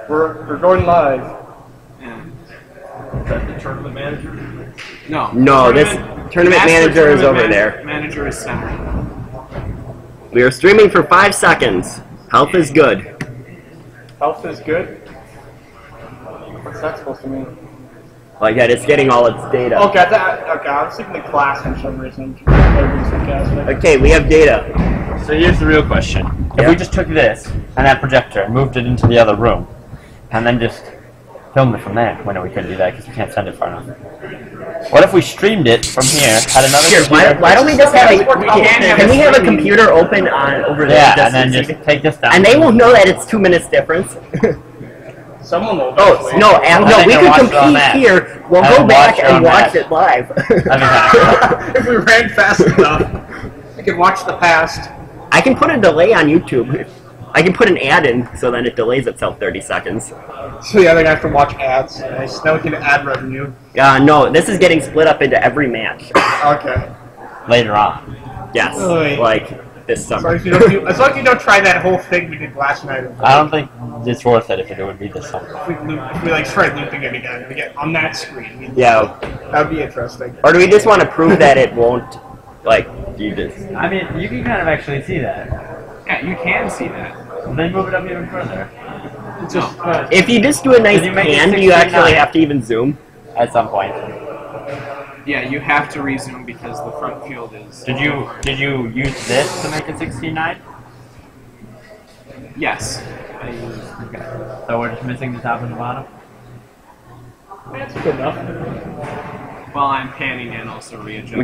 We're going live. And is that the tournament manager? No. No, this tournament manager is over there. Manager is center. We are streaming for 5 seconds. Health is good. Health is good? What's that supposed to mean? Like that, it's getting all its data. Okay, I was thinking the class for some reason. Okay, we have data. So here's the real question. If we just took this and that projector and moved it into the other room, and then just filmed it from there, well, no, we couldn't do that because we can't send it far enough. What if we streamed it from here, had another computer? Why don't we just have can we have a computer open on over there? Yeah, and then just take this down. And they won't know that it's 2 minutes difference. Someone will. Oh, no, we could compete here. We'll go back and watch it live. If we ran fast enough, we could watch the past. I can put a delay on YouTube. I can put an ad in so then it delays itself 30 seconds. So yeah, they're gonna have to watch ads. Nice. Now we can ad revenue. No, this is getting split up into every match. Okay. Later on. Yes, like this summer. As long as you don't try that whole thing we did last night. I don't think it's worth it if it would be this summer. If we like try looping it again, we get on that screen. Yeah. That'd be interesting. Or do we just want to prove that it won't, like, do this? I mean, you can kind of actually see that. Yeah, you can see that. Then move it up even further. It's just, if you just do a nice pan, do you actually have to even zoom? At some point. Yeah, you have to resume because the front field is... Did you use this to make it 16:9? Yes. Okay. So we're just missing the top and the bottom? that's good enough. While I'm panning and also readjusting.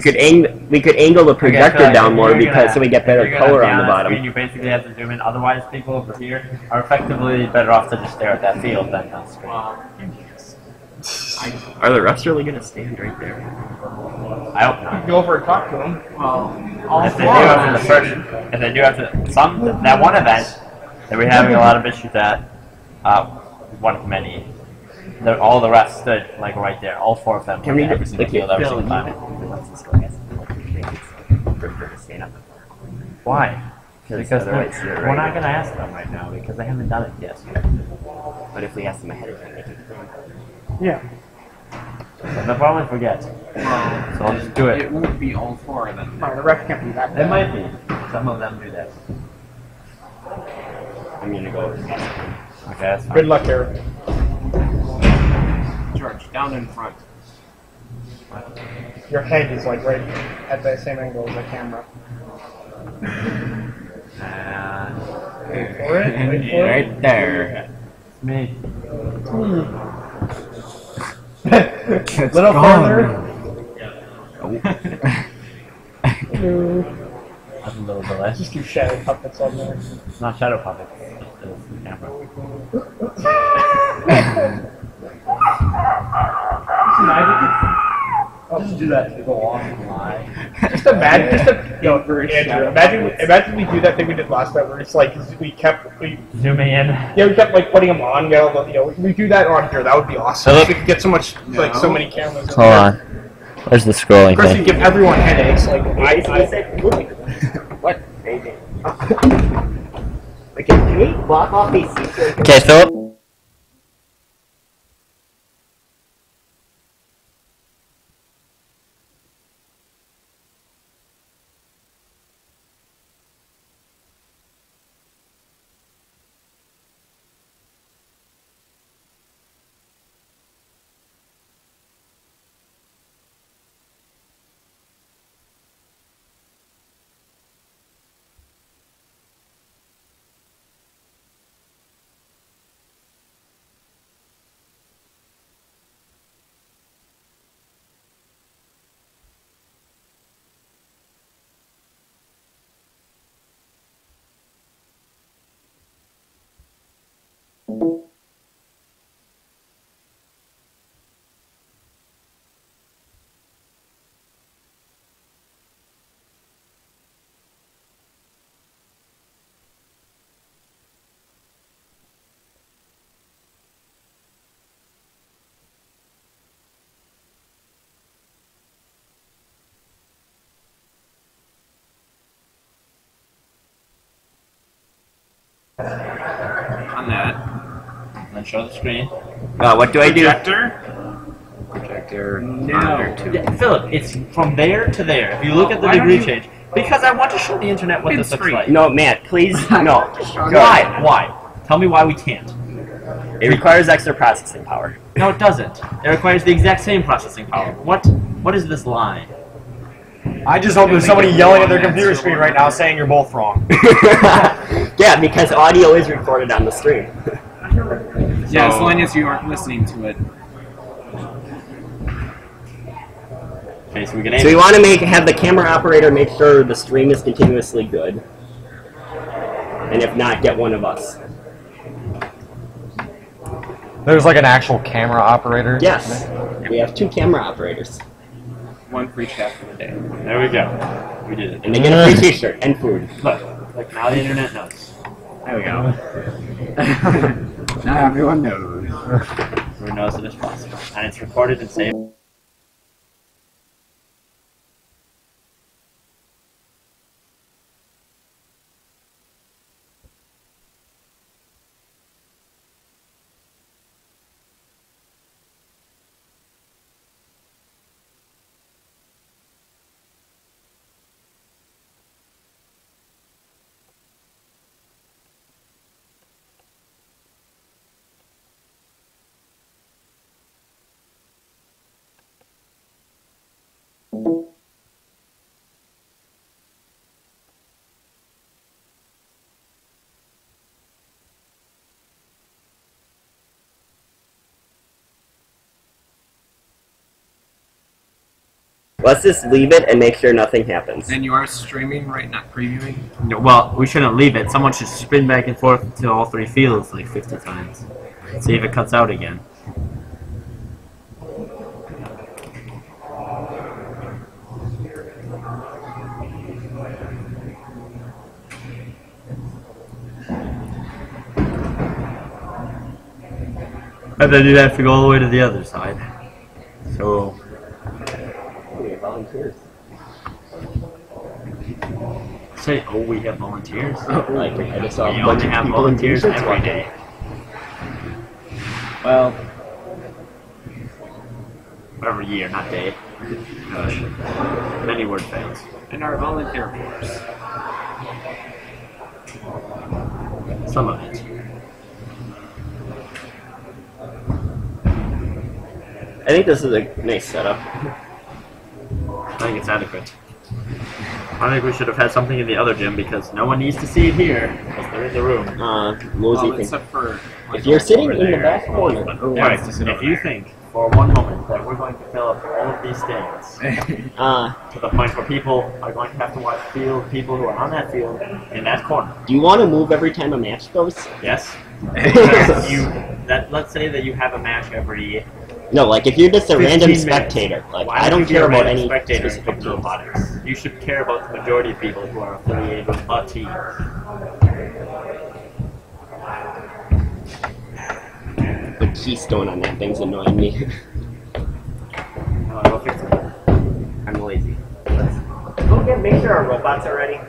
We could angle the projector down more because so we get better color on the bottom. Screen, you basically have to zoom in. Otherwise, people over here are effectively better off to just stare at that field than on the screen. Are the refs really going to stand right there? I hope not. Go over and talk to them. Well, If they do after the first, if they do after that one event that we're having a lot of issues at, one of many. All the rest stood like right there. All 4 of them. Can we every single field, every single time. Why? Because we're not going to ask them right now because they haven't done it yet. But if we ask them ahead of time, they can. Yeah. So they'll probably forget. So I'll just do it. It won't be all 4 of them. The ref can't be that bad. It might be. Some of them do that. I'm going to go. Okay, that's fine. Good luck, Eric. George, down in front. Your head is like right at the same angle as the camera. Wait for it. Wait for Right there. It's me. Little further. Hello. That's a little delay. Just do shadow puppets on there. It's not shadow puppets. It's the camera. I'll just do that to go on. Lie. Just imagine, Andrew, imagine we do that thing we did last time where it's like we kept Zooming in. we kept like putting them on. We do that on here. That would be awesome. Philip? We could get so many cameras. Hold on. Where's the scrolling Of course, thing? you give everyone headaches. Like I said, what? Okay, can we block off these seats? Okay, Philip. On that. then show the screen. What do I do? Projector. No. Yeah, Philip, it's from there to there. If you look at the degree change, because I want to show the internet what this looks like. No, Matt, please, no. Why? Why? Tell me why we can't. It requires extra processing power. No, it doesn't. It requires the exact same processing power. What is this lie? I just hope there's somebody yelling at their computer screen right now saying you're both wrong. Yeah, because audio is recorded on the stream. Yeah, as long as you aren't listening to it. Okay, so we can So we want to have the camera operator make sure the stream is continuously good. And if not, get one of us. There's like an actual camera operator? Yes. We have 2 camera operators. One for each half of the day. There we go. We did it. And they get a free t-shirt and food. Look, now the internet knows. There we go. Now everyone knows. Everyone knows that it's possible. And it's recorded and saved. Let's just leave it and make sure nothing happens. And you are streaming, right? Not previewing? No, well, we shouldn't leave it. Someone should spin back and forth to all 3 fields like 50 times. See if it cuts out again. And then you'd have to go all the way to the other side. So... volunteers. Say, oh, we have volunteers? Like, I just saw We a bunch only of have people in volunteers t-shirts every walking. day. Well, Every year, not day. Gosh. Many word fails. in our volunteer force. Some of it. I think this is a nice setup. I think it's adequate. I think we should have had something in the other gym because no one needs to see it here because they're in the room. Mosey Well, thinks. except for... If you're sitting Over in the there. back corner, Alright, if you think for one moment that we're going to fill up all of these stands to the point where people are going to have to watch people who are on that field in that corner. do you want to move every time a match goes? Yes? Let's say that you have a match every No, like if you're just a 15 random minutes. spectator, like Why I would don't you be care a about random any spectator in specific Vex teams. Robotics. You should care about the majority of people who are affiliated with a team. The keystone on that thing's annoying me. Go fix it. I'm lazy. Okay, make sure our robots are ready.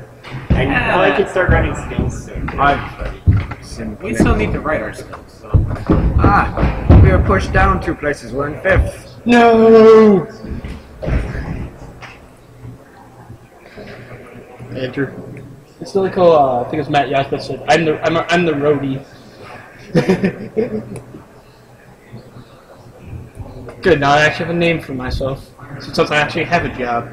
And now I can start running skills soon. We still need to write our skills, so... Ah, we were pushed down 2 places. We're in 5th. No! Andrew. It's really cool. I think it's Matt Yaspa said, I'm the roadie. Good, now I actually have a name for myself, since I actually have a job.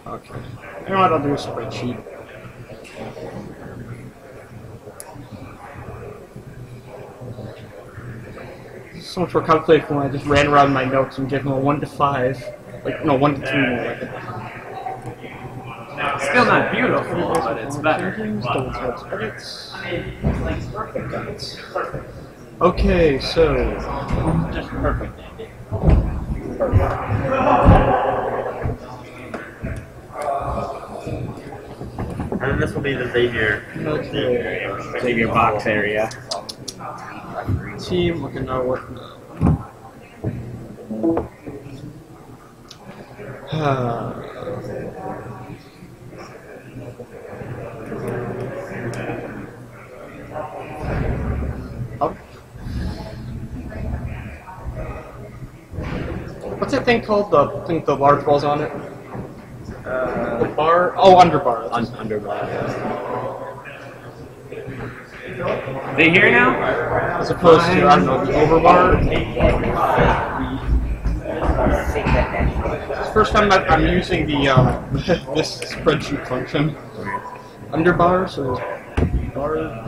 Okay. You know what, I'll do a spreadsheet. So much for calculating when I just ran around my notes and gave them a 1 to 5. Like, no, 1 to 2 more like it. Still not beautiful, but it's better. Okay, so Just perfect, Andy. And then this will be the Xavier area. Xavier box area. Team looking at what What's that thing called? The thing with the large balls on it? The bar? Oh, underbar. Underbar. They here now? As opposed to, I don't know, the overbar. It's the first time I'm using the this spreadsheet function. Underbar, so bar.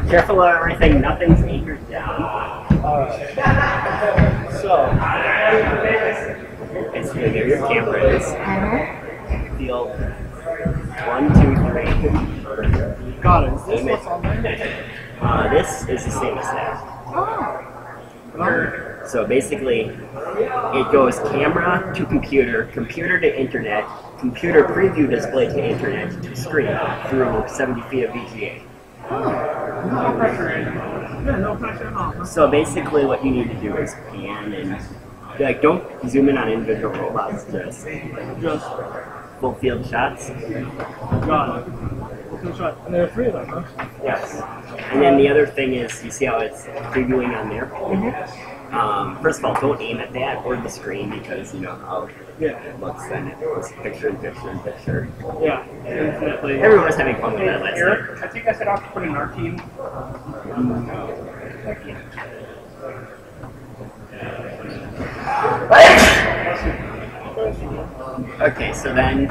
Careful of everything, nothing's anchored down. So, Basically, there your camera is. Feel 1, 2, 3. got it. Is this what's on there? This is the same as that. So basically, it goes camera to computer, computer to internet, computer preview display to internet to screen through 70 feet of VGA. No pressure. Yeah, no pressure at all. So basically, what you need to do is pan and like don't zoom in on individual robots, just full field shots. Got it. And there are 3 of them, huh? Yes. And then the other thing is, you see how it's previewing on there? First of all, don't aim at that or the screen because you know how it looks then. It's picture in picture in picture. Yeah, definitely. Everyone was having fun with that last night. Eric, I think I said I'll put in our team. Okay, so then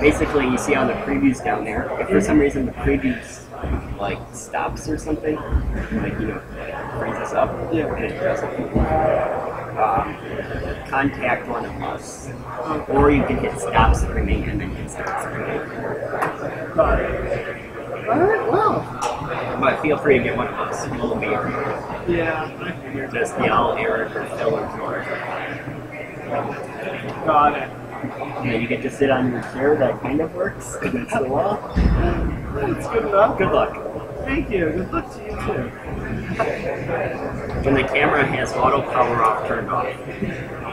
basically you see how the preview's down there. If for some reason the preview's like stops or something, like you know, brings us up, and it doesn't. Contact one of us, or you can hit stop streaming and then hit stop streaming. Got it. Alright, well. But feel free to get one of us. We'll be here. Yeah, I figured. Just yell Eric or Phil or George. Got it. And then you get to sit on your chair that kind of works against the wall. It's good enough. Good luck. Thank you. Good luck to you too. When the camera has auto power off turned off.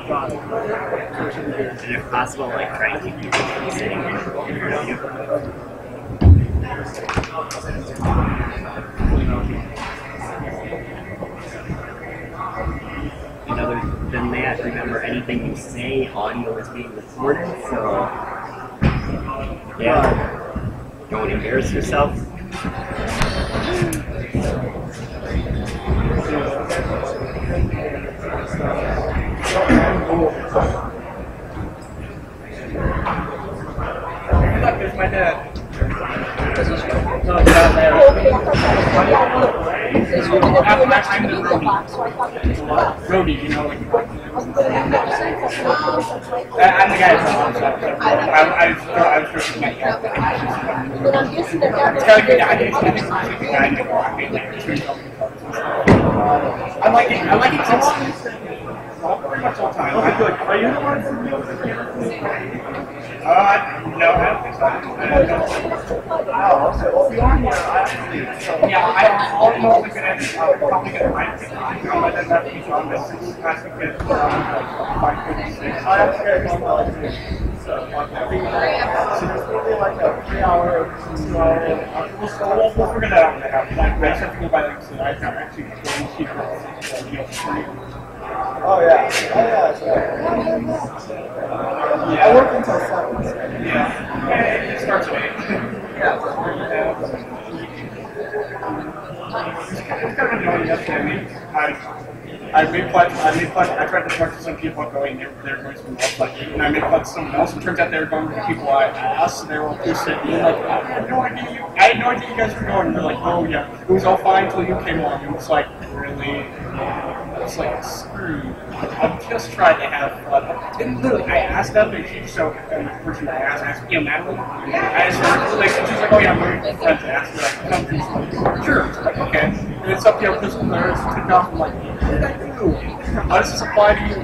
Got it. And if possible, like try to keep people from sitting in front of you. And other than that, remember anything you say, audio is being recorded, so yeah, don't embarrass yourself. Look, there's my dad. I'm the roadie, you know, like I'm the guy from I was first met you. I like it pretty much all the time. Okay, good. Are you the one from the no, I don't think so. So if you are here, yeah, I'm probably going to find it. I'm going to have to be on this last weekend. 5:56. I have to get on so there's really like a 3-hour, 2-hour. We'll figure that out when I have it. Like, I have to go by like, so I can actually go and keep it. Oh yeah. Yeah. I work until 7. Yeah. It starts at 8. Yeah. It's kind of annoying yesterday. I tried to talk to some people going, they're going to be lucky, and I made fun of someone else. It turns out they were going to people I asked, and they were all pissed at me. Like, I had no idea you guys were going. And they're like, oh yeah, it was all fine until you came along. And it's like, really? It's like, screw you. I'm just trying to have fun. And literally, I asked them, and she so the person I asked, you know, Madeline. I asked her, like, she's like, oh yeah, I'm going to friends. I asked her, like, come through. She's like, sure. Like, okay. And it's up here, physical nerves, took off. I'm like, what did I do? How does this apply to you?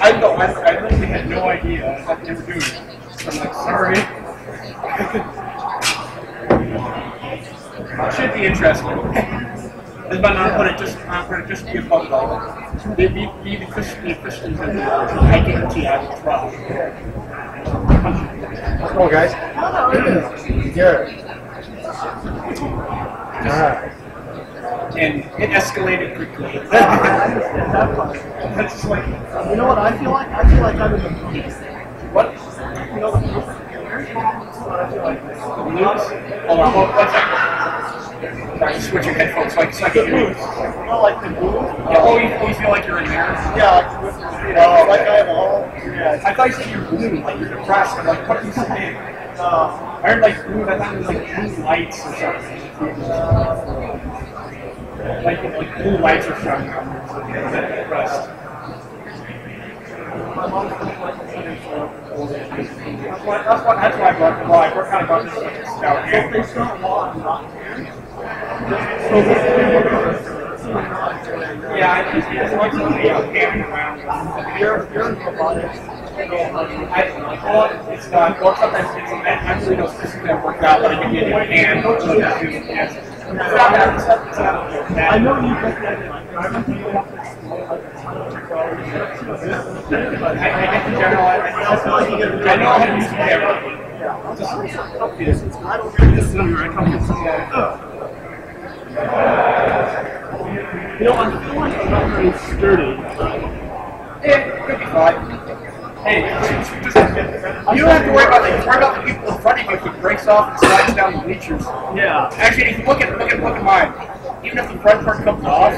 I know, I literally had no idea what they were doing. So I'm like, sorry. It should be interesting. But not put it just be a fun ball. Be the Christians and I guarantee I will try. Come on, guys. Good. Alright. and it escalated quickly. That's just like, You know what I feel like? I feel like I'm in the police. what? You know the police? That's what I feel like. Hold on, one second. Sorry, switch your headphones so I can hear you. You know, like the booth? Yeah, oh, you feel like you're in there? Yeah, like, like I have all. Yeah. I thought you said you were blue, like you're depressed. I'm like, what are you saying? I heard like blue, I thought it was like blue lights or something. Like blue lights or something. I'm depressed. That's why I brought the law. We're kind of about this out here. Yeah, I just want to be carrying around. You're in robotics. It's not. Well, sometimes it's actually no system that worked out, but I can get it and I know you got that. I remember you have to I get the general. I know how to use the camera. This is where I come from. You know, I feel like I'm not very sturdy. It could be fine. Hey, you don't have to worry about that. Worry about the people in front of you if it breaks off and slides down the bleachers. Yeah. Actually, if you look at mine, even if the front part comes off,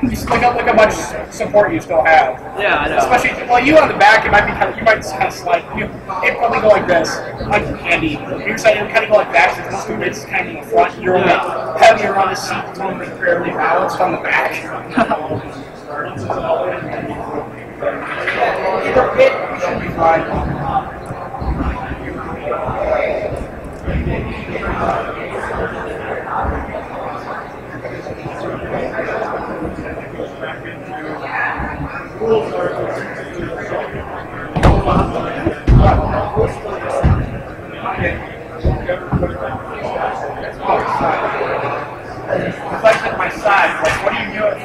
you still look how much support you still have. Yeah, I know. Especially, well, you on the back, it might be kind of, you might kind of slide. It'd probably go like this, like candy. Your side, it would kind of go like that. So it's kind of in the front. You're only heavier on the seat, it's only fairly balanced on the back. It should be fine. It's like at my side. Like, what are you doing?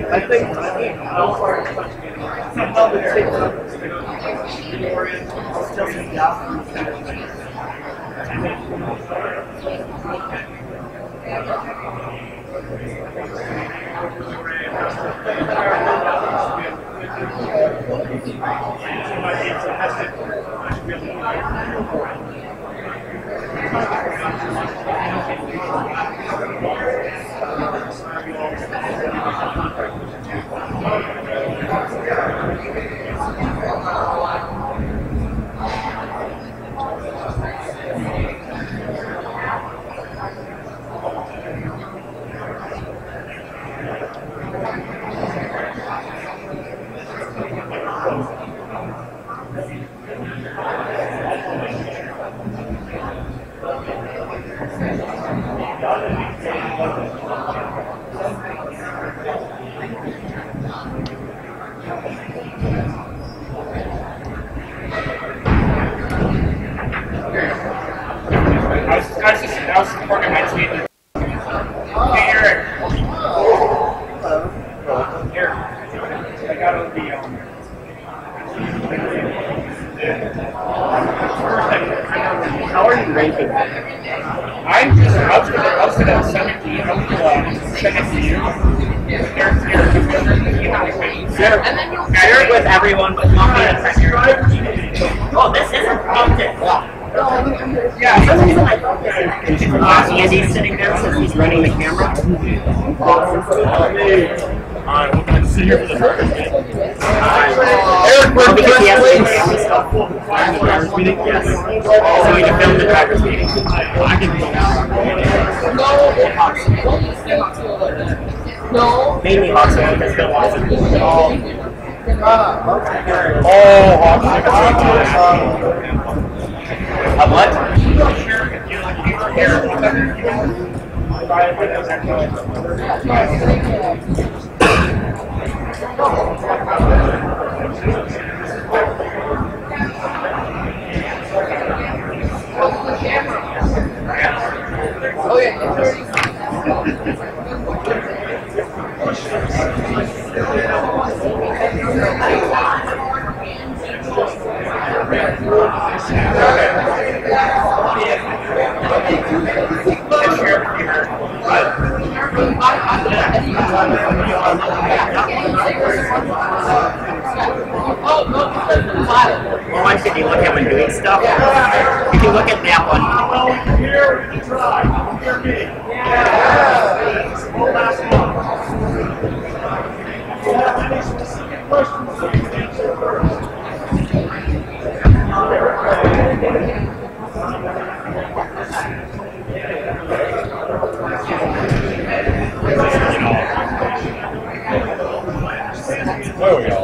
I think somehow the take I was working my team. Hey, Eric. Eric. I got on the How are you ranking? I was gonna send it to you. Send it to you. Share it with everyone, but not me and Oh, this isn't Anthem. Yeah. Andy's sitting there since he's running the camera. Alright, we're going to see you for the first game. Because he has to camera stuff. Driver's meeting? Yes. So we can film the driver's meeting. I can do No. Mainly Hawksman because Bill wasn't. What? Oh yeah. One, can you look at when doing stuff? You can look at that one. Here, you try. Hear me. Yeah. One last one. If you have any specific questions, you can answer first. There we go.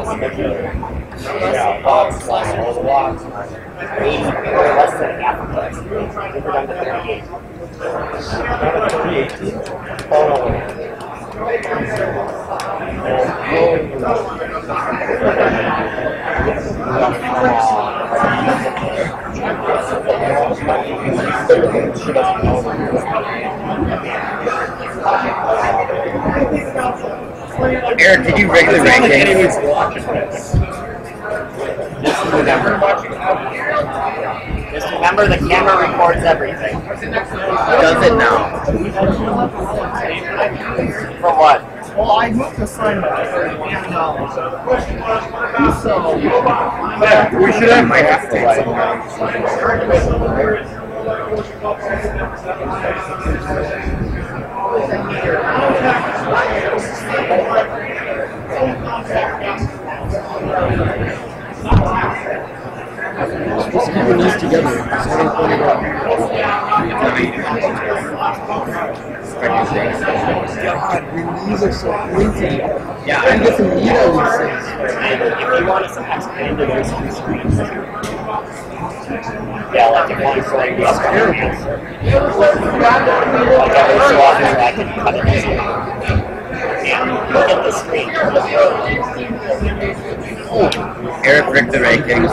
Yeah, lots, lots, lots. Less than half of us. We're down to 38. 318? Oh, no. Eric, did you rig the rankings? Just remember the camera records everything. Does it now? For what? Well, I moved the sign up for $80. So, Yeah, we should have my half Just keeping these together. God, your knees are so pointy. Yeah, I get some meat out of these things. if you wanted some expanded those two screens too. Yeah, like if you want to like the upper hands. Like every so often I can cut it this way. And look at the screen. Eric rigged the rankings.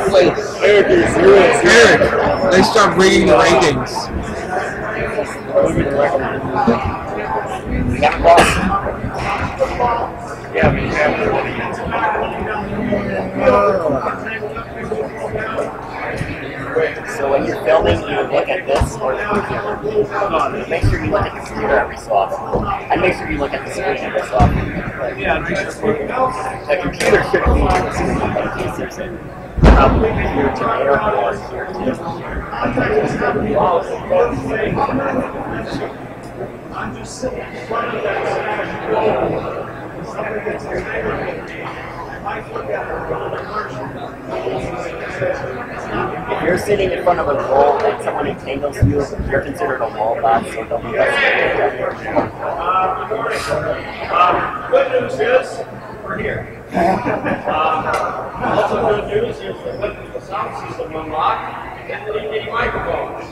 Eric, nice job rigging the rankings. We haven't lost. Yeah, we have. So when you're filming, you look at this or the computer. Make sure you look at the computer every so often. And make sure you look at the screen every so often. The computer shouldn't be on the screen, but in case there's a probably here to there or here to I'm just sitting in front of that If you're sitting in front of a wall and someone entangles you, you're considered a wall box, so don't be less. Good news is, we're here. Also good news is that the sound system unlocked and the DVD microphones.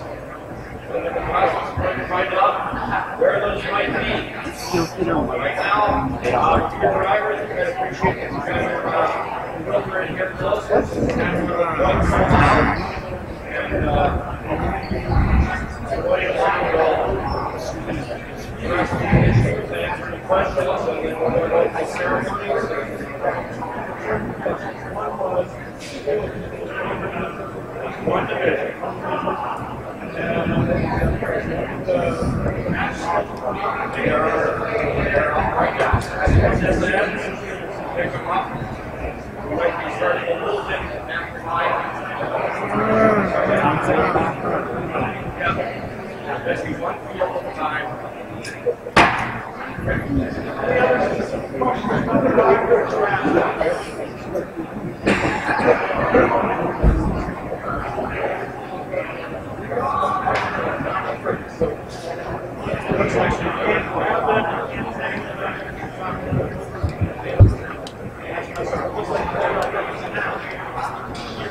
And in the process of trying to find out where those might be. Right now, the drivers, you guys appreciate it. You guys are ready to get close. And what do you want to go? Answer any questions, and then we'll go to the ceremonies. One division. Pick them up. We might be starting a little bit after 9. Let's do one field at a time.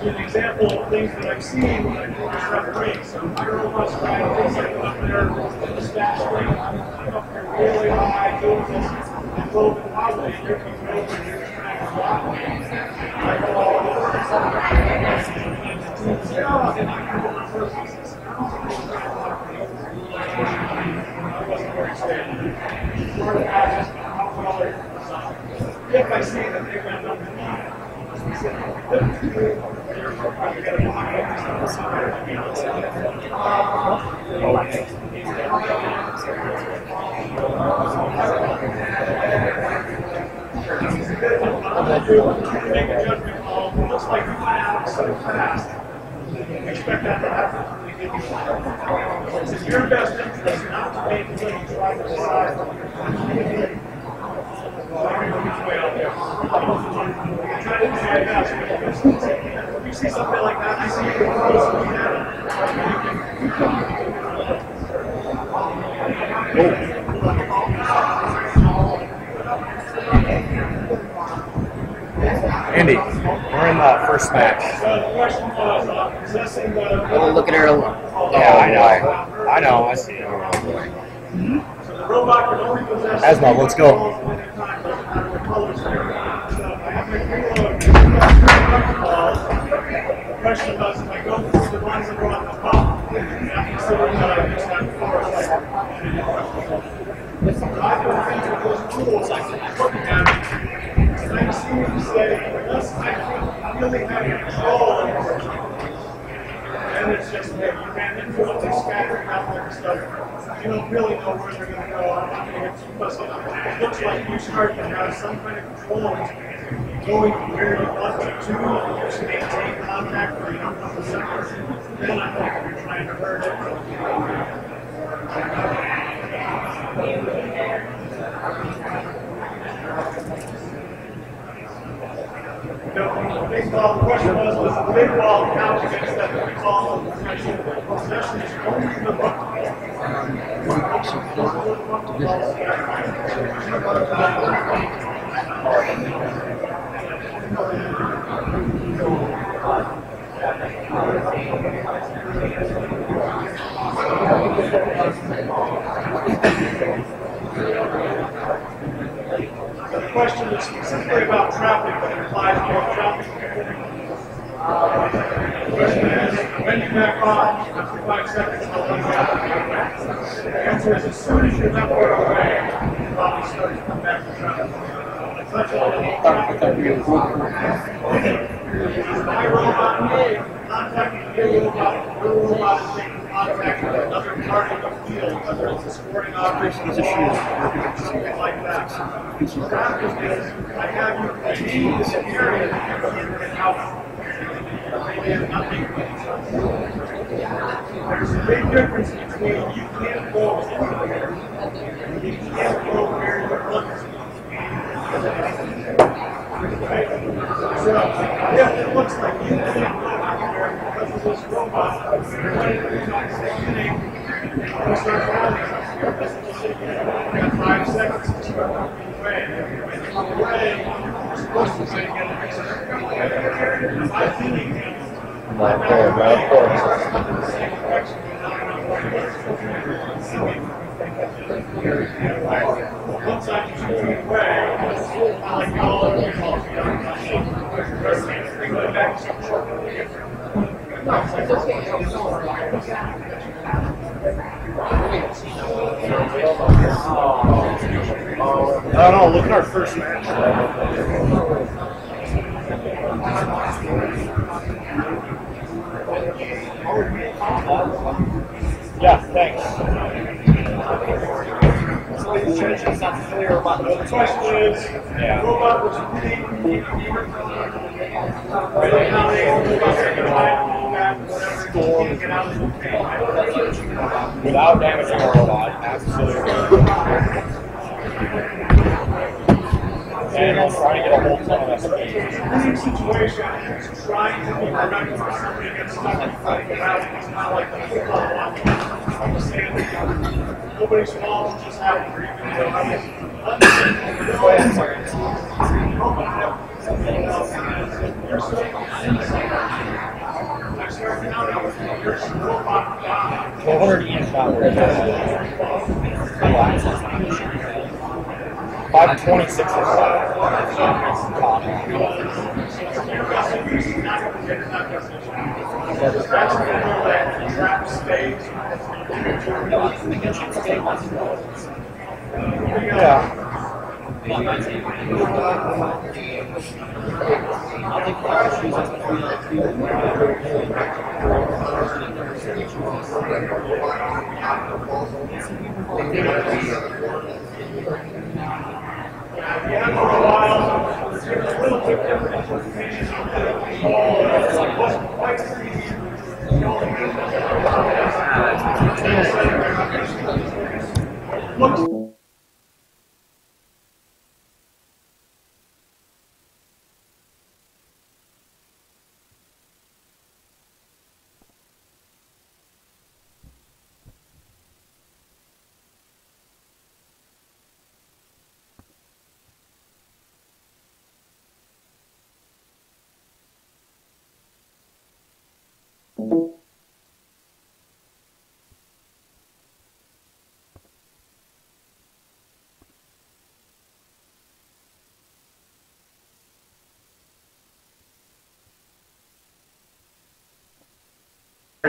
An example of things that I've seen when I do this referee. So you're almost trying to get up there in the stack screen, up there really high, doing this, and go wobbly, and you're coming over and you're trying to block me. I go all over. And I can go on first. I wasn't very steady. Part of that is how well they're designed. If I see that they're going to Make a judgment call. Looks like you went out so fast. Expect that to happen. It's in your best interest not to make until you try to decide. Try to do my best. If you see something like that, I see you close to Andy, we're in the first match. Oh, look at her. Yeah, I know. I see it. Asma, let's go. Question was, if I go through the ones that are on the top, I consider that I just have four. I don't think of those rules I can look at. And I seem to say, unless I really have control, and it's just that you ran into it, they scattering out like stuff. You don't really know where they're going to go. It's because it looks like you start to have some kind of control going where you want to, and just maintain contact where you don't want to separate. Then I think you're trying to hurt it. The big ball, the question was the big ball count against that big ball of possession is only the buck. The question is specifically about traffic, but it applies to both traffic. The question is, when you back off after 5 seconds, how long you have to back off? The answer is, as soon as you're that far away, your body starts to come back to traffic. Such a my robot contacting your robot is making contact with another part of the field, whether it's a sporting object, something like that. What happens is, I have you achieve this area and out. They have nothing with each other. There's a big difference between you can't go anywhere and you can't go where you want to. Right? So, if it looks like you can't go anywhere because of this robot, we start running. You got 5 seconds to start moving away. When you move away, you're supposed to say, get a feeling Right there, right there. Once I just move away, I like all of you all I don't know, look at our first match. Yeah, thanks. The question is, the robot was really how they get out of the Without damaging our robot, absolutely. And I'll try to get a whole ton of situation is trying to be productive for somebody gets stuck without it's not like the football one. Understand nobody's fault, just happened for you to know how to go ahead, sorry. I started out with your robot down. 400 EM power. 526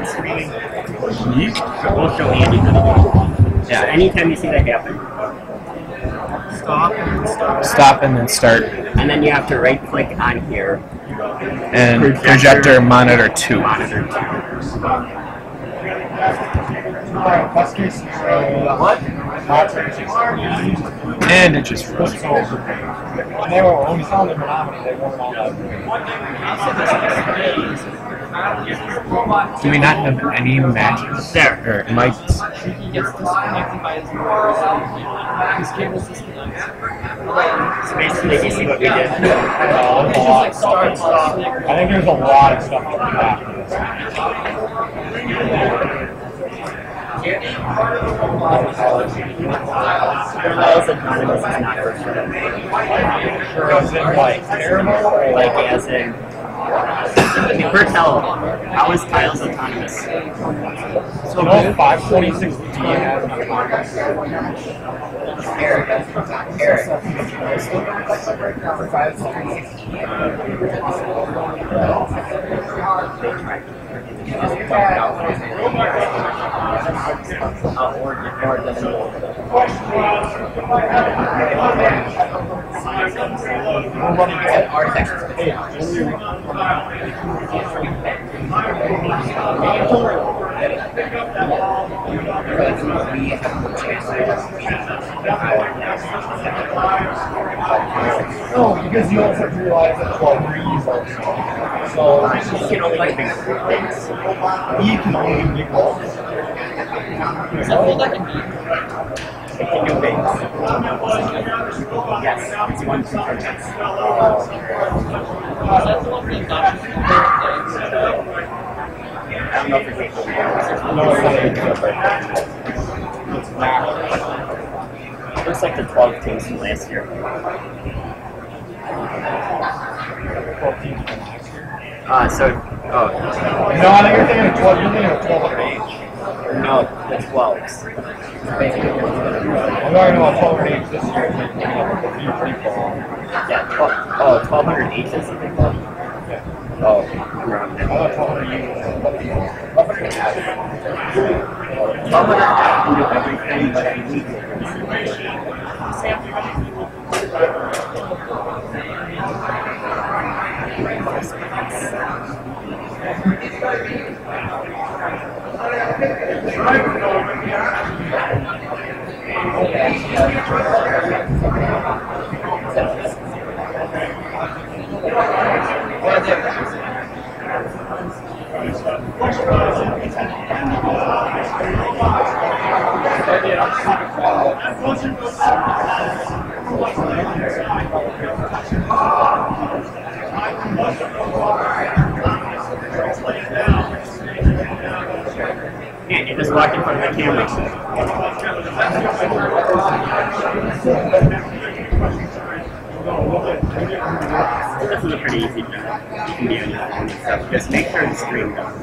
Screen. We'll show Andy how to do it. Yeah, anytime you see that happen, Stop and then start. and then you have to right click on here. And projector monitor 2. Monitor 2. Best case scenario. What? And it just froze. And they were only selling the manometer, they weren't all that. Do we not have any matches? There. Or mics? He gets disconnected by his motor. His cable's disconnected. So basically, you see what we did? It's just like start and stop. I think there's a lot of stuff to come back. As autonomous is not for sure. Sure, as in like terrible? Like as in, I mean, Bertel, how is Kyle's autonomous? So 546D has an autonomous. Eric. No, because you also have to realize that 12 degrees also. So You can only do big things. you can only do big balls. Is that all that can be? It can do things. Yes, it's 1 2 Is that the one that got you I don't know if it's equal. No, it's not. Looks like the 12 teams from last year. 12 teams from last year. Oh. No, I think you're thinking of 12. You're thinking of 1200H. No, the 12s. I'm talking about 1200H this year. You're pretty far. Yeah, 1200 H's, I think. Yeah. Oh, I'm wrong. I thought 1200U was 1200H. 1200 can do everything, but I need Yeah, you just walk in front of the camera. This is a pretty easy job. You can do anything stuff. Just make sure the screen does.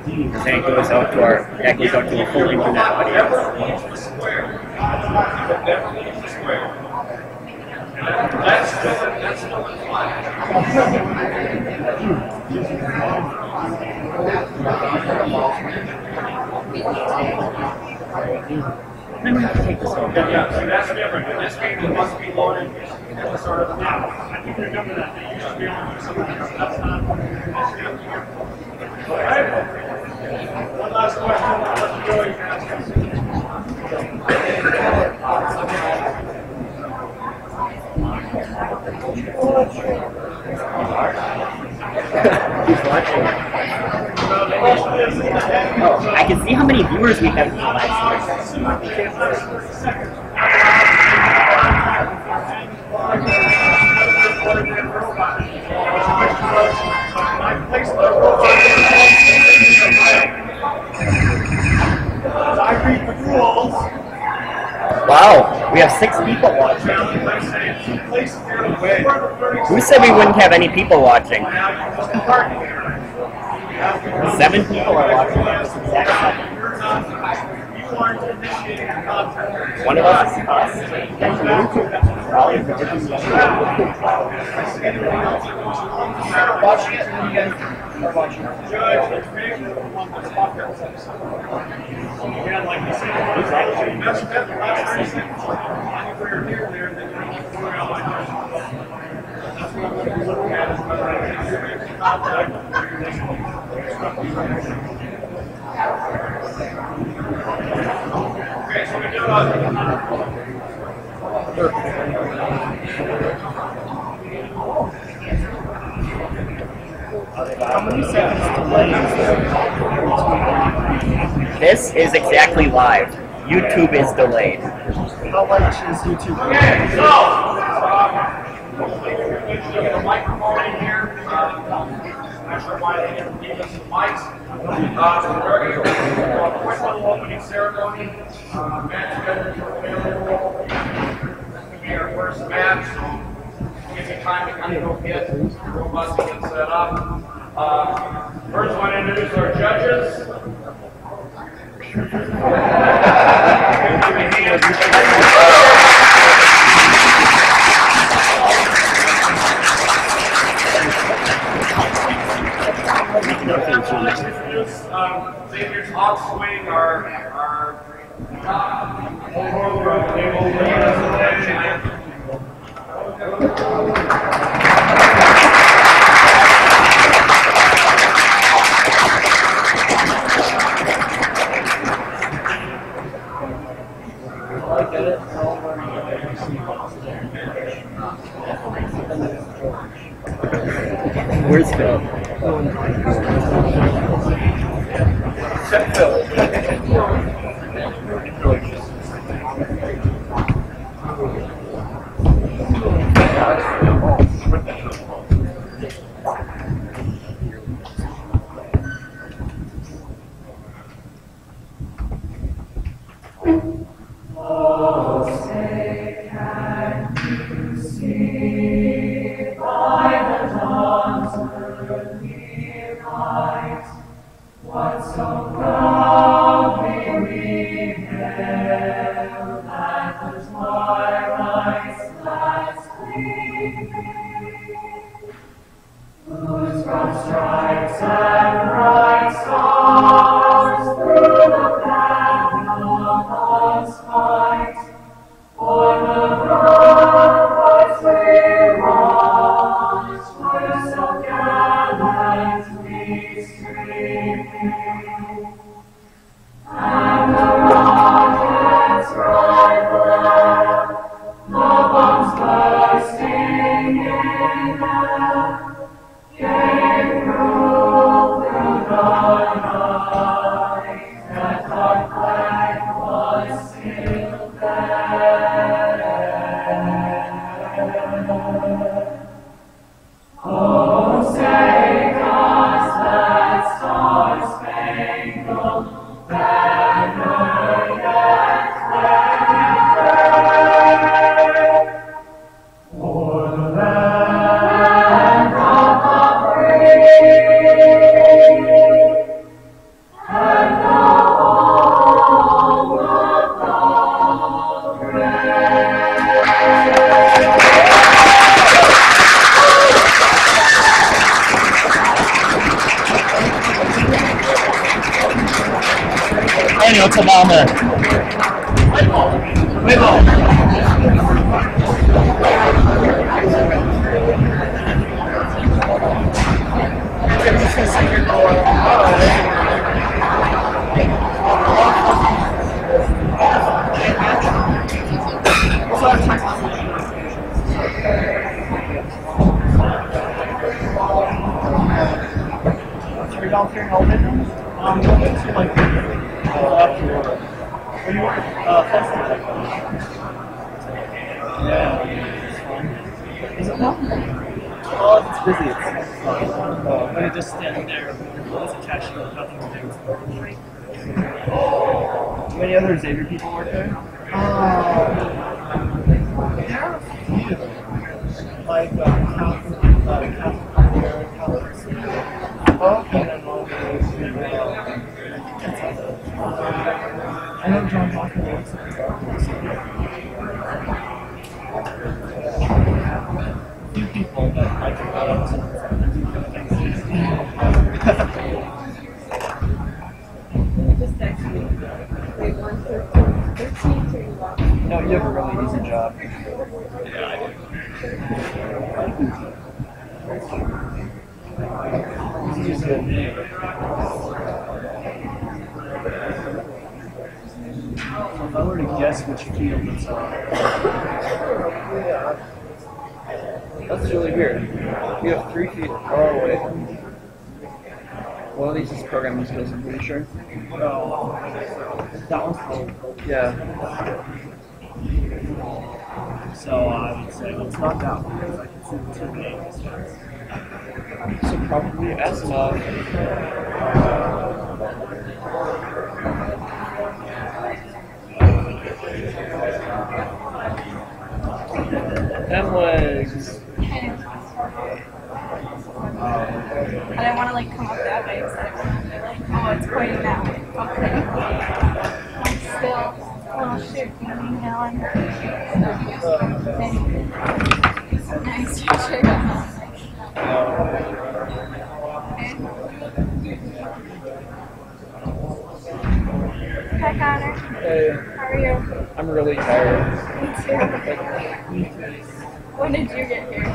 Because that goes out to the full internet audience. Then we have to take this over. Yeah, so that's different. In this game, it must be loaded at the start of the map. I think you remember that. They used to be able to do something else. That's not. All right. One last question. Let's go Oh, I can see how many viewers we have in the live stream. I read the rules. Wow, we have 6 people watching. Who said we wouldn't have any people watching? 7 people are watching at this exact second. One of us is us. That's you. Probably for different Watching it, and you guys are watching it. Like you said, Okay, so we do How many seconds delay is there? This is exactly live. YouTube is delayed. How much is YouTube? Okay, so get a microphone in here. Not sure why they didn't give us some mics. We're going to do a quick little opening ceremony. Match judges are available. This is going to be our first match. Give you time to kind of go get the robots to get set up. First, I want to introduce our judges. Xavier's Hawk Swing, our Where's Phil? What's a bomber? Are you down here in Alabama? Going to like after when you work at festival. Yeah, it's fun. Is it fun? Oh, it's busy. It's fun. When you're just standing there, it's a cashier, nothing to do. How many other Xavier people work there? There are a few. Like I know John Hawkins works at a few people that I can go out No, you have a really easy job. Yeah, I do. Easy good. If I were to guess which field it's on. That's really weird. You have 3 feet far away. One of these is programming skills, I'm pretty sure. Oh, that one's called. Yeah. So I would say it's not that one because I can see the 2 names. So probably asthma. And legs. I didn't want to like come up that way because I want to be like, oh, it's pointing that way. Okay. I'm still a little shaky now. I'm nice teacher. Hi, Connor. Hey. How are you? I'm really tired. Me too. When did you get here?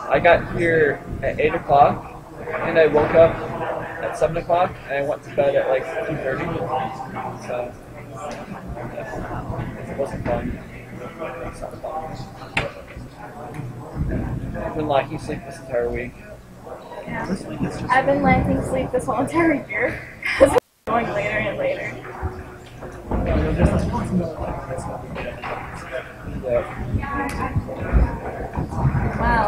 I got here at 8 o'clock, and I woke up at 7 o'clock, and I went to bed at like 2:30. So, yeah. It wasn't fun. I've been lacking sleep this entire week. Yeah. I've been lacking sleep this whole entire year because it's going later and later. Wow.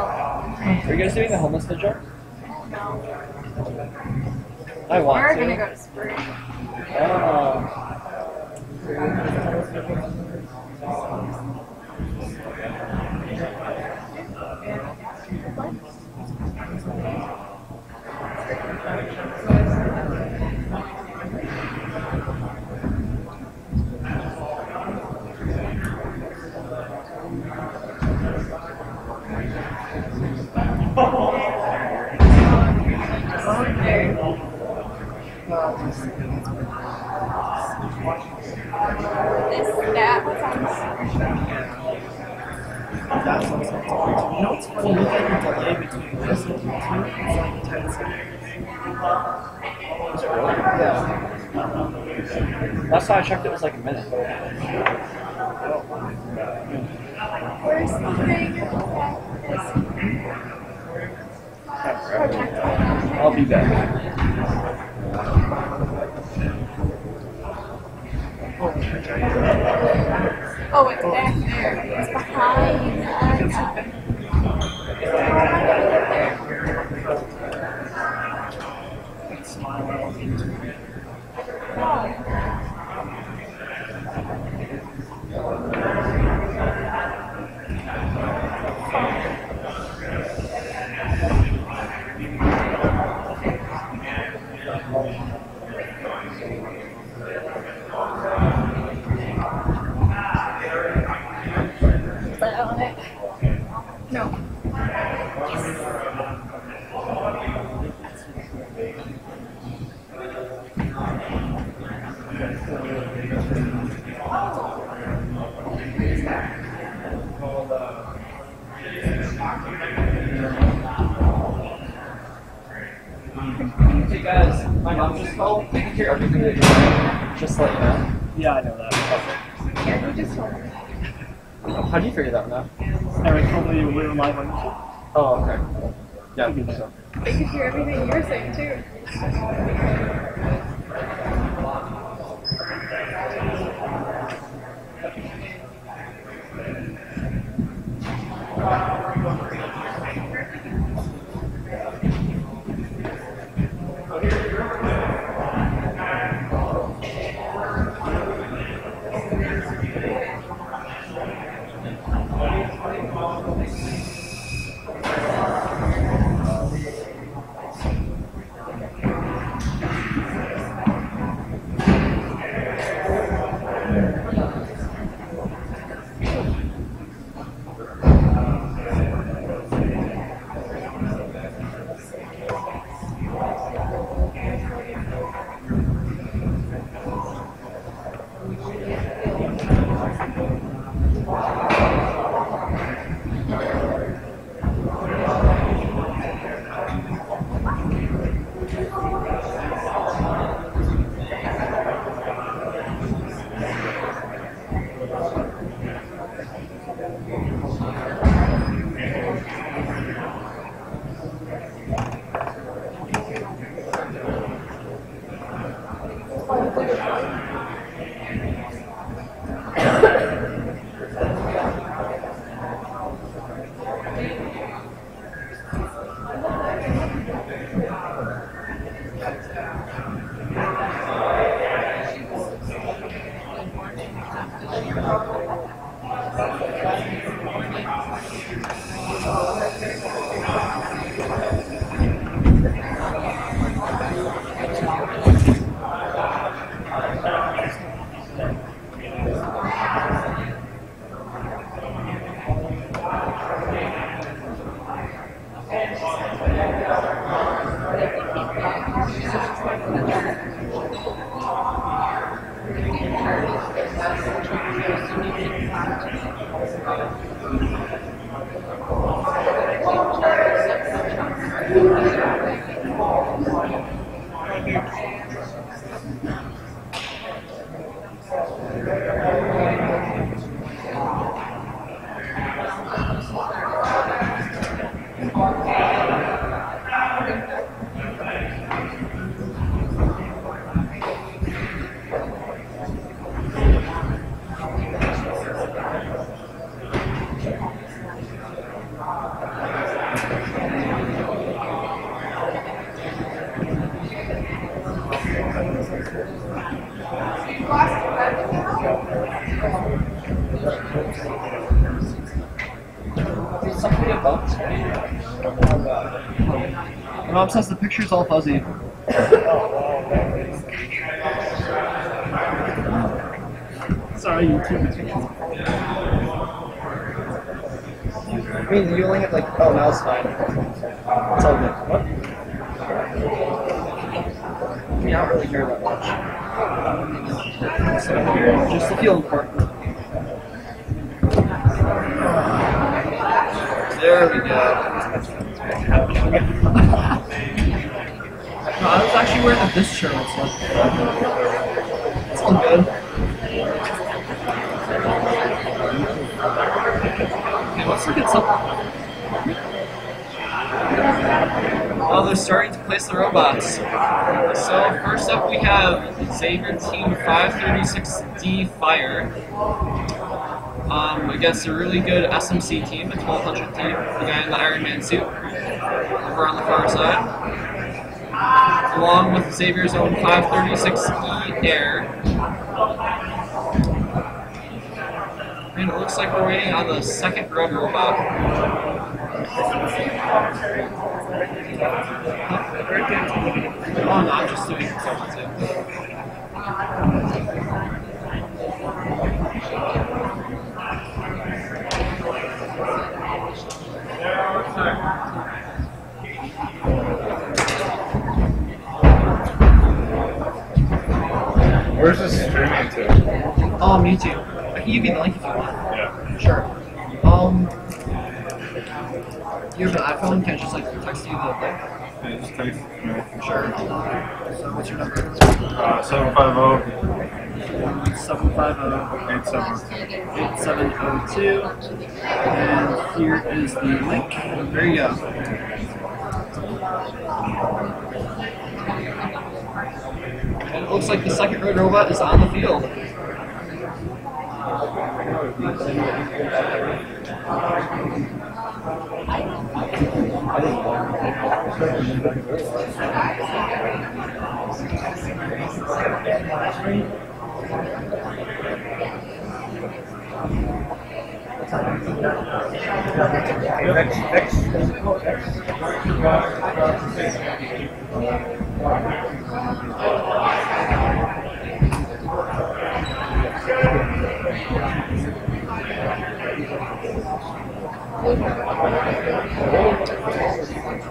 Are you guys doing the homeless vigil? No. I want We're to. gonna go to spring. Is that what's on the You know what's funny? Look at the delay between this and 2. It's like 10 seconds. Is it really? Yeah. Last time I checked, it was like a minute. Where's the thing? Projector. I'll be back. Oh, it's back there. It's behind that. No. My mom just told me to hear everything that you're doing. Just let you know. Yeah, I know that. Yeah, you just told me. How do you figure that one out? Anyway, probably we're live on YouTube. Oh, okay. Yeah, so. They could hear everything you're saying too. My mom says the picture's all fuzzy. Sorry, YouTube. I mean, you only have like, oh, now it's fine. It's all good. What? I mean, I don't really care that much. So, just to feel important. There we go. No, I was actually wearing this shirt, so it's all good. Okay, let's look at something. Oh, they're starting to place the robots. So first up we have Xavier Team 536D Fire against a really good SMC team, a 1200 team, the guy in the Iron Man suit, over on the far side, along with Xavier's own 536E Air. And it looks like we're waiting on the second red robot. Oh no, I'm just doing something too. Where's this streaming to? YouTube. I can give you the link if you want. Yeah. Sure. You have an iPhone? Can I just like text you the link? Yeah, just text me. Sure. So what's your number? 750 750 8702. And here is the link. There you go. And it looks like the second red robot is on the field.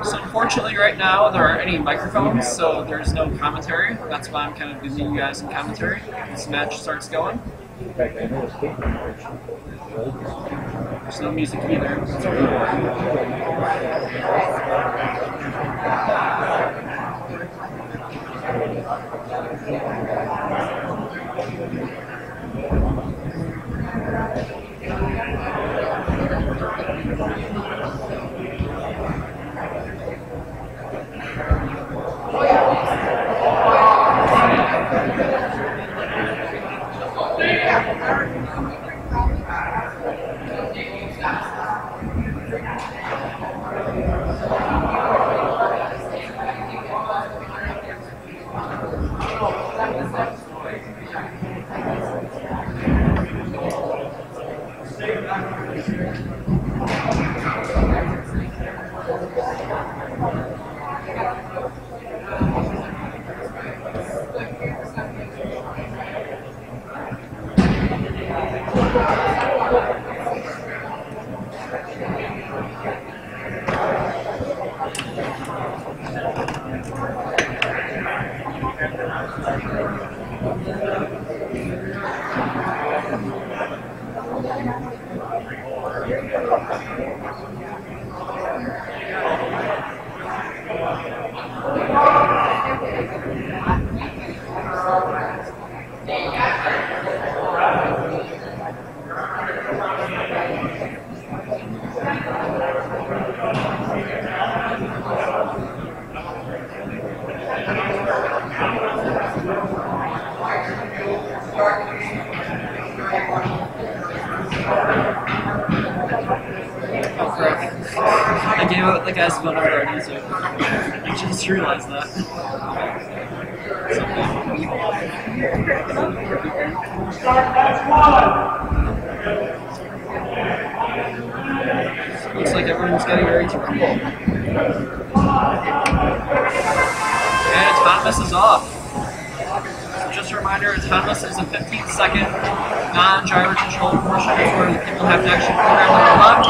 So unfortunately right now there aren't any microphones, so there's no commentary. That's why I'm kind of giving you guys some commentary. This match starts going. There's no music either. That's really important. I gave out the guy's phone number already, so I just realized that. Looks like everyone's getting ready to rumble. And autonomous is off. So just a reminder, autonomous is a 15-second non-driver controlled portion where the people have to actually program the robot.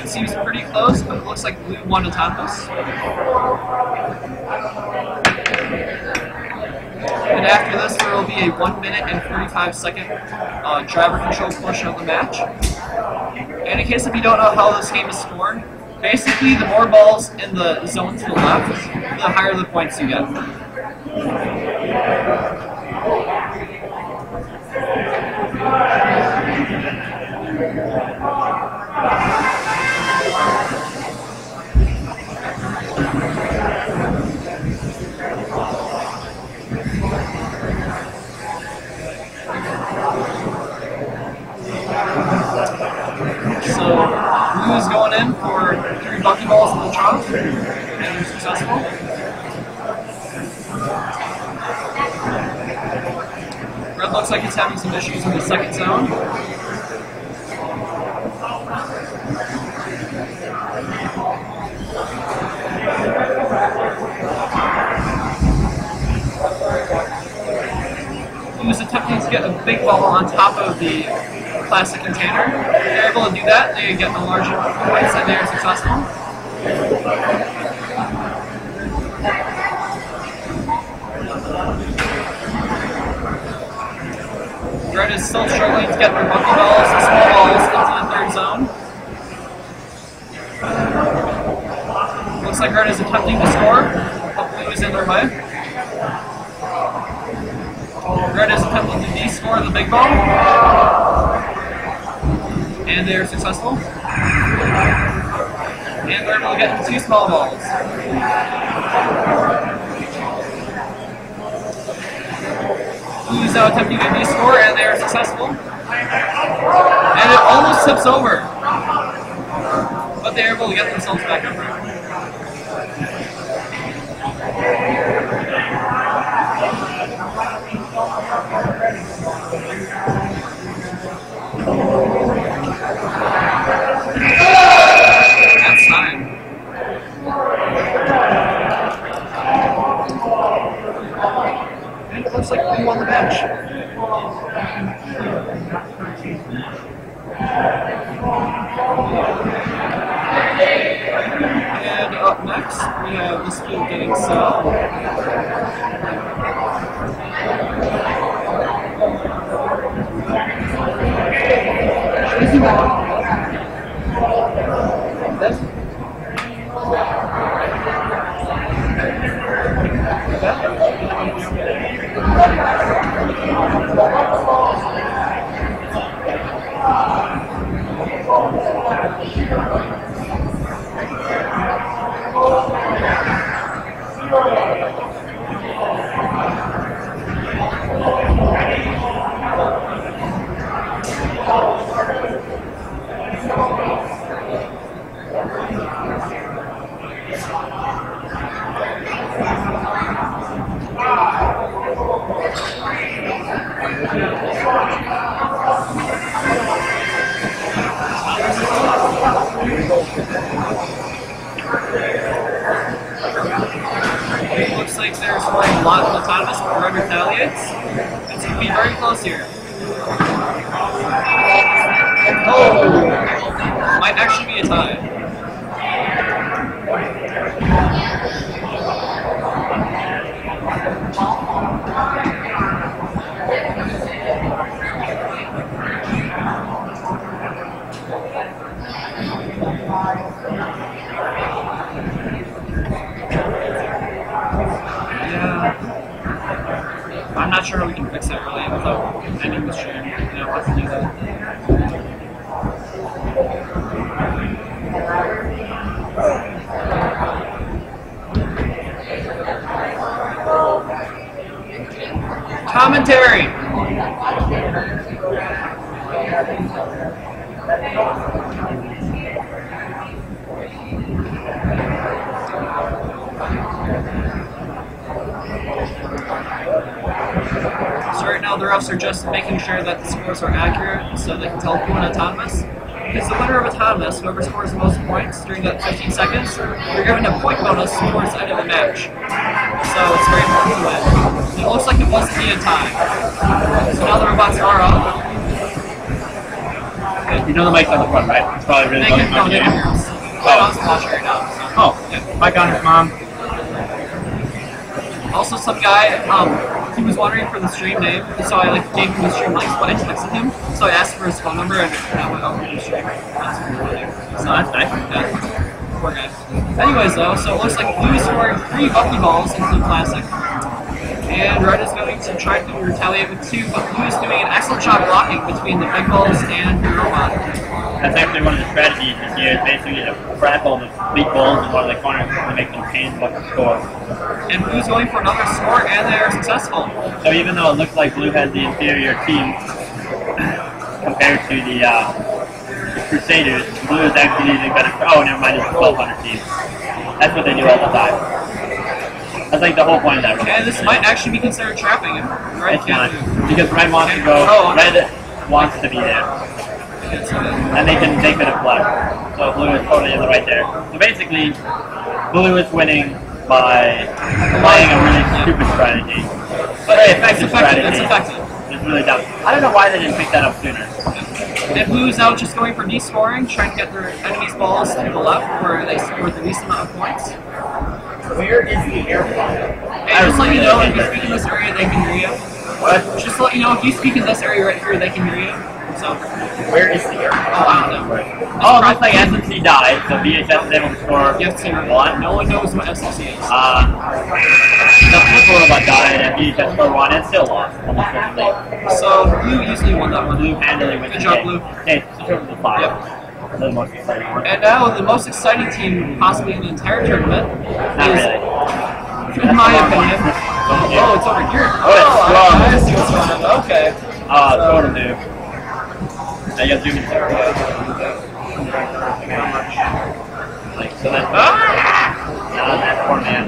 It seems pretty close, but it looks like blue won autonomous. And after this, there will be a 1 minute and 45-second driver control portion of the match. And in case if you don't know how this game is scored, basically the more balls in the zone to the left, the higher the points you get. So, blue is going in for 3 buckyballs in the trunk, and they're successful. Red looks like it's having some issues in the second zone. Blue is attempting to get a big ball on top of the plastic container. If they're able to do that, they get the larger points and they are successful. Red is still struggling to get their monkey balls and small balls into the third zone. Looks like Red is attempting to score, but Blue is in their way. Red is attempting to de-score the big ball. And they are successful. And they're able to get 2 small balls. Blue is now attempting to de-score, and they are successful. And it almost tips over. But they're able to get themselves back up. That's time. And it looks like Blue on the bench. And up next, we have this field getting set. It looks like they're scoring a lot of autonomous before Red retaliates. It's going to be very close here. Oh! Might actually be a tie. I'm not sure how we can fix that really without ending the stream. Yeah, we'll have to do that. Commentary! So right now the refs are just making sure that the scores are accurate so they can tell who won autonomous. Because the winner of autonomous, whoever scores the most points during that 15 seconds, they're given a point bonus towards the end of the match. So it's very important to win. And it looks like it was to be a tie. So now the robots are up. You know the mic's on the front, right? It's probably really They can hear us. I was watching right now. Oh, yeah. Mic on his mom. Also, some guy, he was wondering for the stream name, so I gave him the stream links, but I texted him, so I asked for his phone number, and that went over to the stream. So that's nice. Yeah. Poor guy. Anyways, though, so it looks like Blue is scoring 3 Bucky balls into the Classic, and Red is going to try to retaliate with 2, but Blue is doing an excellent job blocking between the big balls and the robot. That's actually one of the strategies this year, is basically to grapple the big balls in one of the corners to make them painful to score. And Blue's going for another score, and they are successful. So even though it looks like Blue has the inferior team compared to the Crusaders, Blue is actually using better. Oh, never mind, it's a 1200 team. That's what they do all the time. That's like the whole point of that. And this might actually be considered trapping him. Red it's not, because Red wants to go. Red wants to be there. And they could have left. So Blue is totally in the right there. So basically, Blue is winning by playing a really stupid strategy. But very effective strategy. It's effective. It's really dumb. I don't know why they didn't pick that up sooner. And Blue is now just going for de-scoring, trying to get their enemy's balls to the left where they score the least amount of points. Where is the airplane? And just let you know, if you speak in this area, they can hear you. What? Just to let you know, if you speak in this area right here, they can hear you. So. Where is the air? Oh, I don't know. Oh, it looks like SMC died, so VHS is able to score Yes, sir. 1. No one knows what SMC is. The flip robot died, and VHS scored 1 and still lost. Almost certainly. So, Blue easily won that one. Blue handily wins Good the job, game. Blue. Okay, it's over to 5. Yep. The most exciting one. And now, the most exciting team possibly in the entire tournament Not is, really. in my opinion, oh, it's over here. Oh, it's wrong. I see what's going on. Okay. Total noob. Now you gotta zoom in. Like, so that's... Now that poor man.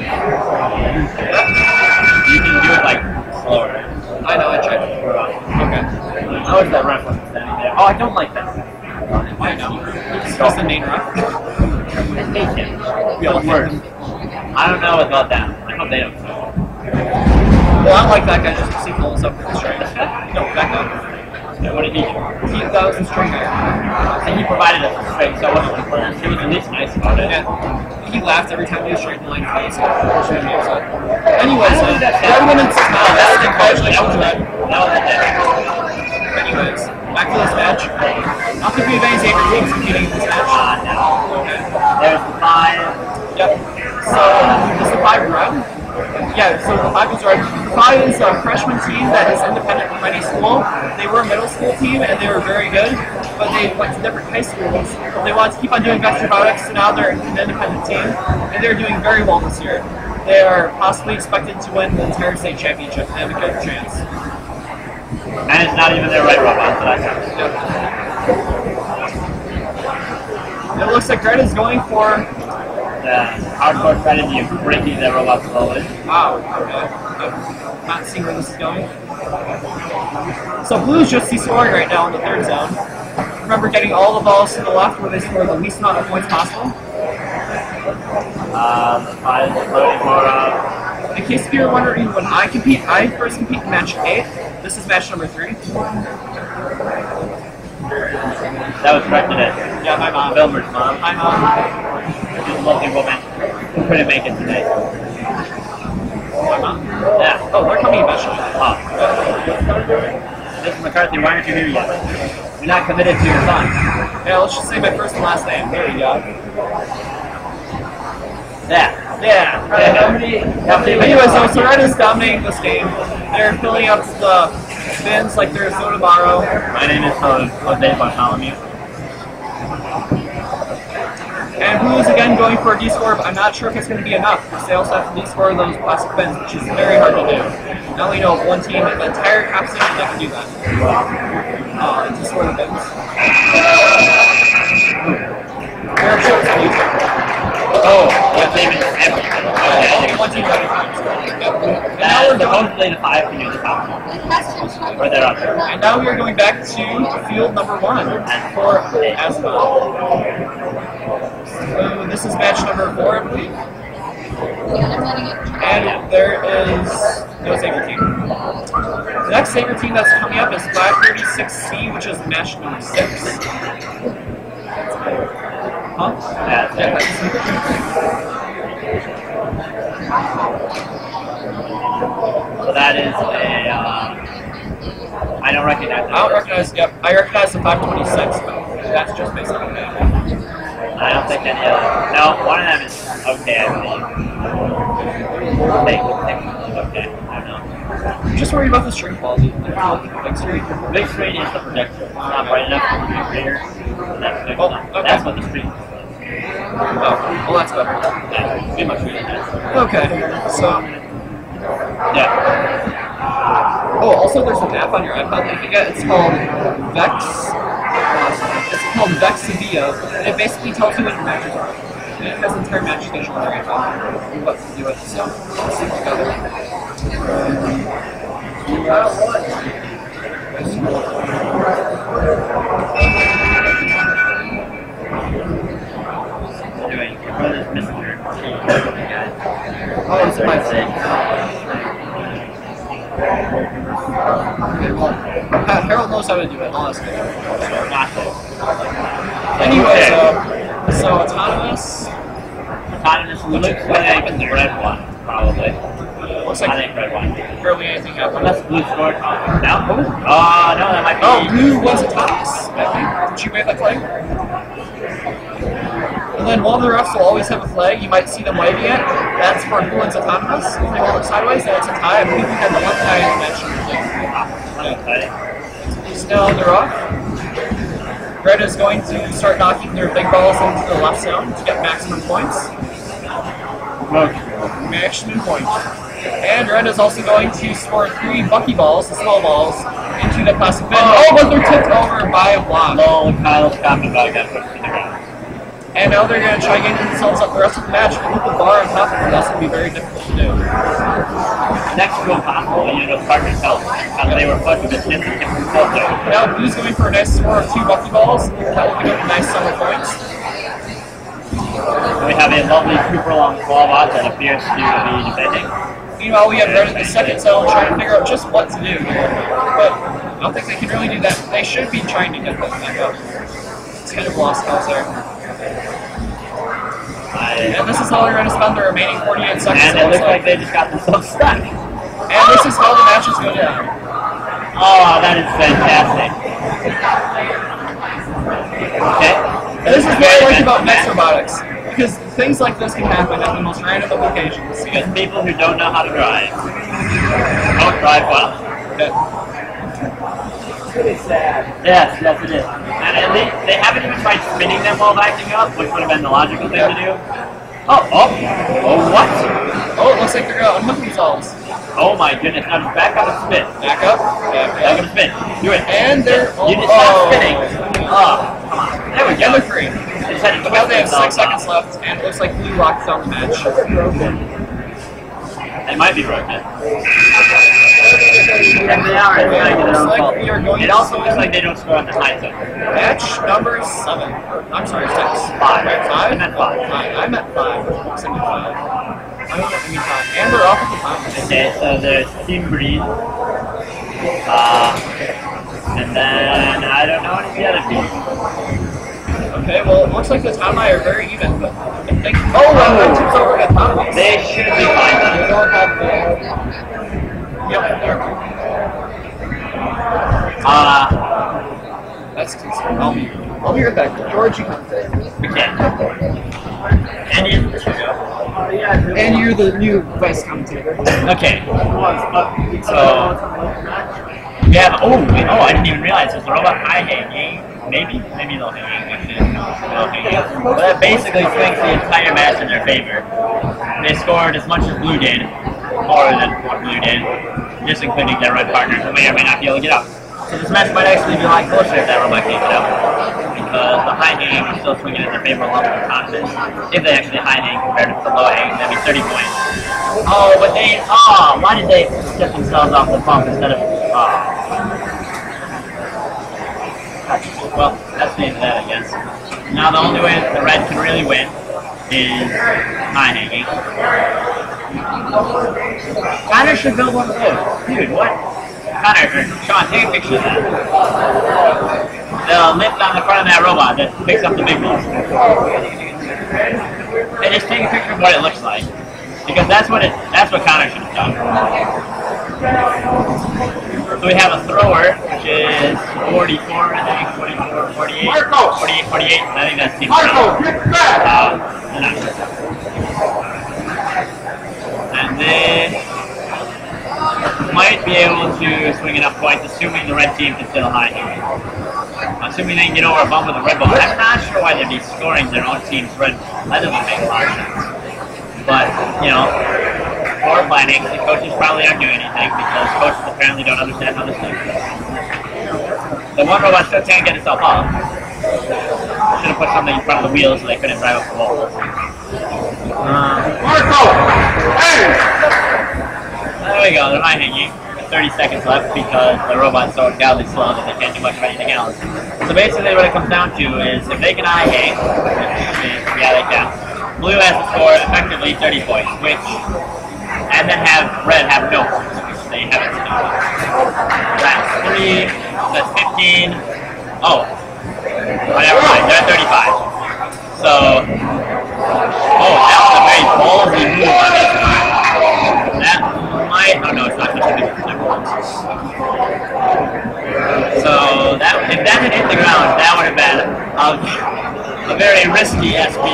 You can do it, like, slower. I know, I tried. Okay. How is that ref standing there? Oh, I don't like that. I know. He's the main ref. I hate him. We all worse. I don't know about that. I hope they don't. Well, I like that guy just because he pulls up for the straight. No, back up. Yeah, what did he do? That was the straight guy. And he provided us with straight, so I wasn't like, he was at least nice about it. Yeah. He laughed every time he was straight in the line. Anyways, everyone in congratulations to that. Anyways, back to this match. Not that we have any favorite teams competing in this match. No. Okay. There's the 5. Yep. So, is the 5 red? Yeah, so the 5 is red. The 5 is a freshman team that is independent from any school. They were a middle school team and they were very good, but they went to different high schools. They wanted to keep on doing Vex Robotics, so now they're an independent team, and they're doing very well this year. They are possibly expected to win the entire state championship. They have a good chance. And it's not even their right robot that I have. Yep. It looks like Red is going for the hardcore strategy of breaking their robot slowly. Wow, okay. I'm not seeing where this is going. So Blue's just scoring right now in the 3rd zone. Remember getting all the balls to the left where they score the least amount of points possible? In case you're wondering, when I compete, I first compete in match 8. This is match number 3. That was corrected it. Yeah, my mom. Wilmer's mom. My mom. She's a lovely woman. Who couldn't make it today. My mom? Yeah. Oh, they're coming eventually. Oh. Mr. McCarthy, why aren't you here yet? You're not committed to your son. Yeah, let's just say my first and last name. There you go. Yeah. Anyways, so Red is dominating this game. They're filling up the bins like there's no tomorrow. My name is Jose Bartholomew. And Blue is again going for a D-score, but I'm not sure if it's going to be enough, because they also have to D-score those plastic bins, which is very hard to do. I only know of one team in the entire competition that can do that. D-score the bins. Eric shows on YouTube. Oh, yeah, David. Only one team every time. And now we're going. Supposedly the 5 can use the top. Or they're up there. And now we are going back to field number 1 for Asphalt. So this is match number 4, I believe. And there is no Saber team. The next Saber team that's coming up is 536C, which is match number 6. Huh? Yeah, that's so that is a, I don't recognize it. I don't recognize, yep, I recognize the 526, but that's just basically that. I don't think any other, no, one of them is okay, I believe. Okay, I don't know. Just worry about the string quality. Big screen is the projector. It's not bright enough for the reader. That's okay. What the screen is. Oh, well that's better. Yeah, pretty much really nice. Okay, so... Yeah. Oh, also there's an app on your iPod that you can get. It's called Vex. It's called Vex Via. And it basically tells you when your matches are. And it has the entire match schedule on your iPod. And what to do it, so let's see together. Anyway, your brother's Mr. Oh, it's my thing. Okay, well, Harold knows how to do it. I'll ask him. Anyway, so Autonomous looks like the red one, probably. looks like I think red won. barely anything happened. Unless blue scored. No? No, that might be. Oh, blue was autonomous, I think. Did you wave that flag? And then one of the refs will always have a flag. You might see them waving it. That's for who one's autonomous. If they hold it sideways, then it's a tie. I believe we had the one tie in the match. So now they're off. Red is going to start knocking their big balls into the left zone to get maximum points. Maximum points. And Red is also going to score 3 bucky balls, the small balls, into the plastic bin. Oh, but they're tipped over by a block. Oh, Kyle's coming back got pushed to the ground. And now they're going to try getting themselves up the rest of the match, but with the bar on top of them, that's going to be very difficult to do. Next to impossible, you know, partners help. They were flush with the tip and themselves there. Now Blue's going for a nice score of 2 bucky balls. That will give them a nice sum of points. We have a lovely super long 12-aught that appears to be defending. Meanwhile, we have Red in the second zone trying to figure out just what to do here. But I don't think they can really do that. They should be trying to get that back up. It's kind of lost cause there. And this is how they're going to spend the remaining 48 seconds. And it looks like they just got themselves stuck. And this is how the matches go down. Oh, that is fantastic. Okay. And this is what I like about Vex Robotics. Because things like this can happen at the most random of occasions. Because people who don't know how to drive don't drive well. Okay. Pretty sad. Yes, yes it is. And they haven't even tried spinning them while backing up, which would have been the logical thing to do. Oh, what? Oh, it looks like they're going to unhook themselves. Oh my goodness, now just back up and spin. Back up. Back up and spin. Do it. And they're... You just stop spinning. Oh, come on. There we go. And they're free. Now they have 6 seconds left, and it looks like Blue locked down the match. They might be broken. And they are. It also looks like they don't score on the high zone. Match number 7. I'm sorry, 6. 5. Right, 5? I meant 5. I meant 5. I mean 5. And they're off at the time. Okay, so there's Team Breed. And then I don't know any of the other teams. Okay, well, it looks like the Tamai are very even, but I think... Oh, that team's over at Tamai. They should be fine. Yep, that's concerning. I'll be right back. George, you can say. We can't. And you're the new vice commentator. Okay. So... Yeah, I didn't even realize there's a robot high hanging. Maybe they'll hang. But that basically swings the entire match in their favor. They scored as much as Blue did, more than what Blue did, just including their red partner, who may or may not be able to get up. So this match might actually be a lot closer if that robot can't get up, because the high hanging is still swinging in their favor along with the confidence. If they actually high hang compared to the low hang, that'd be 30 points. Oh, but why did they get themselves off the pump instead of, well, that's the end of that, I guess. Now the only way that the red can really win is high hanging. Connor should build one of those. Dude, what? Connor, Sean, take a picture of that. The lift on the front of that robot that picks up the big balls. And just take a picture of what it looks like. Because that's what Connor should have done. So we have a thrower, which is 44, I think, 44, 48, 48, 48, I think that's Team Marco, get back! And then might be able to swing enough points, assuming the red team can still high hang. Assuming they can get over a bump with a red ball. I'm not sure why they'd be scoring their own team's red. That doesn't make a lot of sense. But, you know, for planning, the coaches probably aren't doing anything because coaches apparently don't understand how this thing works. The one robot still can't get itself up. Should have put something in front of the wheels so they couldn't drive up the wall. Marco! Hey! There we go, they're high hanging. 30 seconds left because the robot's so ungodly slow that they can't do much of anything else. So basically what it comes down to is if they can high hang, yeah they can, Blue has to score effectively 30 points, and then have Red have no points, which they haven't done. That's 3, that's 15, never mind, they're at 35. So, that was a very ballsy move on this one. That right? Oh no, it's not touching the ground. So that if that had hit the ground, that would have been a very risky SP.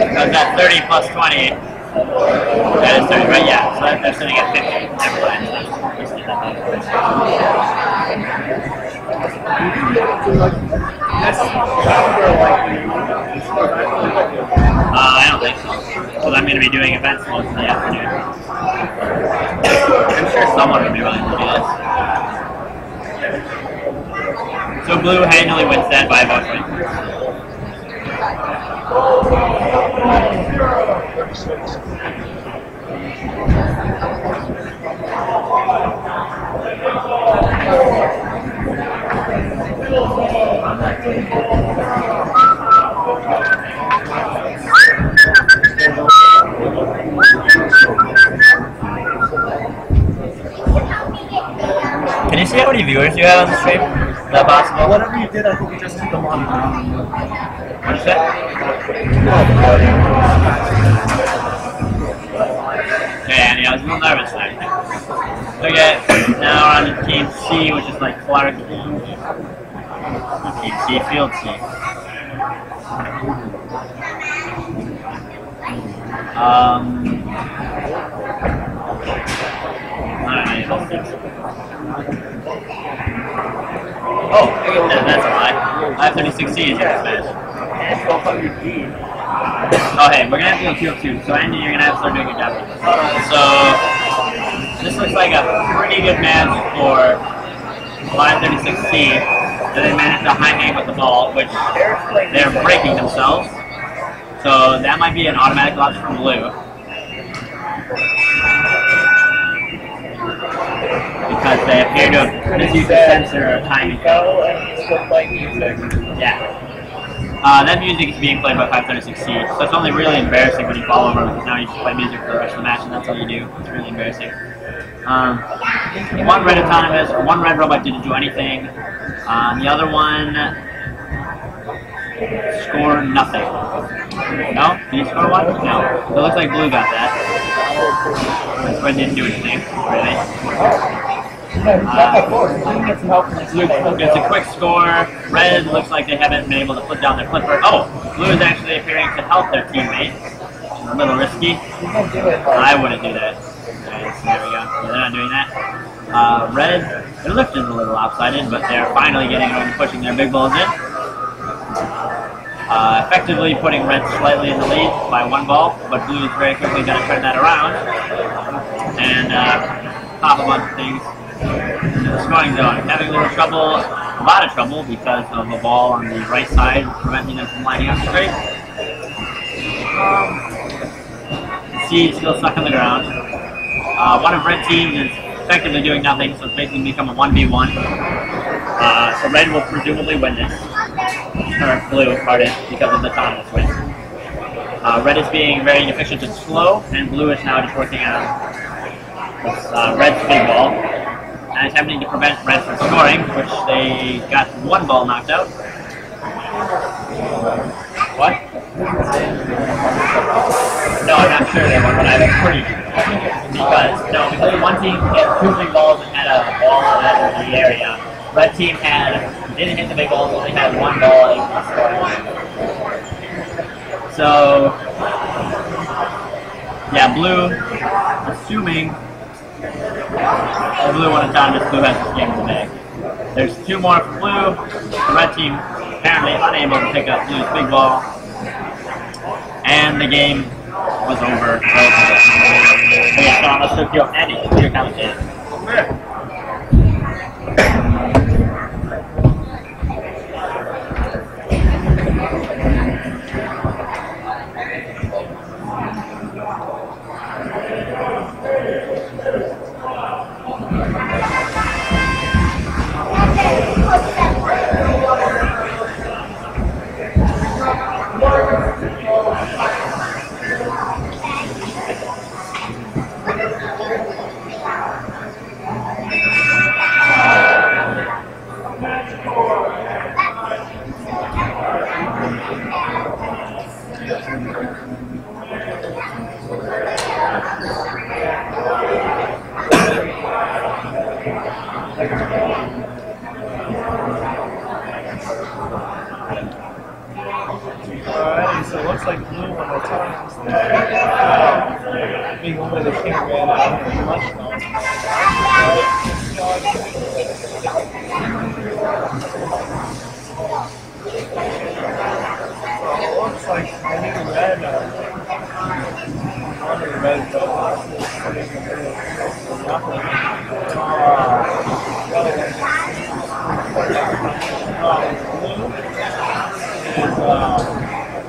Because that 30 plus 20, that is 30, right? Yeah, so they're sitting at 50. Never mind. I don't think so. Because I'm going to be doing events most of the afternoon. I'm sure someone would be willing to do this. So blue handily wins that by about 20 points. Can you see how many viewers you have on the stream? Is that possible? Whatever you did, I think you just took them on. What is that? Yeah, I was a little nervous there. Okay, now we're on to Team C, which is like Clark Team C, Field C. Oh, that's why. 536C is in this match. Oh, hey, we're gonna have to go field 2, so Andy, you're gonna have to start doing your job. So, this looks like a pretty good match for 536C. So they managed to high aim with the ball, which they're breaking themselves. So that might be an automatic loss from blue. Because they appear to have misused the sensor of timing. Yeah. That music is being played by 536C, so it's only really embarrassing when you fall over because now you just play music for the rest of the match and that's all you do. It's really embarrassing. One red autonomous, one red robot didn't do anything. The other one scored nothing. No? Did he score one? No. So it looks like blue got that. This red didn't do anything, really. It's a quick score. Red looks like they haven't been able to put down their flipper. Oh! Blue is actually appearing to help their teammate. It's a little risky. I wouldn't do that. Okay, so there we go. So they're not doing that. Red, their lift is a little lopsided, but they're finally getting around to pushing their big balls in. Effectively putting red slightly in the lead by one ball, but blue is very quickly going to turn that around and pop a bunch of things into the scoring zone. Having a little trouble, a lot of trouble, because of the ball on the right side preventing them from lining up straight. C is still stuck on the ground. One of red teams is effectively doing nothing, so it's basically become a 1v1. So red will presumably win this. Or blue, pardon, because of the autonomous win. Red is being very inefficient and slow, and blue is now just working on this, red's big ball, and attempting to prevent red from scoring, which they got one ball knocked out. What? No, I'm not sure they won, but I'm pretty sure. Because one team hit two big balls and had a ball in the area. Red team didn't hit the big balls, only had one ball. So, yeah, blue, assuming blue won autonomous, blue has this game in the bag. There's two more for blue. The red team apparently unable to pick up blue's big ball. And the game was over. Yeah, so let's look at Andy, your commentator. looks like blue when I talk to being only the cameraman out of much it looks like I need a red one of the red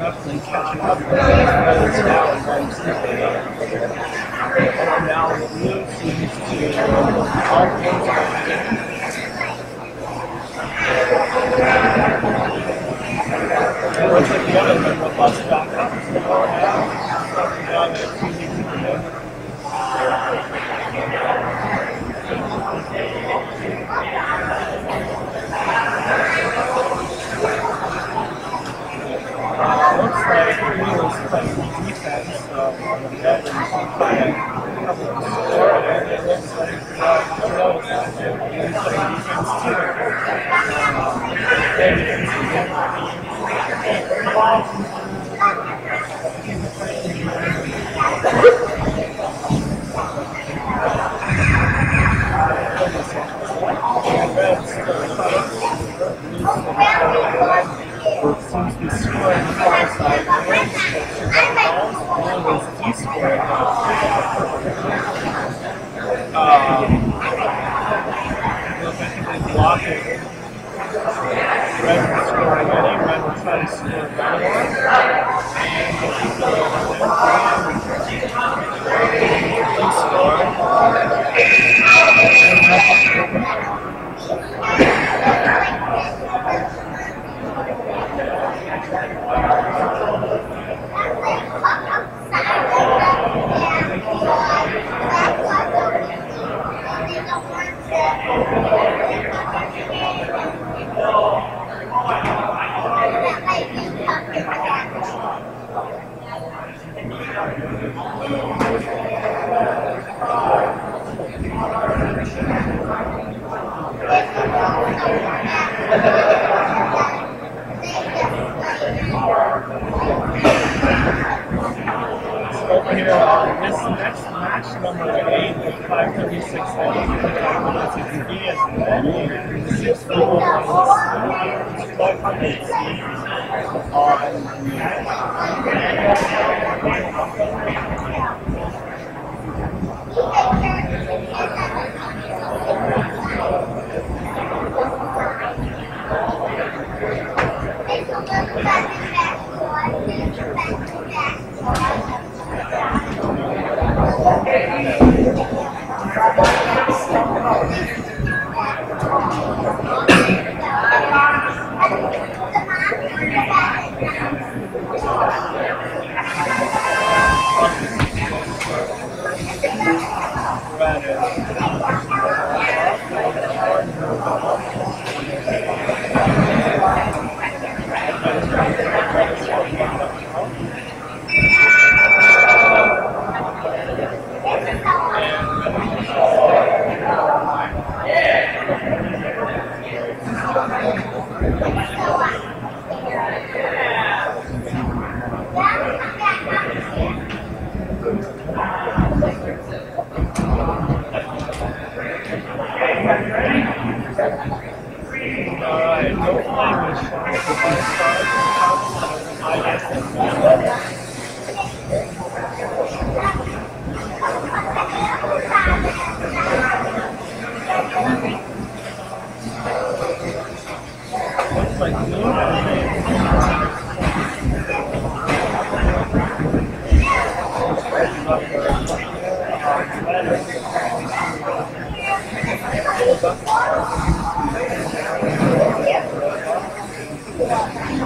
definitely catching up with the others now and going sleeping. Now the blue seems to all it looks like the other one will bust back up. Looks like he was playing defense on the veterans and playing a couple of score, and it looks like Joe is playing defense too. Seems to be scoring the far side. Blue is D-scoring now. Look, I think they block it. Red is scoring any. Red will try to score another one. Over here, this next match, number 8, with 536 Yeah.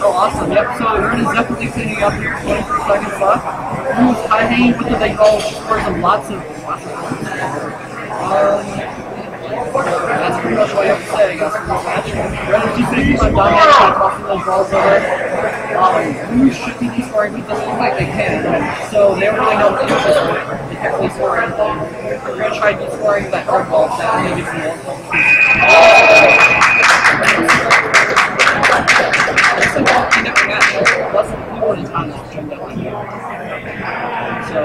Oh, awesome. Yep, so Ern is definitely cleaning up here. 24 seconds left. Who's high hanging with the big ball scores of lots of that's pretty much all you have to say, I guess, for this match. Ern is just making fun dominant by tossing those balls over. Who should be scoring, but doesn't look like they can. So they don't really know what to do at this point. They can't really score anything. They're going to try to be scoring that hard ball that maybe some more. Looks like all cleaned up the match. Less than 3 more time that turned out. So,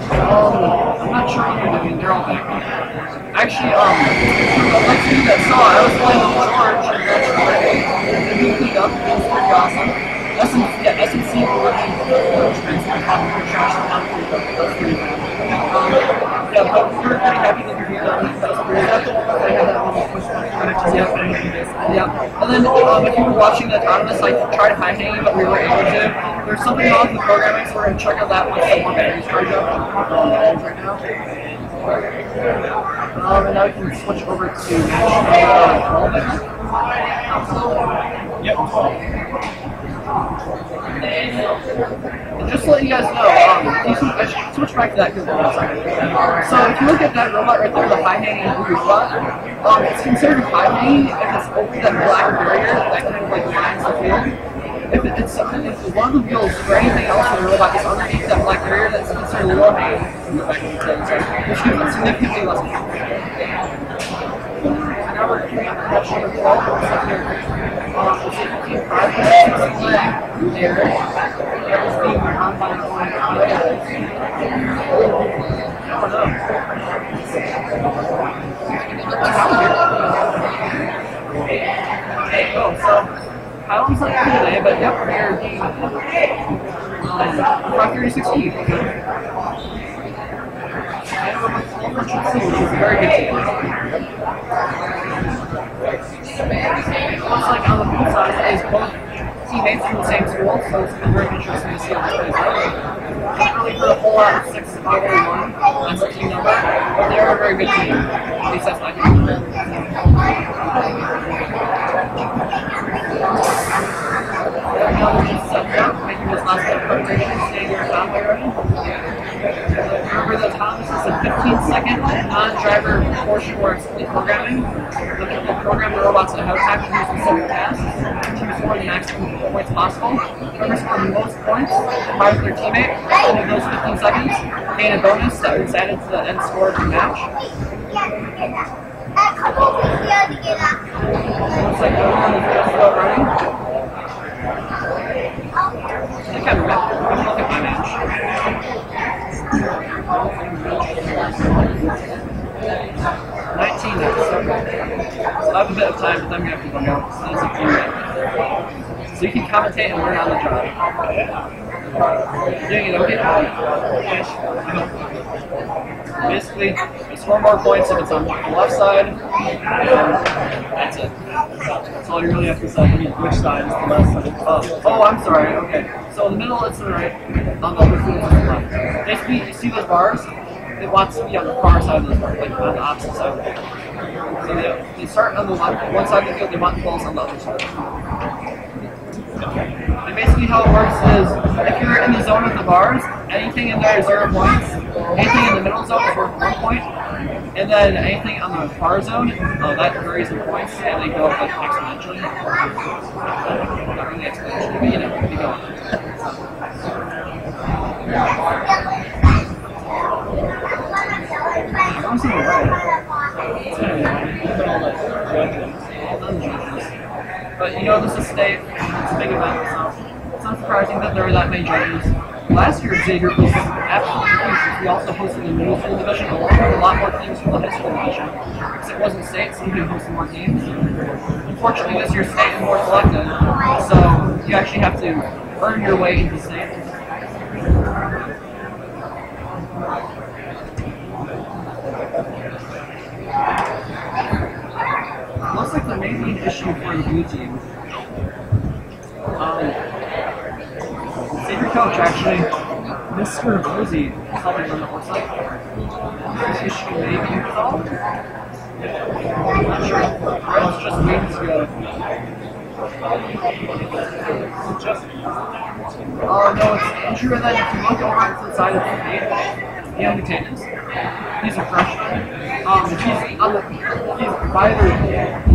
I'm not sure what they're doing. They're all back. Actually, I'd like to do that saw. I was playing with George and that's great. He cleaned up. It was pretty awesome. SNC were working transfer popular trash and popular. That's pretty bad. Yeah, but we're pretty happy that you're here. That was pretty good. I had that little push button. Yeah. And then if you were watching the autonomous, I tried high hanging, but we were able to. There's something wrong with the programming, so we're going to check out that once the one battery charge up. Right now. And now we can switch over to match. Yep. And just to let you guys know, I should switch back to that because one second. So if you look at that robot right there, the high-hanging blue robot, it's considered high-hanging if it's over that black barrier that kind of like lines the field. If one of the wheels or anything else in the robot is underneath that black barrier, that's considered low-hanging from the back of the tail, which gives it significantly less control. Now we're doing a match number 12. It's a 5 leg there. That was being run by the line. Oh, so Kyle's not here today, but yep, we're being 530-16. And we're with which is a very good team. Looks like on the blue side is both teammates from the same school, so it's been very interesting to see how this plays out. Can't really put a whole lot of 6 over 1 on the team number, but they're a very good team. At least that's my opinion. Now we're just set up, making this last bit of preparation, staying your top already. Remember the Thomas is a 15-second non-driver portion where it's programming. The program the robots to have time to do specific tasks to score the maximum points possible. Whoever scored the most points by their teammate in those 15 seconds gain a bonus that was added to the end score of the match. Looks like everyone is just about running. I can't remember. Let me look at my match. 19 minutes. So I have a bit of time, but then we have to go out. So you can commentate and learn on the job. Doing it okay? Basically, just 4 more points if it's on the left side, and that's it. That's all you really have to say. Which side is the left side? Oh, I'm sorry. Okay. So So in the middle it's to the right, on the other field it's to the left. Basically, you see those bars? It wants to be on the far side of those bars, like on the opposite side of the field. So they start on the left, one side of the field, they want the balls on the other side. And basically how it works is, if you're in the zone with the bars, anything in there is 0 points, anything in the middle zone is worth 1 point, and then anything on the far zone, that varies in points, and they go up like exponentially. Not really exponentially, but you know, they go up. I don't see the right. But you know, this is state, it's a big event, so it's not surprising that there are that many judges. Last year, Xavier was absolutely huge. We also hosted the middle school division along with a lot more teams from the high school division. Because it wasn't state, so you could host more games. Unfortunately, this year's state is more selective, so you actually have to earn your way into state. Looks like there may be an issue for the blue team. Xavier coach actually, Mr. Rosie, is helping them, it looks like. This issue may be resolved. I'm not sure. It's just waiting to go. Oh no, it's an injury that if you look over to the side of the gate, Ian McTanis, he's a freshman.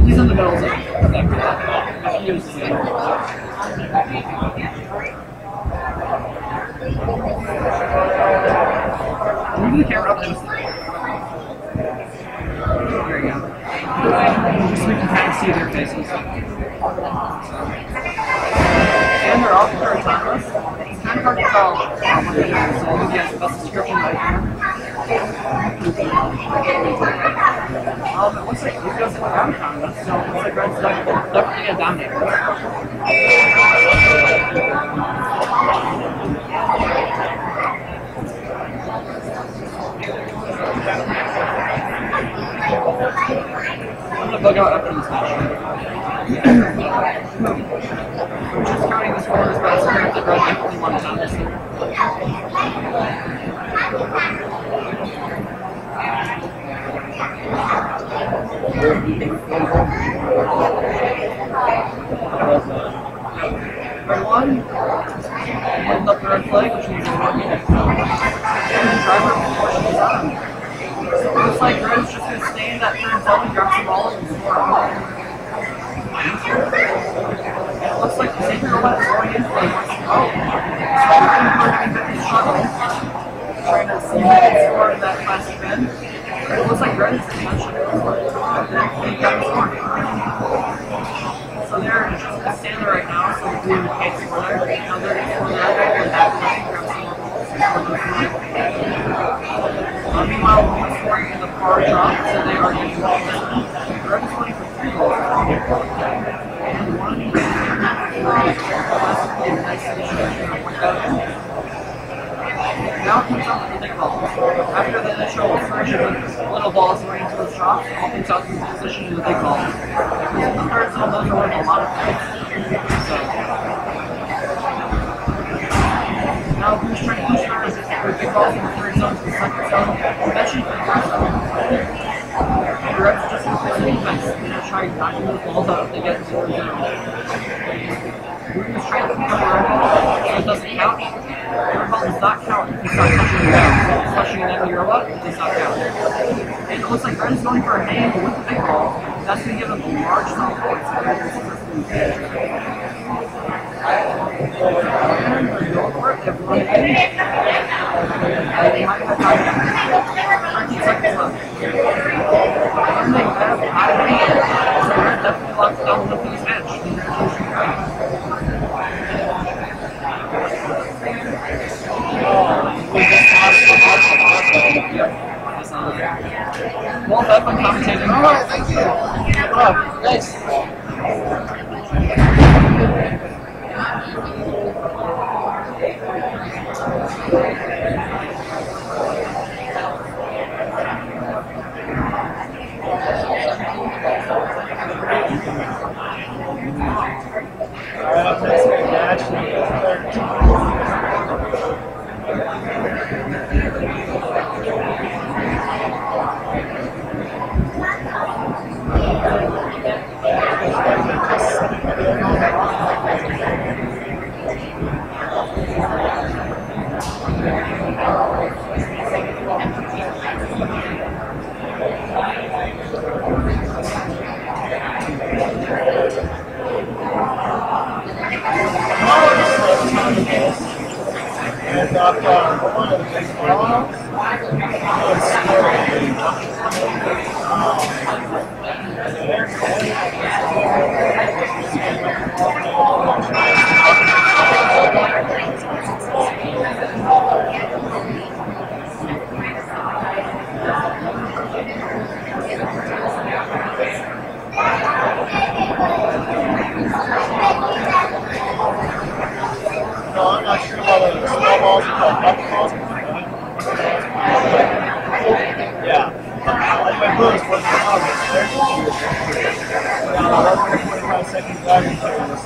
He's in the middle zone. He is move the camera up just there you go. Just so we can kind of see their faces. And they're all very autonomous. It's kind of hard to tell what they're doing, so I'll give you guys the best description I can. It looks like Luke doesn't have a contest, so it looks like Red's definitely a dominator. I'm gonna bug out after this match. Just counting the score as best, Red definitely won it on this year. Red won. Holding up the red flag, which means they won. And the driver pushes on. So it looks like Red's just going to stay in that third zone and grab the ball and score. And it looks like the Xavier went going in for like, oh. Trying to see if they can score in that last spin. It looks like Red is essentially so they're just standing there right now, so the blue can't score there. Now they're going to score there and have to grab some more. Meanwhile, Blue's scoring in the far drop, so they are getting the ball down. Red is playing for 3 goals. And 1. Nice initial point out. Now it comes out to the big ball. After the initial version of little balls running to the drop, all comes out to the position of the big ball. Because in the third zone, those are winning a lot of points. So now Blue's trying to push their big balls in the third zone to the second zone, eventually to the first zone. The Reds are just going to play the defense, try knocking those balls out if they get to the third zone. Blue is trying to pick up the red ball, so it doesn't count. The red ball does not count if it's not touching the ground. So if it's touching an enemy robot, it does not count. And it looks like Red is going for a hang with the big ball. That's going to give them a large amount of points. And they're going for it. They're running in. They might have time. 13 seconds left. And they have out of hand. So Red definitely locked down the for this match. Well done by commentating. Alright, thank you. Wow, nice. Alright, up next match, I'm not sure about the small balls and the bucket balls. Yeah. Like my first was in August. There's 45 seconds driving time this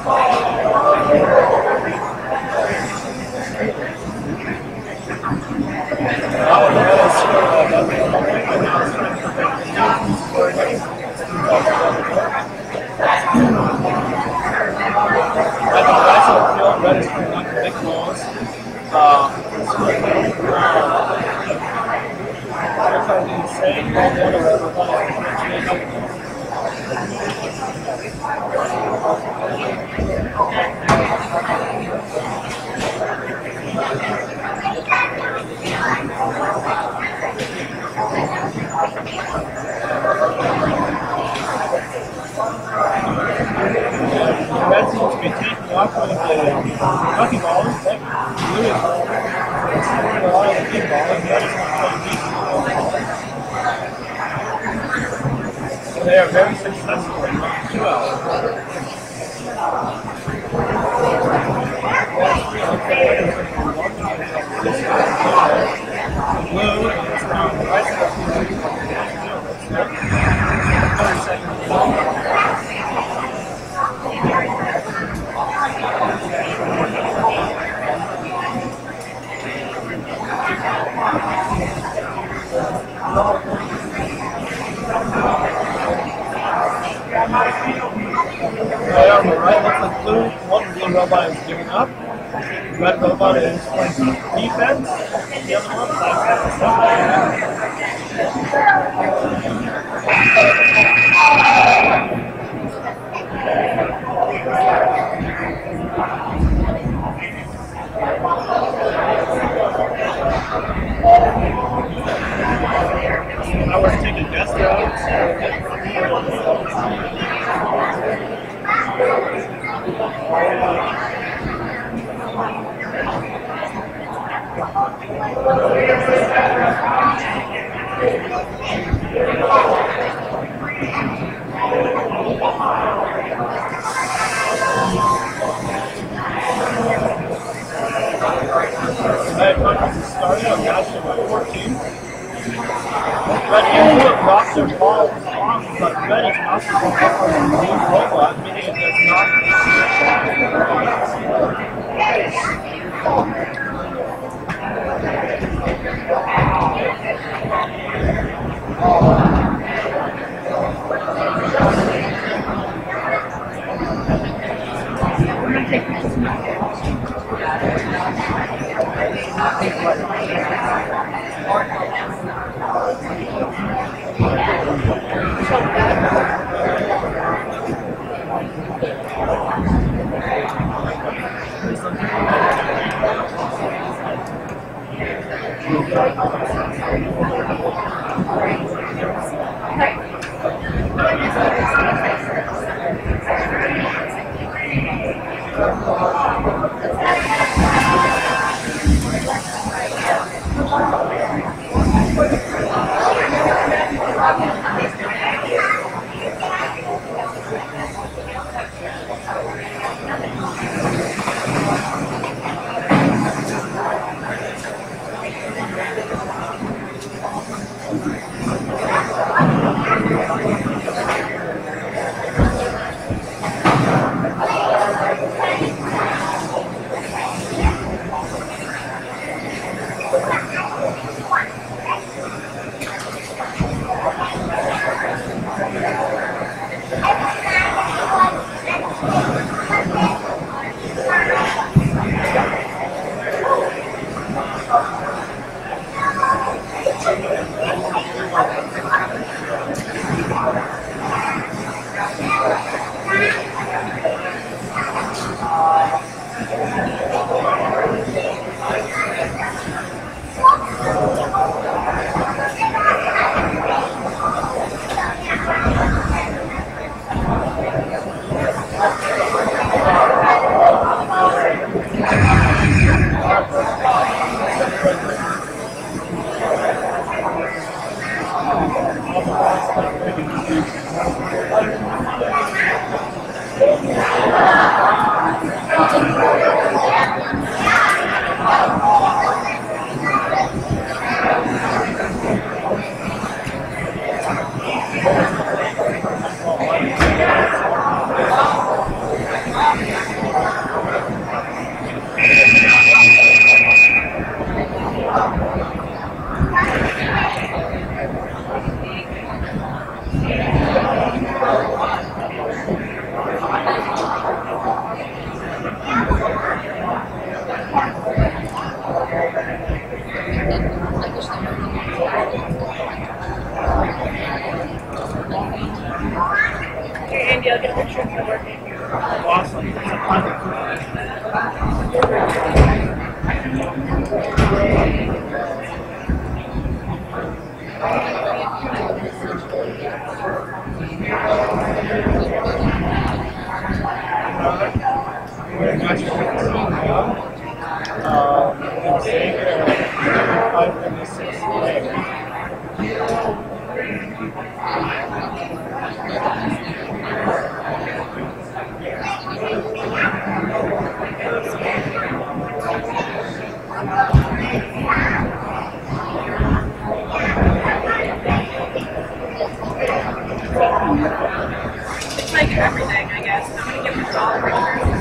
Red seems to be taking off with the lucky ballers. Blue is a lot of the big ballers. Red is not quite decent. So they are very successful in 2 hours. Blue is right on the right, looks like blue. One blue robot is giving up. Red robot is playing defense. The other one is I was taking guest started on national 14. Red and blue dropped their balls off, but red is not the blue robot, meaning it does Andy, I'll get the picture of you working. Awesome. It's like everything, I guess. I'm gonna give it all the burgers.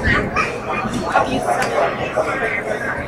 I'll use some for your burger.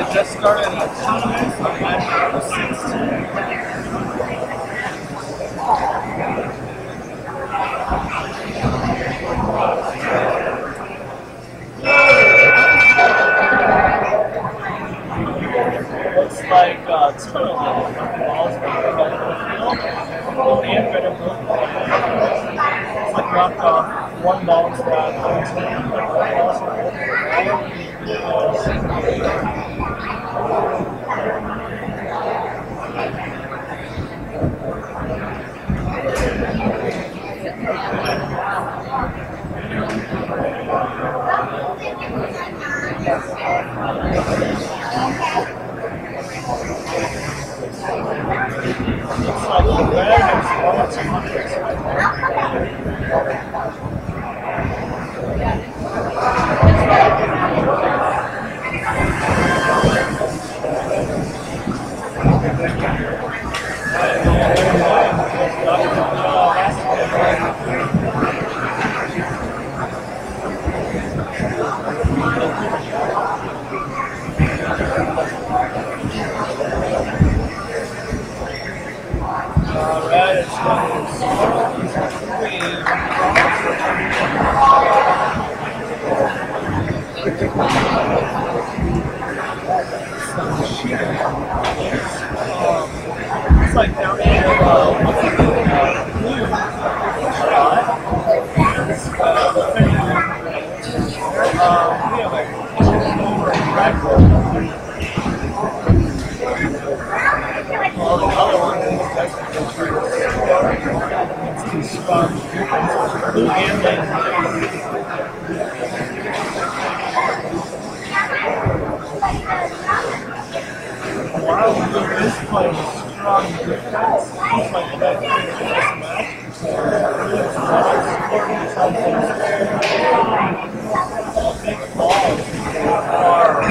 they just started a tournament, so I'm 16. Looks like tunnel balls and better blue. It's like knocked off one ball instead of looks like the red has lots of hundreds. Red is it's like down here, blue shot. We have a red one. All the other ones it's too strong. Blue and red. Wow, blue is playing a strong defense. Looks like that is match. Big balls are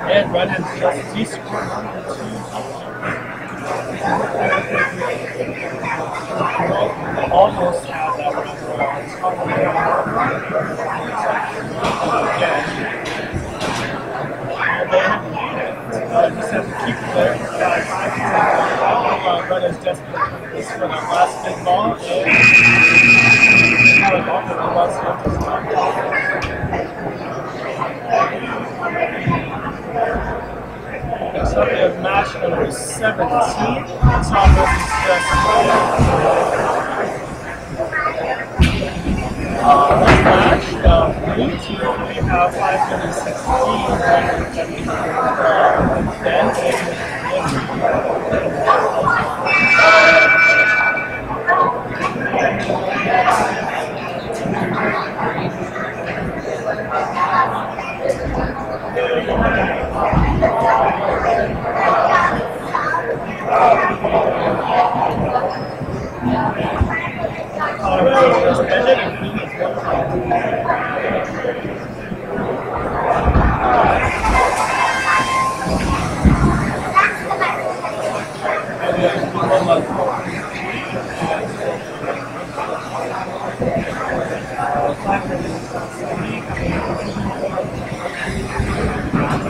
and red has just descored almost have that one. Just have to keep it there. Red is desperate for this for that last big ball. And now it's off the last one. Next up we have match number 17. Top versus match, blue team we have 516.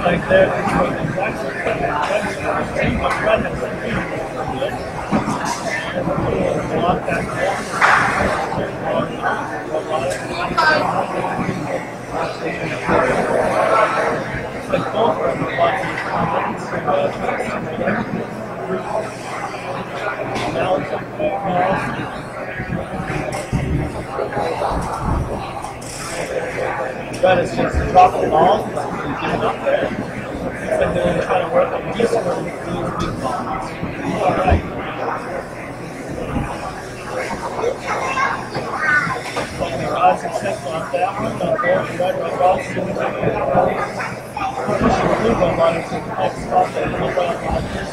Like there, Red is just dropping the ball and getting up there. It's like they're trying to work on decent with these big balls. Alright. Odds and cents on that one. Red was also pushing the blue ball on to the next spot that will run on this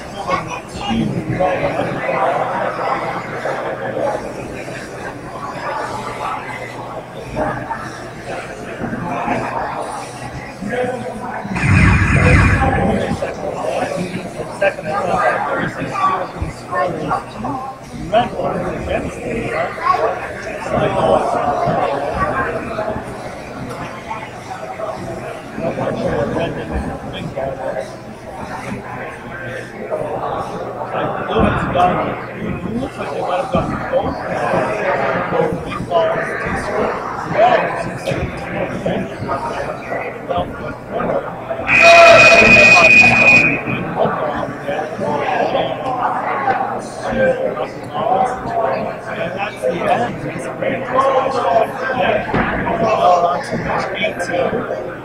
moving to second and red one against the Looks like they might have gotten both big balls. And that's the end. It's very close. On to match 18.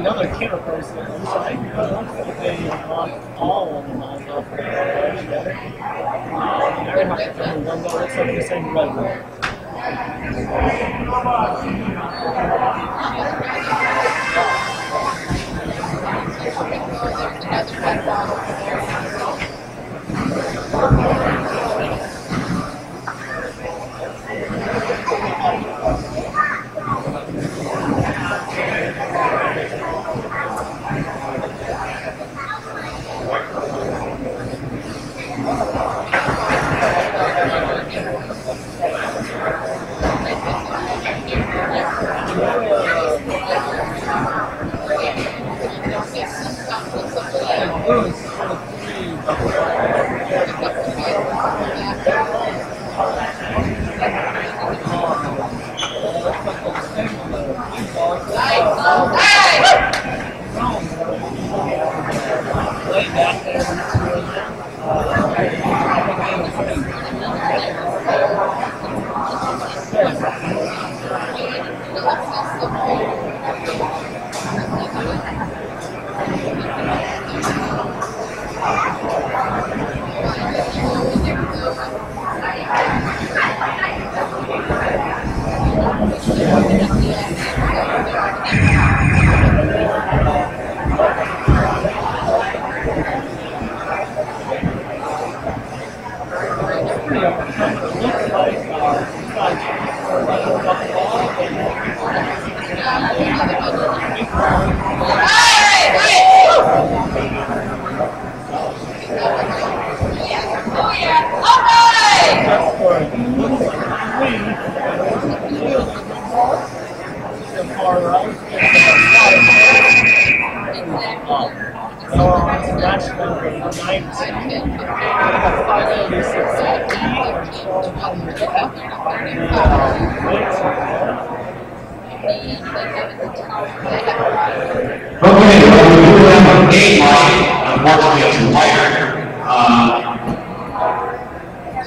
Another camera person. It looks like they knocked all of them off. Looks like the same red one.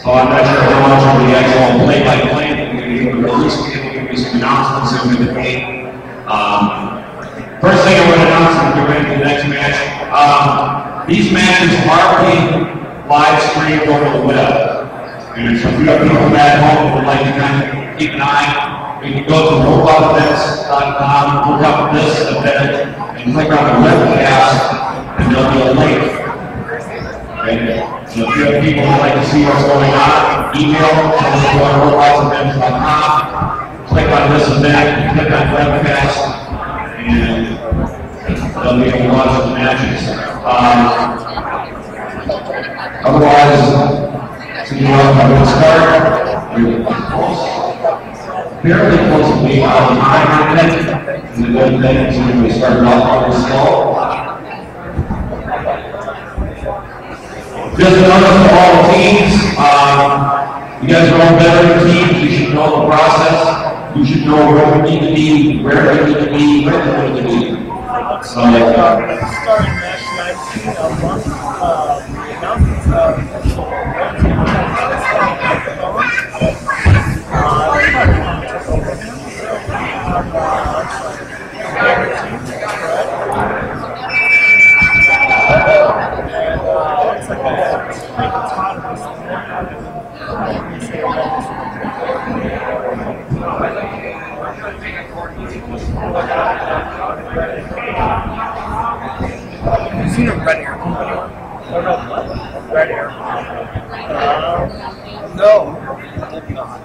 So I'm not sure how much of the actual play-by-play that we're going to give release. We're going to give you some announcements over the game. First thing I want to announce is we're ready for the next match. These matches are being live streamed over the web. And so if you have people back home who would like to kind of keep an eye, you can go to robotevents.com, look up this event, and click on the webcast, and there'll be a link. Okay? So if you have people who like to see what's going on, email, tell them to go to robotevents.com, click on this event, click on webcast, and they'll be able to watch the matches. Otherwise, so you want to start, we're fairly close to being out of time on it, and the good thing is when we started off really slow. Just another for all teams, you guys are all veteran teams, you should know the process, you should know where we need to be, where we need to be, when we need to be. So, starting match 19 of month, I've seen a red hair company. Red hair. No. I did not.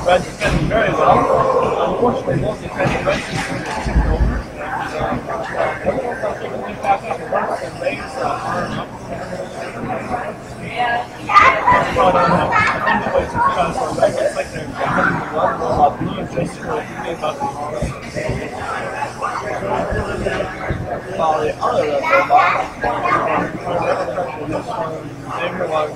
Red defending very well. Unfortunately, both defending red teams are taken over. Everyone's not taking things back up. The ones that raise arm up. Because red looks like they're having one while blue is just thinking about the while the other red they were like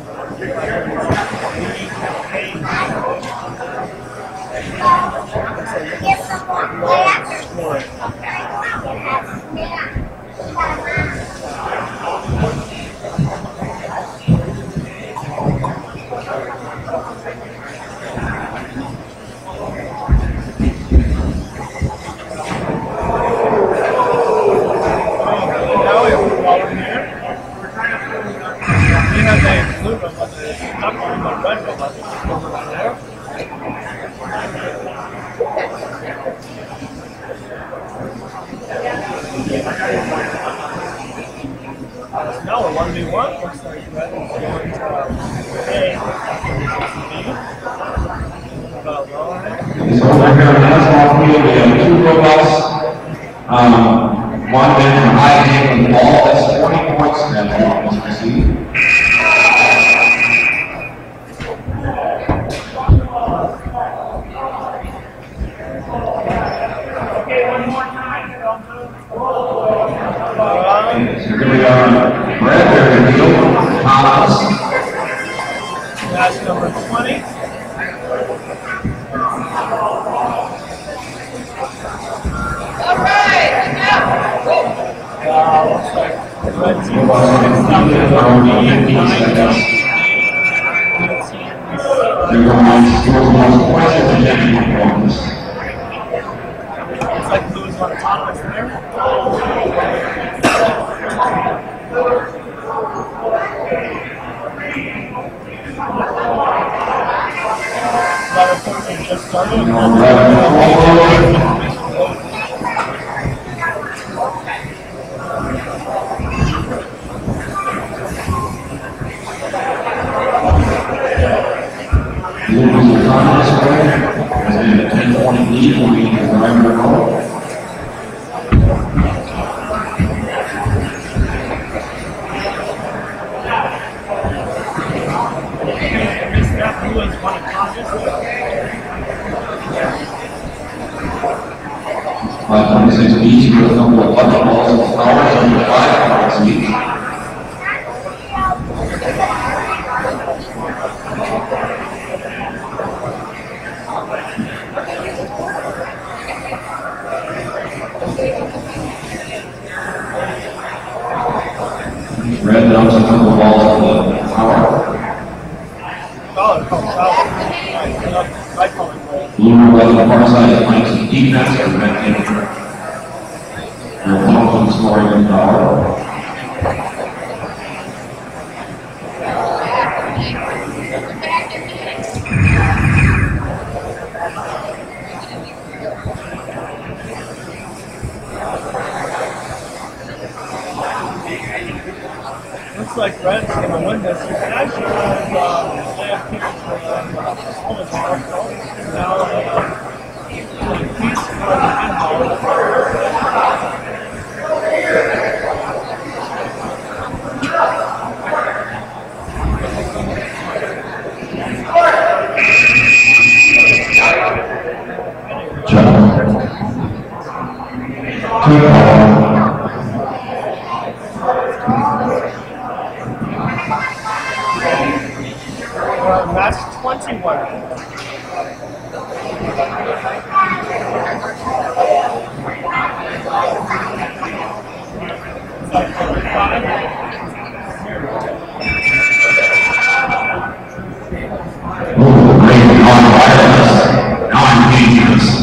now a 1v1 looks like red is going to A. So we're here on the basketball field. We have two robots. One man from high game with the ball. That's 20 points. That ball was received. Okay, one more time. So here we are. Bradbury field. Thomas. That's number 20. Looks like the red team is down to 15 Looks like blue is on top of us there. Another person just started. Each with a couple of bucket balls and flowers on the 5 points each. Red dumps a couple of balls on the flower. Blue and red on the far side is playing some defense for red team. Thompson scoring in power. Looks like red's going to win this. You can actually have they have people for performance now piece for the Match 21. Now I'm dangerous.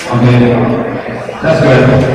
Okay, that's good.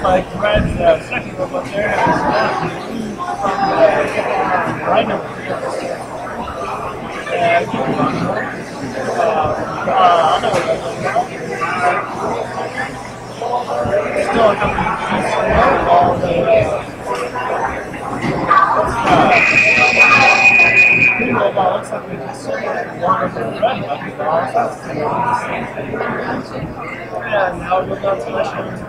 Like Red's second robot there. Still a couple all the robot looks like we just one of the red buttons, but all fast. And now we'll go to the looks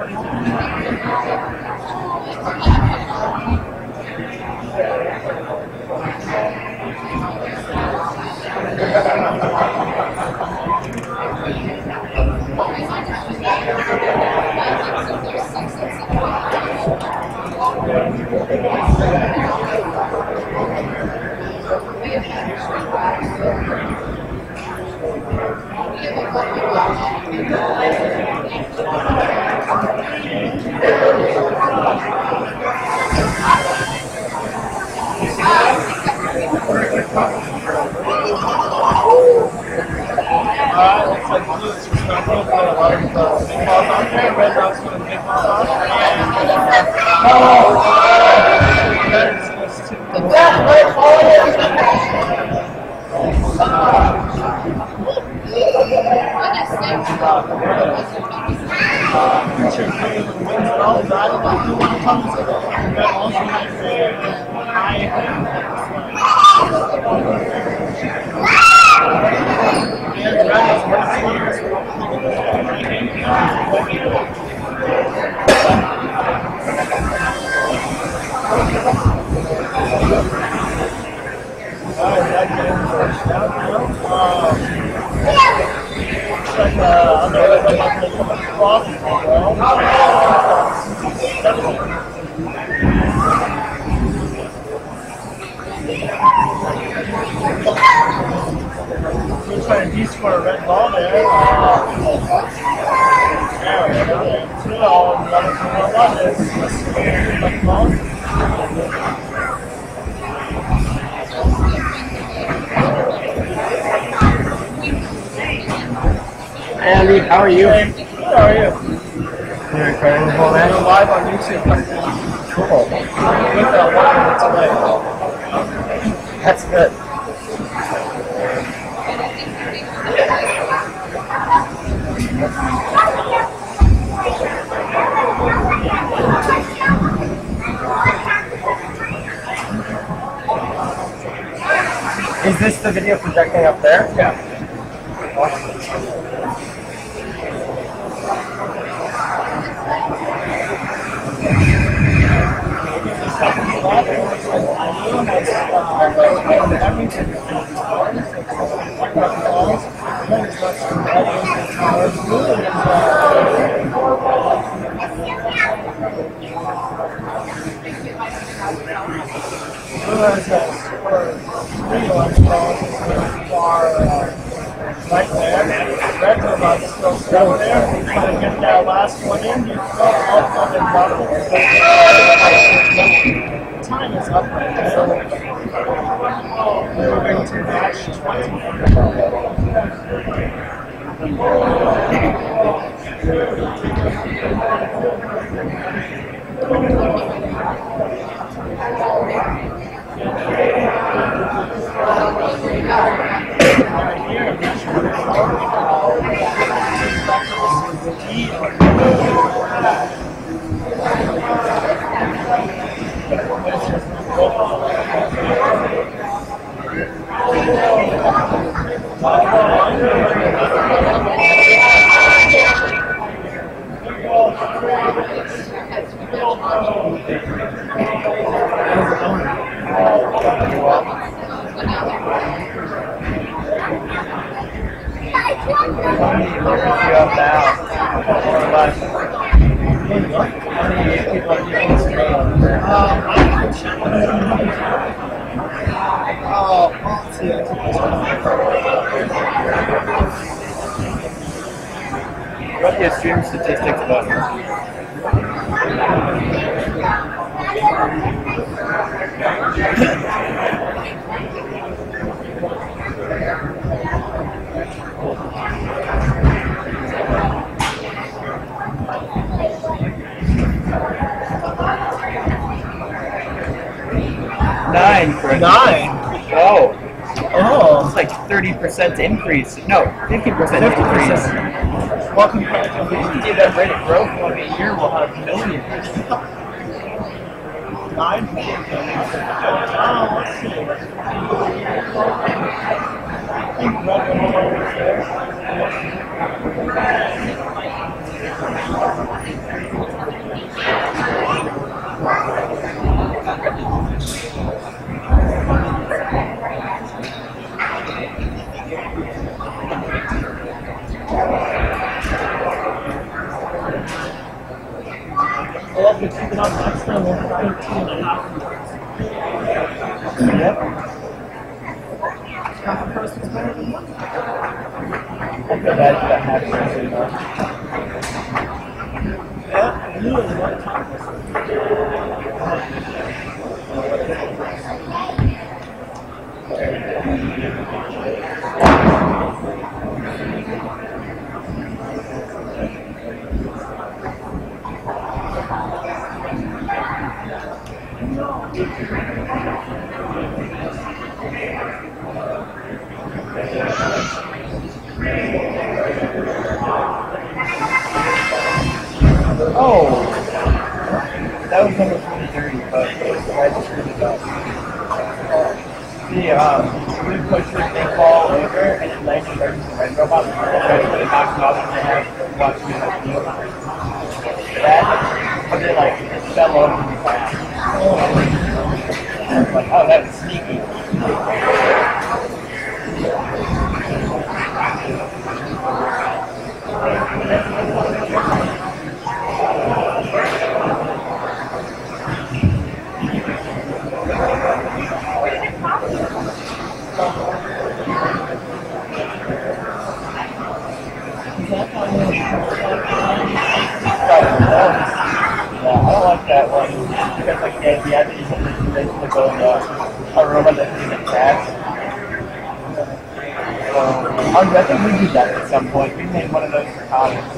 like blue is just going to put a lot of big balls on there. Red rock's going to big balls on there. We're trying to de-score a red ball there. Andy, how are you? Hey, how are you? You're incredible, man. We're live on YouTube. Cool. With 1 minute delay. That's good. Is this the video projecting up there? Yeah. Right there. Red robot's still stuck there. Trying to get that last one in. You still up on the bubble. Time is up right there. We're going to match What are your stream statistics about? 9 for 9. Oh. Oh. It's like 30% increase. No, 50% increase. Well, congratulations. Dude, that rate of growth in like a year will have millions. 9. Let's see. Well, if you keep it on next time, we'll 13.5. Yep. Half a person's better than one. I feel bad for that half person, though. Yeah, you and one time. Oh, that was number 2030, but I just screwed it up. See, we pushed this big ball over and it landed versus the red robot. It knocked it off and they have to watch me like field. That, but it like it fell over the glass. I was like, oh, that was sneaky. I don't like that one because like the idea that you can basically go into a robot that's in the crash. I think we did that at some point. We made one of those for comics.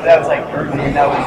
That was like early and that was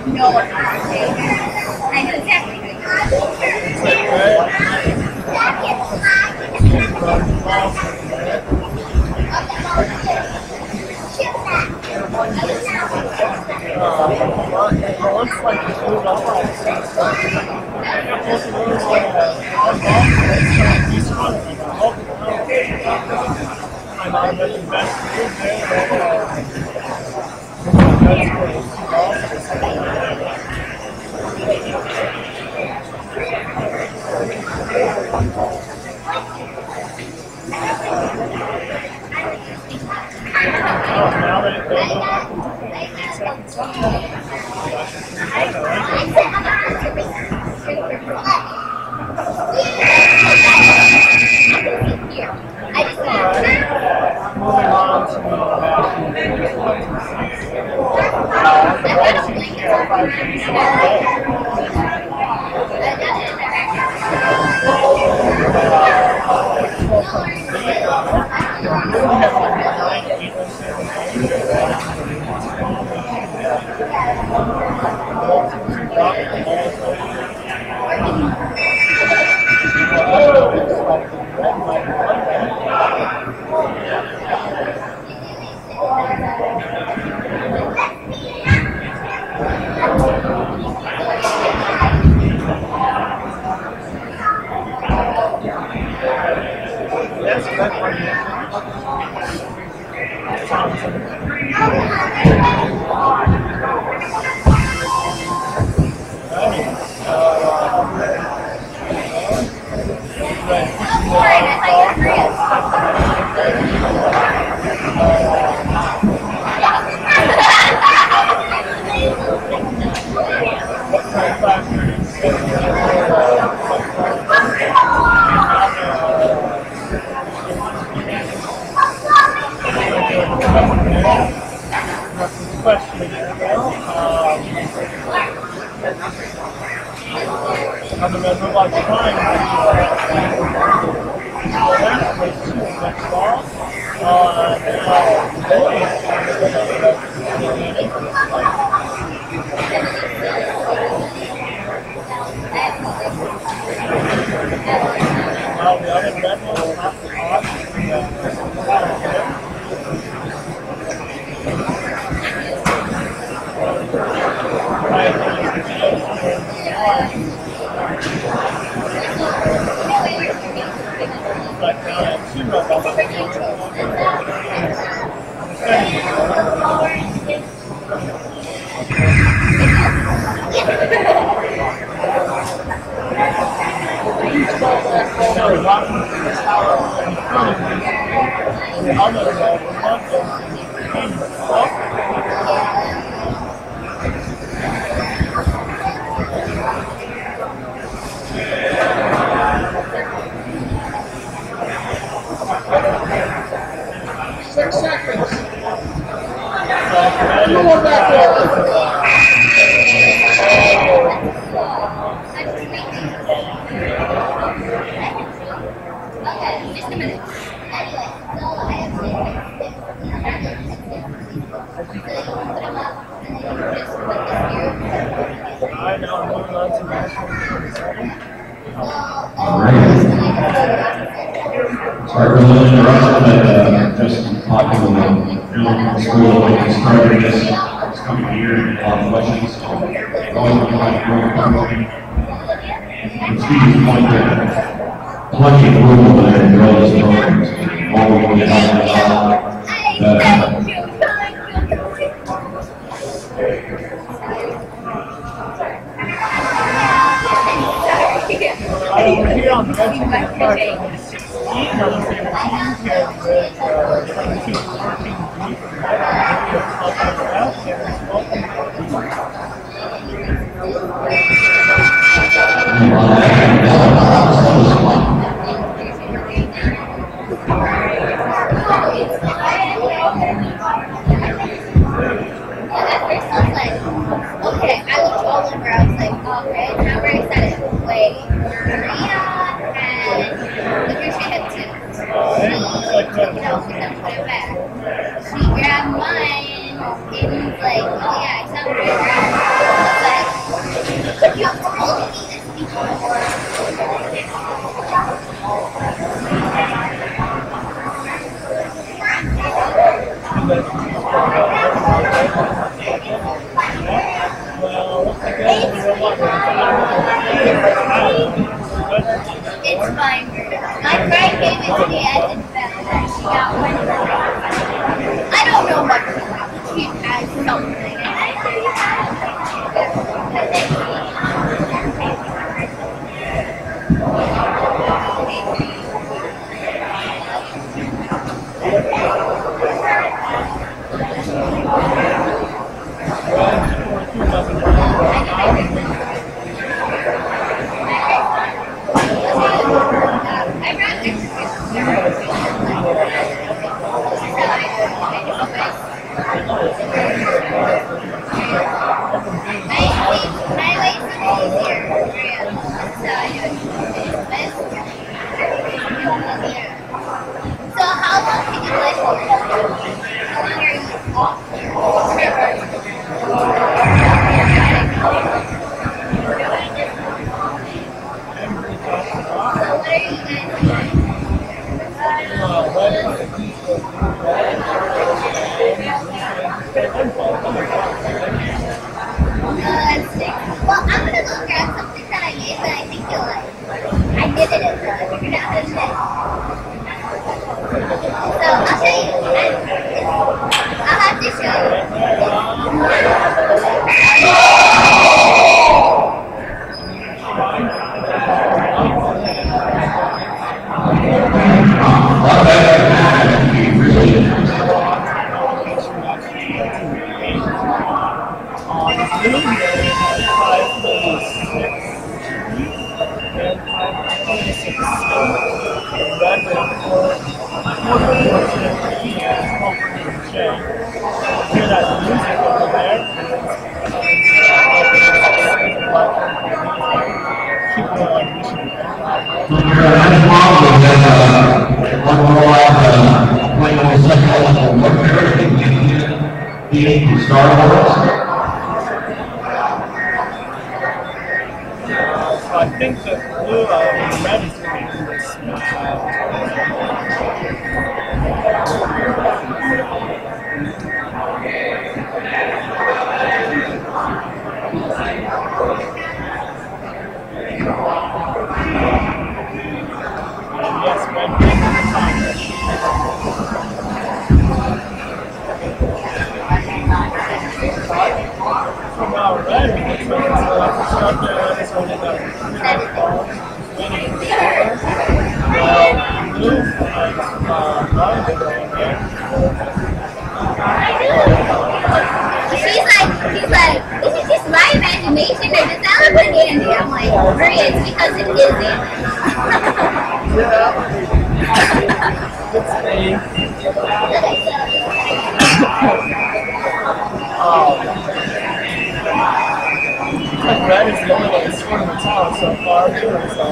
No, I know exactly. It looks like it's moved up on the same side. It looks like I'm not the best move now that it goes up moving on to It's fine. My friend gave it to me at the fact that she got one. I don't know what she has something. So how long can you live? How long are you off? Well, I'm gonna go grab something that I made that I think you'll like. I did it as well. I figured out how to do it. So I'll show you. I'll have to show Star Wars. So I think the blue and red is going to be this. Yes, red is the top. So now red, which one is Projector, this one is blue, She's like, this is just my imagination, or does that look like Andy? I'm like, Maria, it's because it is Andy. Red is the only one that's scored in the town so far, too, so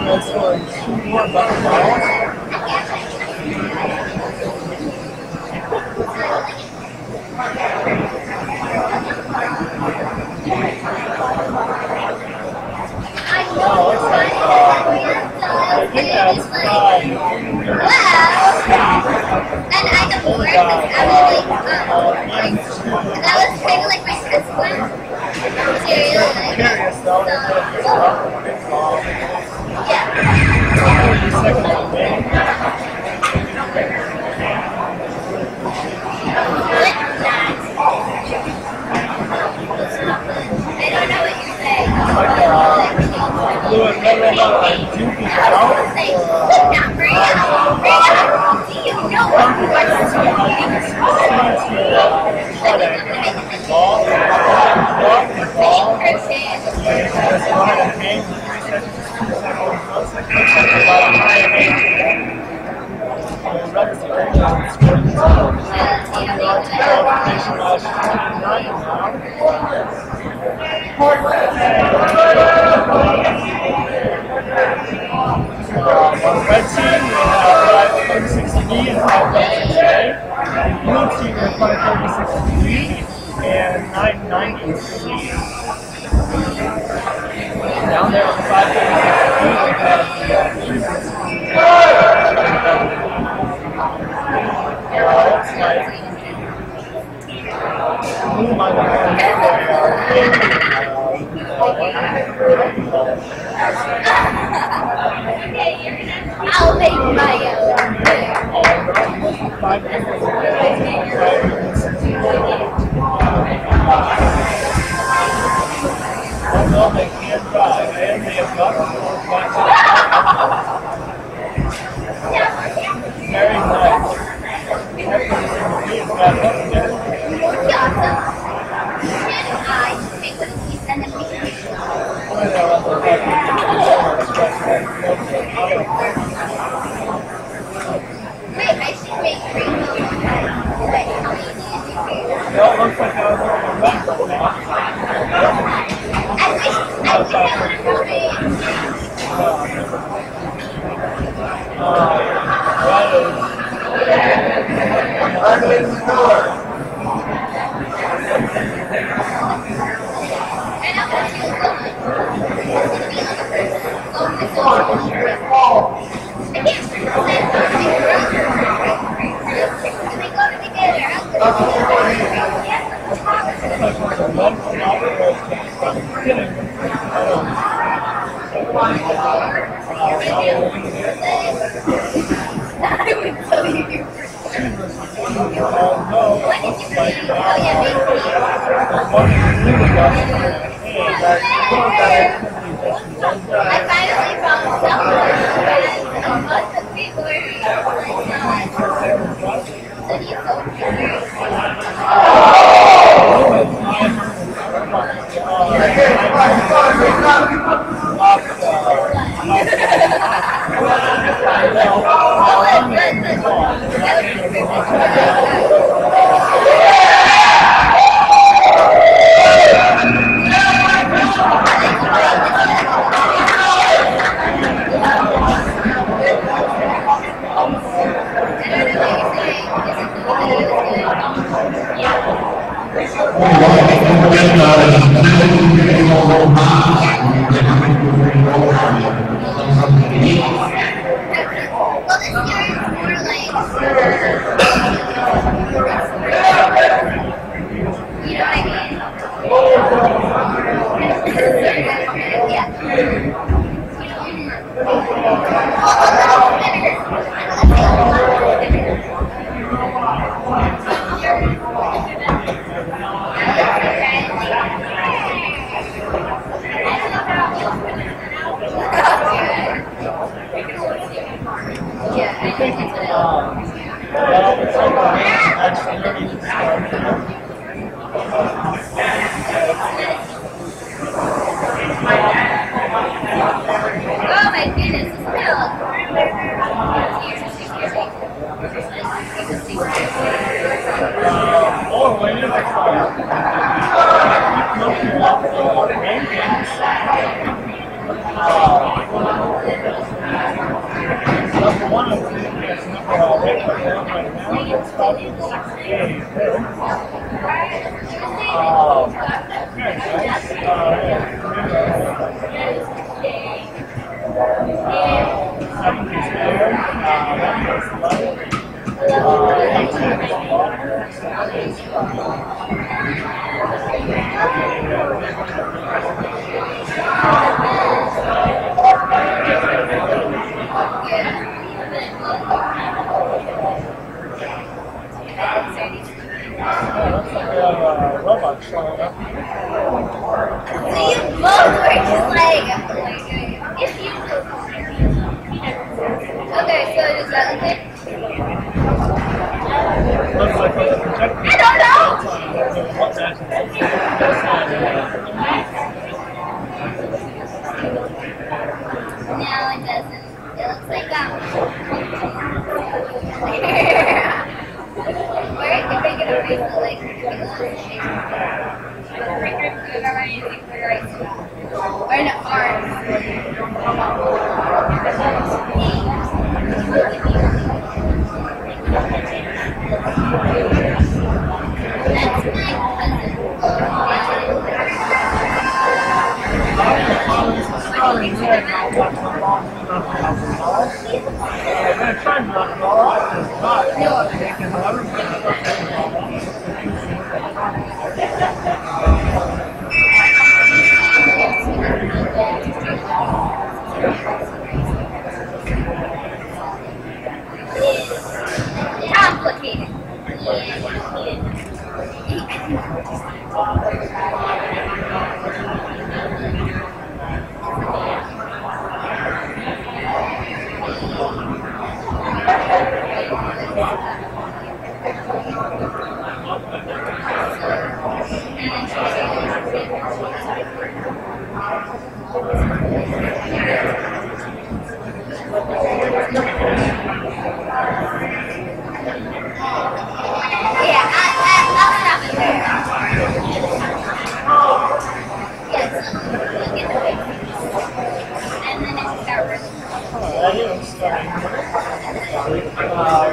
Red's scoring 2 more bucks now. And I got bored because I was that was kind of like my test one. Material, I don't know what you're saying. Blue and red robot are juking out. On red team, we have 536D and 536A. Blue team, we have 536D and 990C. Down there on the 536D, we have the I'll make my they can't drive, and they have got very nice. Wait, I should make rainbow. It all looks like I was on the rainbow now.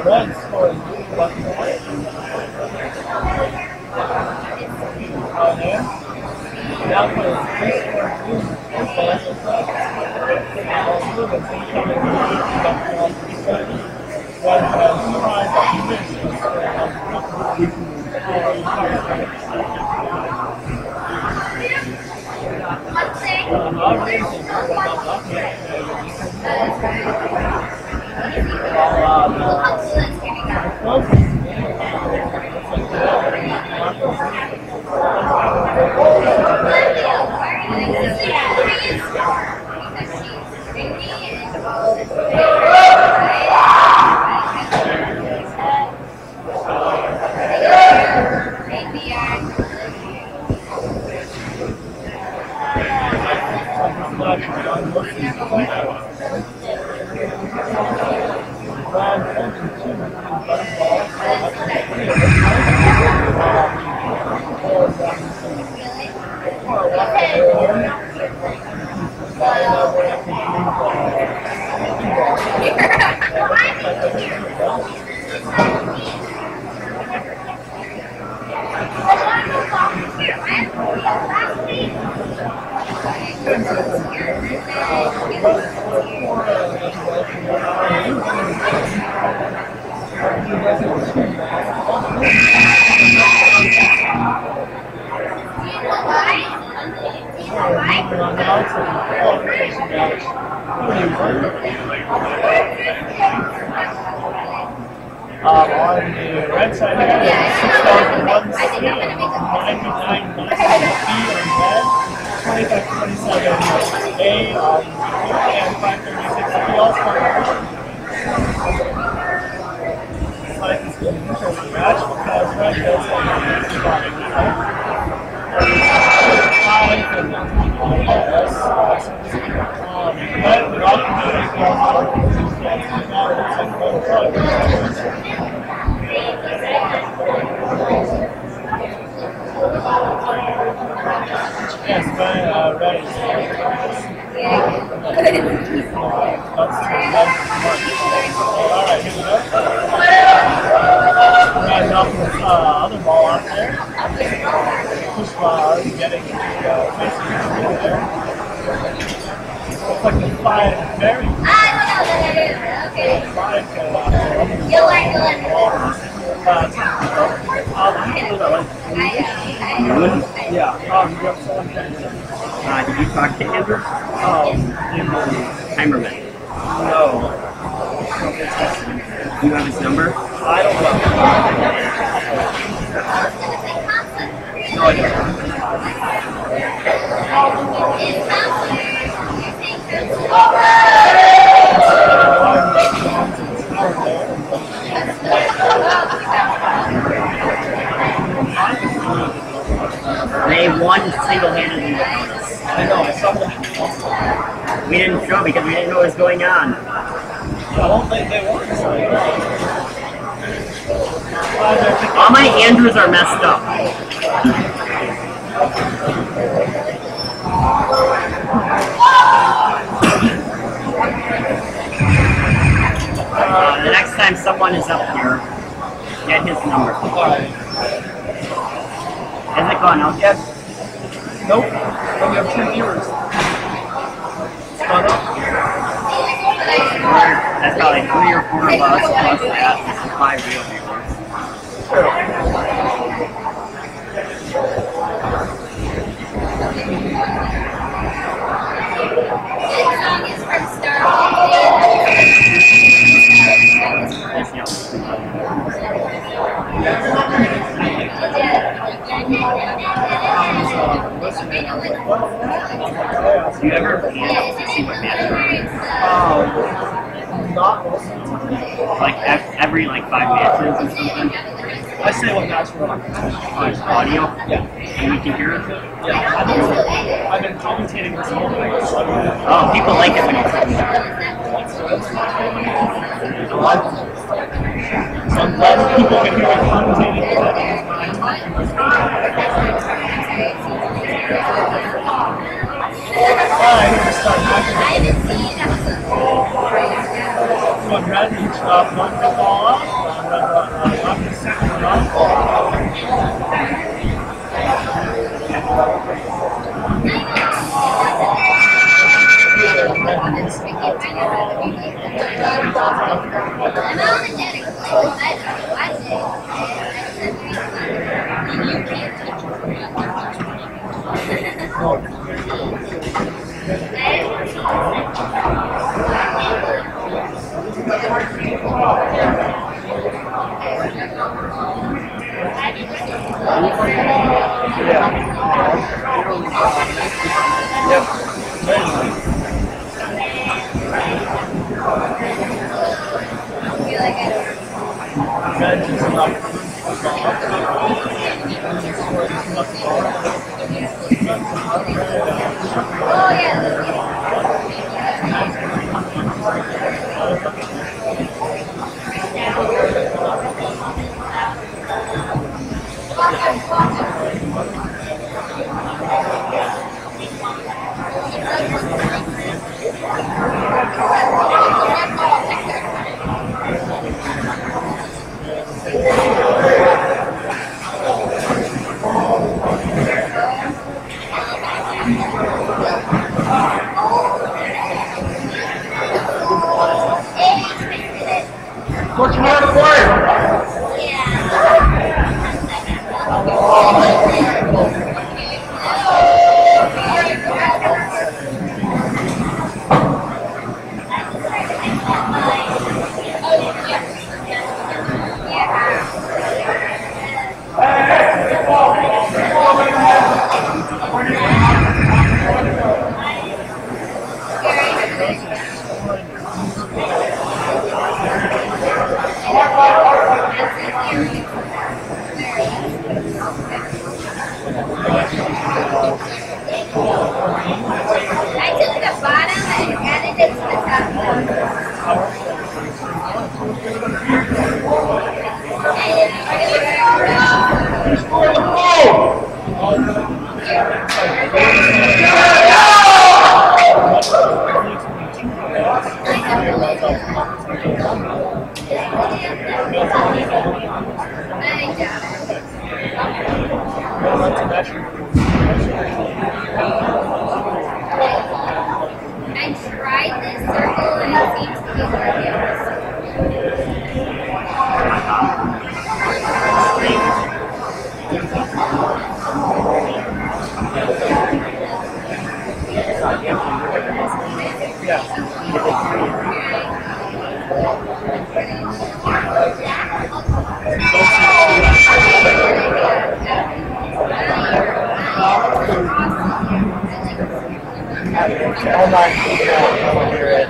Red scored on the red side here, 6,199 B on red, 2527 A on blue, and 536 B also on red. This is an interesting match because red does red would often yes, my red is alright, here we go. Red off this other ball out there. Push ball already getting basically there. Looks like the five very did you talk to Andrew? Timerman. No. Do you have his number? I don't know. No, I don't. They won single-handedly. I know, I saw that. We didn't show because we didn't know what was going on. I don't think they won. All my Andrews are messed up. The next time someone is up here, get his number. Is it gone out yet? Nope. We have 2 viewers. It's gone up. That's probably 3 or 4 of us plus that. 5 real viewers. This song is from Star Wars. Do you ever see what match Not like every like 5 matches or something? I say what match we're on. Audio? Yeah. And we can hear it? Yeah. I've been commentating this whole thing. Oh, people like it when you talk about So I'm glad people can hear me commentating. Alright, here we start matching. One red, each one to fall up. Left the second run. What's more important? I took the bottom and added it to the top. I tried this circle and it seems to be working. Hold on, I want to hear it.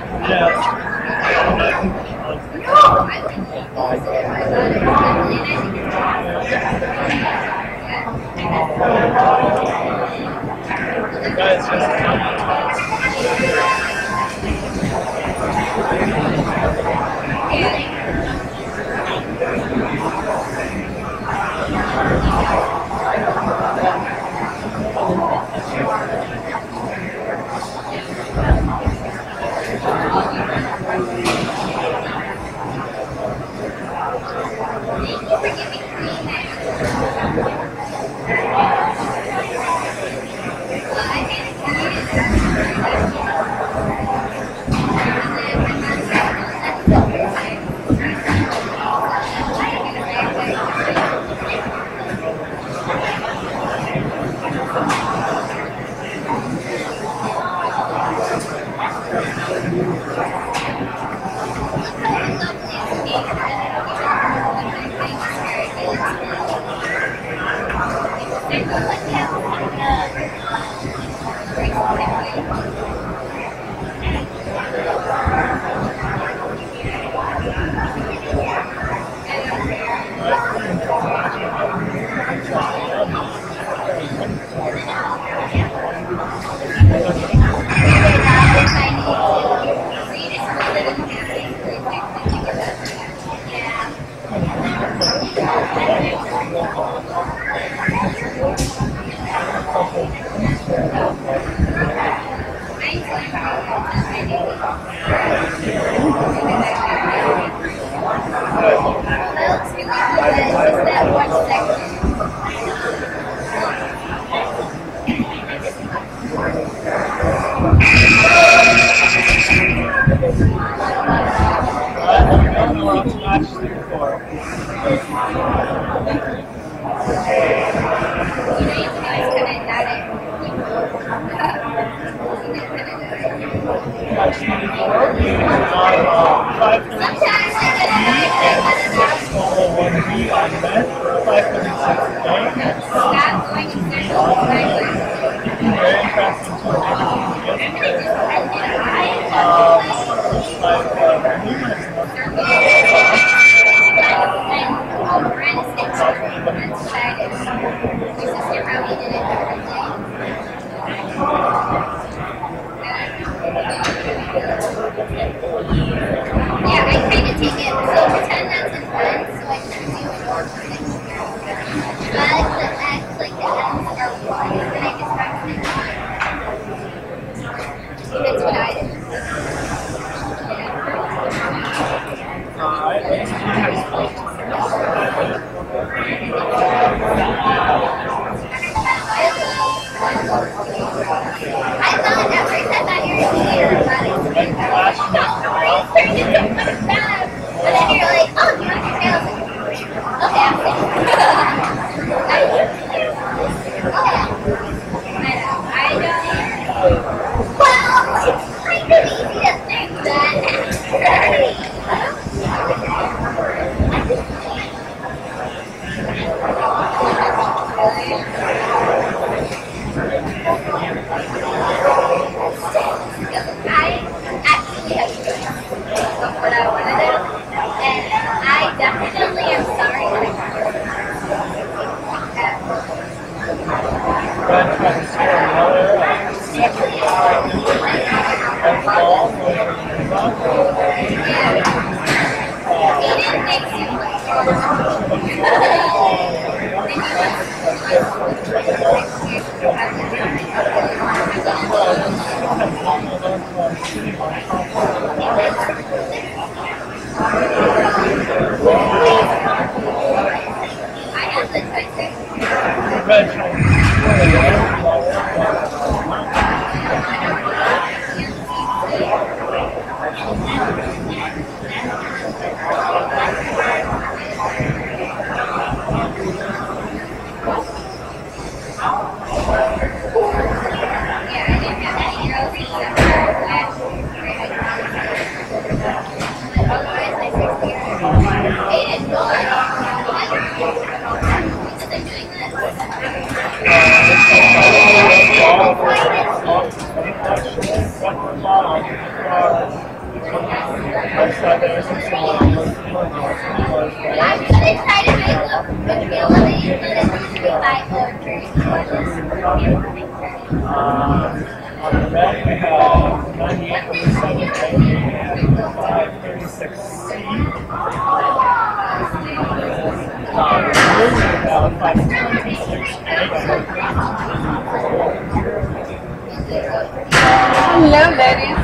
Hello, ladies.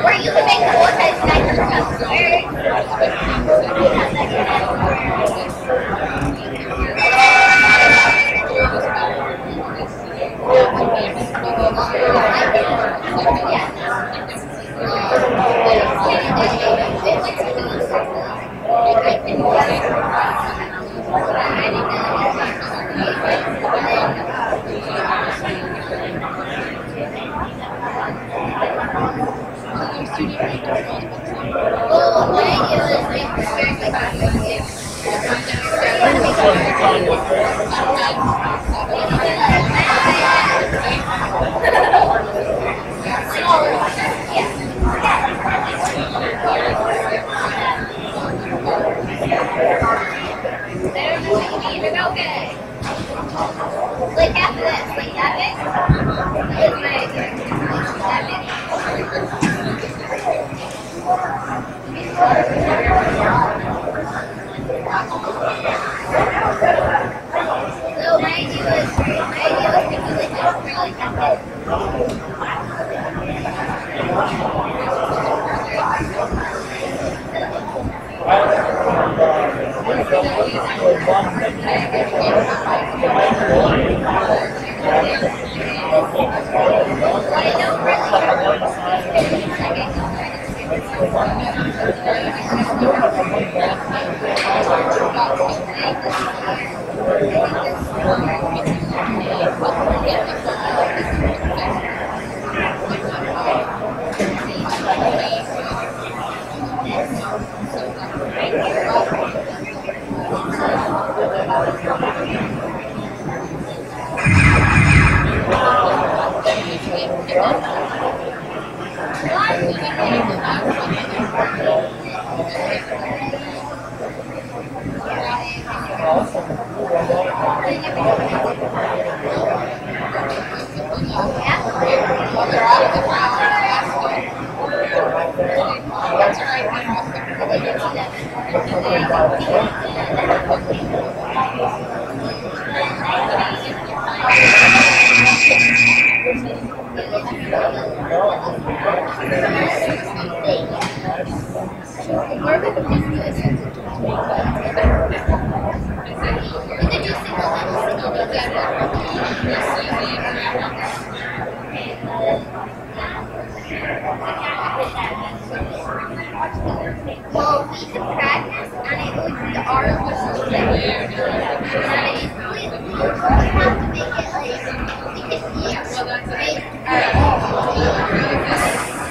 Or you can make the Like after this, like that big? It's right here. That big. So my idea was to do like this for like that Well, we could practice, and it would the art was so good. And we have to make it like, we could eat.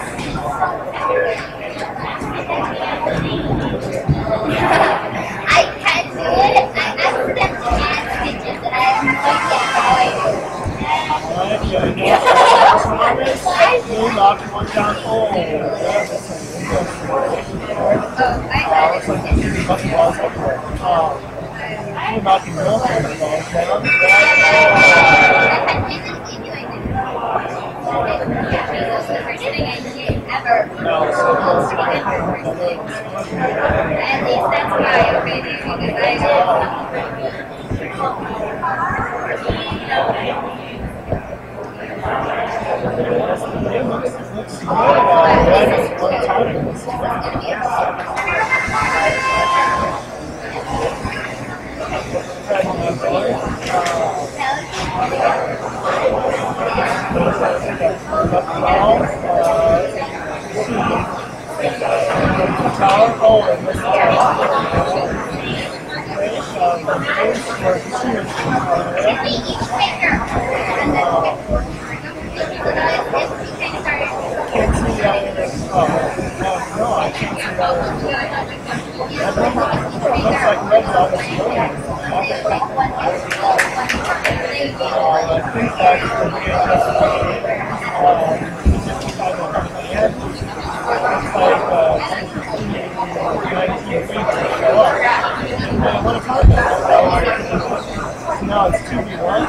No, it's 2v1.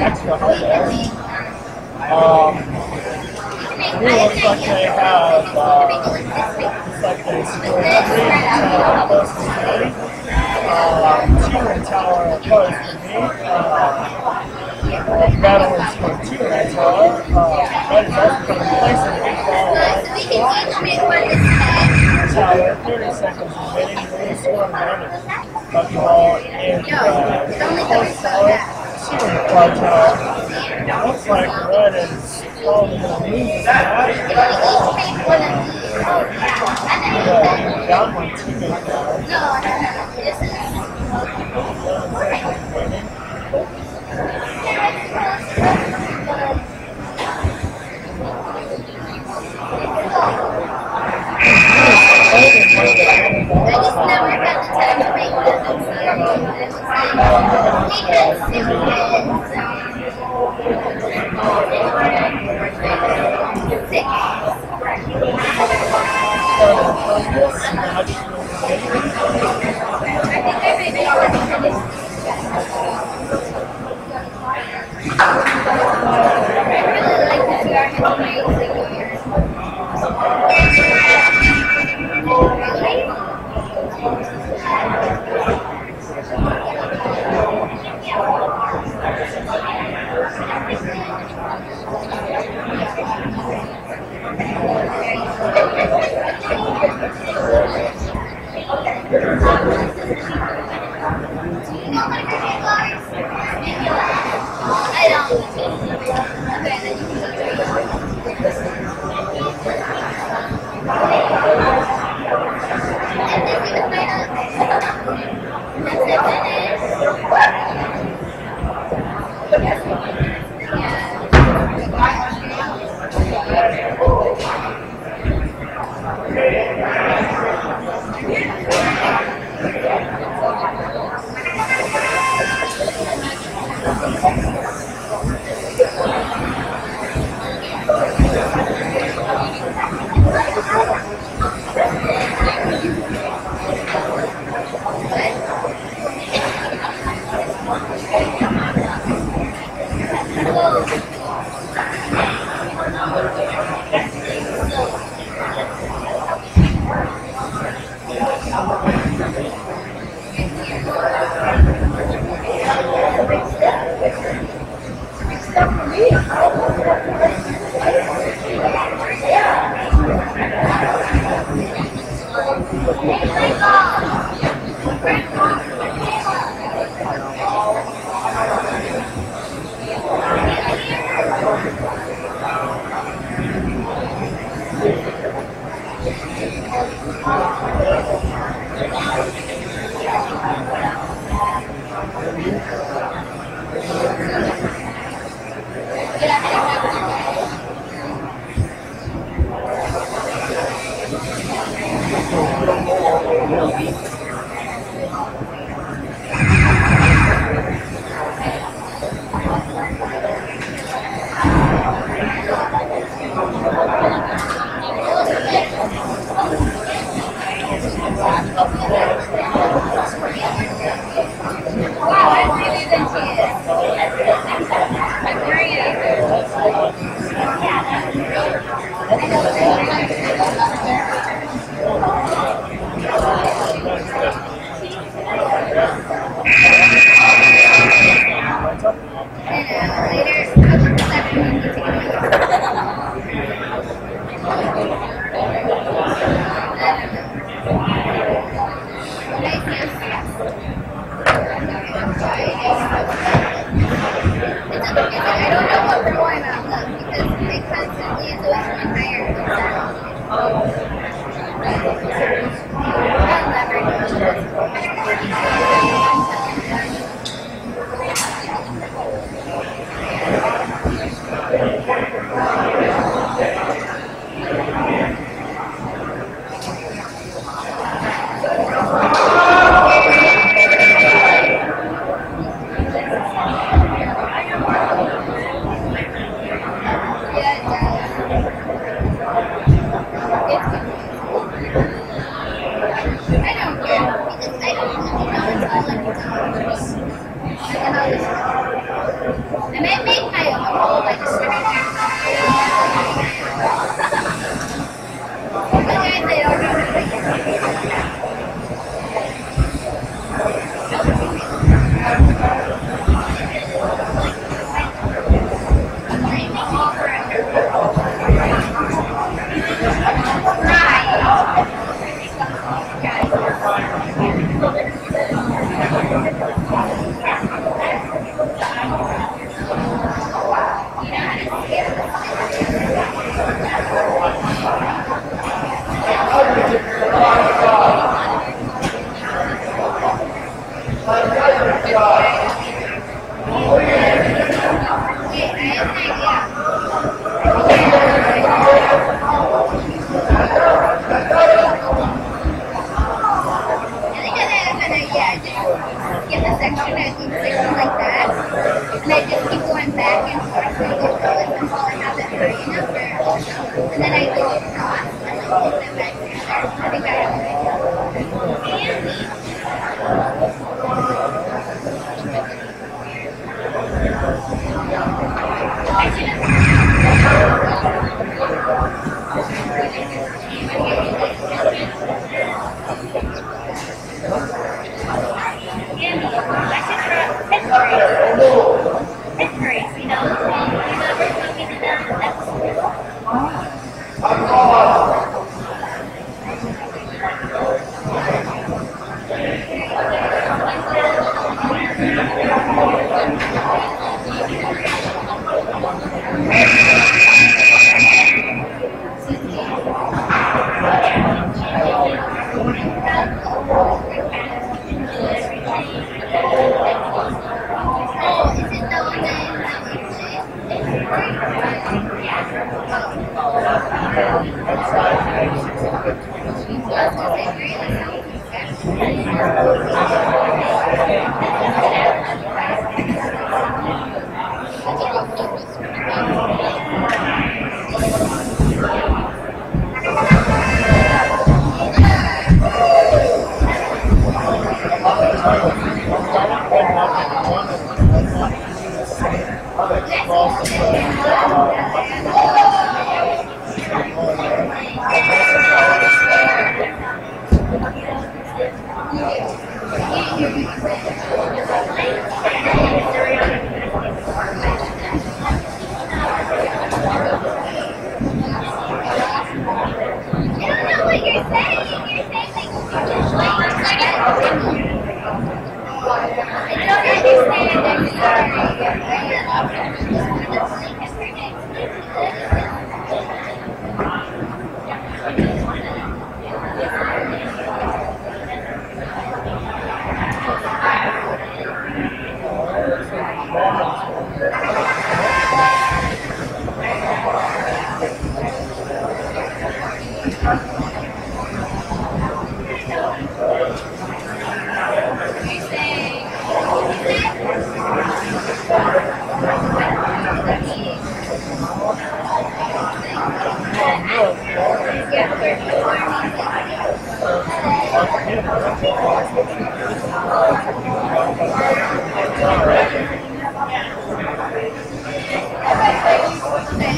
Extra hardware. It really looks like they have, it's like they score 3 tower close to me, 2 in tower close to me, Battle and score 2 in that tower, Red is also going to place a big ball tower, 30 seconds remaining, they score a minute of the ball, and close tower, 2 in the far tower. It looks like Red is probably going to lose this match. Down by 2 minutes Okay,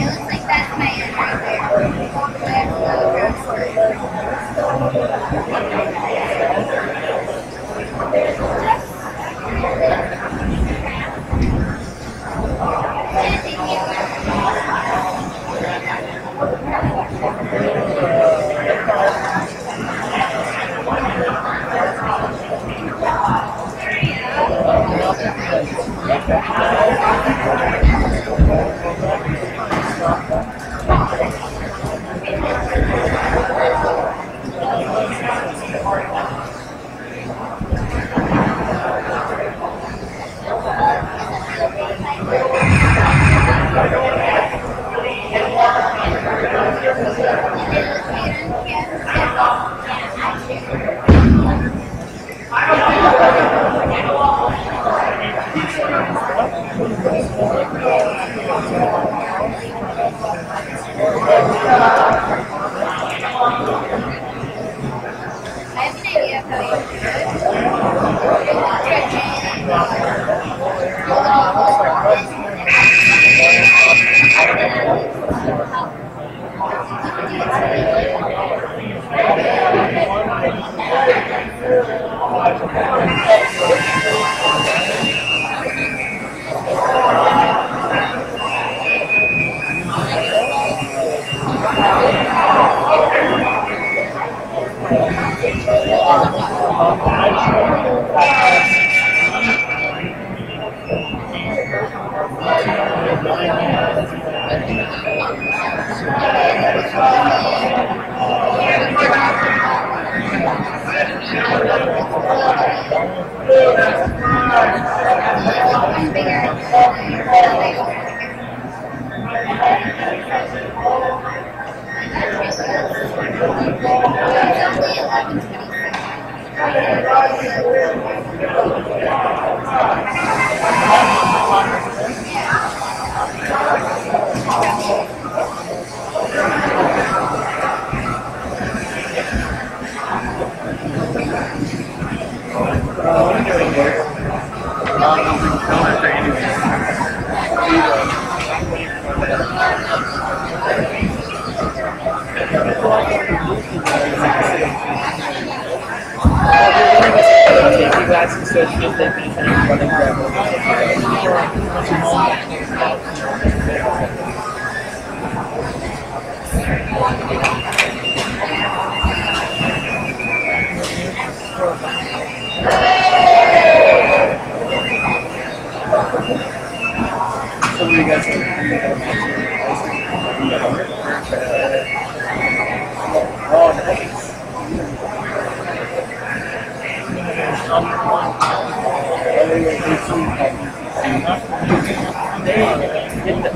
it looks like that's my end right there.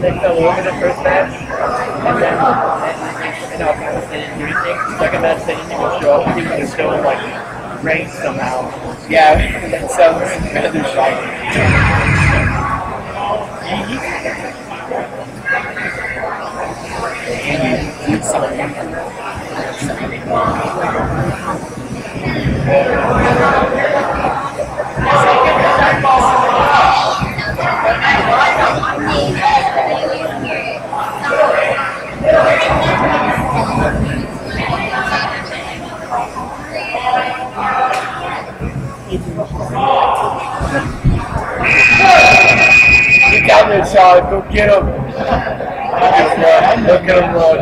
They fell over the first match, and then they didn't do anything. Second match, they didn't even show up. People were still like ranked somehow. Yeah, that sounds rather shocking. Get down there, Sean. Go get him. Look at him run.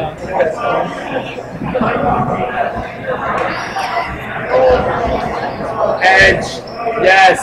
Edge. Yes.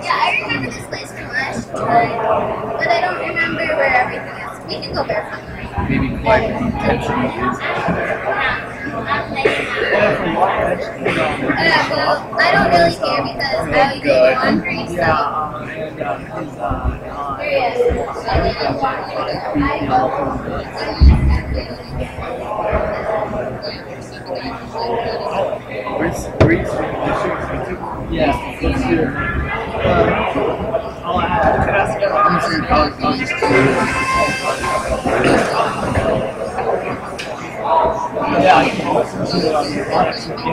I remember this place from last time, but I don't remember where everything is. We can go barefoot. maybe quite intentionally use well, I don't really care because I always do laundry, so. Yeah, let's do it. I'm sure you're probably just yeah, I can listen to it on your products if you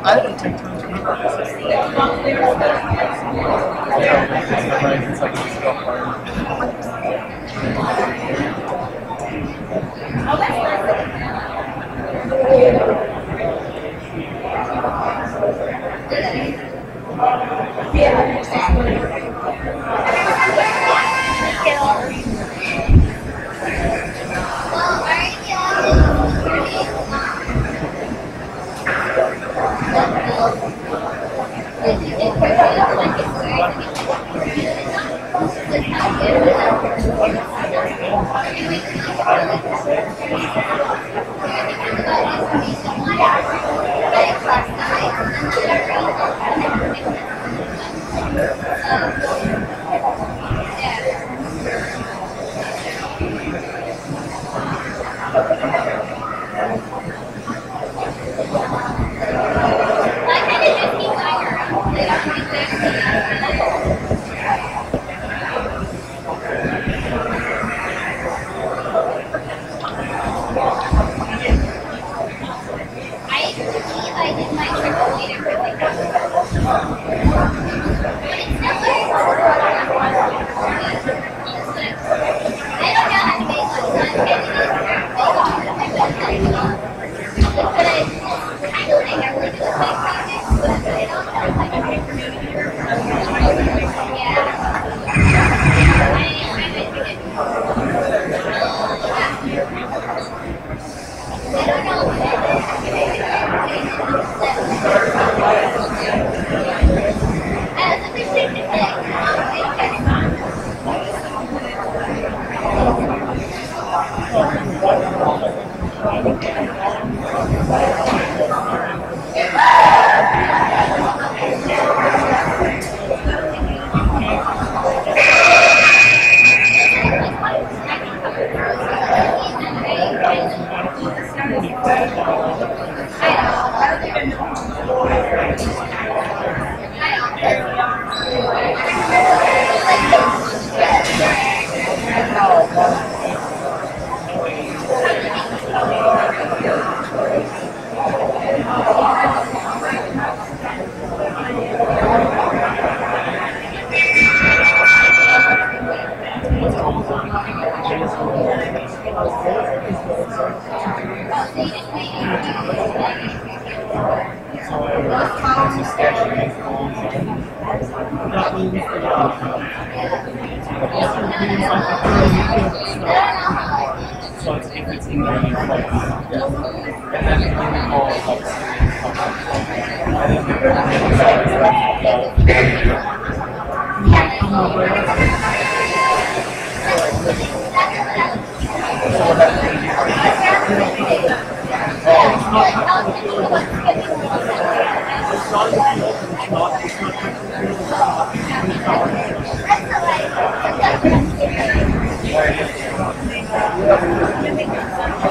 I didn't take time to remember. It's like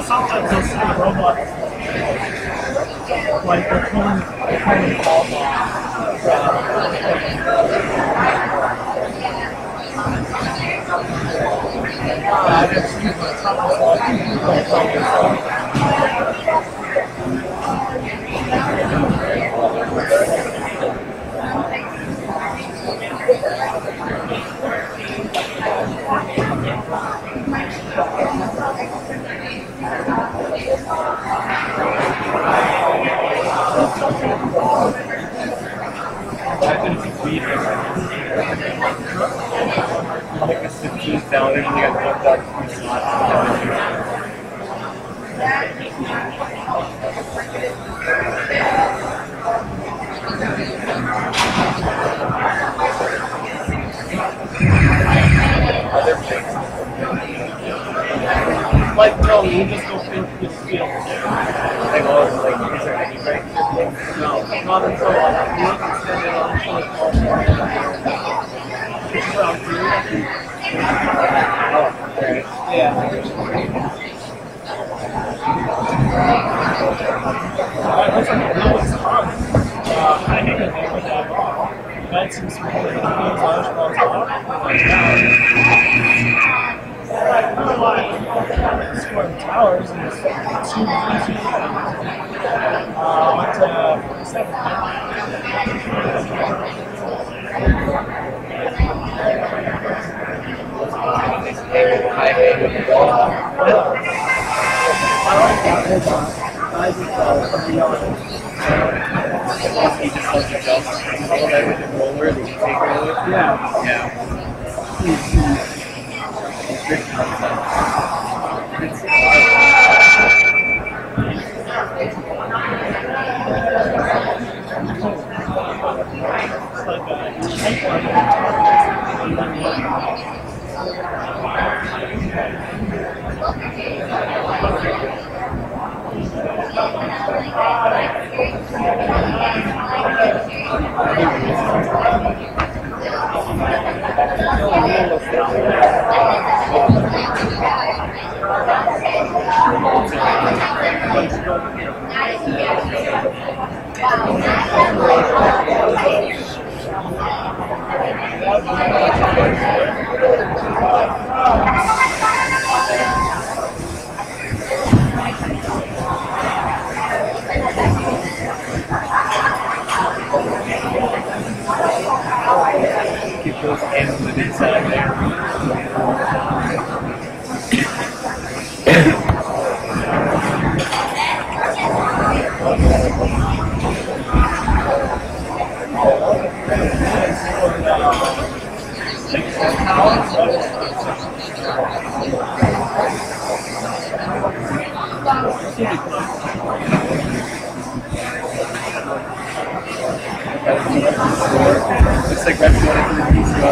sometimes I'll see robots like they're pulling calls like a 15,000 and you got $1 like, no, you just go through this field. Like, oh, it's like, is there any breaks? No, not until you look extended on until it's all it's around 3, I think. Oh, right. Yeah. It looks like it was fun. I hate it there with that ball. That seems to be the large balls off. for the towers and just 2 went to 47. Keep those hands on the inside there. Looks like Rex going into the DCO.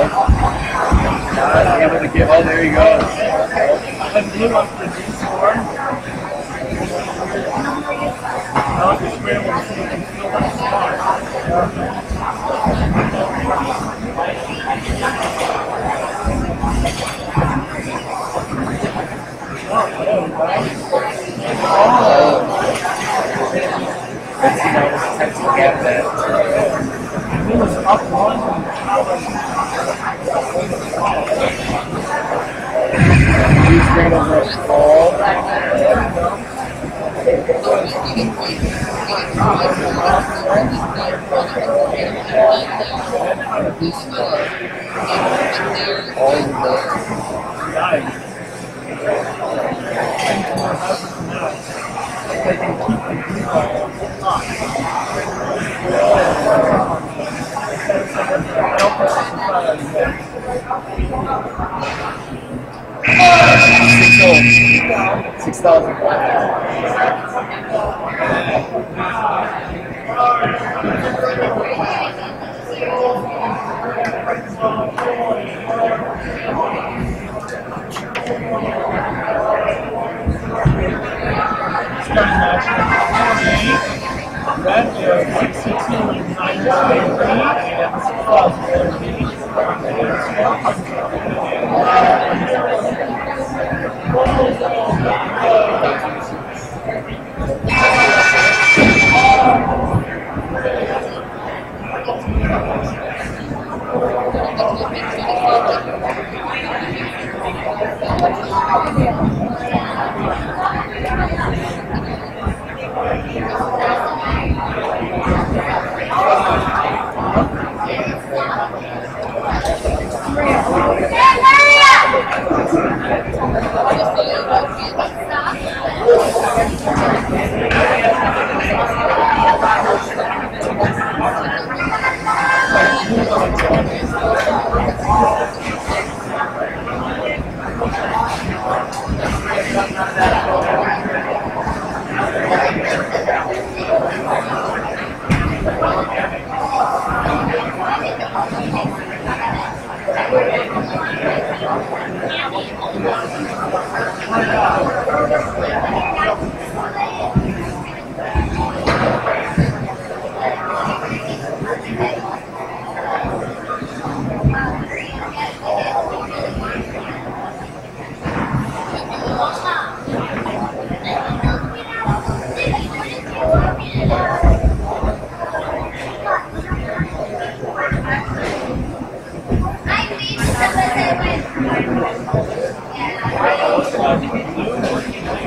Able to get, oh, there you go. And blue up the D4. Now if you're scrambling to see if you can feel that spot. Let's see now, let's attempt to get that. It was up one. He's straight over a ball.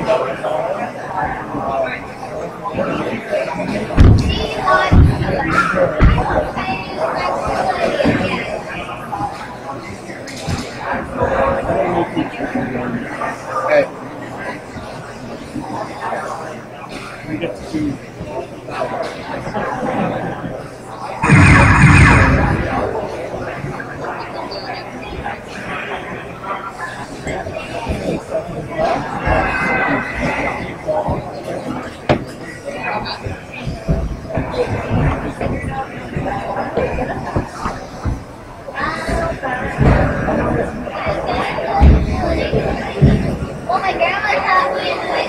Okay. We get to choose. Well, my grandma taught me in my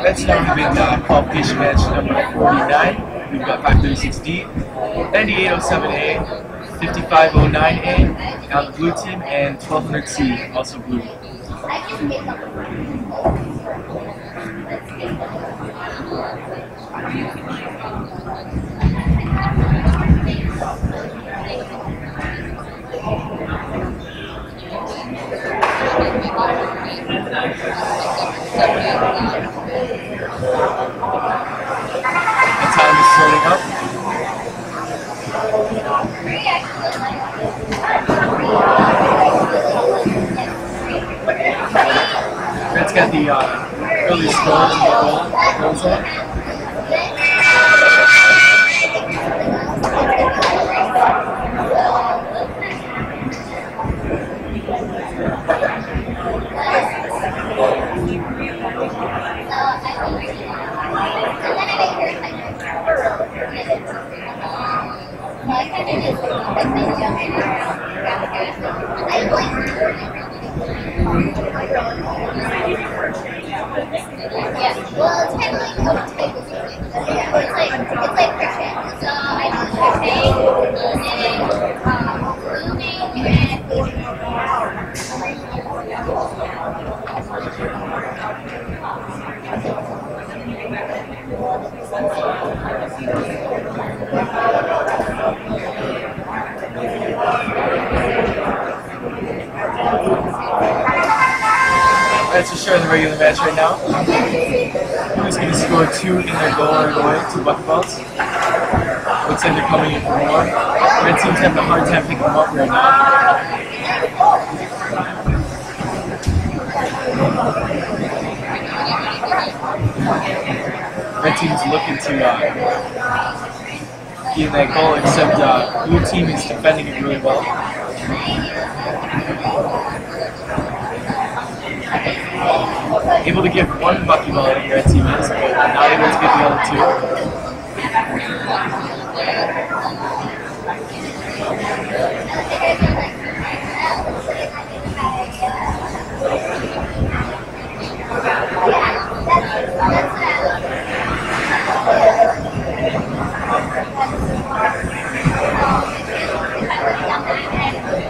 That's now been qualification match number 49. We've got 536D, 9807A, 5509A on the blue team, and 1200C, also blue. The time is starting up. Red's got the early score in the goal zone. That's for sure in the regular match right now. Who's going to score 2 in their goal right away, 2 bucket balls. Looks like they're coming in for more. Red team's having a hard time picking them up right now. Red team's looking to get that goal, except blue team is defending it really well. Able to get 1 bucket ball, the red team is, but not able to get the other 2.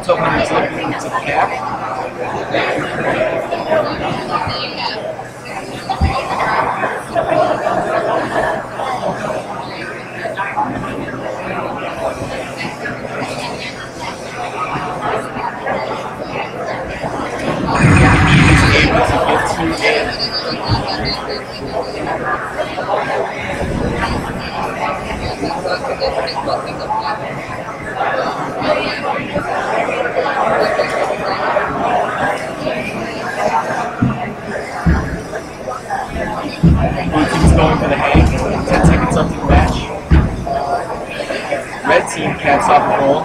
So when he's looking to the cap. Blue team's going for the hang. 10 seconds left in the match. Red team caps off the goal.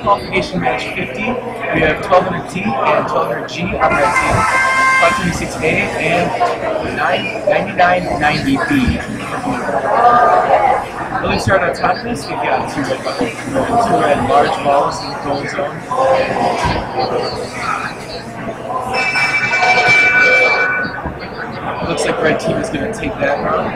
Qualification match 50. We have 1200T and 1200G on red team. and 9990B. Really start on top of this, we've got two red large balls in the goal zone. Looks like red team is going to take that round.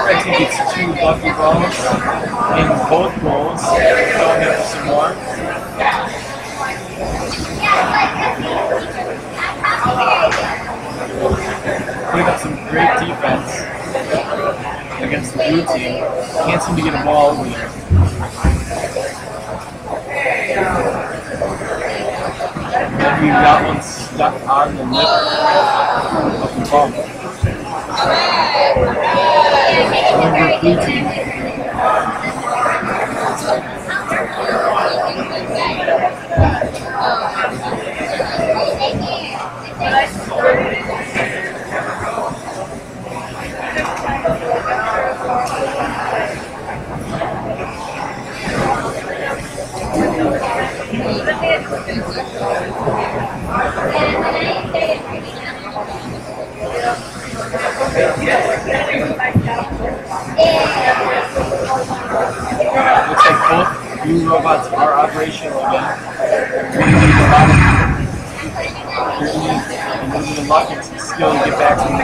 Red team gets two lucky balls in both goals, going up some more. Putting up some great defense against the blue team. Can't seem to get a ball over there. And we got one stuck on the lip of the bump. Over the blue team. Looks like both blue robots are operational again. We're going to need a lot of luck and some skill to get back to the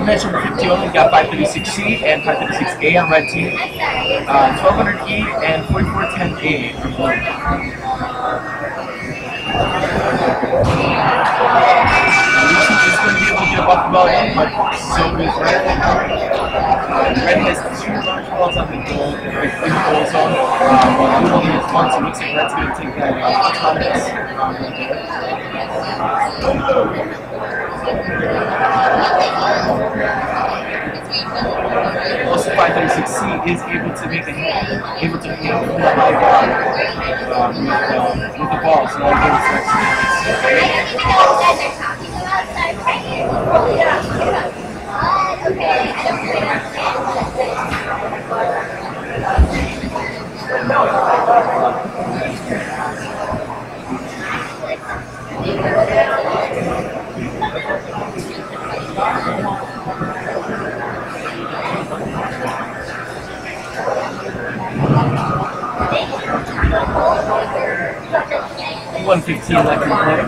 Dimension 50 only got 536C and 536A on red team, 1200E and 4410A for blue. Blue team is going to be able to get a buff ball in, but so is red. Red has two large balls on the goal, in the goal zone, while blue only has one, so it looks like red's going to take that autonomous. Also, 536C is able to make a hit, able to handle with the ball, so now again it's 115 left in play.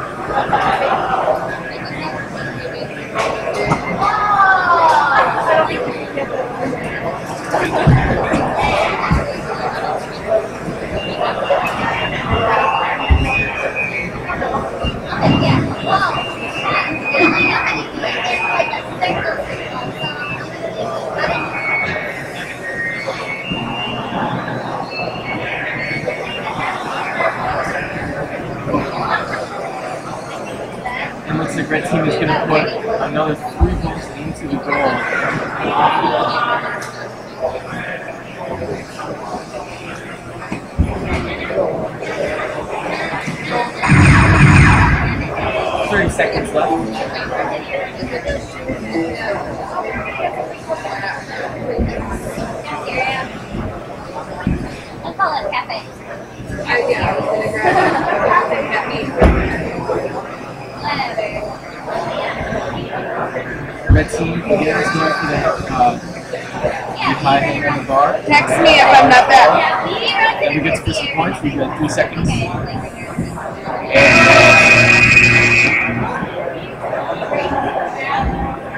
And looks like red team is going to put another 3 goals into the goal. 30 seconds left. I'll call it cafe. Whatever. red team again is going for the high hang on the bar. Text me if I'm not back. And we get to some points. We've got 3 seconds. And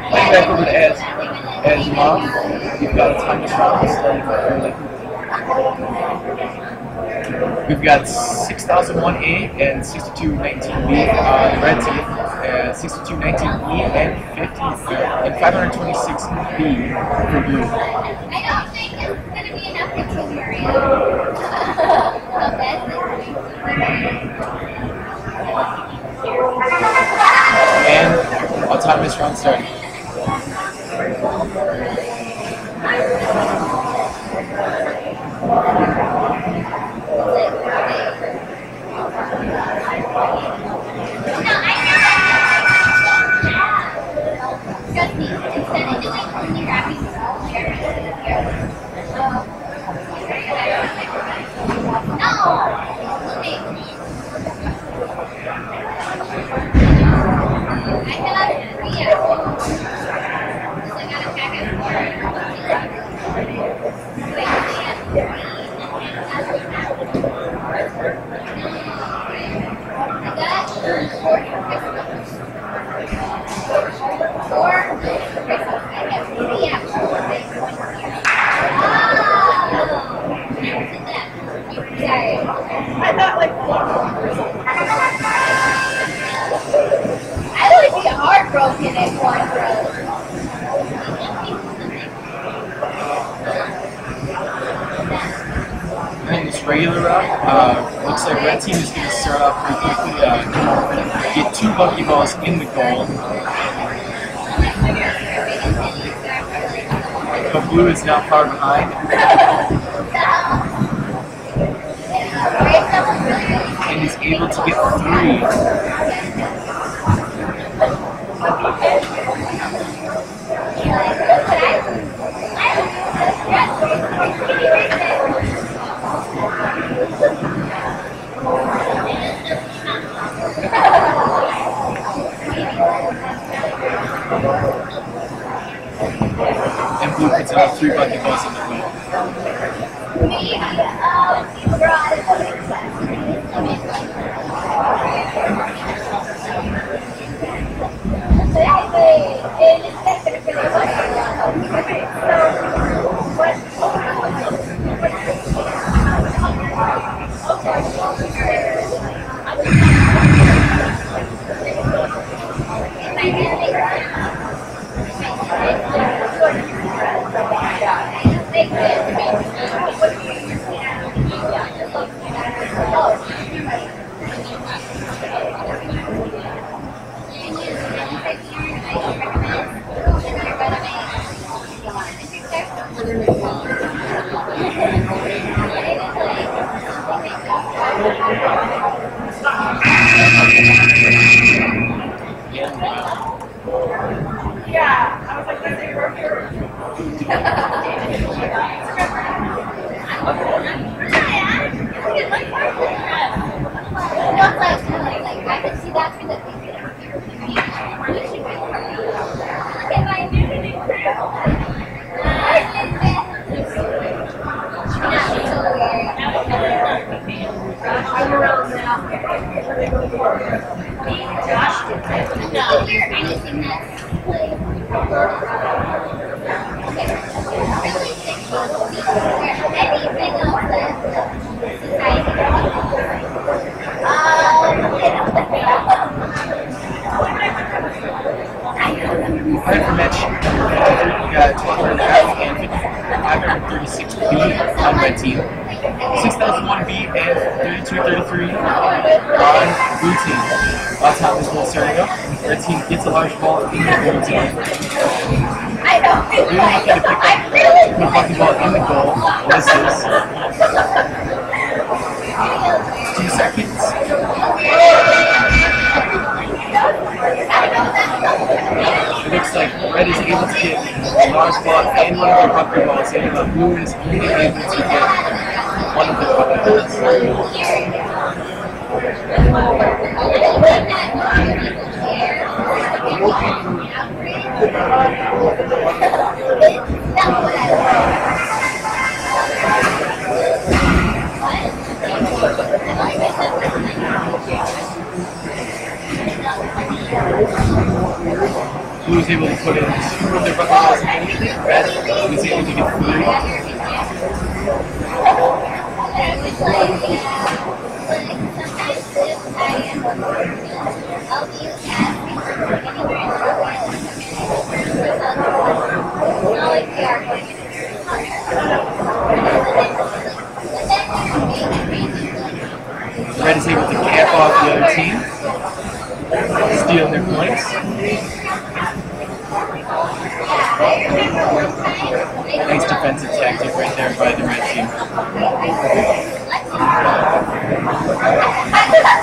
playing back over to as Mom. We've got a time trial starting fairly quickly. We've got 6001A and 6219B on the red team, 6219E and 526B for blue. I don't think it's going to be enough for And autonomous round starting. And this regular route, looks like red team is going to start off pretty quickly. Get 2 buckyballs in the goal. But blue is not far behind. And he's able to get 3. And blue puts out 3 buckyballs in the goal. On red team, 6001B and 3233 on blue team. Last time this ball starting up, red team gets a large ball in the blue team. Blue looking to pick up the buckyball in the goal. What is this? 2 seconds. It looks like red is able to get a large ball and one of their buckyballs in, but blue is only able to get one of the buckyballs. Blue was able to put in 2 of their bucket balls immediately. Red was able to get 3. Red is able to cap off the other team, stealing their points. Nice defensive tactic right there by the red team.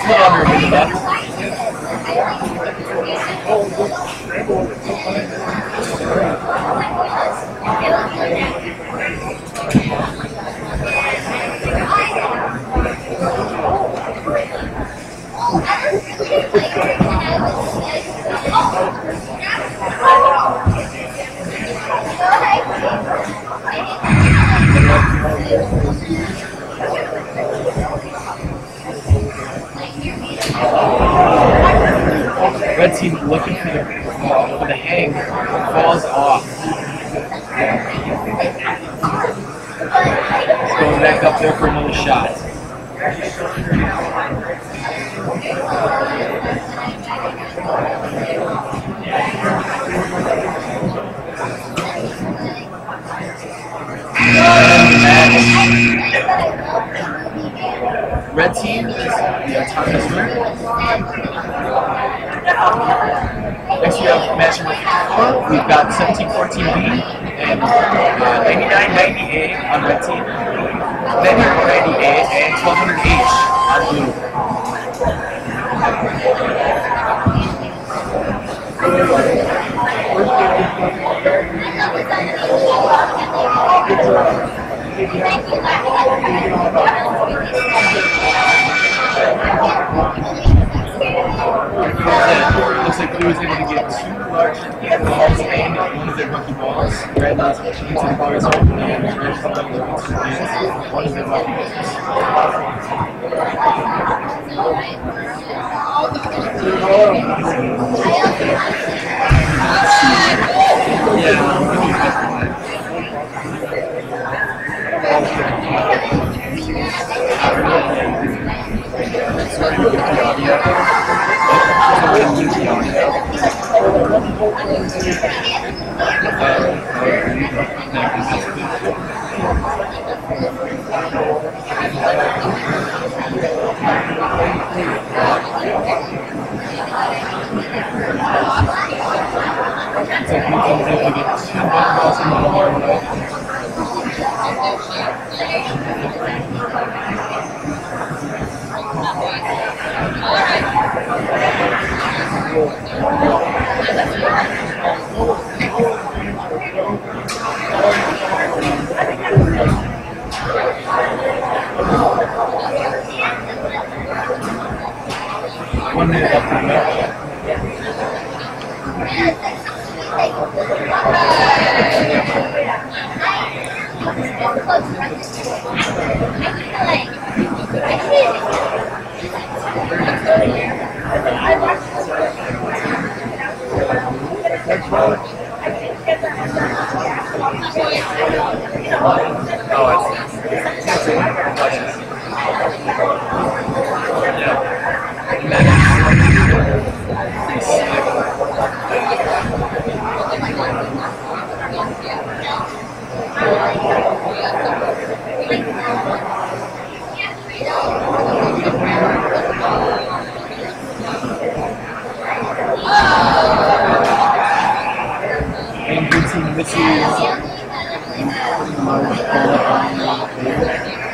A little under a minute left. Red team looking for the hang, falls off. Going back up there for another shot. Red team is the autonomous winner. Next we have match number 54. We've got 17-14B and 99-90A on red team, 99-90A and 1200H on blue. Looks like Blue is able to get 2 large balls and one of their lucky balls. Red is into the color zone and Red is into one of their lucky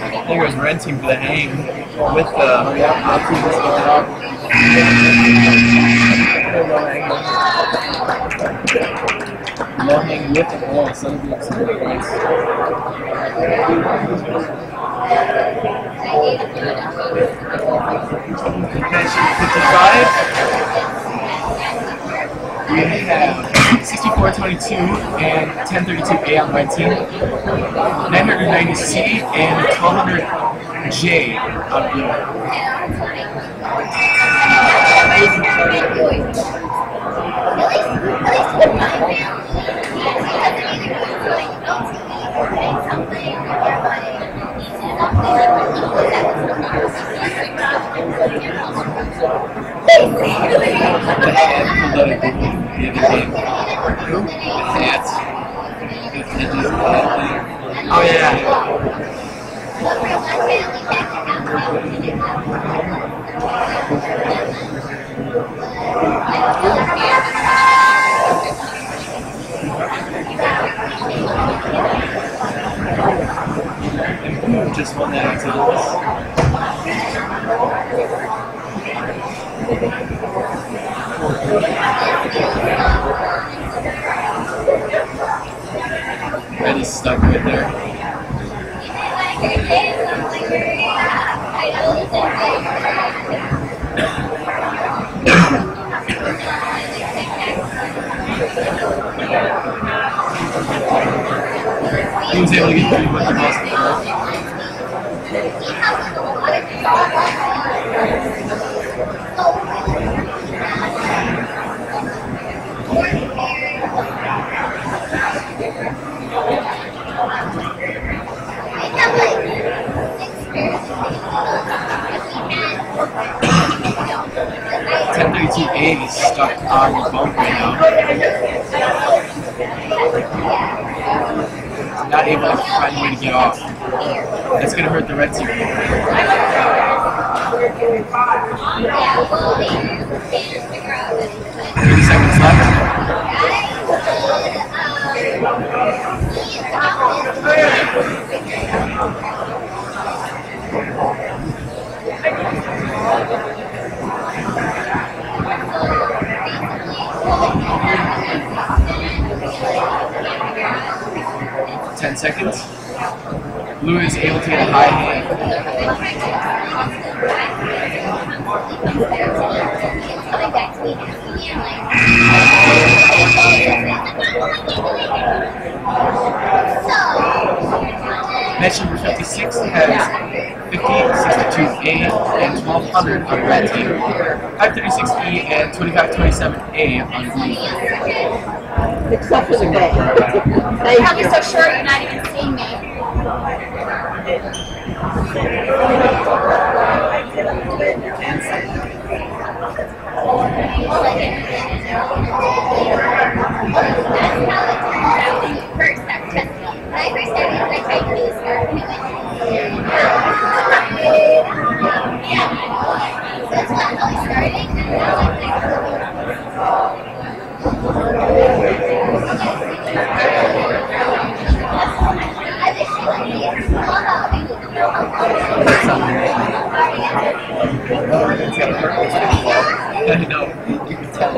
I think it was red team for the hang with the low hang with the ball, so it'll be up some good points. Match 55. We have 6422 and 1032A on the red team. 990C and 1200J on blue. Oh yeah. And who just won that activities? Red is stuck right there. He was able to get 3 with the ball. 1032A is stuck on the bump right now. Not able to find a way to get off. That's going to hurt the red team. 30 seconds left. Ten seconds. Blue is able to get a high hand. 56 has 50, 62A, and 1200 on the red team. 536E and 2527A on blue. Except for the day. I'll be so short you're not even seeing me. I know, you can tell.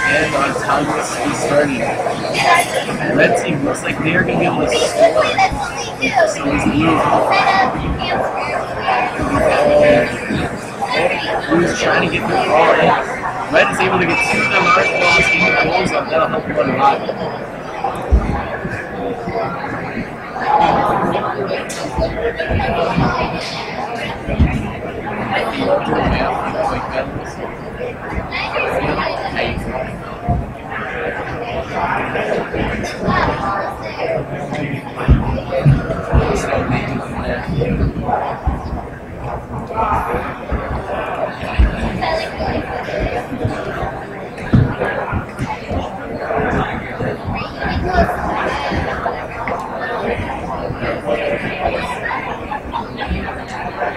And on time is starting. The red team looks like they are going to be able to score. So is blue. Blue is trying to get the ball in. Red is able to get 2 of the large balls in the goal zone. That'll help you run a lot.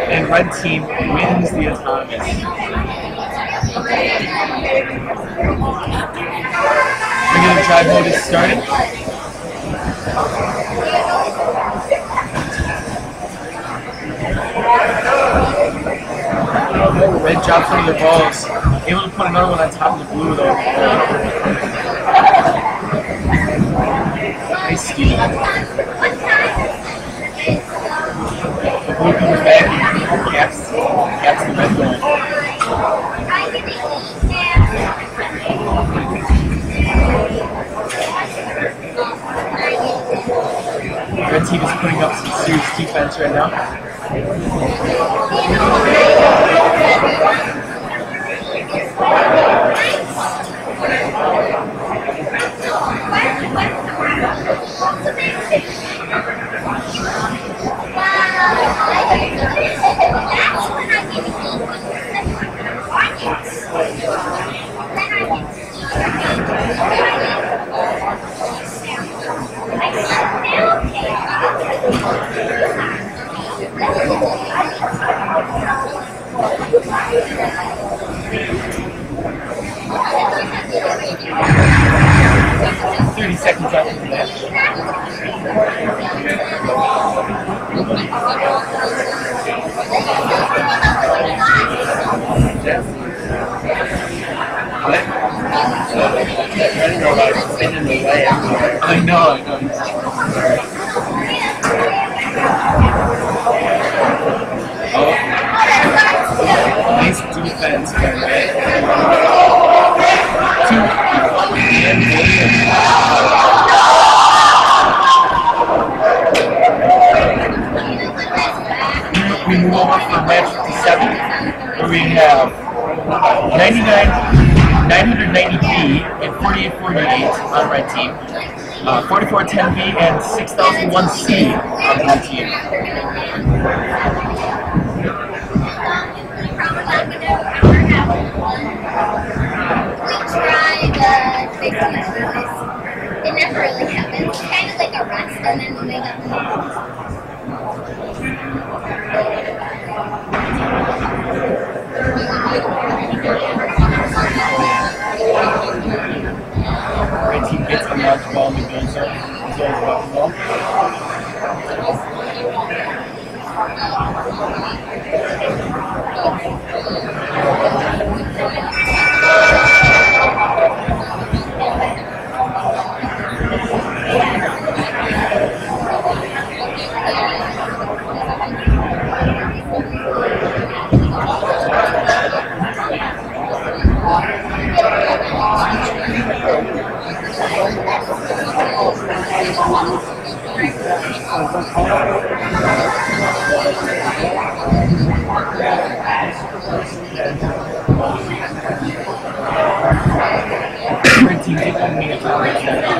And red team wins the autonomous. Regular drive mode is starting. Red drops one of their balls. Able to put another one on top of the blue though. Nice steal. The blue comes back and caps the red goal. Red team is putting up some serious defense right now. 30 seconds left in the match. I know. Nice defense by Red. We move over for match 57, where we have 990B and 4848 on red team, 4410B and 6001C on blue team. It never really happens. Kind of like a rest and then moving up and down. Red team gets the large ball in the goal zone. As well as the ball. Red team take 1 minute to break that up.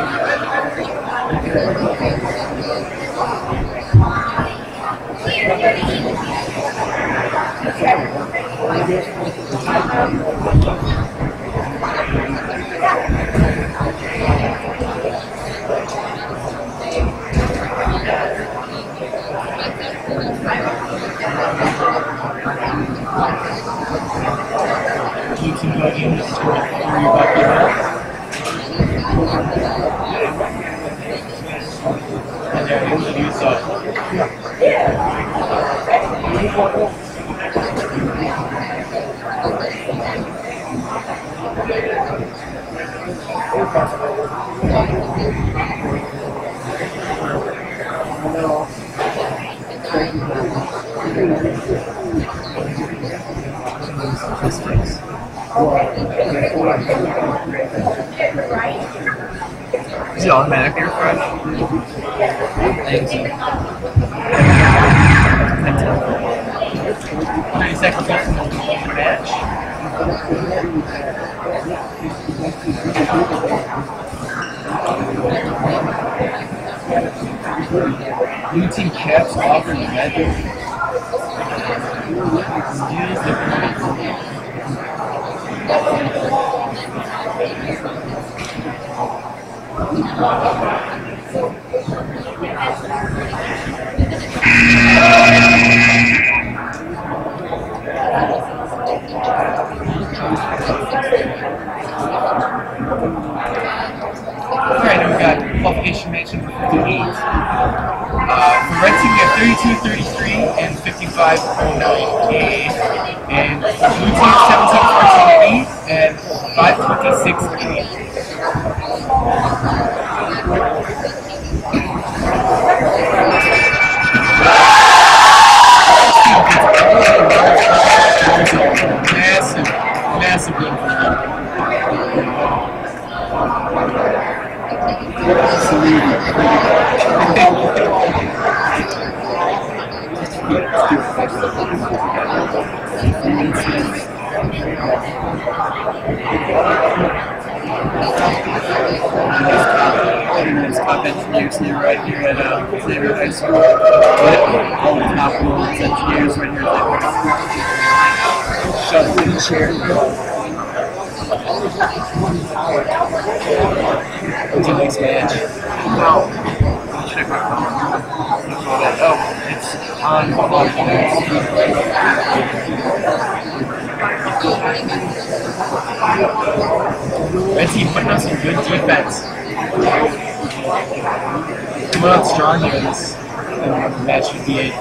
You can go in to score 3 back here. And they're able to do so. Is it automatic air fresh? Thanks. Anthem. 30 seconds left in the match. Blue team caps off in the magic. Steals the point. Alright, then we got qualification match number 58. For red team, we have 32-33 and 55-09A. And for blue team, 17-14B and 5-26A. Massive win for them. Nice top engineers here, right here at Xavier High School. But all the top roles engineers right here at Xavier. Shut in the chair. What's your next match? Check my phone. Oh, it's on Red team putting up some good defense. Coming out strong here in this match should be it.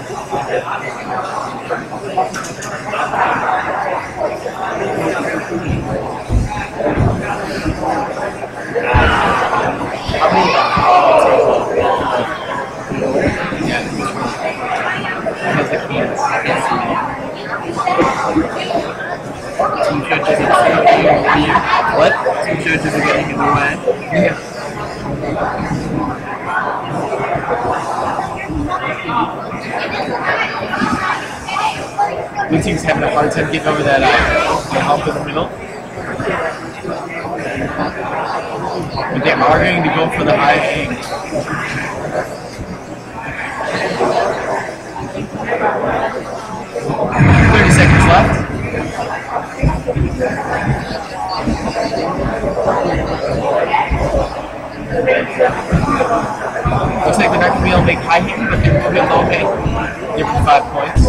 Two judges are what? Two judges are getting in the way. Yeah. Blue team's having a hard time getting over that hump in the middle. But they are going to go for the high angle. 30 seconds left. Looks like they're not going to be able to make high hitting, but they will get low hit. Give them 5 points.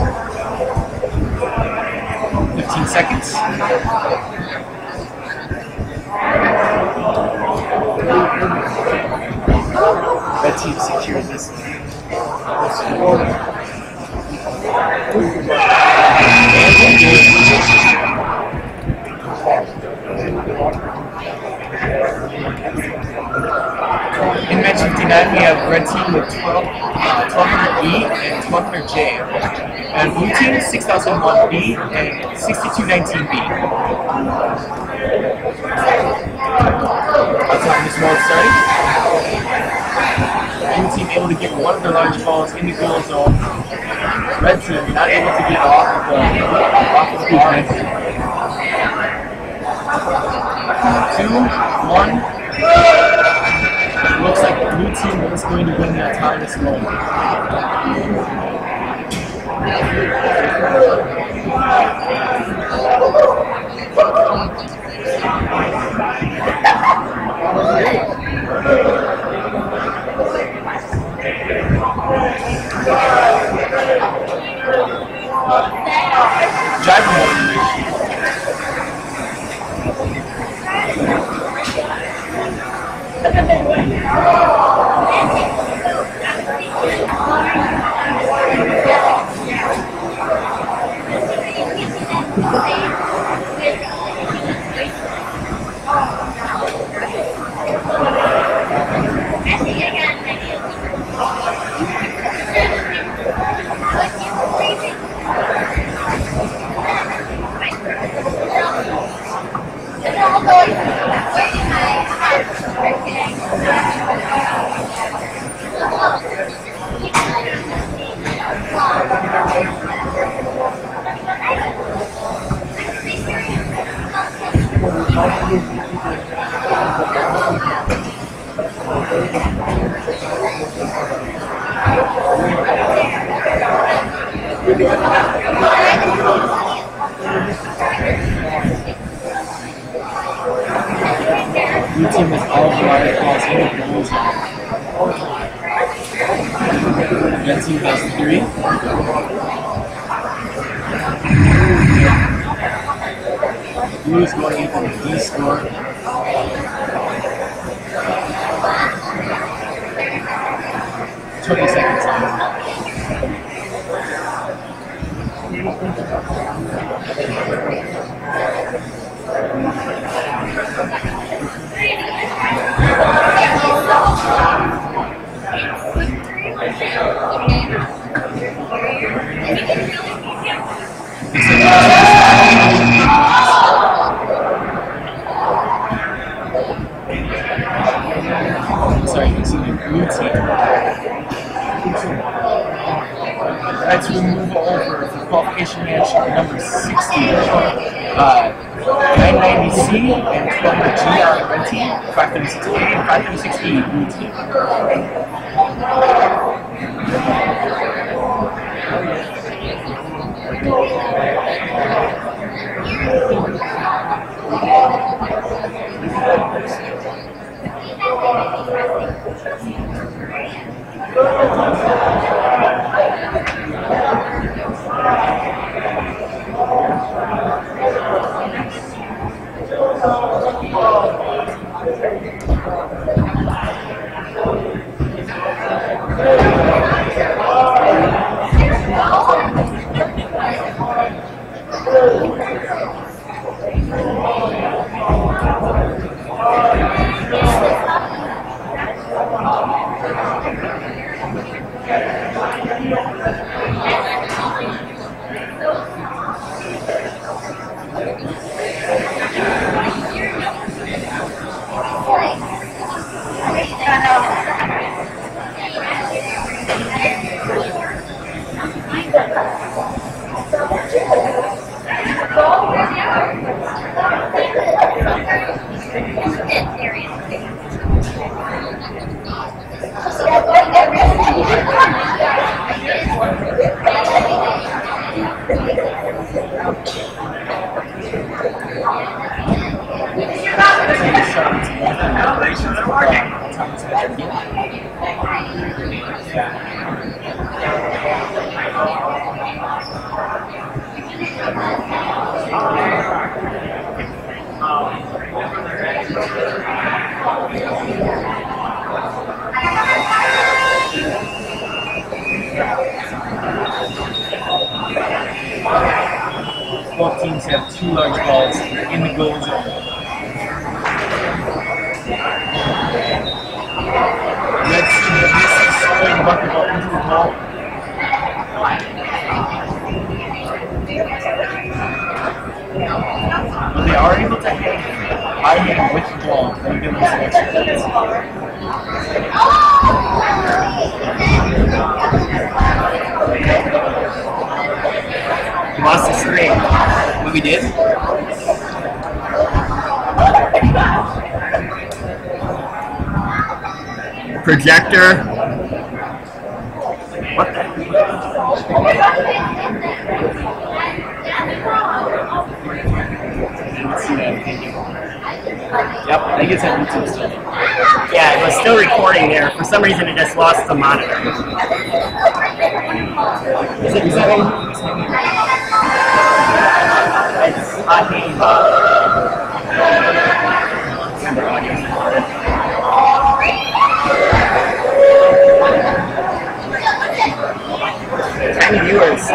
15 seconds. Red team secures this. In match 59, we have red team with 1200E and 1200J. And blue team 6001B and 6219B. That's how this round starting. Blue team able to get one of their large balls in the goal zone. Red team not able to get off of the bar. 2, 1. It looks like the blue team is going to win that tie this moment. Driver mode. Blue team has all the right balls in the goal zone. Red team has 3. Blue is going in for the D score. 20 seconds. Sorry, it's a blue team. Let's move over to qualification match number 60. 990C and 12G on the red team, 536A and 536E blue team. Both teams have two large balls in the goal zone. Red team misses throwing the bucket ball into the ball. But they are able to hang high hand with the ball and give them some extra points. We lost the screen. What we did? Projector. What the? Yep, I think it's on YouTube still. Yeah, it was still recording there. For some reason, it just lost the monitor. Is that It's on the Ten viewers.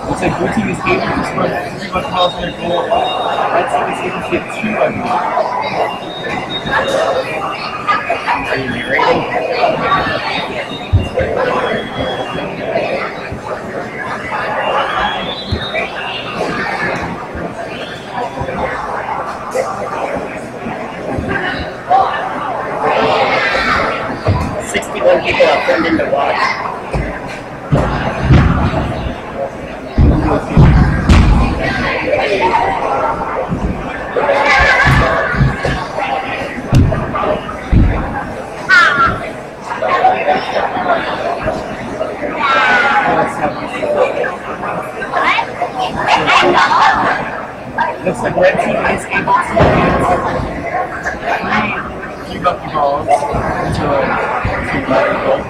Looks like blue team is able to score 3 bucket balls in their goal. Red team is able to get 2 bucket balls. Are you narrating? 61 people have turned in to watch. Looks like red team is able to get 3 bucket balls into a bucket goal.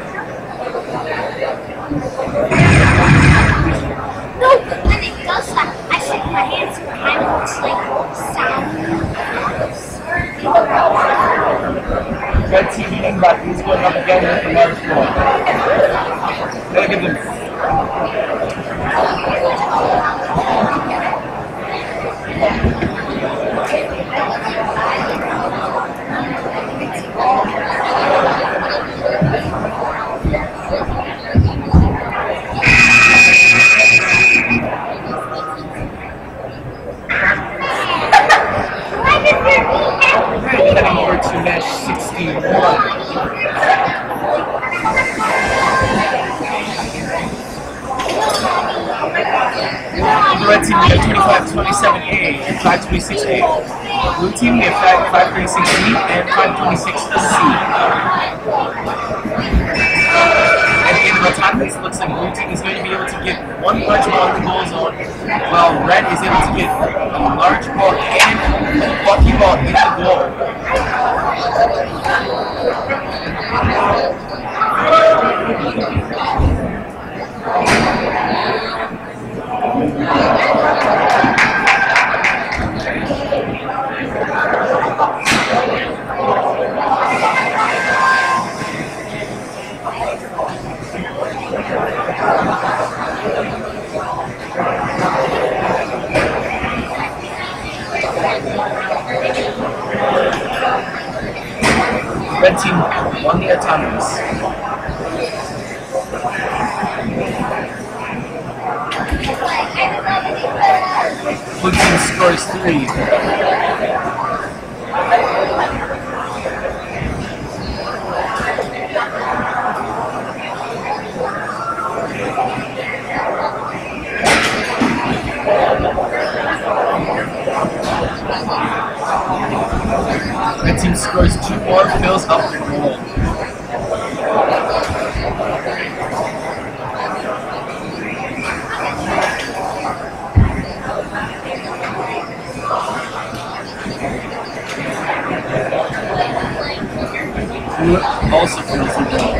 No, when it does that, I shake my hands and kind of looks like sound. Red team eating but he's going up again with the large ball. Gotta give them. Heading over to match 61. The red team, we have 2527A and 526A. Blue team, we have 536B and 526C. At the end of autonomous, it looks like blue team is going to be able to get one large ball in the goal zone, while red is able to get a large ball and a bucky ball in the goal. Red team won the autonomous. Blue team scores 3. Red team scores 2 more, fills up the goal. Blue also fills the goal.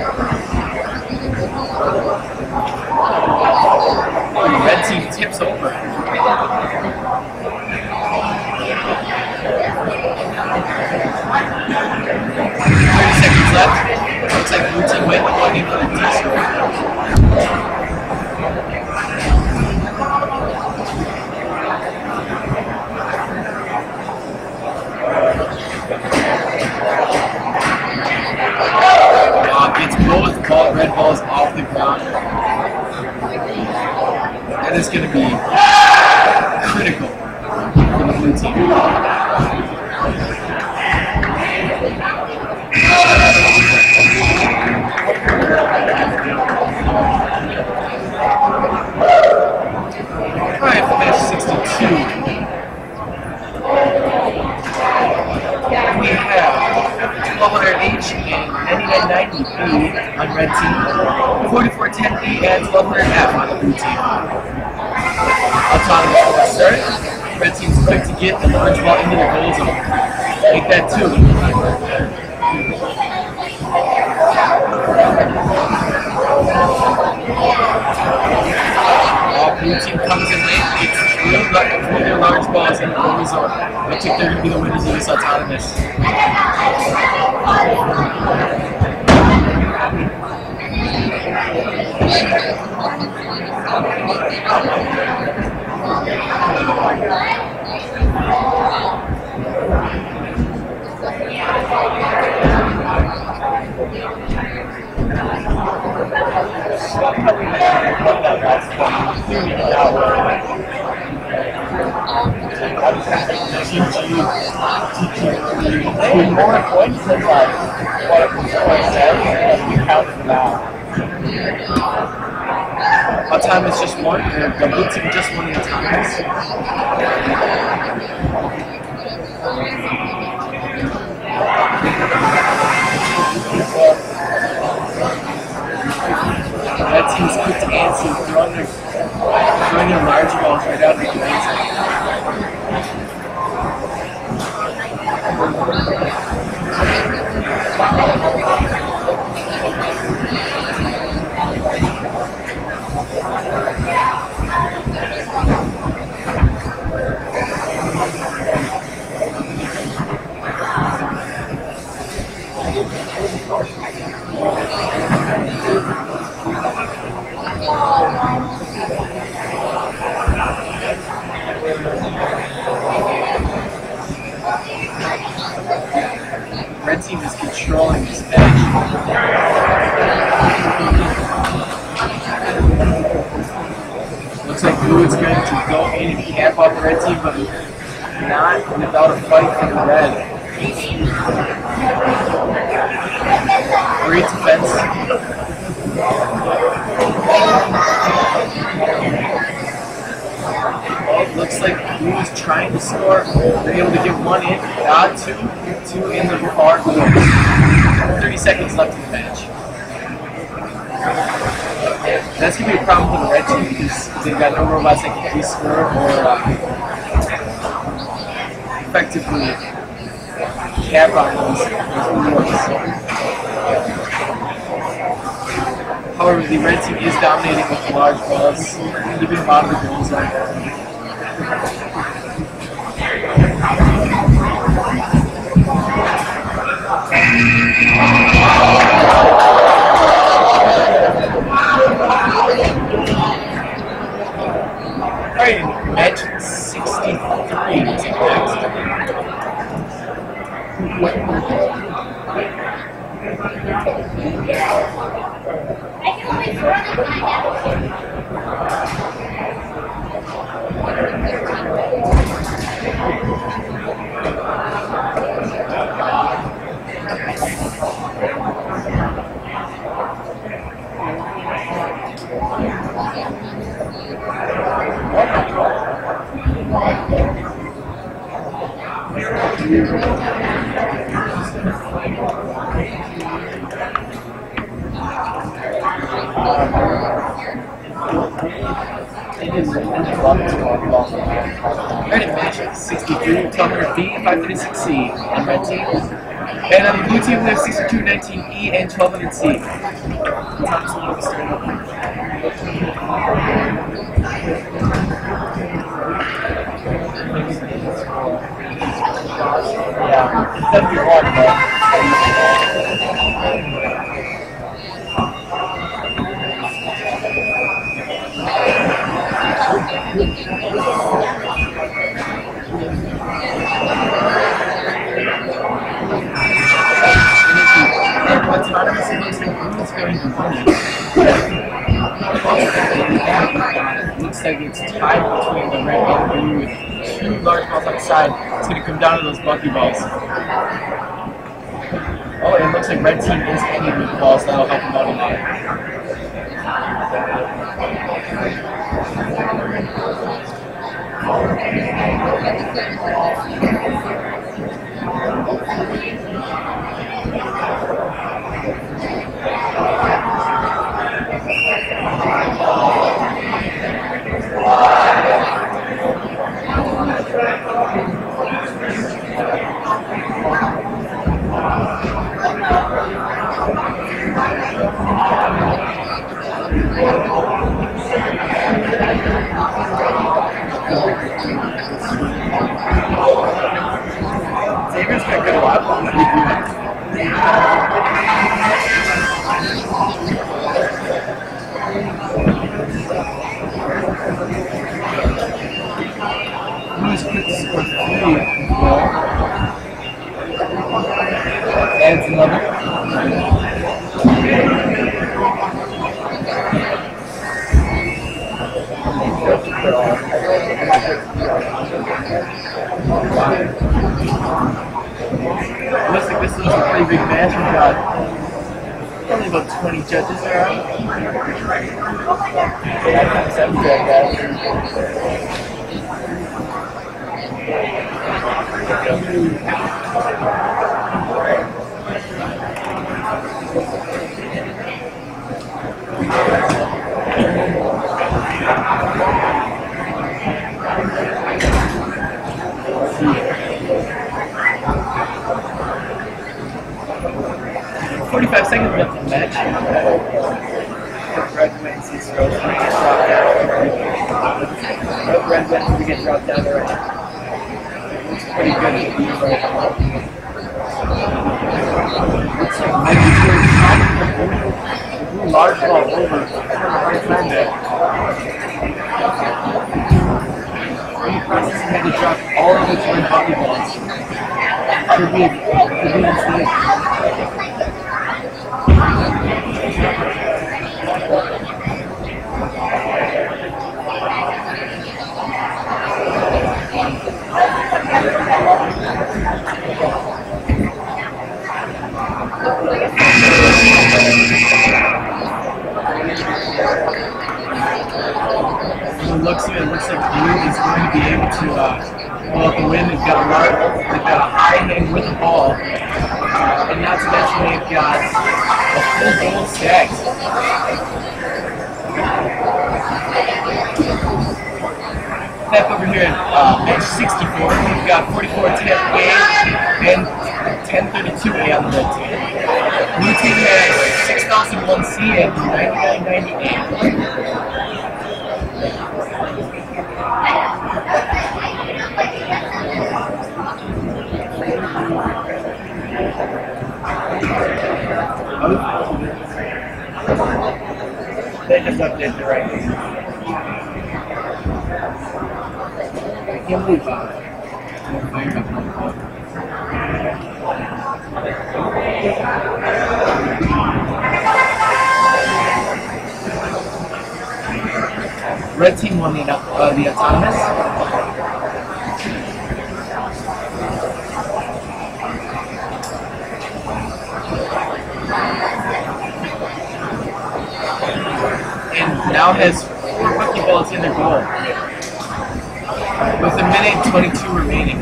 Red team tips over. 30 seconds left. Looks like blue team might be going in for the D score. Gets both red balls off the ground. That is going to be critical for the blue team. Alright, finish 62. We have 1200H and 9990B on red team, 4410B and 1200F on the blue team. Autonomous will start. Red team's quick to get the large ball into the goal zone. Make that 2. Blue team comes in late, gets 3 their large balls in the goal zone. I think they're going to be the winners of this autonomous. More points than like what the score says, we count them out. Autonomous just won, the blue team just won the autonomous. That team's quick to answer, throwing their large balls right out of the goal. red team is controlling this match. Looks like blue is going to go in and cap off the red team, but not without a fight from the red. Great defense. Oh, looks like blue is trying to score. They're able to get one in, two in the far corner. 30 seconds left in the match. That's going to be a problem for the red team because they've got no robots that can de-score or effectively cap on those rewards. However, the red team is dominating with large balls, keeping them out of the goal zone. Alright, match 63 is next. I can only throw them when I Alright, match 63, 1200B, 536C on red team. And on the blue team, we have 6219E and 1200C. Yeah, 71, but... 'cause looks like it's tied between the red and blue with two large balls on the side. It's going to come down to those bucky balls. Oh, it looks like red team is hitting with the balls. That'll help them out a lot. Xavier's got good luck. Blue's quick to score 3. Adds another. Looks like this is a pretty big match. We've got only about 20 judges around. "45 seconds left in the match. Red wins his throw. Red wins to get dropped down there. Looks pretty good. Looks like Mikey's going to top the blue large ball over. Right side there. In the process, he had to drop all of his red hockey balls. Could be a mistake. It looks like Blue is going to be able to pull out the win. They've got a high hand with the ball, and not to mention they've got a full goal stacked. Step over here at bench 64. We've got 44-10A and 1032A on the red team. Blue team has 6001C and 9998. They just updated the ranking. I can't believe that. Red team won the autonomous. And now has 4 rookie balls in their goal. With a minute 22 remaining.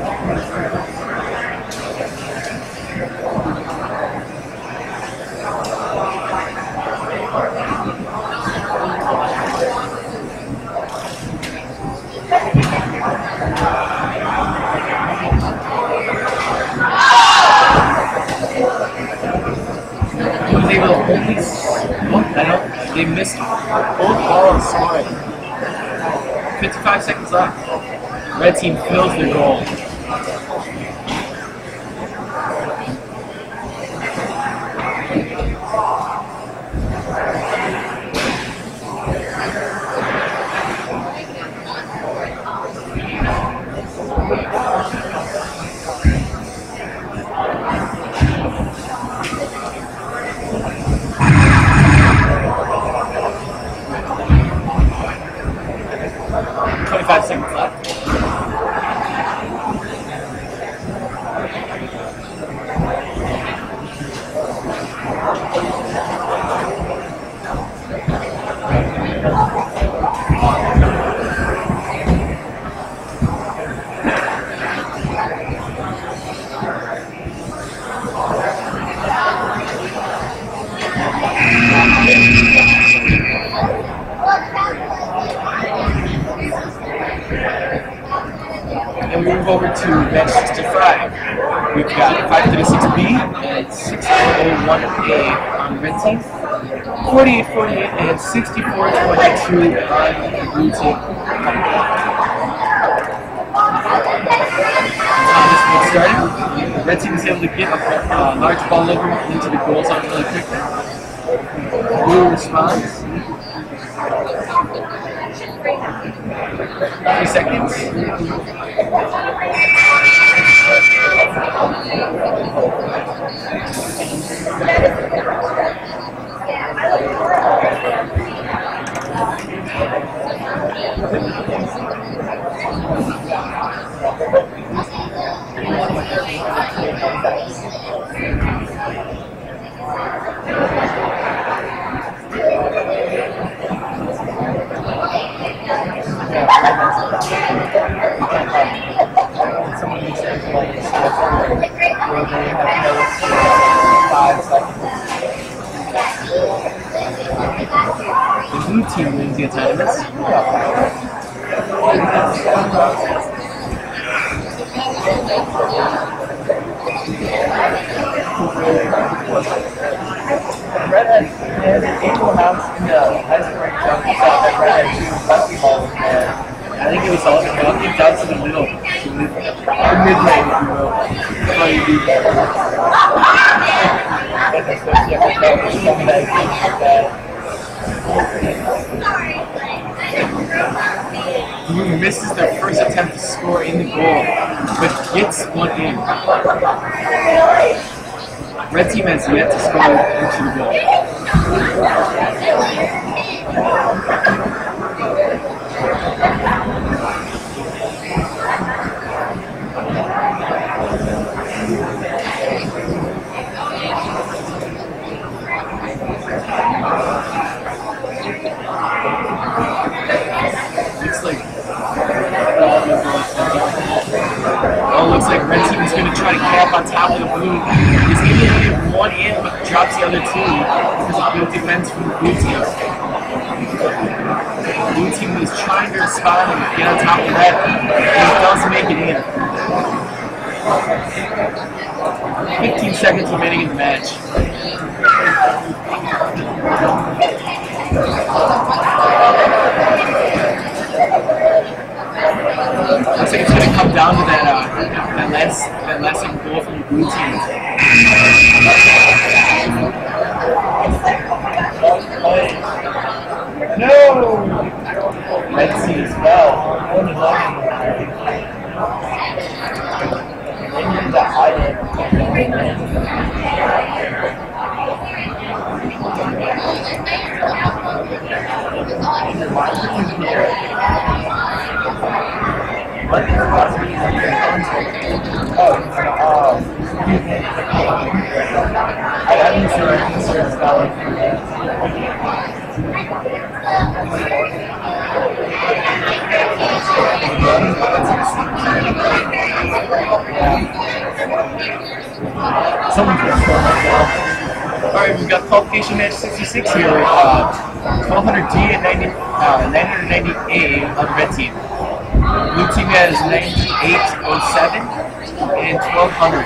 He was able to only they missed both balls scoring. 55 seconds left. Red team fills their goal. Seconds left. And we move over to bench 65. We've got 536B and 6001A on the red team, 4848 and 6422 on the blue team. This one started. The red team is able to get a large ball over into the goal zone really quickly. Blue responds. 30 seconds. Someone needs to like where they have notes 5 seconds. The blue team wins the autonomous. Red has an equal amounts in the ice rink jump that Red had 2 basketballs in there. I think it was all knocking down to the middle. To mid-lane, if you will. That's why you do that. Blue misses their first attempt to score in the goal. but gets one in. Red team has yet to score into the goal. Looks like red team is going to try to cap on top of the blue. He's able to get one in, but drops the other two because of good defense from the blue team. The blue team is trying to respond and get on top of red, and it does make it in. 15 seconds remaining in the match. Looks like it's going to come down to that last goal from the blue team. No! Red team as well. They need to hide it. What? I'm sure it's valid. Someone's going to score right now. Alright, we've got qualification match 66 here with 1200D and 990A on the red team. Blue team has 9807 and 1200.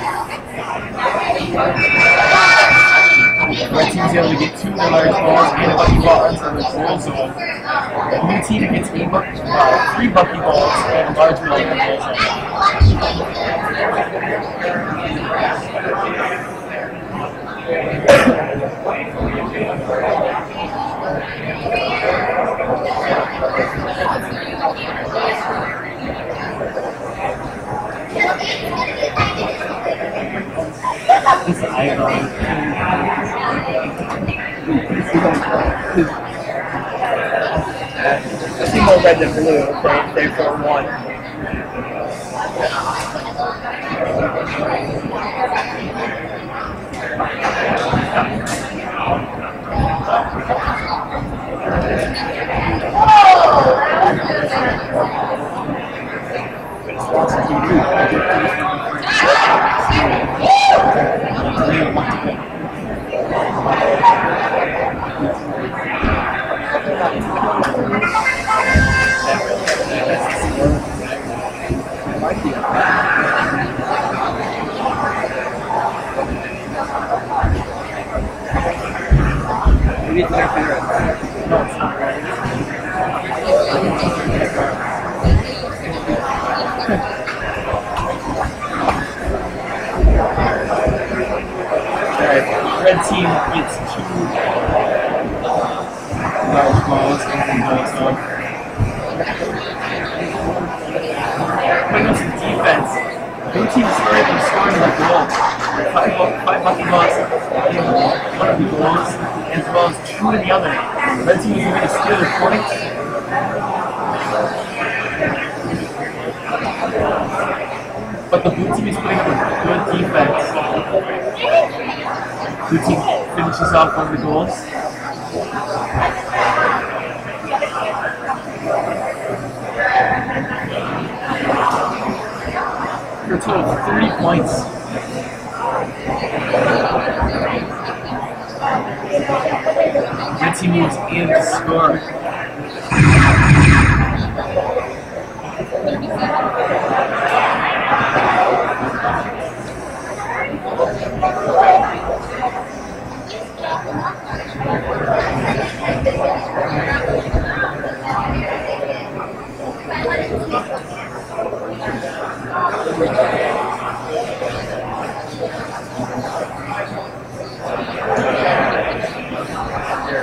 Red team is able to get 2 of the large balls and a bucky ball into the goal zone. Blue team gets 3 bucky balls and a large ball in the goal zone. This iron. I see more red than blue. They for one. Red team gets 2 large balls and the goal zone. Putting up some defense. Blue team started from scoring the goal. 5 bucky balls in one of the goals, as well as 2 in the other. Red team is going to steal the points. But the blue team is putting up a good defense. Blue team finishes off one of the goals. For a total of 30 points. Red team moves in to score.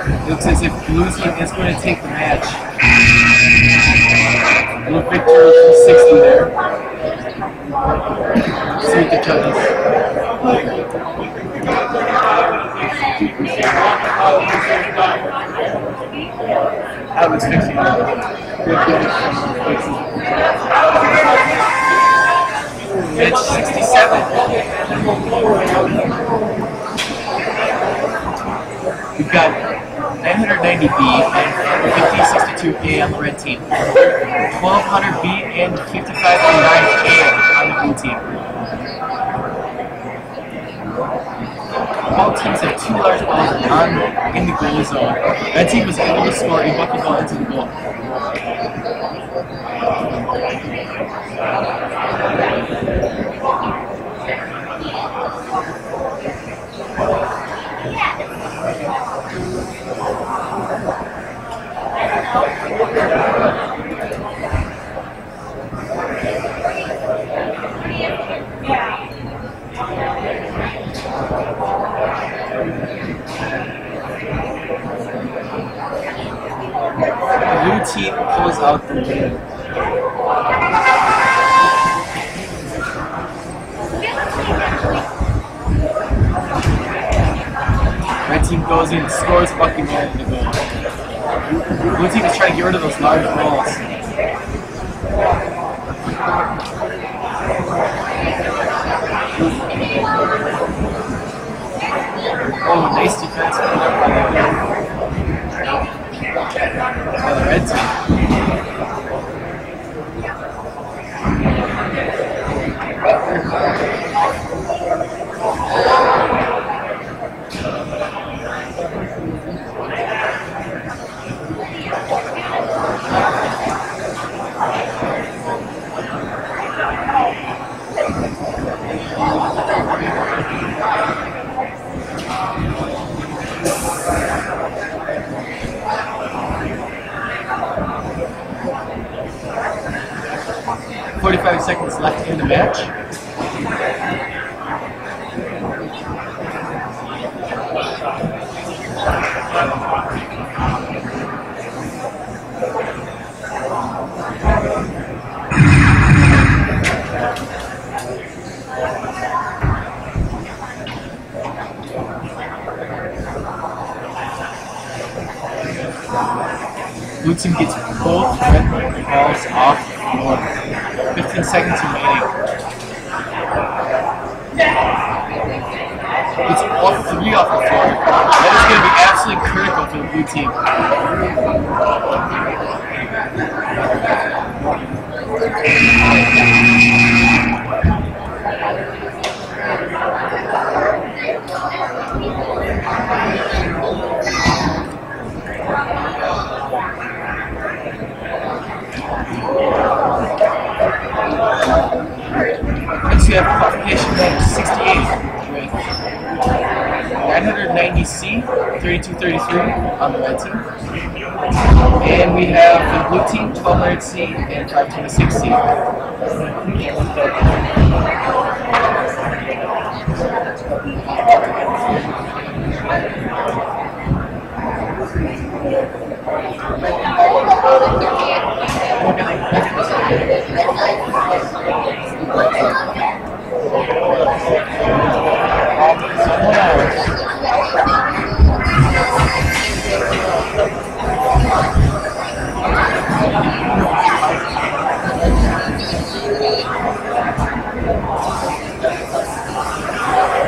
It looks as if blue team is going to take the match. Blue victory 60 there. Sweet the judges. I was fixing it. Pitch 67. We've got 990B and 5062A on the red team. 1200B and 5509A on the blue team. Both teams have 2 large balls in the goal zone. Red team was able to score a bucket ball into the goal. Blue team pulls out the lead. Red team goes in, scores fucking ball in the goal. Blue team is trying to get rid of those large balls. Oh, nice defense by the red team. 45 seconds left in the match. Blue team gets both red balls off the floor. 15 seconds remaining. It's all 3 off the floor. That is going to be absolutely critical for the blue team. Next we have qualification match 68 with 990C, 3233 on the red team. And we have the blue team 1200C and 526C.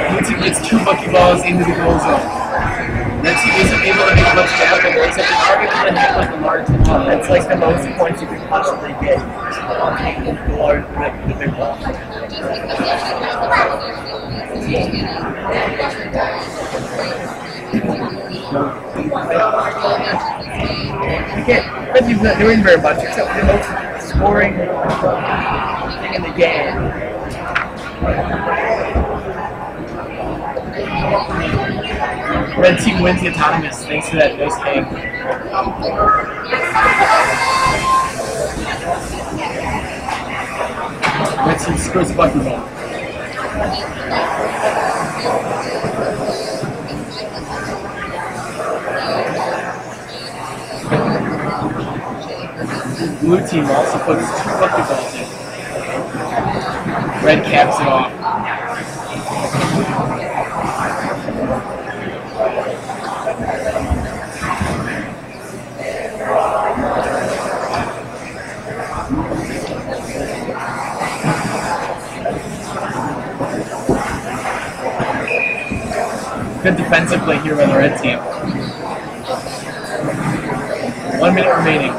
Blue team gets 2 bucky balls into the goal zone. Red team isn't able to make much happen, except they are able to hit like a large ball. That's like the most points you could possibly get on taking the large, the big ball. Again, red team's not doing very much except for the most scoring thing in the game. Red team wins the autonomous thanks to that nose hang. Red team scores a bucky ball. Blue team also puts 2 bucky balls in. Red caps it off. Good defensive play here by the red team. 1 minute remaining.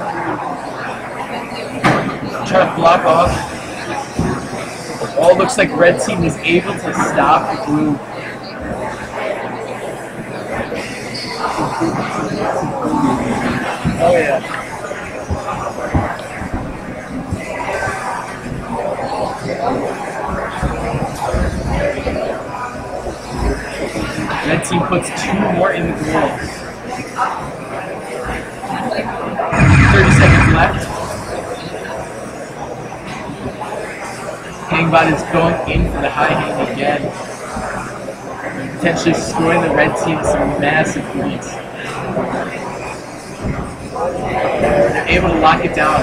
Try to block off. Oh, looks like red team is able to stop blue. Oh yeah. Red team puts 2 more in the goal. 30 seconds left. Hangbot is going in for the high hang again. Potentially scoring the red team some massive points. They're able to lock it down.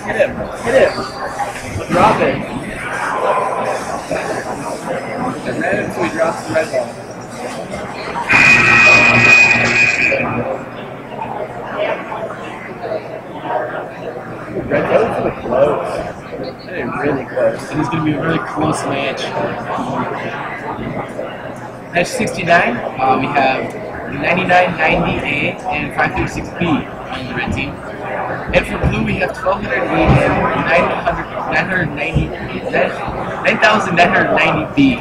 Hit him. Hit him. Drop it. And then until he drops the red ball. Red ball really close. They're really close. And it's going to be a really close match. Match 69, we have 9990A and 536B on the red team. And for blue, we have 1208 and 9990B.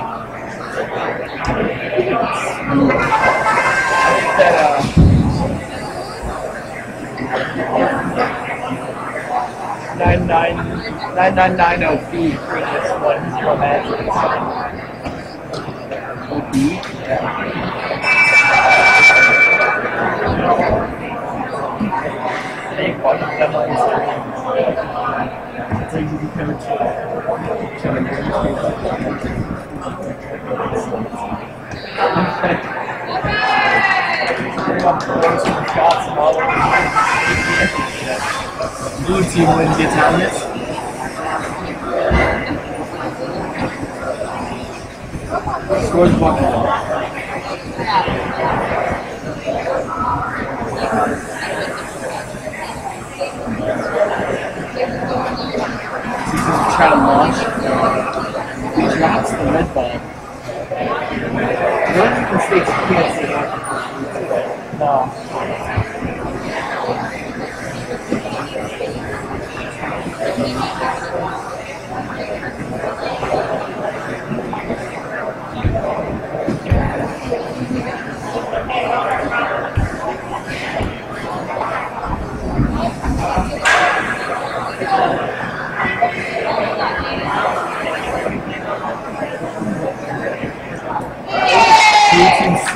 That 9990B for this 1-0 match. OB. Blue team wins the Italians. Scores bucket. He's going to try to launch. He drops the red ball. One of the mistakes you can't see. No.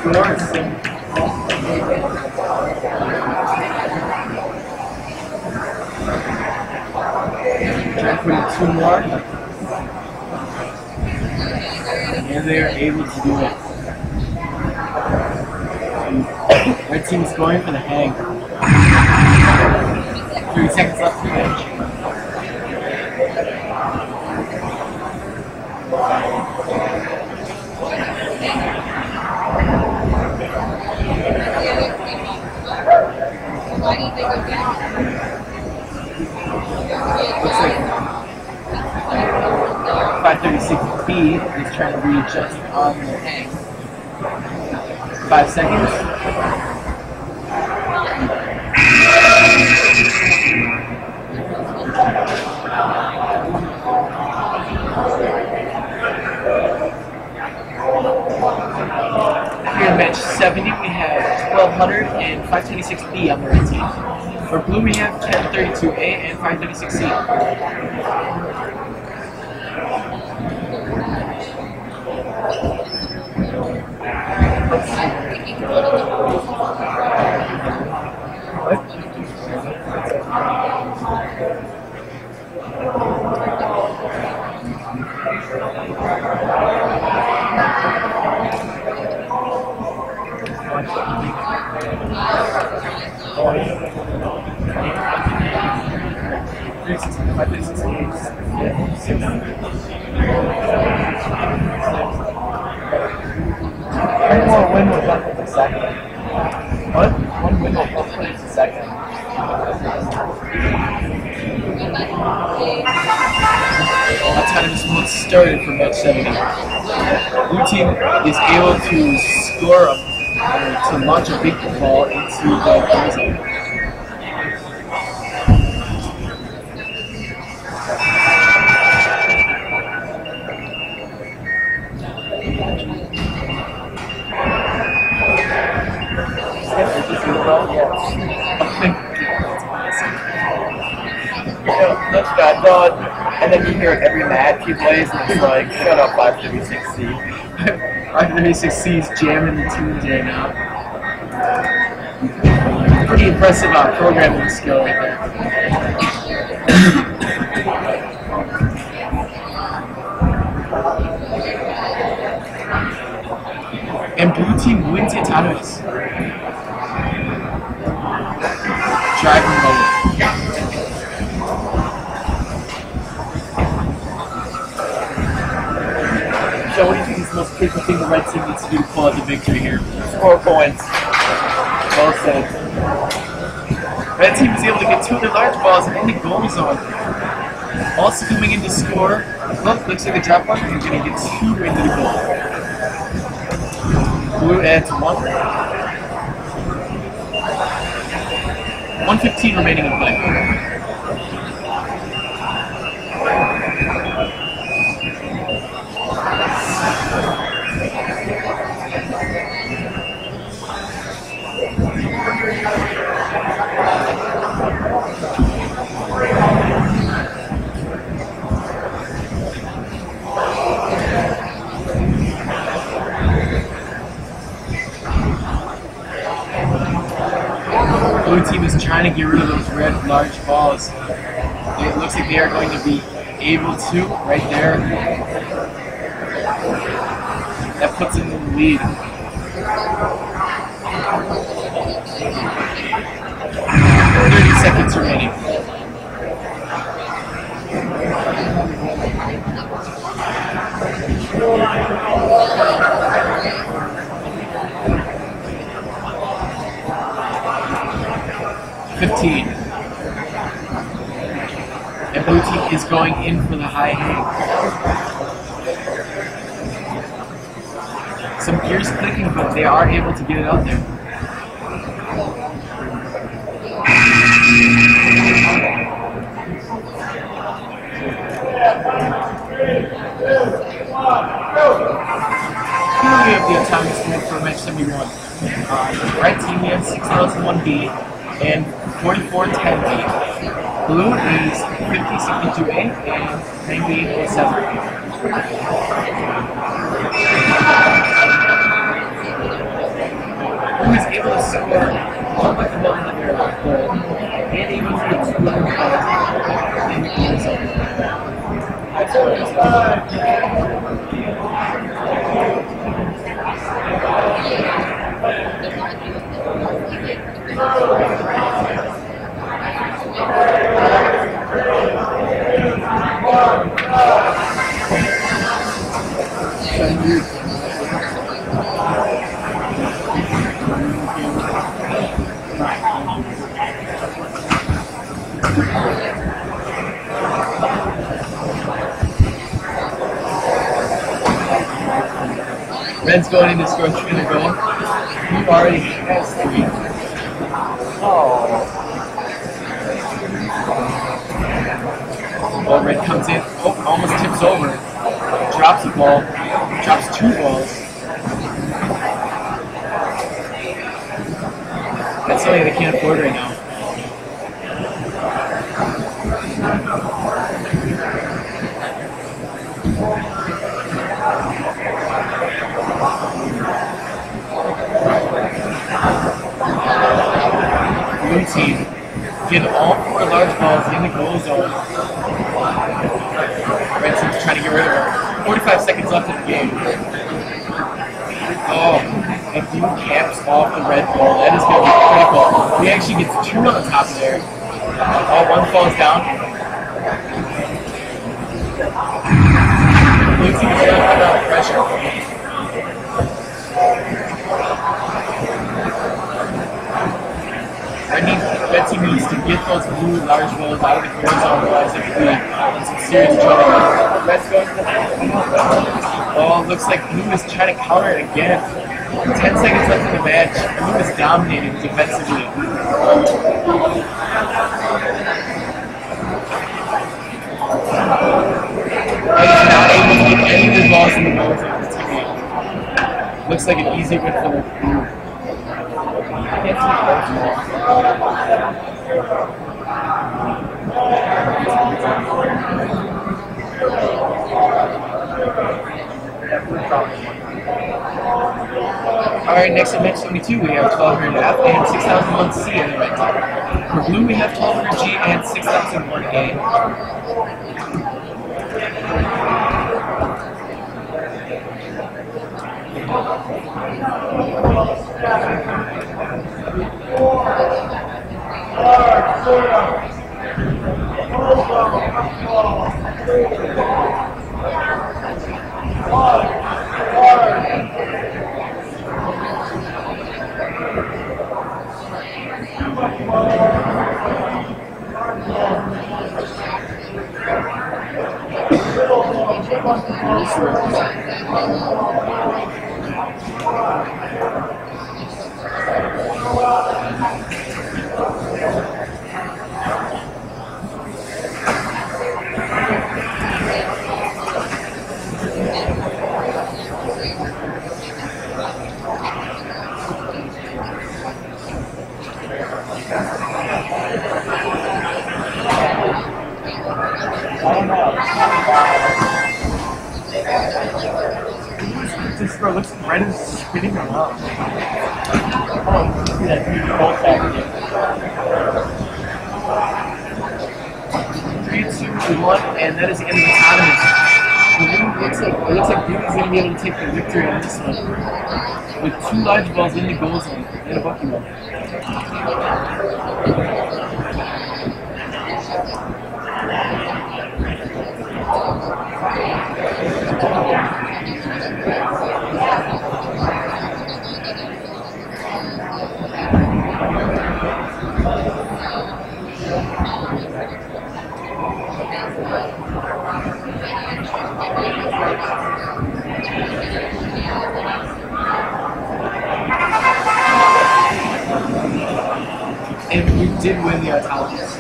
Scores. Try to put in 2 more. And they are able to do it. Red team is going for the hang. 30 seconds left to the match. Looks like 536B is trying to readjust on the hang. 5 seconds. Here in match 70, we have 1200 and 526B on the red team. For blue, we have 1032A and 536C. One more win was up for the second. What? One win was up for the second. That's how this one started for match 70. Blue team is able to score to launch a big ball into the goal zone. Let's go, done. And then you hear it every match he plays, and it's like, shut up, 536C. 536C is jamming the tunes right now. Pretty impressive programming skill right there. And blue team wins autonomous. Driving mode. So what do you think is the most critical thing the red team needs to do to pull out the victory here? Score points. Well said. Red team is able to get 2 of their large balls in the goal zone. Also coming in to score. Look, looks like a drop one. You're going to get 2 into the goal. Blue adds 1. 1:15 remaining in play. Blue team is trying to get rid of those red large balls. It looks like they are going to be able to right there. That puts them in the lead. 30 seconds remaining. And blue team is going in for the high hang. Some gears clicking, but they are able to get it out there. Here we have the atomic score for match 71. Red team, we have 6001B and 4410B. Blue is 5062A and 9807. Blue is able to score one with the moment of their goal and able to get 2 other balls in the goal zone. Red's going in to score 3 in a goal. He already has 3. Well, Red comes in, almost tips over, drops the ball, drops 2 balls. That's something they can't afford right now. Blue team get all 4 large balls in the goal zone. Red team's trying to get rid of it. 45 seconds left in the game. Oh, and blue caps off the red ball. That is going to be critical. He actually gets 2 on the top of there. Oh, 1 falls down. Blue team is not putting out pressure. Red team needs to get those blue large balls out of the goal zone, otherwise it could be in some serious trouble. Oh, looks like blue is trying to counter it again. 10 seconds left in the match. Blue is dominating defensively. He's not able to get any of the balls in the goal zone this team. Looks like an easy win for the blue. Alright, next up, match 22, we have 1200F and 6001C in the red team. For blue, we have 1200G and 6001A. This bro looks like red is spinning around. Oh, see that huge bolt back here. 3, 2, 1, and that is the end of the tournament. It looks like Blue is going to be able to take the victory on this one. With 2 large balls in the goal zone and a bucky ball. And we did win the Italians.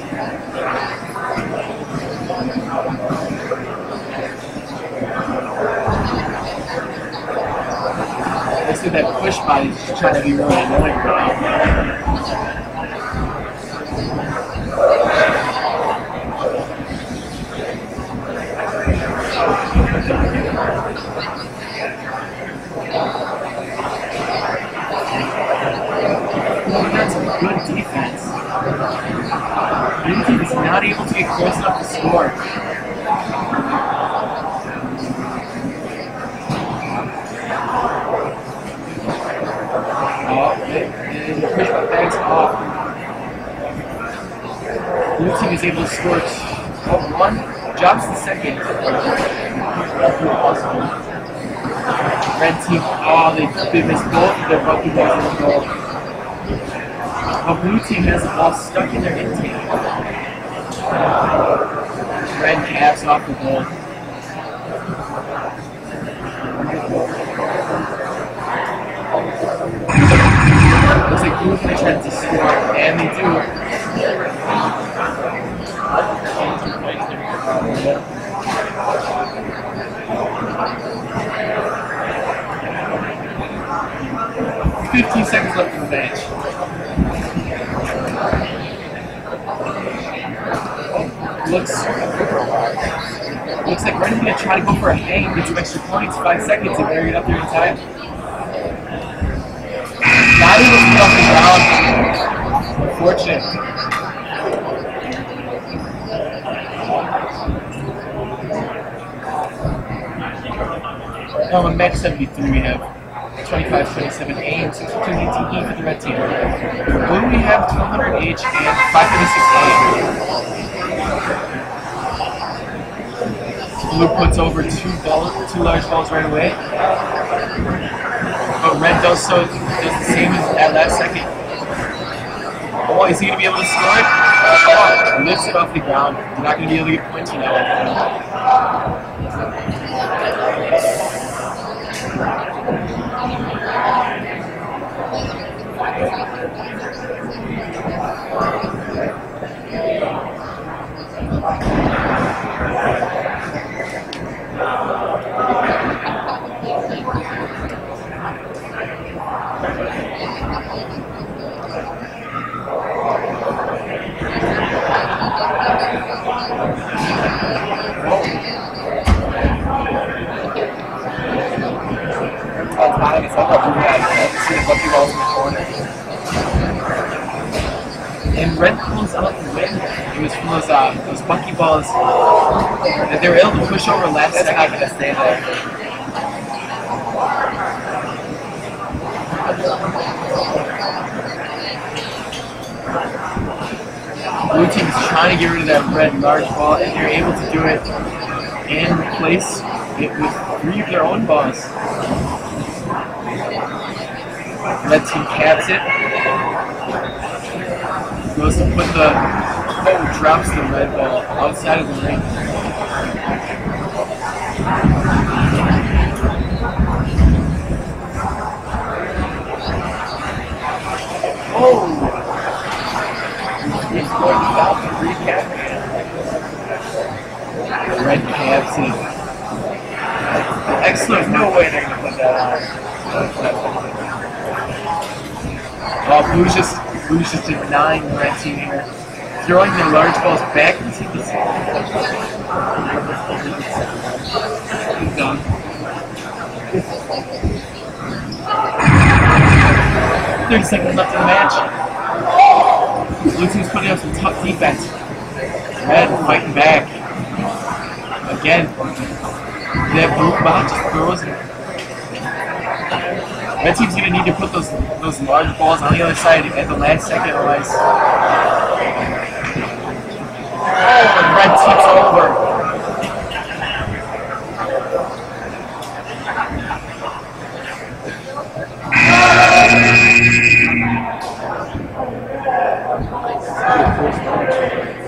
Looks like that push body is trying to be really annoying right now. That's some good defense. Blue team is not able to get close enough to score. And the push bags off. Blue team is able to score 1, drops the second. Red team, they missed both of their bucky balls in the goal. But blue team has the ball stuck in their intake. Red caps off the goal. Looks like blue's going to try to score, and they do. 15 seconds left in the match. Looks like Red's going to try to go for a hang, get some extra points, 5 seconds, and better get up there in time. Not able to get off the ground. Unfortunate. Now on match 73 we have 25-27A and 62-18E for the red team. Blue we have 200H and 536A. Blue puts over two large balls right away. But red does the same as at last second. Oh, is he going to be able to score it? Oh, lifts it off the ground. You're not going to be able to get points for that And red pulls out the win. It was from those buckyballs that they were able to push over last second. That's not going to stay there. Blue team is trying to get rid of that red large ball, and they're able to do it and replace it with 3 of their own balls. Red team caps it. Goes to put drops the red ball outside of the ring. Oh! He's going to stop the recap. Red caps it. Excellent. No way they're going to put that on. Oh, Blue's just denying the red team here. Throwing their large balls back into the He's done. "30 seconds left in the match. Blue team's putting up some tough defense. Red fighting back. Again. That blue box just throws it. Red team's going to need to put those large balls on the other side at the last second, otherwise. Oh, and red team's over.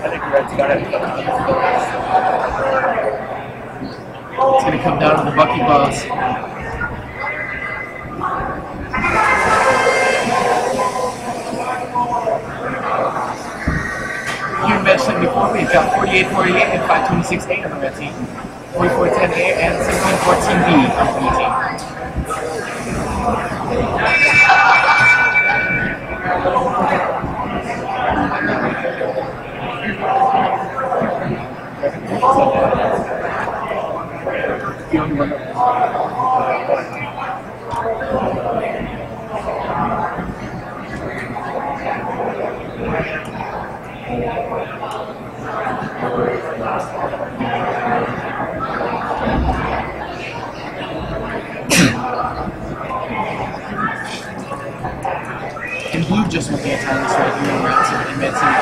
I think red's got it. It's going to come down to the buckyballs. You mentioned before, we've got 48-48 and 526A on the red team, 44-10A and 16-14B on the blue team. And blue just went the entire right here around in mid-team.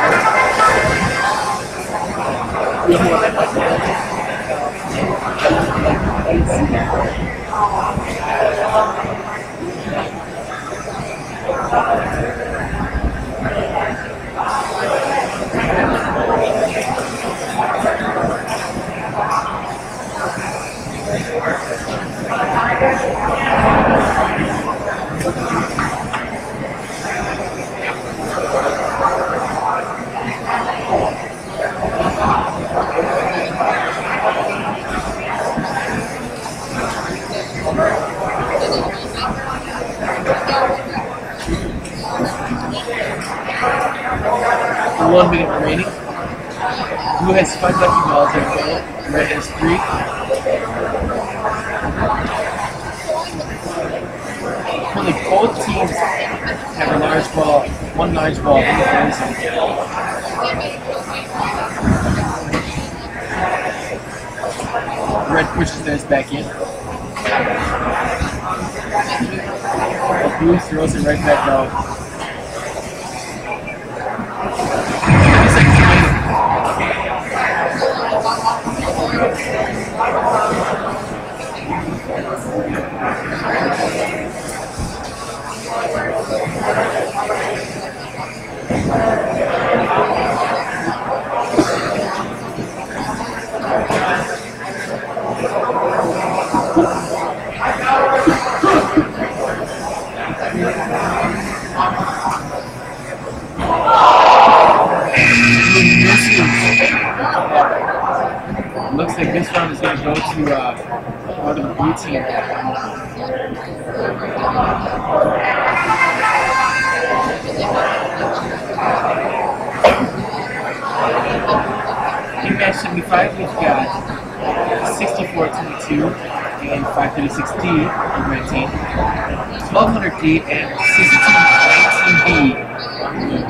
One minute remaining. Blue has 5 lucky balls in goal. Red has 3. Only both teams have a large ball, 1 large ball in the end zone. Red pushes theirs back in. Blue throws it right back out. Looks like this round is going to go to part of the blue team. In match 75, we've got 64-22 and 536D on red team, 1200D and 1619B on blue.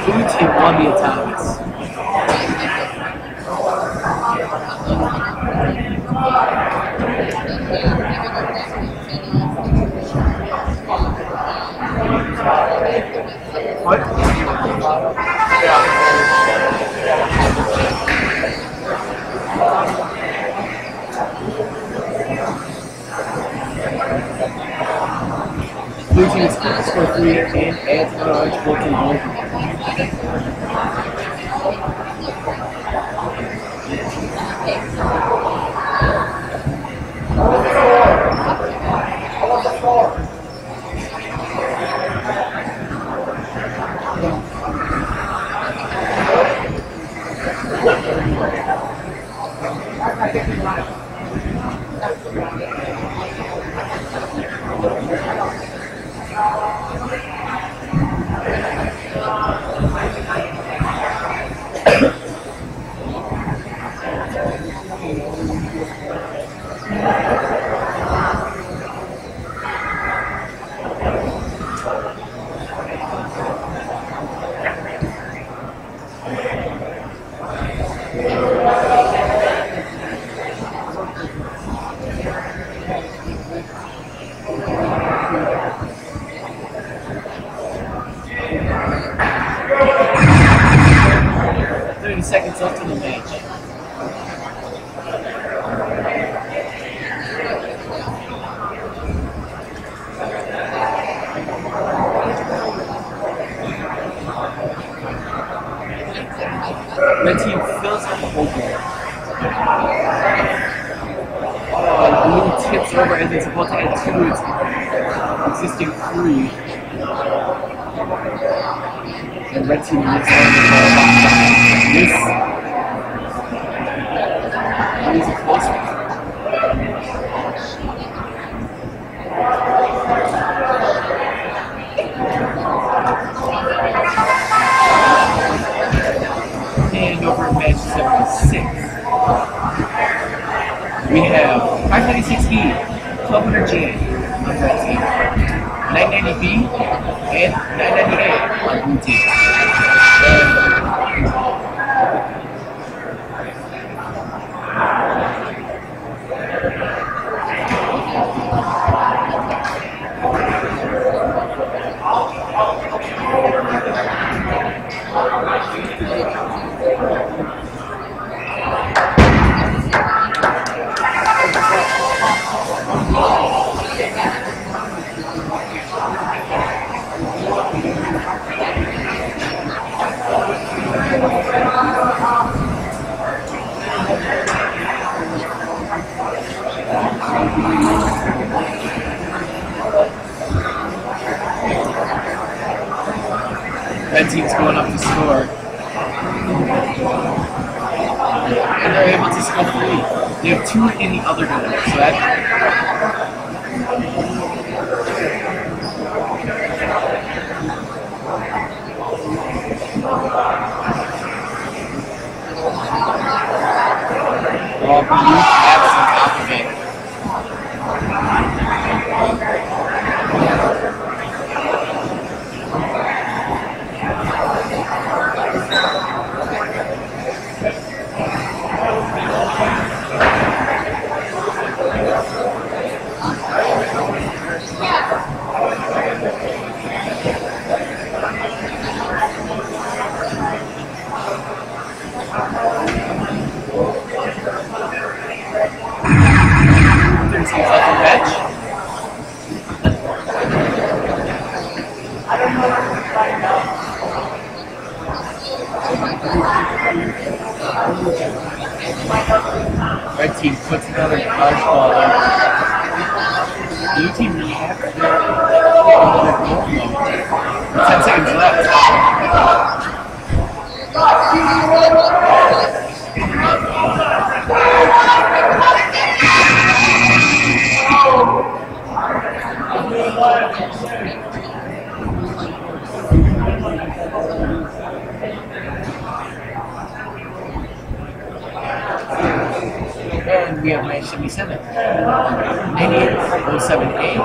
Blue team won the atomics. What? Blue team is supposed to score 3 and adds another orange goal to the goal. Seconds left in the match. Red team fills up the whole goal. Blue tips over as it's about to add 2 to its existing 3. And red team looks on the ball. This is a close one. And over in match 76, we have 596E, 1200J on red team, 990B, and 990A on blue team. Red team's going up to score. And they're able to score 3. They have 2 in the other goal, so that... Well, blue caps on top of it. Red team puts another large ball in. Blue team really happy. 10 seconds left. And we have match 77. 9807A and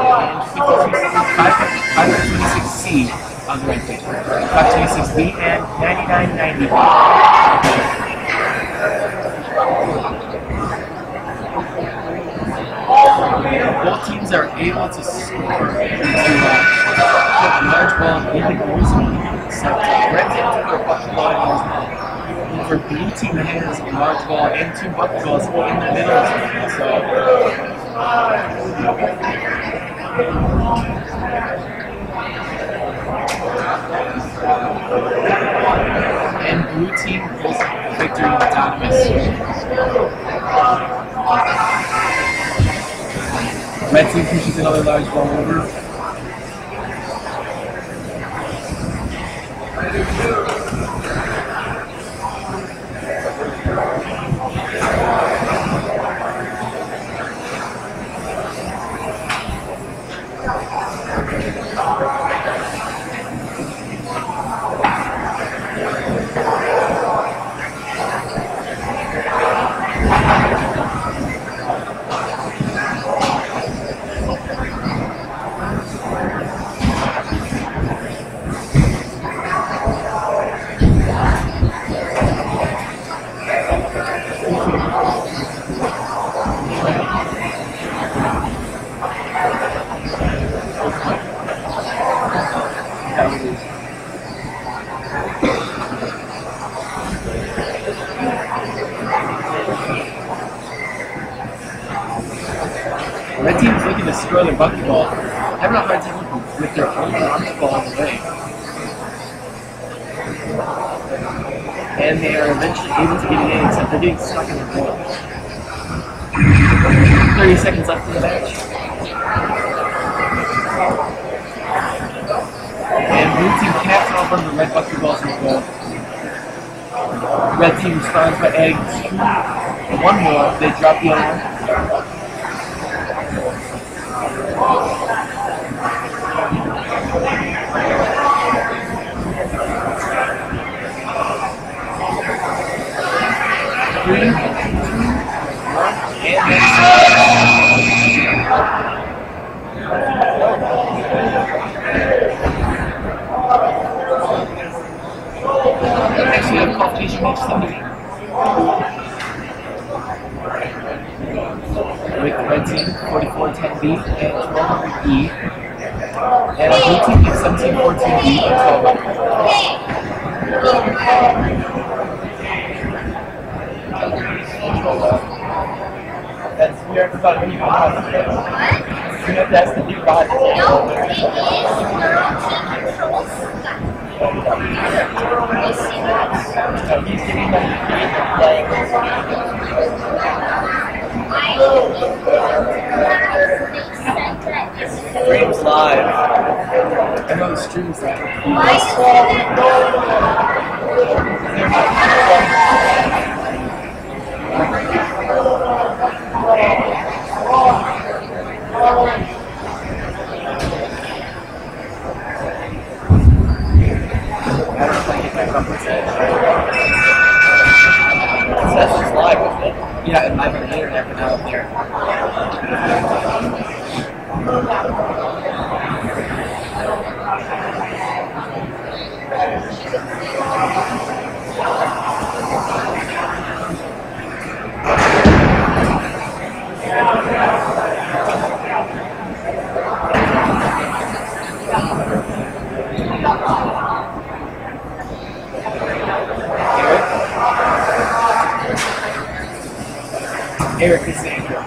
526C on the red team. 526B and 9990. Both teams are able to score to put large balls in the goal zone. Except red team took a bucket ball in goal zone. For blue team has a large ball and 2 bucket balls in the middle. And blue team pulls victory autonomous. Red team pushes another large ball over. Red team's looking to score their bucket ball, having a hard time with their own launch ball on the way. And they are eventually able to get it in, except they're getting stuck in the goal. 30 seconds left in the match. And blue team caps off on the red bucket balls in the goal. Red team responds by adding 1 more. They drop the other one. Next we have qualification match 78. With the red team 4410B and 1200E. And the blue team is 1714B and 1200. That's weird about when you have that's the new body. He's giving them Streams live. I know the stream's live. It's live, isn't it? Yeah, and live on the internet, but not up there. Eric is Andrew.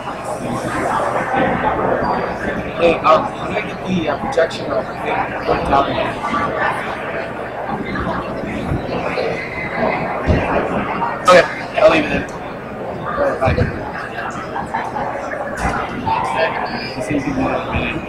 Hey, how do I get the projection of the thing worked out? I'll leave it in. Bye. He says he's going to minute.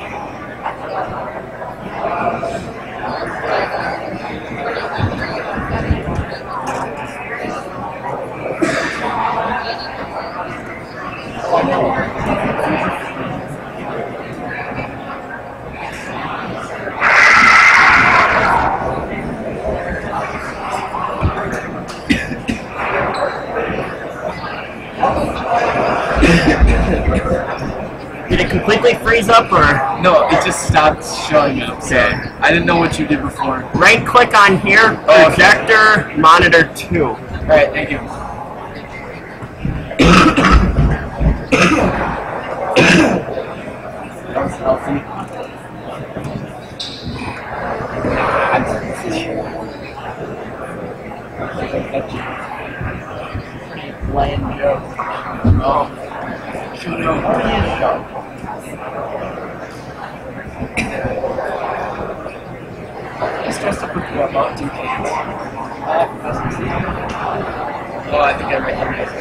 Did it completely freeze up, or? No, it just stopped showing up. So I didn't know what you did before. Right click on here, projector, monitor 2. Alright, thank you. That was healthy. Lame joke. Oh. Shut up. He's dressed up with Mountain Dew cans. Oh, I think I recognize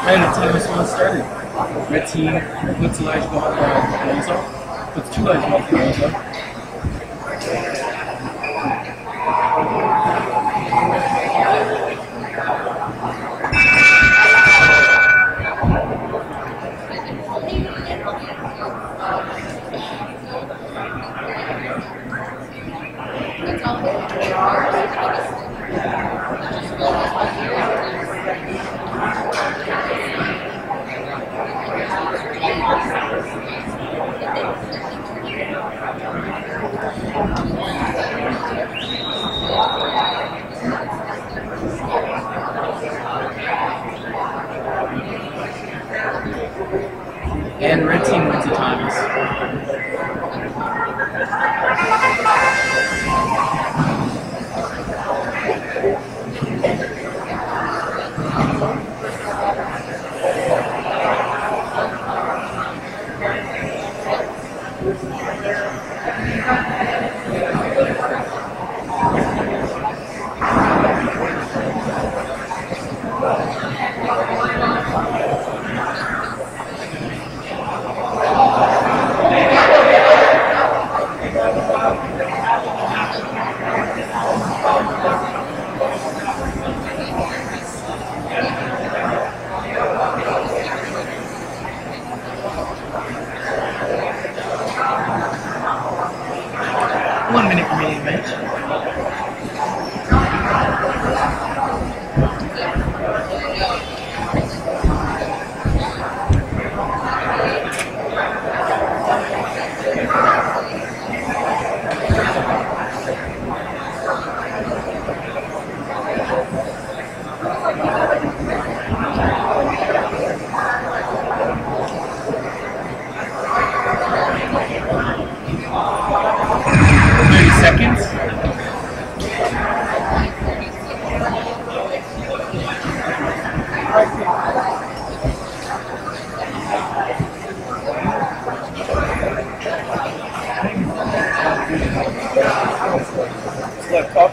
And the time is when it started. Red team puts a large ball balls up, puts 2 large balls up. And red team wins the times.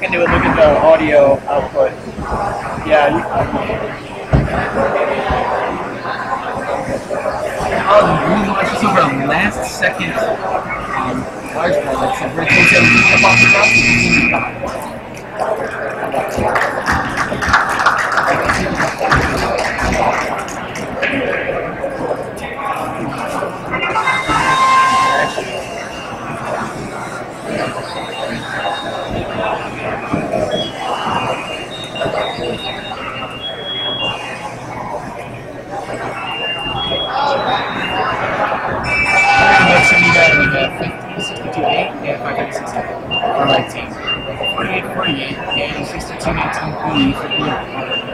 and it would look at the audio output. Yeah. Oh, the green launches over a last second large ball. That's where it takes everything up off the ground. Next one you got like 50, 62, 8, and 560. Or like 10. 48, 48, and 62, 18, B for blue.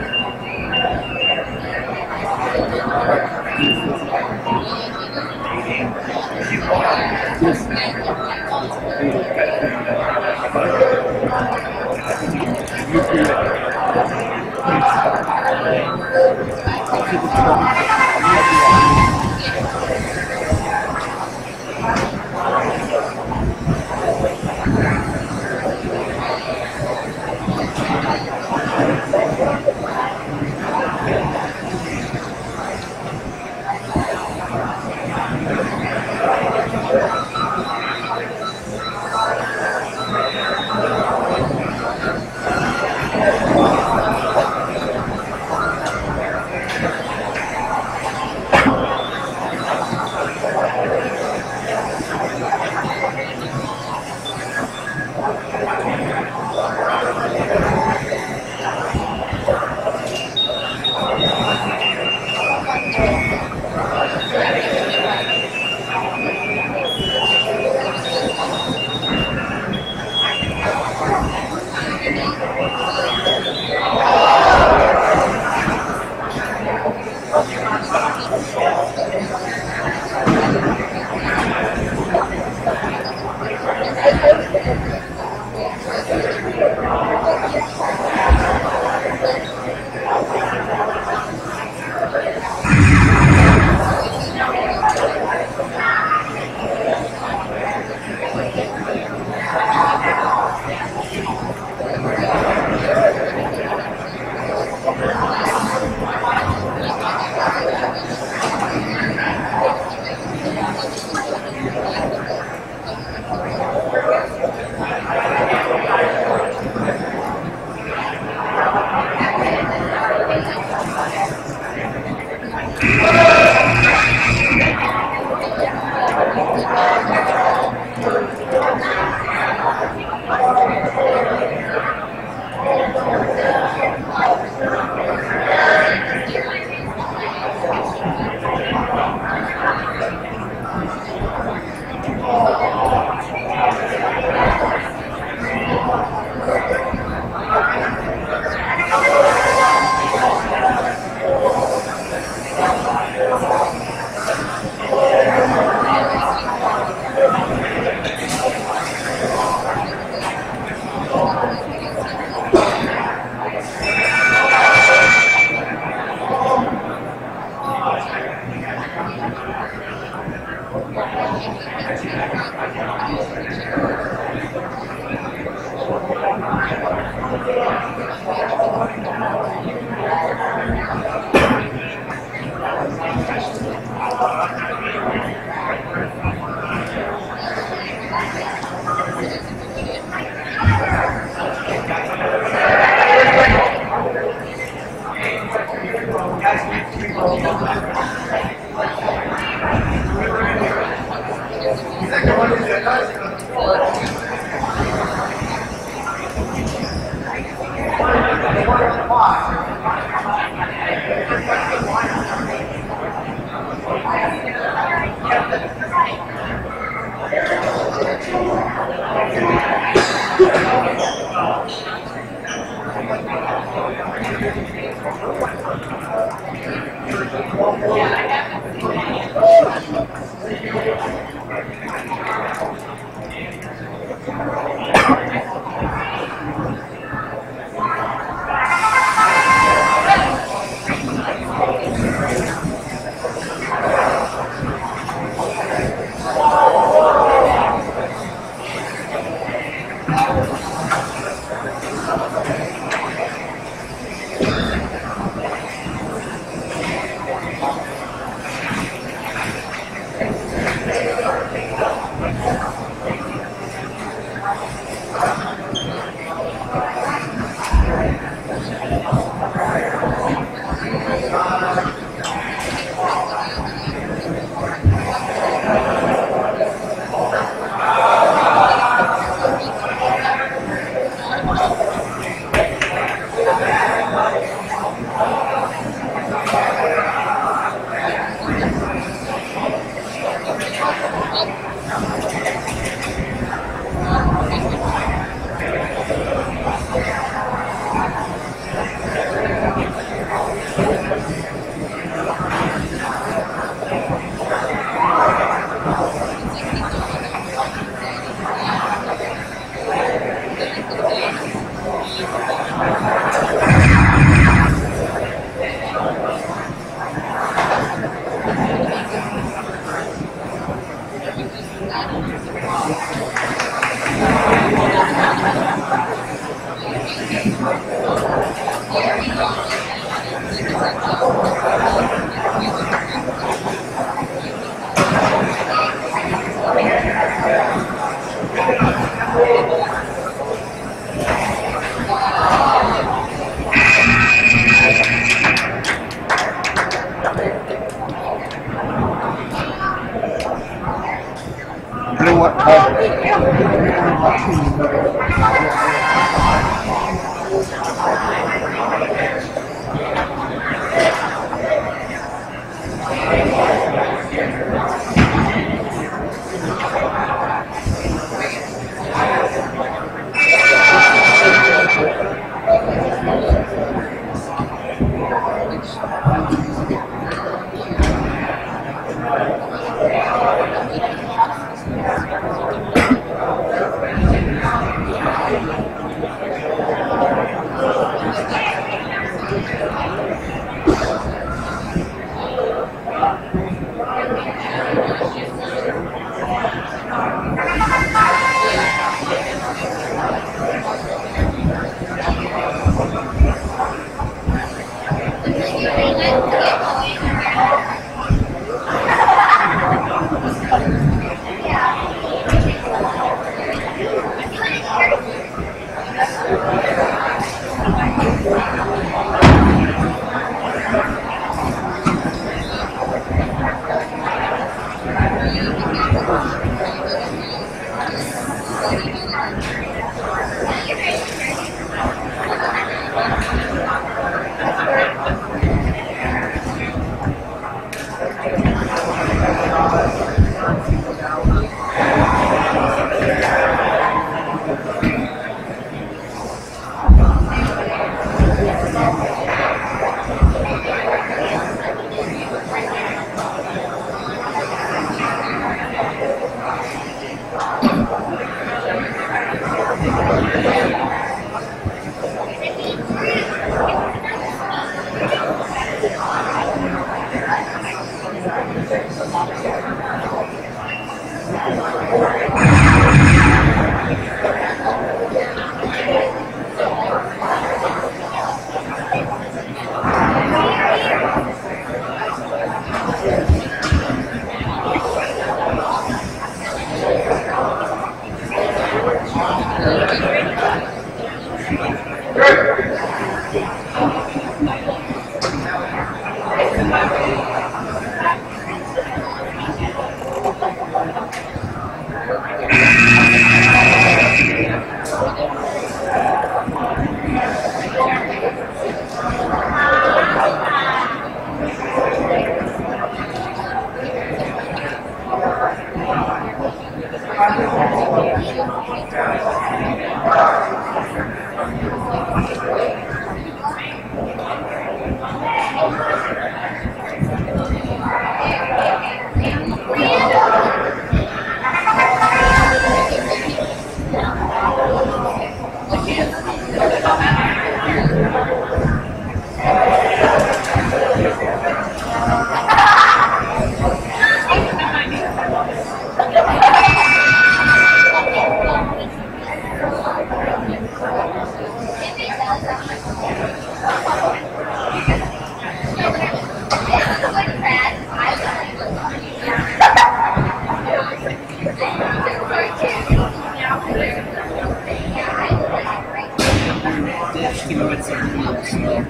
it's like really slow.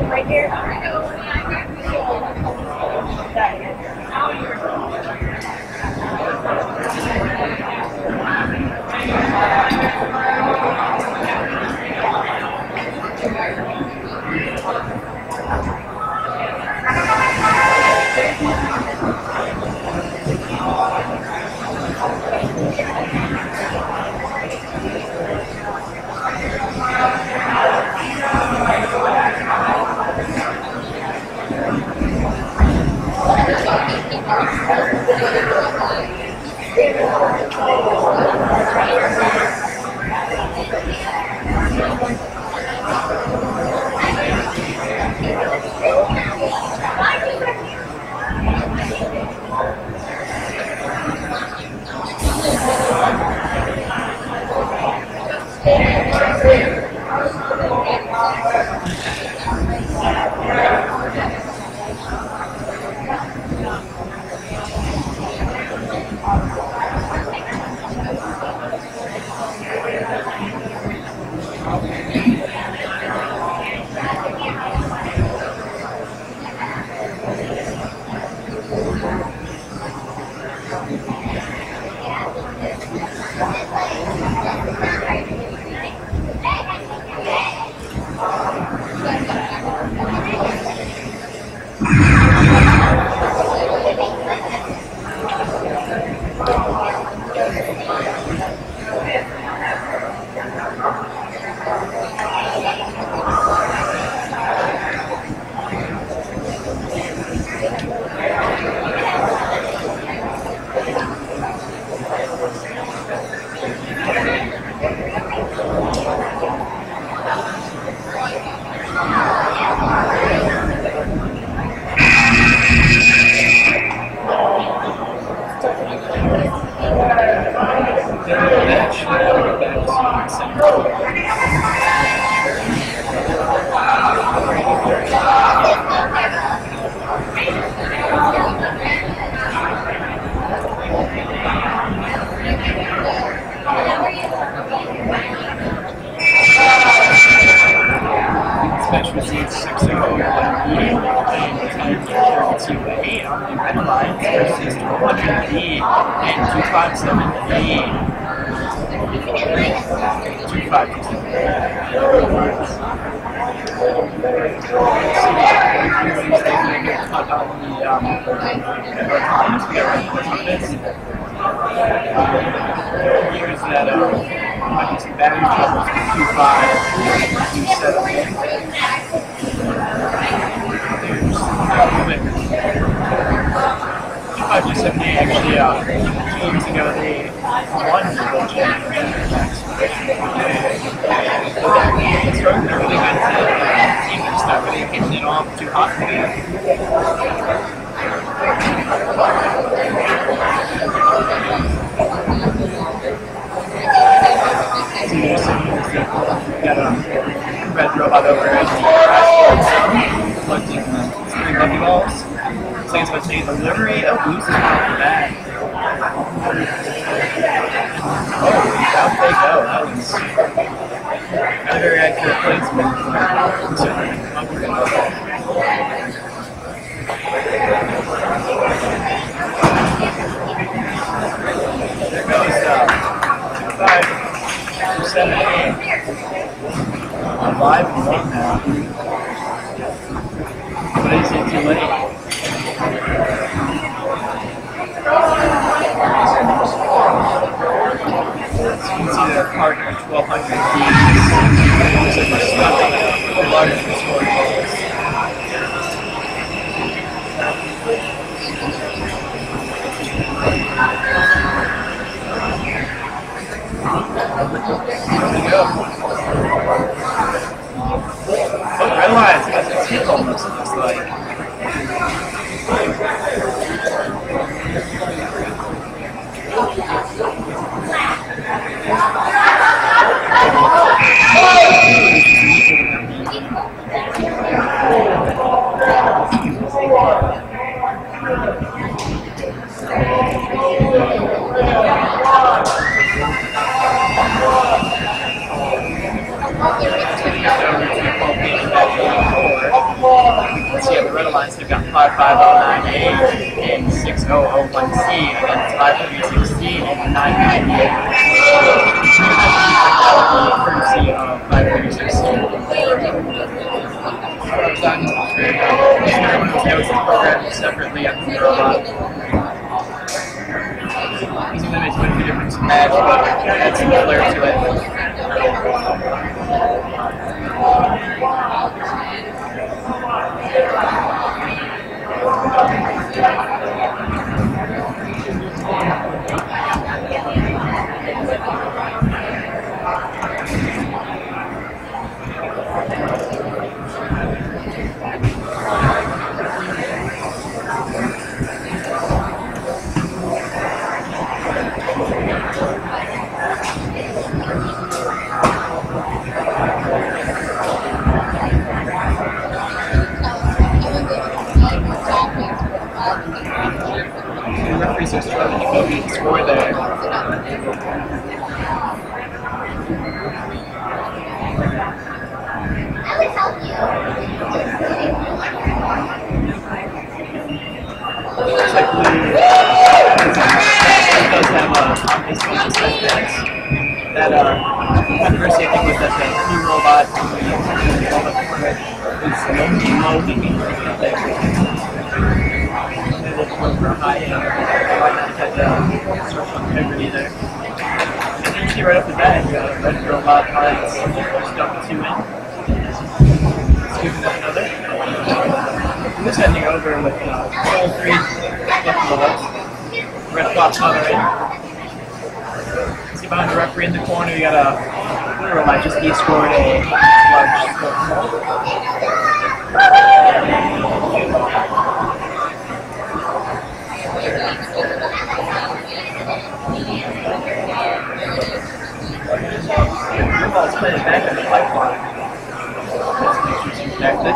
Right here. Match receipts 601B and 1032A on the red line versus 200B and 257B. 257. Here's that battery troubles with 257A actually teams together the one version. It's starting to really good team that's not really hitting it off too hot together. So you're seeing is that we've got a red robot over at the crash zone collecting 3 lucky balls. Looks like it's about to take delivery of loses from the back. Oh, out they go. That was not a very accurate placement. There goes 257A. Alive and one now. But is it too late? So you can see their partner 1200 keys. Looks like we're stuck on the largest scoring balls. There we go. Oh, red line's got the tip almost, it looks like. Red Alliance have got 5509A and 6001C against 536C and 998. Courtesy of 536C. Everyone was noticing programmed separately after the robot. He's going to make a bit of a difference in the match, but add some flair to it. The referees are struggling to go beat the score there. Looks like Blue does have a setbacks. That controversy I think was that the Blue robot is loading. They're looking for a high end. Why not have the social integrity there? And you see right off the bat, you got a red robot lines just up 2 in. Let's give them another. And this ending over with all 3 bullets. Red box another in. See behind the referee in the corner, you got a blue robot just de-scored a large score. Let's play it back in the pipeline. Let's make sure she's connected.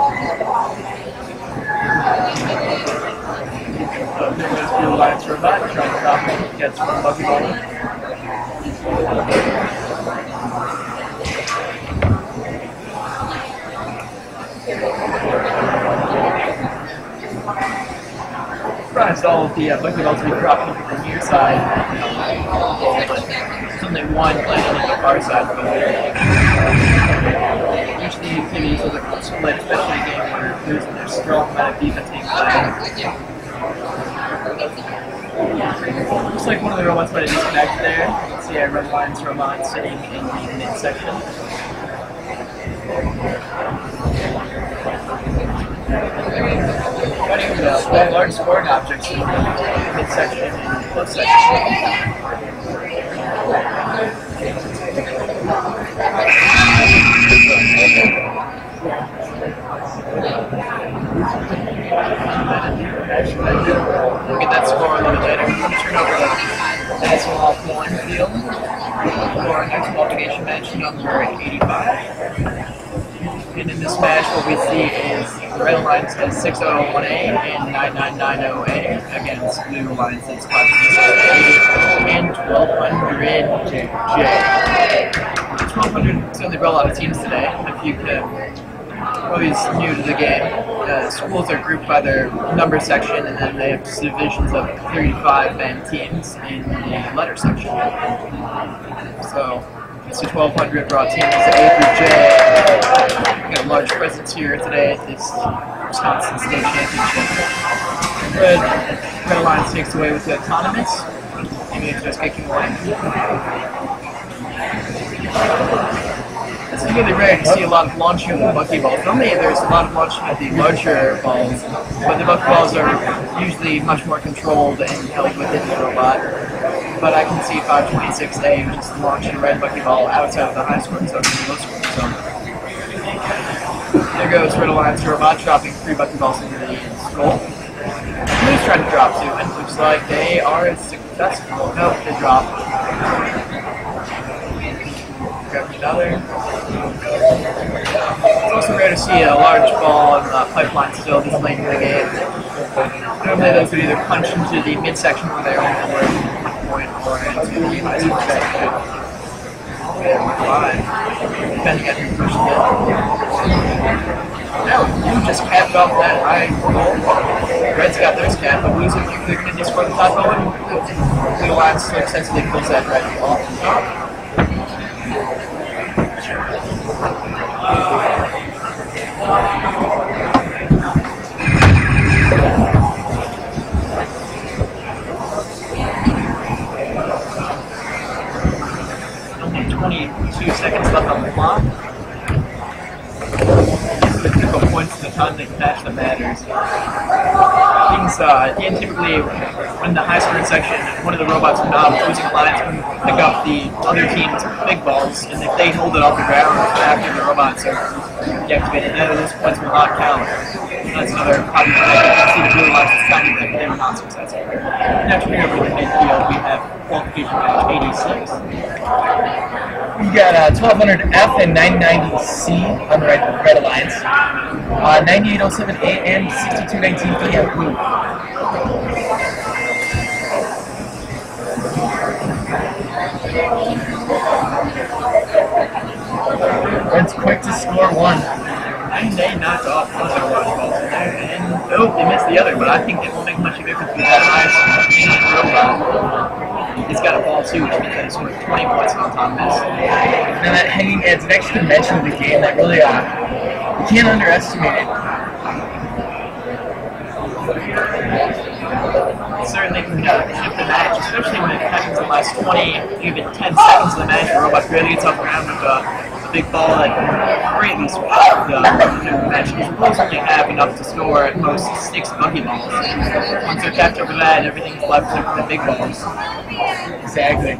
There's Blue Alliance robot trying to stop him. Gets one lucky ball. Surprised all of the lucky balls to be dropping from the near side. But there's only one landing on the far side. But usually the activities of the split, especially a game where there's strong amount of defense being played. Looks like one of the robots might have disconnected there. You can see a Red Alliance robot sitting in the midsection. Running the large scoring objects in the midsection and close section. We'll get that score a little bit later. We're going to turn over to the S1 field for our next qualification match, number 85. And in this match, what we see is the Red Alliance has 6001A and 9990A against Blue Alliance has 500A and 1200J. 1200 certainly brought a lot of teams today. If you could, always new to the game. Schools are grouped by their number section, and then they have divisions of 35-man teams in the letter section. So. It's the 1200 brought teams A through J. We've got a large presence here today at this Wisconsin State Championship. Red Alliance takes away with the autonomous. Maybe it's just kicking away. It's really rare to see a lot of launching of the buckyballs. Normally there's a lot of launching of the larger balls, but the buckyballs are usually much more controlled and held within the robot. But I can see 526A just launching a red buckyball outside of the high scoring zone and the low scoring zone. There goes Red Alliance robot dropping 3 buckyballs into the skull. Blue's trying to drop 2, and it looks like they are successful. No, they dropped. Grab another. It's also rare to see a large ball in the pipeline still this late in the game. Normally those would either punch into the midsection where they're only worth 1 point or into the high score section. And 5, depending on who pushes it. No, you just capped off that high goal. Red's got theirs capped, but Blues, if they're going to score the top goal, the line slips as they close that red ball. Only 22 seconds left on the clock. The critical points in the contact patch that matters. Things, typically, when the high scoring section, one of the robots from the opposing lines can pick up the other team's big balls, and if they hold it off the ground after the robots are deactivated, then those points will not count. That's another problem. You can see the blue lines is tiny, but they were not successful. Now to bring over to the midfield, we have qualification match 86. You got 1200F and 990C on the Red Alliance, 9807A and 6219B on blue. Red's quick to score one. And they knocked off one of their watch balls in there, and they missed the other, but I think it won't make much of a difference with that robot. He's got a ball too, which means that he's scored 20 points on top of this. And that hanging adds an extra dimension to the game that really, you can't underestimate it. Certainly can shift the match, especially when it happens in the last 20, even 10 seconds of the match. The robot really gets off the ground with a big ball that can greatly switch the match. Because the Blues only have enough to score at most 6 monkey balls. Once they're capped over that, everything's left for the big balls. Exactly.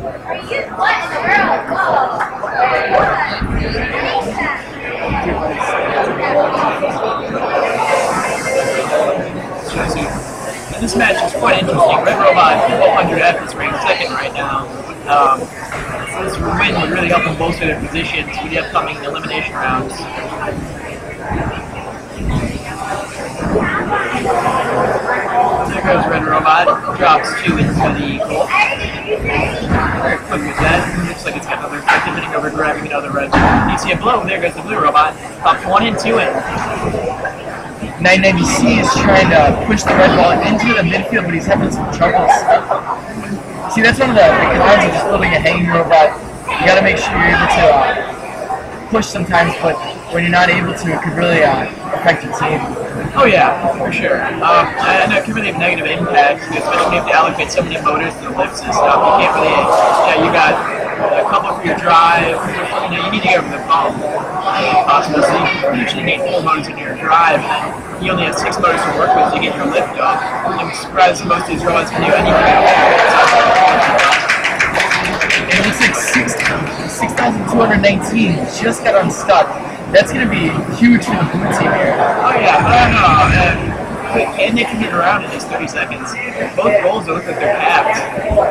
Shows you. And this match is quite interesting. Red Robot 1200F is ranked second right now. This win would really help them bolster their positions for the upcoming elimination rounds. There goes Red Robot, drops 2 into the goal. Very quick with that. Looks like it's got another effective hitting over grabbing another red. You see a blow, there goes the blue robot. Top 1 and 2 in. 990C is trying to push the red ball into the midfield, but he's having some troubles. See, that's one of the cons of just building a hanging robot. You got to make sure you're able to push sometimes, but when you're not able to, it could really affect your team. Oh yeah, for sure. I know it can really have negative impact, especially when you have to allocate so many motors to the lifts and stuff. You can't really, you got a couple for your drive, you need to get over the bump. Possibly, so you usually need 4 motors in your drive, and you only have 6 motors to work with to get your lift up. I'm surprised most of these robots can do anything. It looks like 6,219 just got unstuck. That's going to be huge for the blue team here. Oh yeah, I don't know. And they can get around in just 30 seconds. Both goals look like they're capped.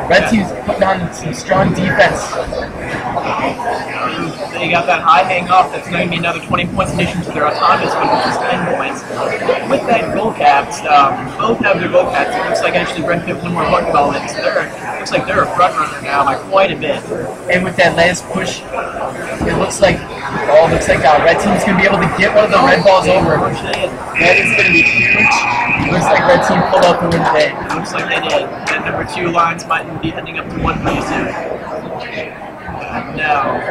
Red team's putting on some strong defense. They got that high hang off. That's going to be another 20 points in addition to their autonomous one, which is 10 points. With that goal caps, both have their goal caps. It looks like actually Red put one more bucket ball in. So looks like they're a front runner now by quite a bit. And with that last push, it looks like Red team's going to be able to get one of the red balls over. That is going to be huge. Looks like Red team pulled out the win today. Looks like they did. And number 2 lines might be heading up to 1 pretty soon. Now,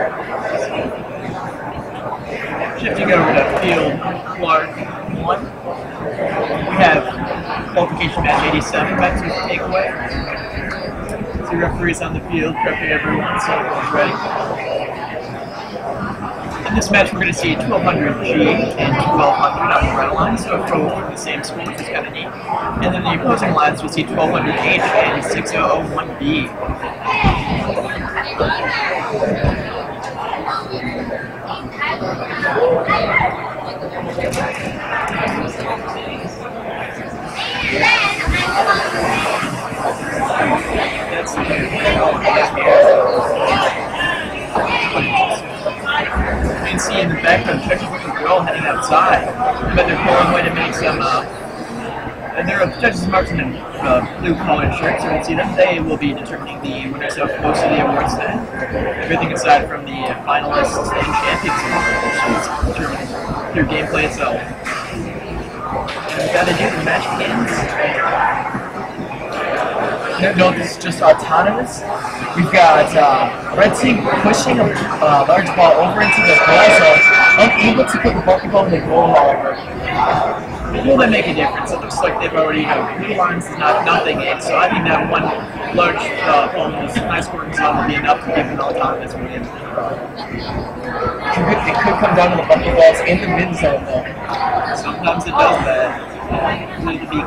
shifting over to field Clark 1, we have qualification match 87 back to the takeaway. 2 referees on the field, prepping everyone so everyone's ready. In this match, we're going to see 1200G and 1200 on the red line, so both from the same school, which is kind of neat. And then the opposing lines, we see 1200H and 6001B. That's the you can see in the background judges with the girl heading outside, but they're pulling away to make some, and there are judges marked in blue collared shirts, so you can see them. They will be determining the winners of most of the awards then. Everything aside from the finalists and champions, which is determined through gameplay itself. And we gotta do the match begins. No, this is just autonomous. We've got red team pushing a large ball over into the goal zone, unable to put the Pokeball in the goal, however. Will that make a difference? It looks like they've already, blue lines is not nothing in, so I think that one large ball in this high scoring zone will be enough to give an autonomous win. It could come down to the Pokeballs in the mid zone, though. Sometimes it does that. It's going to be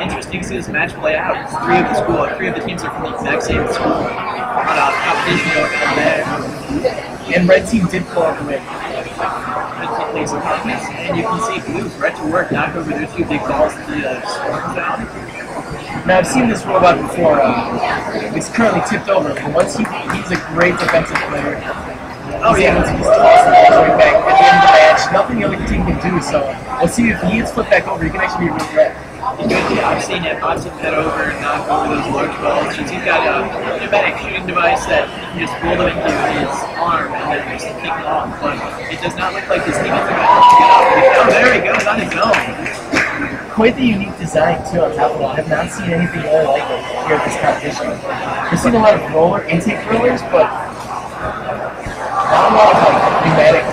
interesting to see this match play out. Three of the teams are from the exact same school. Competition going on there. And red team did pull out the win. And you can see Blue's right to work, knock over their two big balls to the scoring zone. Now I've seen this robot before. It's currently tipped over, but once he's a great defensive player. Oh yeah, able to just toss the ball right back at the end of the match. Nothing the other team can do. So we'll see if he gets flipped back over. He can actually be a real threat. I've seen head over and knock over those large balls. He's got a pneumatic shooting device that you can just roll them into his arm and then just kick it off. But it does not look like his teammates are going to help get up. Oh, there he goes on his own. Quite the unique design too on top of it. I have not seen anything really like it here at this competition. We've seen a lot of intake rollers, but not a lot of pneumatic.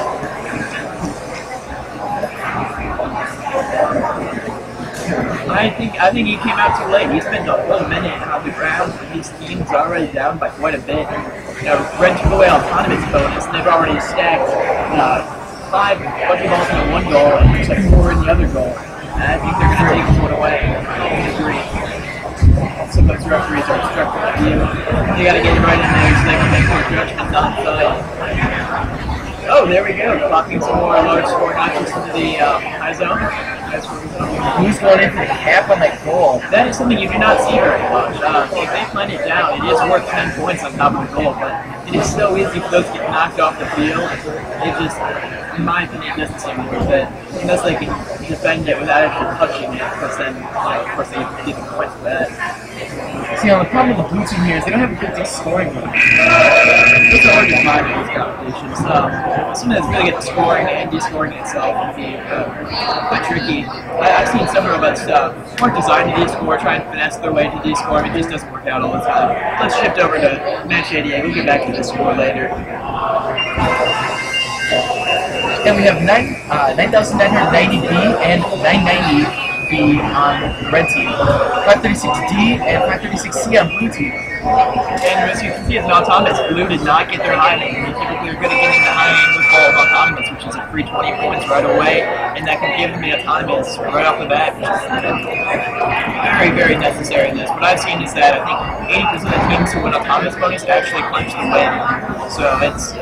I think he came out too late. He spent a whole minute on the ground, and his team's already down by quite a bit. Red took away autonomous bonus, and they've already stacked 5 Pokeballs in one goal, and there's like 4 in the other goal. And I think they're going to take this one away. I agree. Sometimes referees are obstructing the view. You got to get it right in there so they can make their judgment on side. Oh, there we go. Blocking some more large score notches into the high zone. Who's going in for the cap on that goal? That is something you do not see very much. If they plan it down, it is worth 10 points on top of the goal, but it is so easy for those to get knocked off the field. It just, in my opinion, it doesn't seem worth it. Unless they can defend it without actually touching it, because then, of course, they get the points for that. See, the problem with the blue team here is they don't have a good scoring game. It's hard to find in these competitions. Something that's really good at scoring and de-scoring itself would be quite tricky. I've seen some robots more designed to de-score, try and finesse their way to de-score. It just doesn't work out all the time. Let's shift over to match 88. We'll get back to the score later. And we have 9,990B and 990B on red team, 536D and 536C on blue team. And as you can see, it's an autonomous. Blue did not get their high aim. They typically are good at getting the high aim with ball of autonomous, which is a free 20 points right away, and that can give them the autonomous right off the bat. Very, very necessary in this. What I've seen is that I think 80% of the teams who win autonomous bonus actually clinch the win. So it's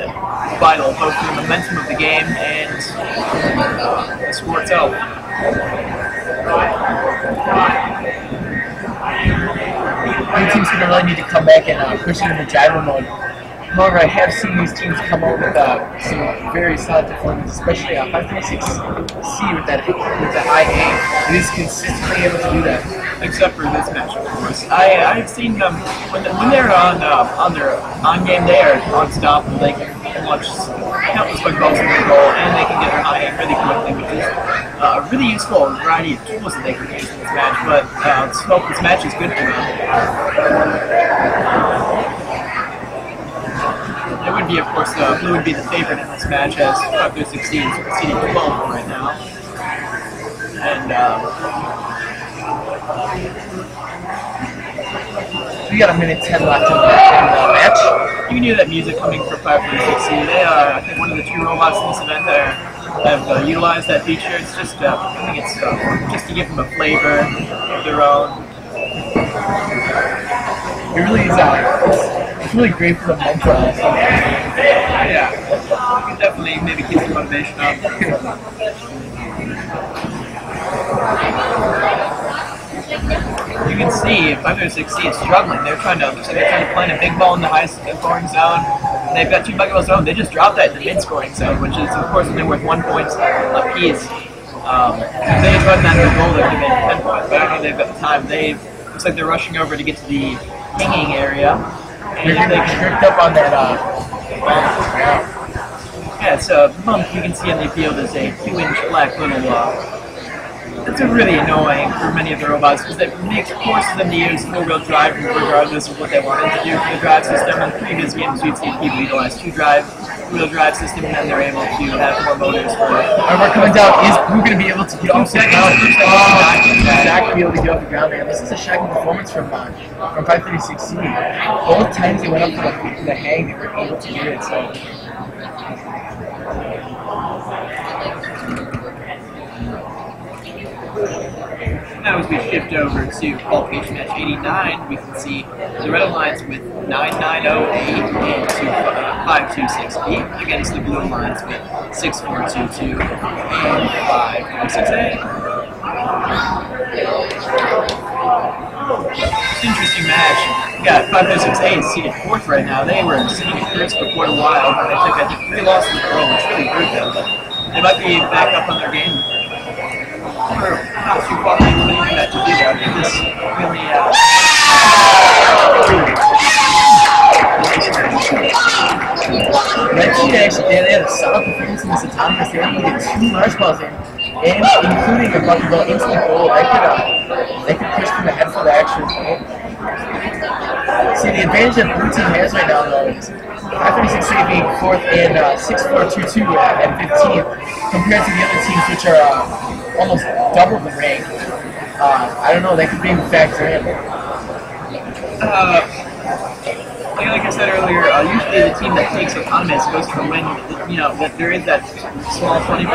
vital, both for the momentum of the game and the score itself. Blue team's going to really need to come back and push it into gyro mode. However, I have seen these teams come out with some very solid performance, especially 526C with the high aim. It is consistently able to do that. Except for this match, of course. I've seen them when they're on their on-game, they are unstoppable. They can launch countless Pokeballs in their goal, and they can get their high aim really quickly, which is a really useful variety of tools that they can use in this match. But let's hope this match is good for them. It would be, of course, Blue would be the favorite in this match, as 516 is conceding 12 right now. And we got a minute 10 left in the match. You can hear that music coming from 536C. They are, I think, one of the 2 robots in this event that have utilized that feature. It's just, I think it's just to give them a flavor of their own. It really is. It's really great for the mental health. Yeah, you can definitely maybe keep the motivation up. You can see 506C is struggling. They're trying to plant a big ball in the high scoring zone. And they've got 2 Pokeballs zone. They just dropped that in the mid scoring zone, which is, of course, when they're worth 1 point apiece. If they had run that in the goal, they would have been 10 points. But I don't know if they've got the time. Looks like they're rushing over to get to the hanging area. They're tricked up on that. Yeah, Yeah, it's a bump you can see on the field is a 2-inch black little it's really annoying for many of the robots because it forces them to use four-wheel drive regardless of what they wanted to do for the drive system. In previous games, you'd see people utilize two-wheel drive system, and then they're able to have more motors for it. Alright, we're coming down. Is Blue going to be able to get off the ground? Not going to be able to get off the ground, man. This is a shocking performance from 536C. Both times they went up to the hang, they were able to do it, so... Now as we shift over to qualification match 89, we can see the red lines with 9908 and 5268 against the blue lines with 6422 and 526A. Interesting match. We got 526A seated 4th right now. They were sitting at 1st for quite a while. They took, I think, 3 losses in a row, which really hurt them, but they might be back up on their game. We're not too far from the match either. I think this really, Red Team actually, they had a solid performance in this autonomous. They were able to get 2 large balls in, and including a bucket ball into the goal. They could push them ahead for the actual goal. See, the advantage that Blue Team has right now, though, is 536A being 4th and 6422 at 15th, compared to the other teams, which are almost double the rank. I don't know, that could maybe factor in. Like I said earlier, usually the team that takes autonomous goes to win. You know, that there is that small 20%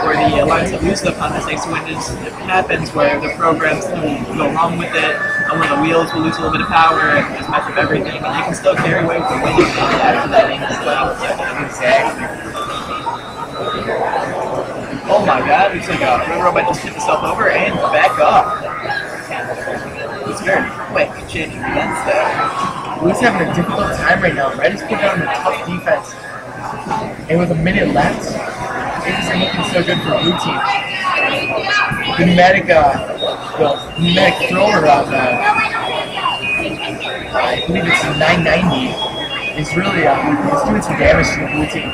where the alliance that loses the autonomous takes to win. It happens where the programs go wrong with it, and when the wheels will lose a little bit of power and just mess up everything, and they can still carry away with the win after that English playing. Exactly. Oh my god, looks like a Red Robot just tipped himself over and back up. It's very quick change of events there. Blue's having a difficult time right now. Red is put down a tough defense. And with a minute left, it isn't looking so good for Blue Team. The pneumatic thrower on I believe it's 990. It's really it's doing some damage to the Blue Team.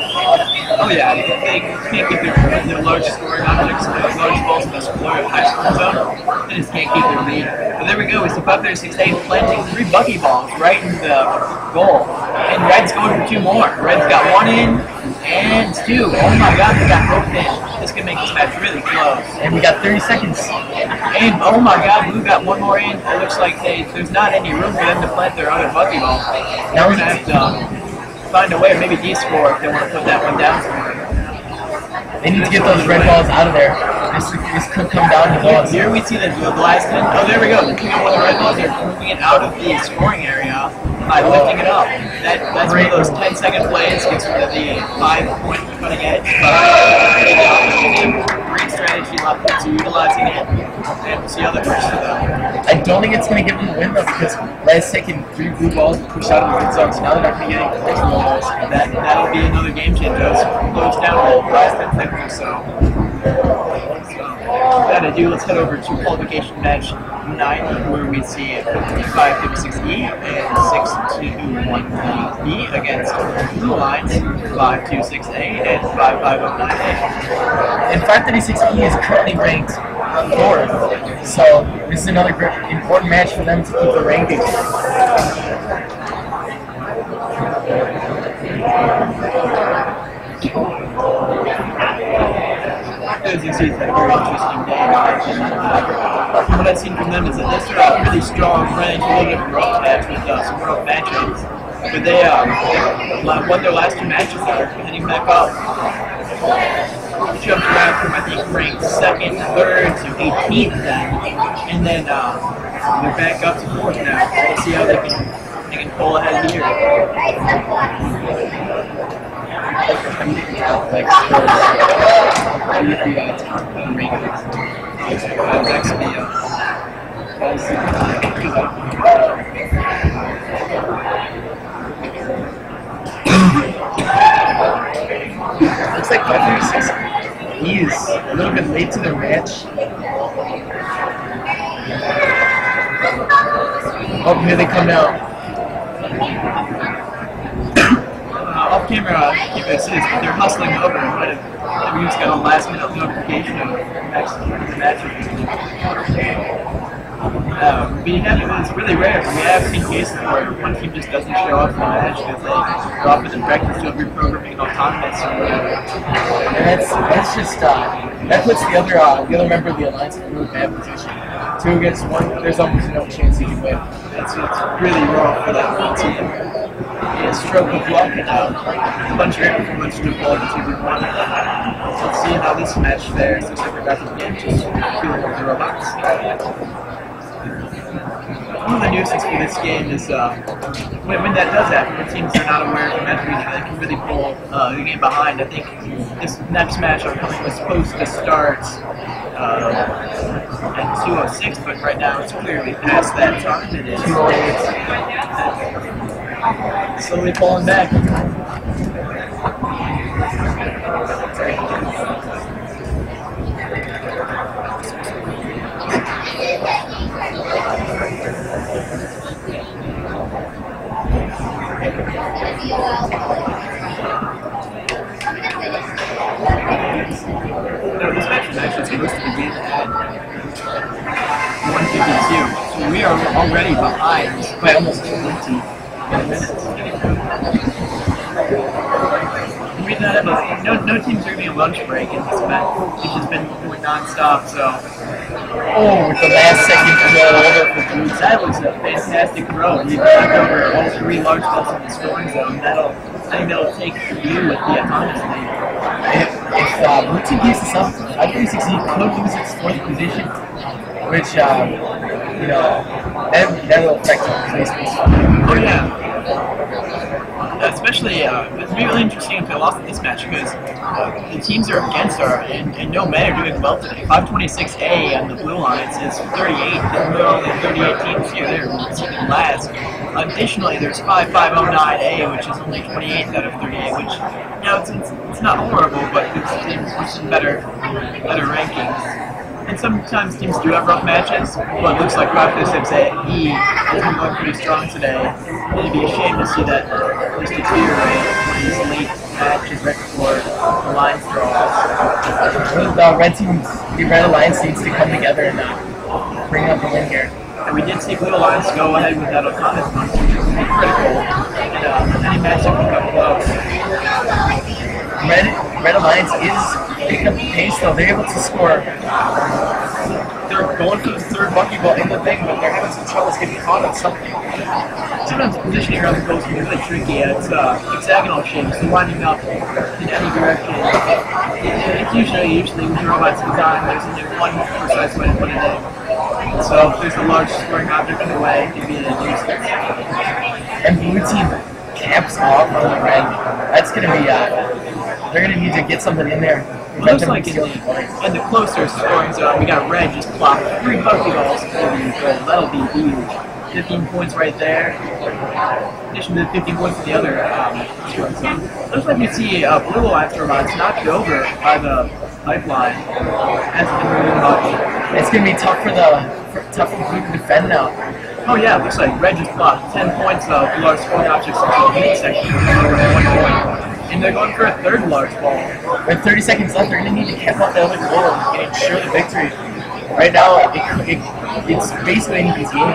Oh yeah, they can't get their large scoring objects, large balls in the high scoring zone. They just can't keep their lead. But there we go, it's the 536A planting 3 bucky balls right in the goal. And Red's going for 2 more. Red's got 1 in and 2. Oh my god, they got both in. This could make this match really close. And we got 30 seconds. And oh my god, Blue got 1 more in. It looks like there's not any room for them to plant their other bucky ball. Now we're going to have to find a way, maybe D-score if they want to put that one down somewhere. They need to get those red balls out of there. This could come down to balls. Here we see the last 10. Oh, there we go. They're picking up one of the red balls. They're moving it out of the scoring area by lifting it up. That's one of those 10-second plays. Gets rid of the 5-point cutting edge. Great strategy to utilizing it. And we'll see how that works for them. I don't think it's going to give them the win though, because Red's taking 3 blue balls and push out of the red zone, so now they're not going to get any close to those. That'll be another game changer. Close down the last 10 seconds or so. That I do, let's head over to qualification match 9, where we see 556E and 6213E against blue lines 526A and 5509A. And 536E is currently ranked 4th, so this is another important match for them to keep the rankings. As you see, it's a very interesting day. What I've seen from them is that they start out really strong, running into a little bit of a rough patch with some rough matchups. But they won their last 2 matches, they're heading back up. Jumped around from, I think, ranked 2nd, 3rd to 18th then. And then they're back up to 4th now. We'll see how they can pull ahead here. Looks like 536 is a little bit late to the match. Oh, here they come now. off camera keep assist, but they're hustling over. But we just got a last minute notification of the match. It's really rare. We have seen cases where one team just doesn't show up for the match because they're off in practice doing reprogramming autonomous or whatever. And that's just that puts the other member of the alliance in a really bad position. 2 against 1, there's almost no chance he can win. It's really rough for that whole team. Yeah, stroke of luck and a bunch of performance to pull the team one. Let's see how this match fares. Looks like we're back again, just feeling over the robots. One of the nuisances for this game is when that does happen, when teams are not aware of the match reading, they can really pull the game behind. I think this next match upcoming was supposed to start at 2:06, but right now it's clearly past that time. It is 2:08. Slowly falling back. This match is actually supposed to begin at 1:52, so we are already behind by almost 20 minutes. We not have no teams are giving a lunch break in this match. It's just been going non-stop, so. Oh, with the last second throw over for Boots. That was a fantastic throw. You knocked over all 3 large balls in the scoring zone. I think that'll take you with the autonomous lead. If Boots keeps this up, I think he could lose its 4th position, which, that'll affect him. Oh, yeah. Especially, it's really interesting if they lost this match because the teams are against are in no manner doing well today. 526A on the Blue Alliance is 38. There are only 38 teams here. They're second last. Additionally, there's 5509A, which is only 28 out of 38, which it's not horrible, but it's better rankings. And sometimes teams do have rough matches, but it looks like 526E has been going pretty strong today. It'd be a shame to see that just deteriorate when these late matches right before the lines draws. The Red Alliance needs to come together and bring up the win here. And we did see Blue Alliance go ahead with that autonomous one, which is critical in any match that can come close. Red Alliance is picking up the pace, though. They're able to score. They're going for the 3rd buckyball in the thing, but they're having some trouble getting caught on something. Sometimes positioning around the post can be really tricky. It's hexagonal shapes, so winding up in any direction. It's usually with the robot's design, there's only one precise way to put it in. So if there's a large scoring object in the way, it can be an nuisance. And blue team camps off on the red. That's going to be, they're going to need to get something in there. It looks like in the closer scoring zone, we got red just plop 3 Pokeballs for the goal. That'll be huge. 15 points right there. In addition to the 15 points in the other scoring zone. Looks like we see Blue Alliance robots knocked over by the pipeline. That's been really much. It's going to be tough for Blue to defend now. Oh yeah, it looks like red just blocked 10 points of large scoring objects in the mid section. 1 point. And they're going for a 3rd large ball. With 30 seconds left, they're going to need to cap out the other goal and ensure the victory. Right now, it's basically anybody's game.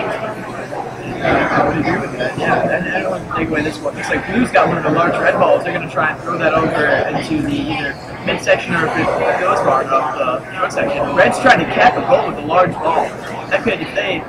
I would agree with that, yeah. And I don't want to take away this one. Looks like Blue's got one of the large red balls. They're going to try and throw that over into the either midsection or if it goes far enough, the short section. Red's trying to cap a goal with a large ball. That could, if they...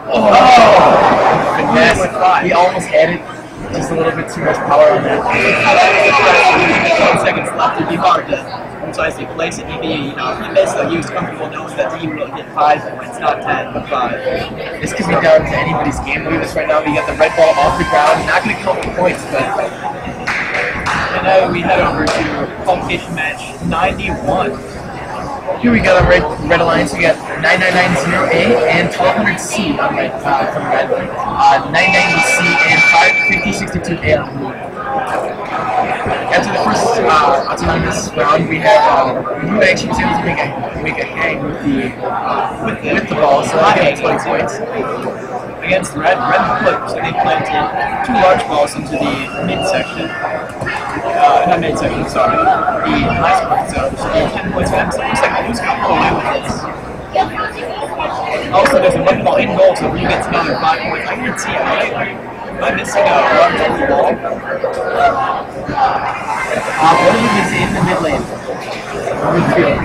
Yes, he almost had it. Just a little bit too much power on that. 10 seconds left. It'd be hard to precisely place it. Maybe, if he missed, though, he was comfortable knowing that he will get 5 points, not 10, but 5. This could be down to anybody's game. Look at this right now. We got the red ball off the ground. Not going to count the points, but. And now we head over to qualification match 91. Here we got a Red Alliance. We got 9990A and 1200C on red, from red, 990C and 5062A on blue. After the first autonomous round, we had Blue actually was able to make a hang with the ball, so I got 20 points. I against red. Red put, so they planted 2 large balls into the midsection. Not midsection, sorry. The high scoring zone. So 10 points for them. So it looks like blue's going to pull away with this. Also, there's a bucket ball in goal, so blue gets another 5 points. I can see am I missing a large blue ball? What do we see in the mid lane? Midfield.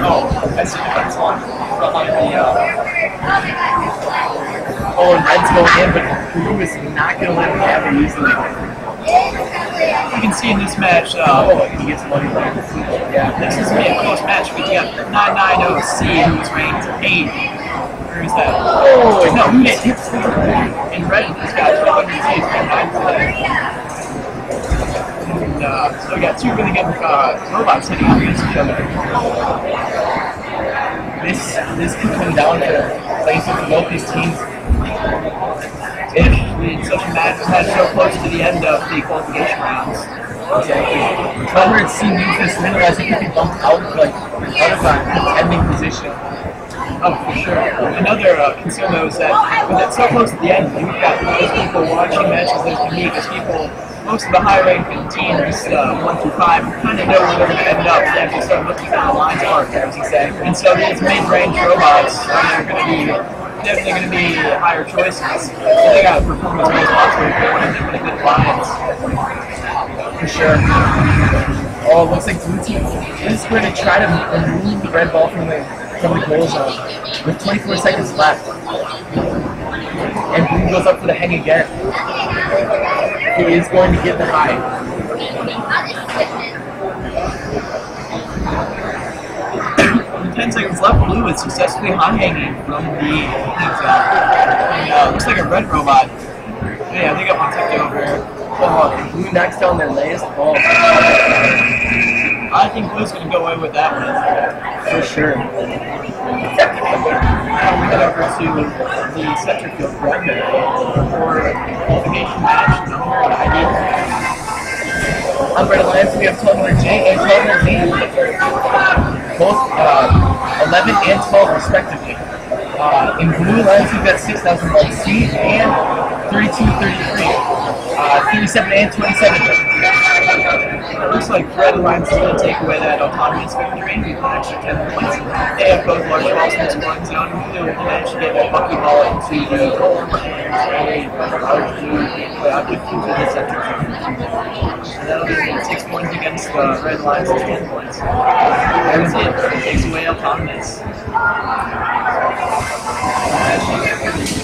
Oh, I see the fence one. Behind the, oh, and red's going in, but blue is not going to let him have it easily. You can see in this match, he gets money back. Yeah, this is going to be a close match because you got 990C, who's ranked 8. Where is that? Oh, no, who hit tips in red? This guy's 100C is going 9 play. And, so we got 2 really good robots hitting up against each other. This could come down to places for both these teams. If it's such a match so close to the end of the qualification rounds. Exactly. Whether it's seen use this win, I think it could be bumped out of a contending position. Oh, for sure. Another concern though is that when it's so close to the end, you've got those people watching matches that are unique as people. Most of the high-ranked teams, 1 through 5, kind of know where they're going to end up. They have to start looking at the lines partners, and so these mid-range robots are going to be definitely going to be higher choices. So they got to perform as well as possible if they want to get really good lines. For sure. Oh, it looks like blue team is going to try to remove the red ball from the goal zone with 24 seconds left. And blue goes up for the hang again. He is going to get the high. With 10 seconds left, blue is successfully high hanging from the hang zone. And looks like a red robot. Yeah, they got one ticket over here. Oh, blue knocks down their latest ball. I think blue's going to go away with that one. For sure. Now we head over to the center field for qualification match number 90. On Red Alliance, we have 1200J and 1200Z. Both 11 and 12 respectively. In Blue Alliance, we've got 6000C and 3233. 37 and 27. It looks like Red Alliance is going to take away that autonomous victory with an extra 10 points. They have both large balls in the scoring zone. Blue will manage to get a bucky ball into the goal and a large blue good few to the center. So that'll be 6 points against Red Alliance's 10 points. That's it. It takes away autonomous.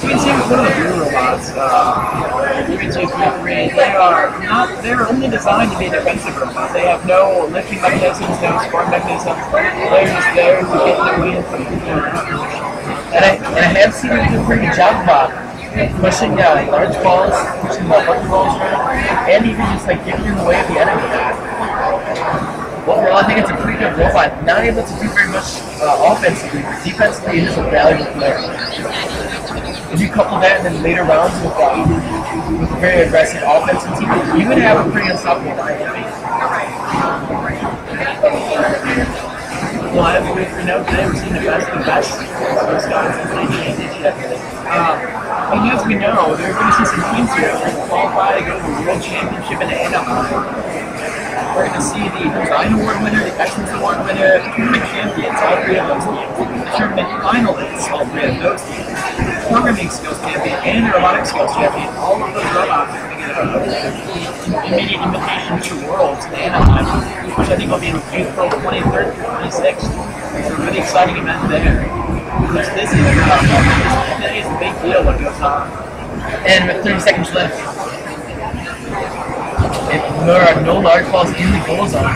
You can see with one of the blue robots, 3233, they're only designed to be defensive robots. They have no lifting mechanisms, no scoring mechanisms. They're just there to get their way into the And I have seen them do a pretty good job of pushing large balls, pushing the bucket balls around, and even just like getting in the way of the enemy. Overall, I think it's a pretty good robot. Not able to do very much offensively, but defensively it is a valuable player. If you couple that and then later rounds with a very aggressive offensive team, you would have a pretty unstoppable dynamic. Well, as we know today, we're seeing the best of the best of those guys in the championship. And as we know, there are going to see some teams here that qualify to go to the World Championship in Anthem. We're going to see the Design Award winner, the Excellence Award winner, the Tournament Champions, all 3 of those teams, the Tournament Finalists, all 3 of those teams, the Programming Skills Champion, and the Robotic Skills Champion. All of those robots are going to get an immediate invitation to Worlds in Anaheim, which I think will be April 23rd through 26th. It's a really exciting event there. This is a big deal what goes on. And with 30 seconds left, if there are no large balls in the goal zone,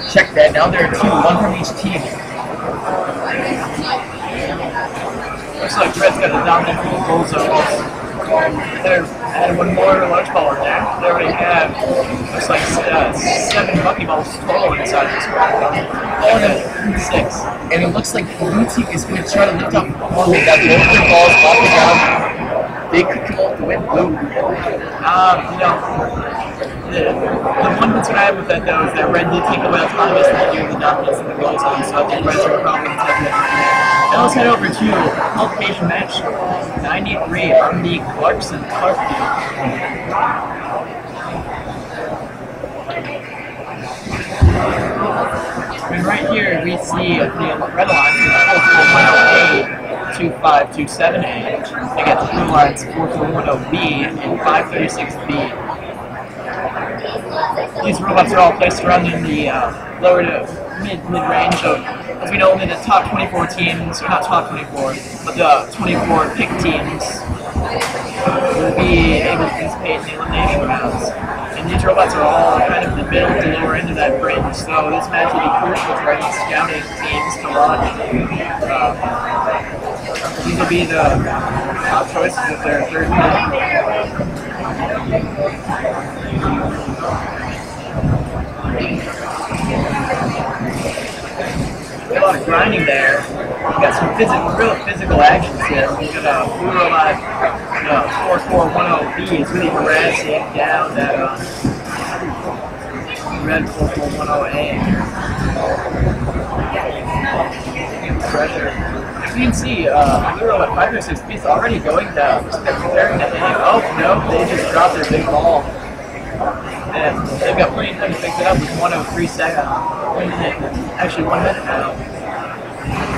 check that. Now there are 2, 1 from each team. Looks like Red's got the dominant goal zone. They're adding 1 more large ball in there. They already have, looks like 7 bucky balls total inside this one. 6. And it looks like Blue Team is going to try to lift up one. They got both their balls off the ground. They could come out to win Blue. The one concern I have with that though is that Red did take away autonomous and do the dominance in the goal zone, so I think Red's are probably going to take it. Now let's head over to qualification match 93 on the Clarkson Clark field. And right here we see the red lines in 441A, 2527A. They got the blue lines 4410B and 536B. These robots are all placed around in the lower to mid-range. So, as we know, only the top 24 teams, or not top 24, but the 24 pick teams will be able to participate in the elimination rounds. And these robots are all kind of the middle to lower end of that range, so this match will be crucial for any scouting teams to watch. These will be the top choices of their third pick. A lot of grinding there. We got some real physical actions here. We got a blue robot, 4410B is really harassing down that red 4410A. Pressure. As you can see, blue robot 536B is already going down. They're preparing to hit. Oh no, they just dropped their big ball. And they've got plenty of time to pick it up with 103 seconds. Actually 1 minute now.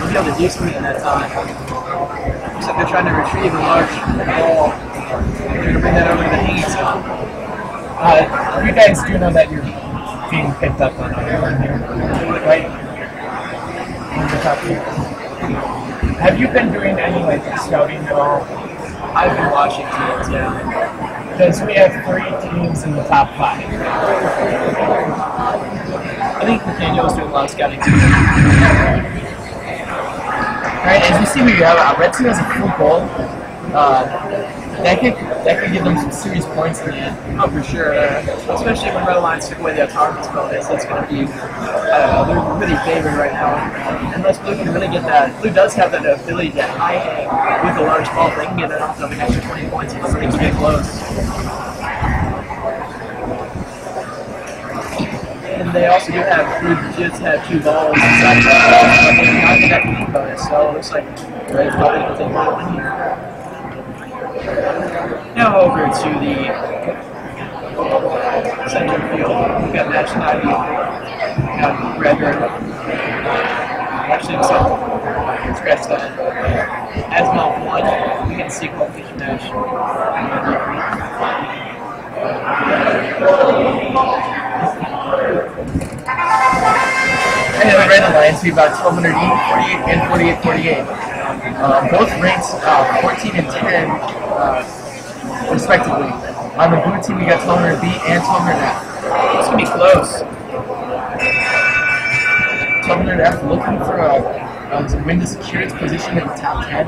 They'll be able to do something in that time. Looks like they're trying to retrieve a large ball. They're going to bring that over to the hanging zone. You guys do know that you're being picked up on here, right? In the top tier. Have you been doing any like scouting at all? I've been watching teams, yeah. Because we have 3 teams in the top 5. I think Nathaniel's doing a lot of scouting too. Alright, as you see here, Red Team has a full goal. That could give them some serious points in the end. Oh, for sure. Especially when Red Alliance took away the autonomous bonus, that's going to be, they're really favored right now. Unless Blue can really get that. Blue does have that ability to high hang with a large ball. They can get it off of an extra 20 points unless things get close. And they also do have, Blue just have 2 balls inside the ball, but they do not get that unique bonus, so it looks like Red's probably going to take that one here. Now over to the center field. We've got match 90. We've got Redbird. Actually, so scratch that. Asma 1. We can see qualification match. And the Red Alliance, we've got 1200E, 48, and 4848. Both ranked 14 and 10, respectively. On the blue team, we got 1200B and 1200F. It's going to be close. 1200F looking for to win to secure its position in the top 10.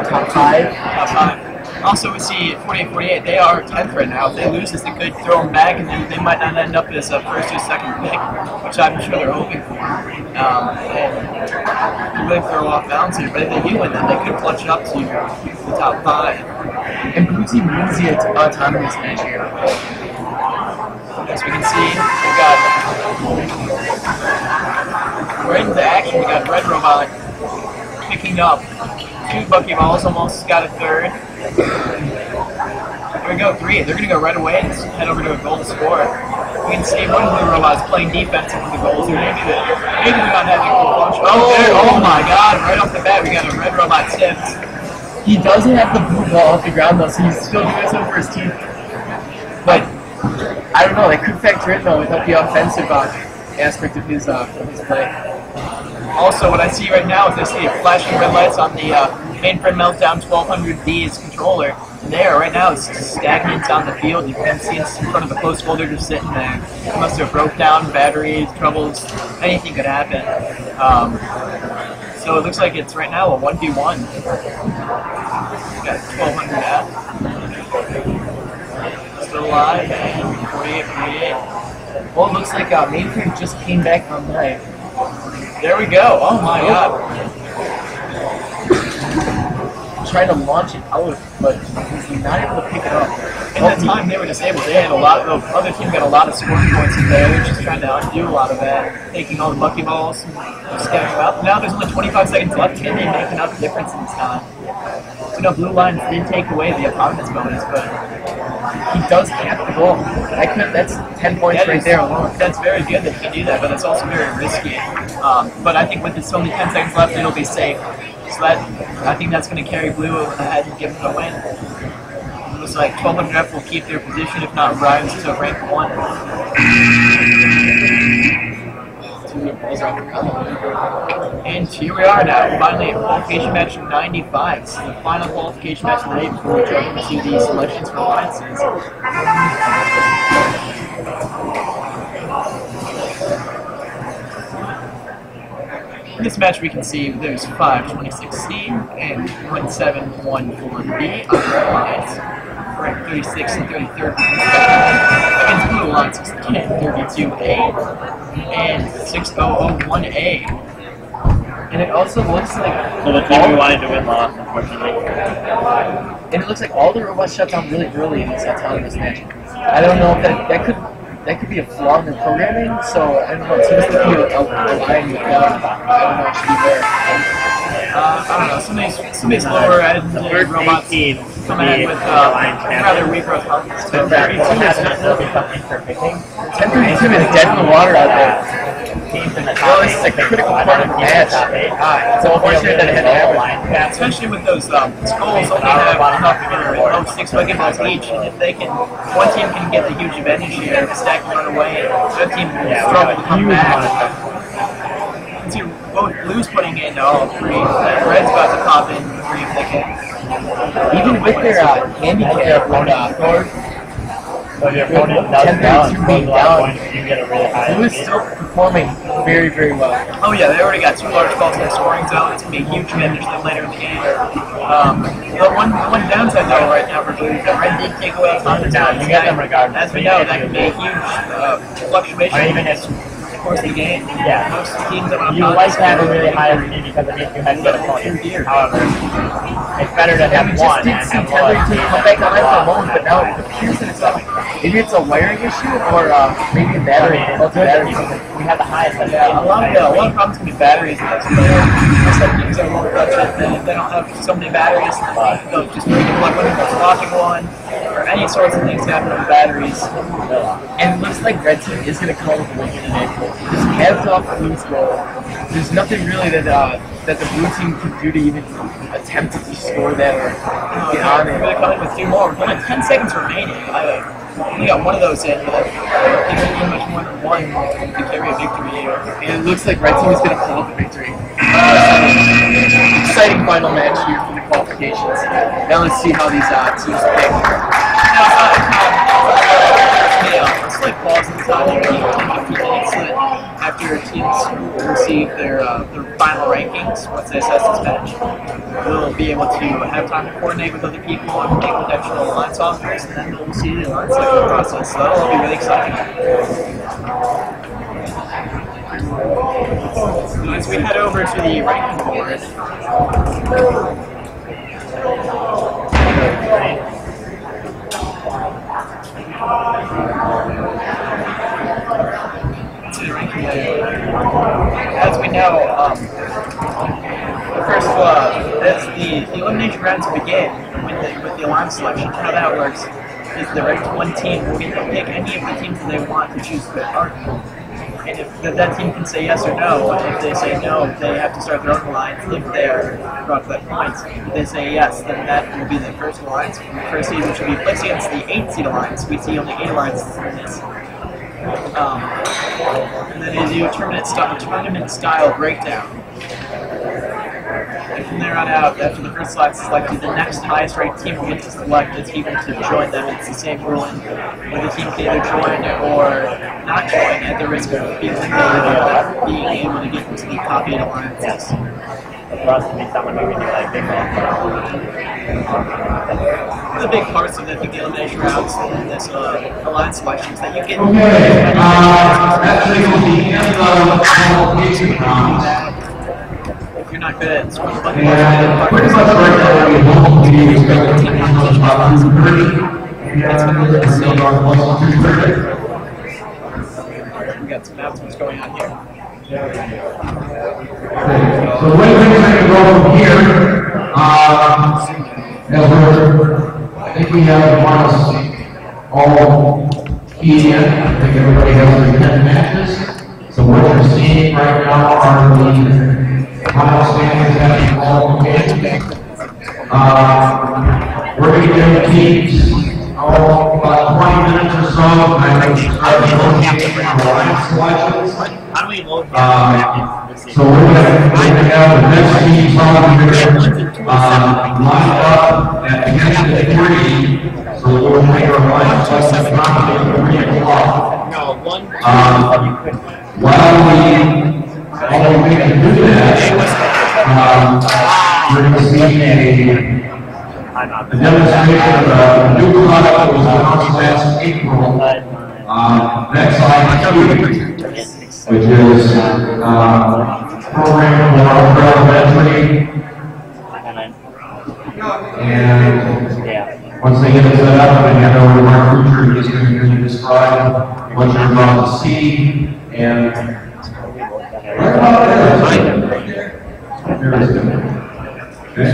Top 5. Top 5. Also, we see 48-48, they are 10th right now. If they lose this, they could throw them back, and they might not end up as a first or second pick, which I'm sure they're hoping for. And really throw off balance here, but if they do win, then they could clutch it up to the top 5. And blue team wins the autonomous match here. As we can see, we've got right into action. We got Red Robot picking up 2 Buckyballs, almost got a 3rd. Here we go, 3. They're going to go right away and head over to a goal to score. We can see one Blue Robot's playing defense into the goals. Maybe they're not having a full punch. Oh my god, right off the bat we got a Red Robot tipped. He doesn't have the blue ball off the ground though, so he's still doing so for his team. But I don't know, that could factor in though without the offensive aspect of his play. Also, what I see right now is I see flashing red lights on the mainframe meltdown 1200B's controller. And there, right now, it's stagnant on the field. You can see it's in front of the close folder just sitting there. It must have broke down, batteries, troubles, anything could happen. So it looks like it's right now a 1v1. We got 1200F. Still alive, and 48-48. Well, it looks like mainframe just came back online. There we go. Oh my god. trying to launch it out, but he's not able to pick it up. In that time they were disabled, they had a lot. The other team got a lot of scoring points in there. They're just trying to undo a lot of that, taking all the buckyballs and scattering them out. Now there's only 25 seconds left. Can they make enough difference in this time? You know, blue lines did take away the opponent's bonus, but he does have the goal. That's 10 points right there alone. That's very good that he can do that, but it's also very risky. But I think with this only 10 seconds left, it'll be safe. So that, I think that's going to carry blue ahead and give him the win. It looks like 1200F will keep their position, if not rise to rank 1. And here we are now, finally at qualification match 95. This is the final qualification match of the day before we jump into the selections for alliances. In this match we can see there's 5-26C and 1-7-1-4B on the alliance. Rank 36 and 33rd against blue alliance 10-32A and 6001A. And it also looks like so the team we wanted to win lost, unfortunately. And it looks like all the robots shut down really early in this autonomous match. I don't know if that could be a flaw in their programming, so I don't know, it seems to be aligned with them. I don't know what should be there. I don't know, somebody's slower at the robots come ahead with rather weak growth health. 1032 is dead in the water out there. Well, this is a critical part of the match. It's unfortunate that it had to happen. Yeah, especially with those skulls only have enough 6 bucketballs each, and if they can, one team can get the huge advantage here, if Stack can run away, the other team will struggle to come back. You can see both blue's putting in all 3, and red's about to pop in 3 if they can. Even with their handicap scores, so your opponent does down, being down, you get a really high. Blue is still performing very, very well. Oh yeah, they already got 2 large balls in their scoring zone. It's going to be a huge advantage to them later in the game. The one downside though right now for blue is that red did take away a ton of time. You get them regardless. As we know, that can be a huge fluctuation. Or even if course of the game. Yeah. Most teams that you like to have a really high RP because it makes you have good opponents. However, it's better to have one and have one. To come back online for a moment, but now it appears that it's maybe it's a wiring issue or maybe a battery. We have the highest. Yeah, a lot of problems can be batteries. Most teams are more budget. They don't have so many batteries. They'll just make it like when it's locking one or any sorts of things happen with batteries. And it looks like red team is going to come with a win today. Just heads off blue's goal. There's nothing really that the blue team can do to even attempt to score that or get on it. We're going to come in with 2 more. With only 10 seconds remaining. I only got one of those in, but they don't need much more than one to carry a victory here. And it looks like red team is going to pull up the victory. Exciting final match here for the qualifications. Now let's see how these teams pick. It's like pause in time after teams receive their final rankings. Once they assess this match, they'll be able to have time to coordinate with other people and make potential alliance offers, and then we'll see the alliance selection process. So that'll be really exciting. So as we head over to the ranking board. As we know, first of all, as the elimination rounds begin with the alliance selection, how that works is the ranked 1 team will get to pick any of the teams that they want to choose their partner. And if that team can say yes or no, if they say no, they have to start their own alliance if they're brought to that point. If they say yes, then that will be the first alliance from the first seed, which will be placed against the 8th seed alliance. We see only 8 alliances in this. And then they do a tournament style breakdown. And from there on out, after the first slot is selected, the next highest ranked team will get to select a team to join them. It's the same ruling where the team can either join or not join at the risk of being able to get into the top 8 alliances. For us to be someone who we do like big the big parts of the elimination rounds and this alliance selection is that you get if you're not good at switch buttons. And pretty much right now we hope to use about 230. We got some announcements going on here. So the way things are going to go from here, I think we have all keyed in. I think everybody has their 10 matches. So what you're seeing right now are the final standings and qualification. We're going to give teams about 20 minutes or so, and I think we'll start negotiating our line selections. How do we load So we're going to have the next teams on here lined up at the end of the 3. So we'll make our line selections around 3 o'clock. No, one. While we can do that, we're going to see a demonstration of a new product that was announced last April, Vex IQ, which is programmed for elementary. And once they get it set up, I hand over to Mark Kucher, he's going to describe what you're about to see. And right about there is good. Okay.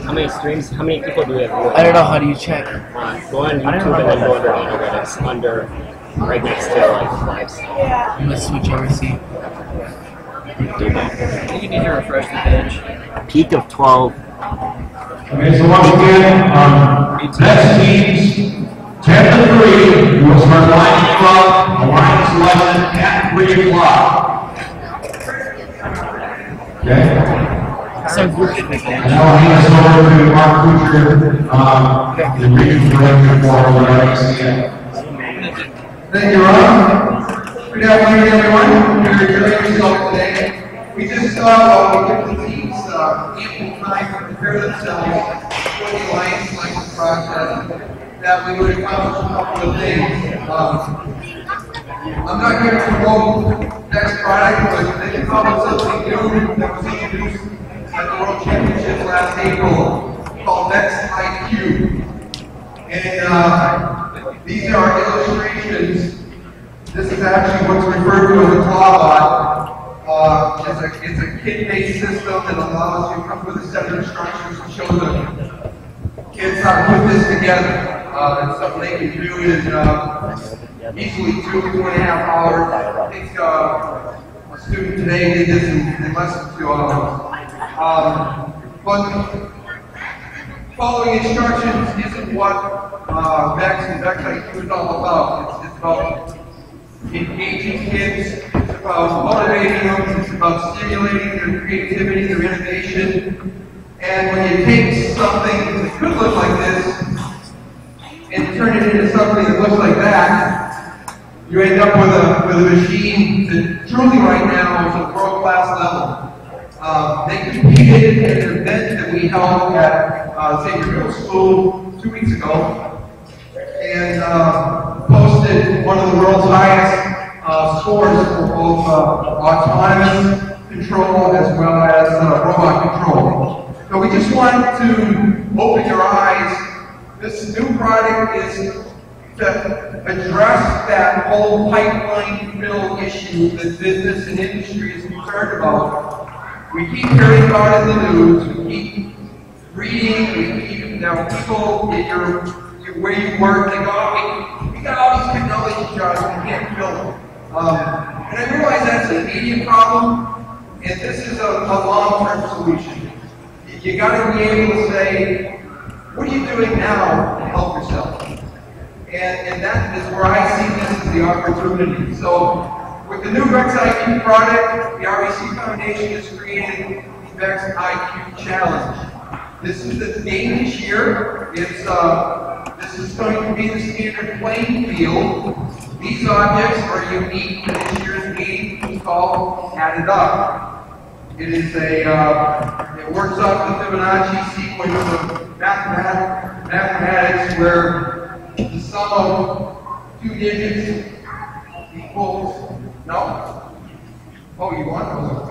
How many streams? How many people do we have? I don't know. How do you check? Go on YouTube and then go under analytics, under right next to like lives. Yeah. Let's switch over. See. I think you need to refresh the page. Peak of 12. Okay, so once again, next teams, 10 to 3, we will start lining up, the line selection at 3 o'clock. Okay? So group it and now I'll hand this over to Mark Kucher, the region director for RACN. Thank you, Ron. Good afternoon, everyone. We're enjoying yourself today. We just give the teams ample time to prepare themselves for the alliance selection process that we would accomplish a couple of things. I'm not going to promote next product, but they can come up with something new that was introduced at the World Championships last April called Vex IQ. And these are illustrations. This is actually what's referred to as a clawbot. It's a kit-based system that allows you to come with a set of instructions to show the kids how to put this together. It's something they can do in easily 2.5 hours. I think a student today did this in less than 2 hours. But following instructions isn't what Vex and Vex IQ is all about. It's about engaging kids, it's about motivating them, it's about stimulating their creativity, their innovation. And when you take something that could look like this and turn it into something that looks like that, you end up with a machine that truly right now is at world-class level. They competed at an event that we held at St. Middle School 2 weeks ago and posted one of the world's highest scores for both autonomous control as well as robot control. So we just want to open your eyes. This new product is to address that whole pipeline fill issue that business and industry is concerned about. We keep hearing about it in the news, we keep reading, we keep, people where you work, they go, oh, we got all these technology jobs, we can't fill them. And I realize that's an immediate problem, and this is a long-term solution. You got to be able to say, what are you doing now to help yourself? And that is where I see this as the opportunity. So, with the new Vex IQ product, the RBC Foundation has created the Vex IQ Challenge. This is the theme this year. This is going to be the standard playing field. These objects are unique to this year's meeting. called Add It Up. It is it works up the Fibonacci sequence of mathematics where the sum of two digits equals, no? Oh, you want those?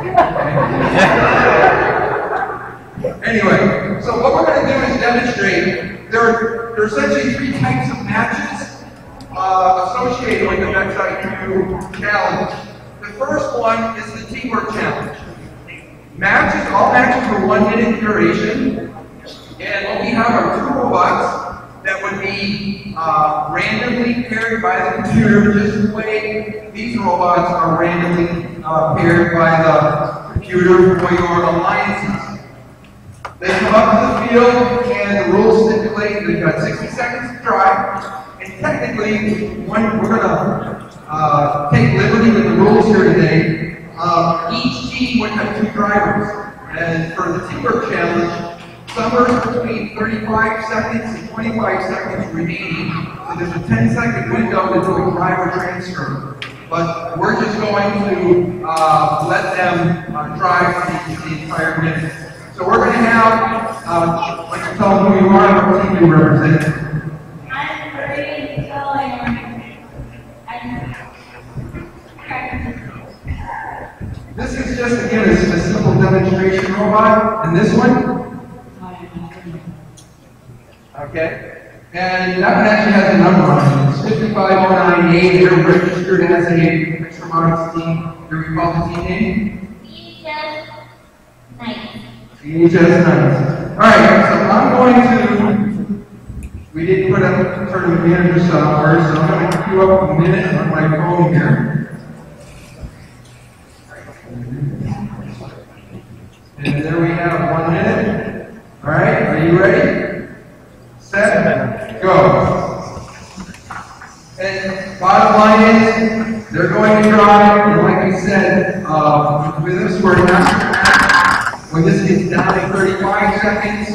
Anyway, so what we're going to do is demonstrate. There are essentially three types of matches associated with the Vex IQ challenge. The first one is the teamwork challenge. All matches are 1 minute duration, and what we have are two robots that would be randomly paired by the computer, just the way these robots are randomly paired by the computer for your alliances. They come up to the field, and the rules stipulate they've got 60 seconds to drive. And technically, we're going to take liberty with the rules here today. Each team would have 2 drivers. And for the teamwork challenge, somewhere between 35 seconds and 25 seconds remaining. So there's a 10-second window to do a driver transfer. But we're just going to let them drive the entire minute. So we're going to have, like you tell them who you are and what team you represent. I'm pretty This is just, again, a simple demonstration robot. And this one? Okay. And that one actually has a number on it. It's 55098. They're registered as a Vex Robotics team. Do you recall the team name? VHS Nights. Alright, so I'm going to, we did put up tournament manager software, so I'm going to queue up a minute on my phone here. And there we have 1 minute. Alright, are you ready? Set, go. And bottom line is, they're going to drive, and like I said, with this we're not. When this gets down to 35 seconds,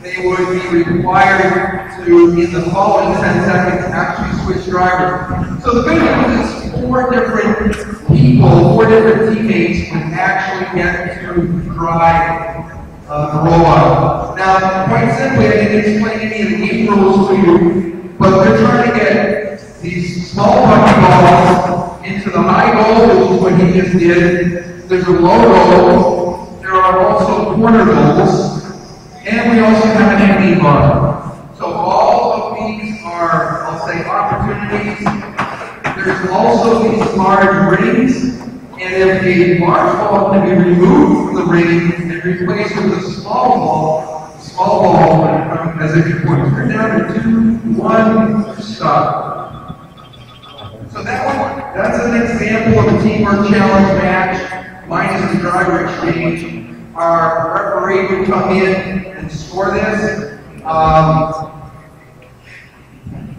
they would be required to, in the following 10 seconds, actually switch drivers. So the good news is 4 different people, 4 different teammates would actually get to drive the robot. Now, quite simply, I didn't explain any of the game rules to you, but they're trying to get these small bucket balls into the high goal, which is what he just did. There's a low goal. There are also corner goals, and we also have an empty bar. So all of these are, I'll say, opportunities. There's also these large rings, and if a large ball can be removed from the ring and replaced with a small ball will come as entry points. We're down to 2, 1, stop. So that's an example of a teamwork challenge match. Minus the driver exchange. Our referee would come in and score this.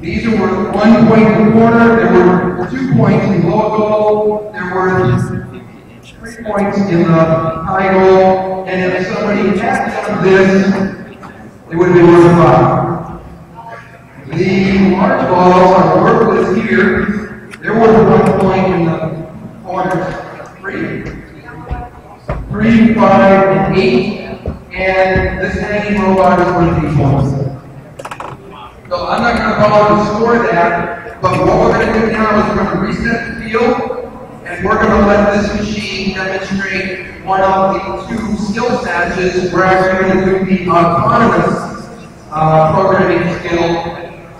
These were 1 point in the corner. There were 2 points in low goal. There were 3 points in the high goal. And if somebody had done this, it would have been worth 5. The large balls are worthless here. There were 1 point in the corners. 3, 5, and 8, and this hanging robot is worth 8 points. So I'm not going to bother to score that, but what we're going to do now is we're going to reset the field, and we're going to let this machine demonstrate one of the 2 skills matches. We're actually going to do the autonomous programming skill.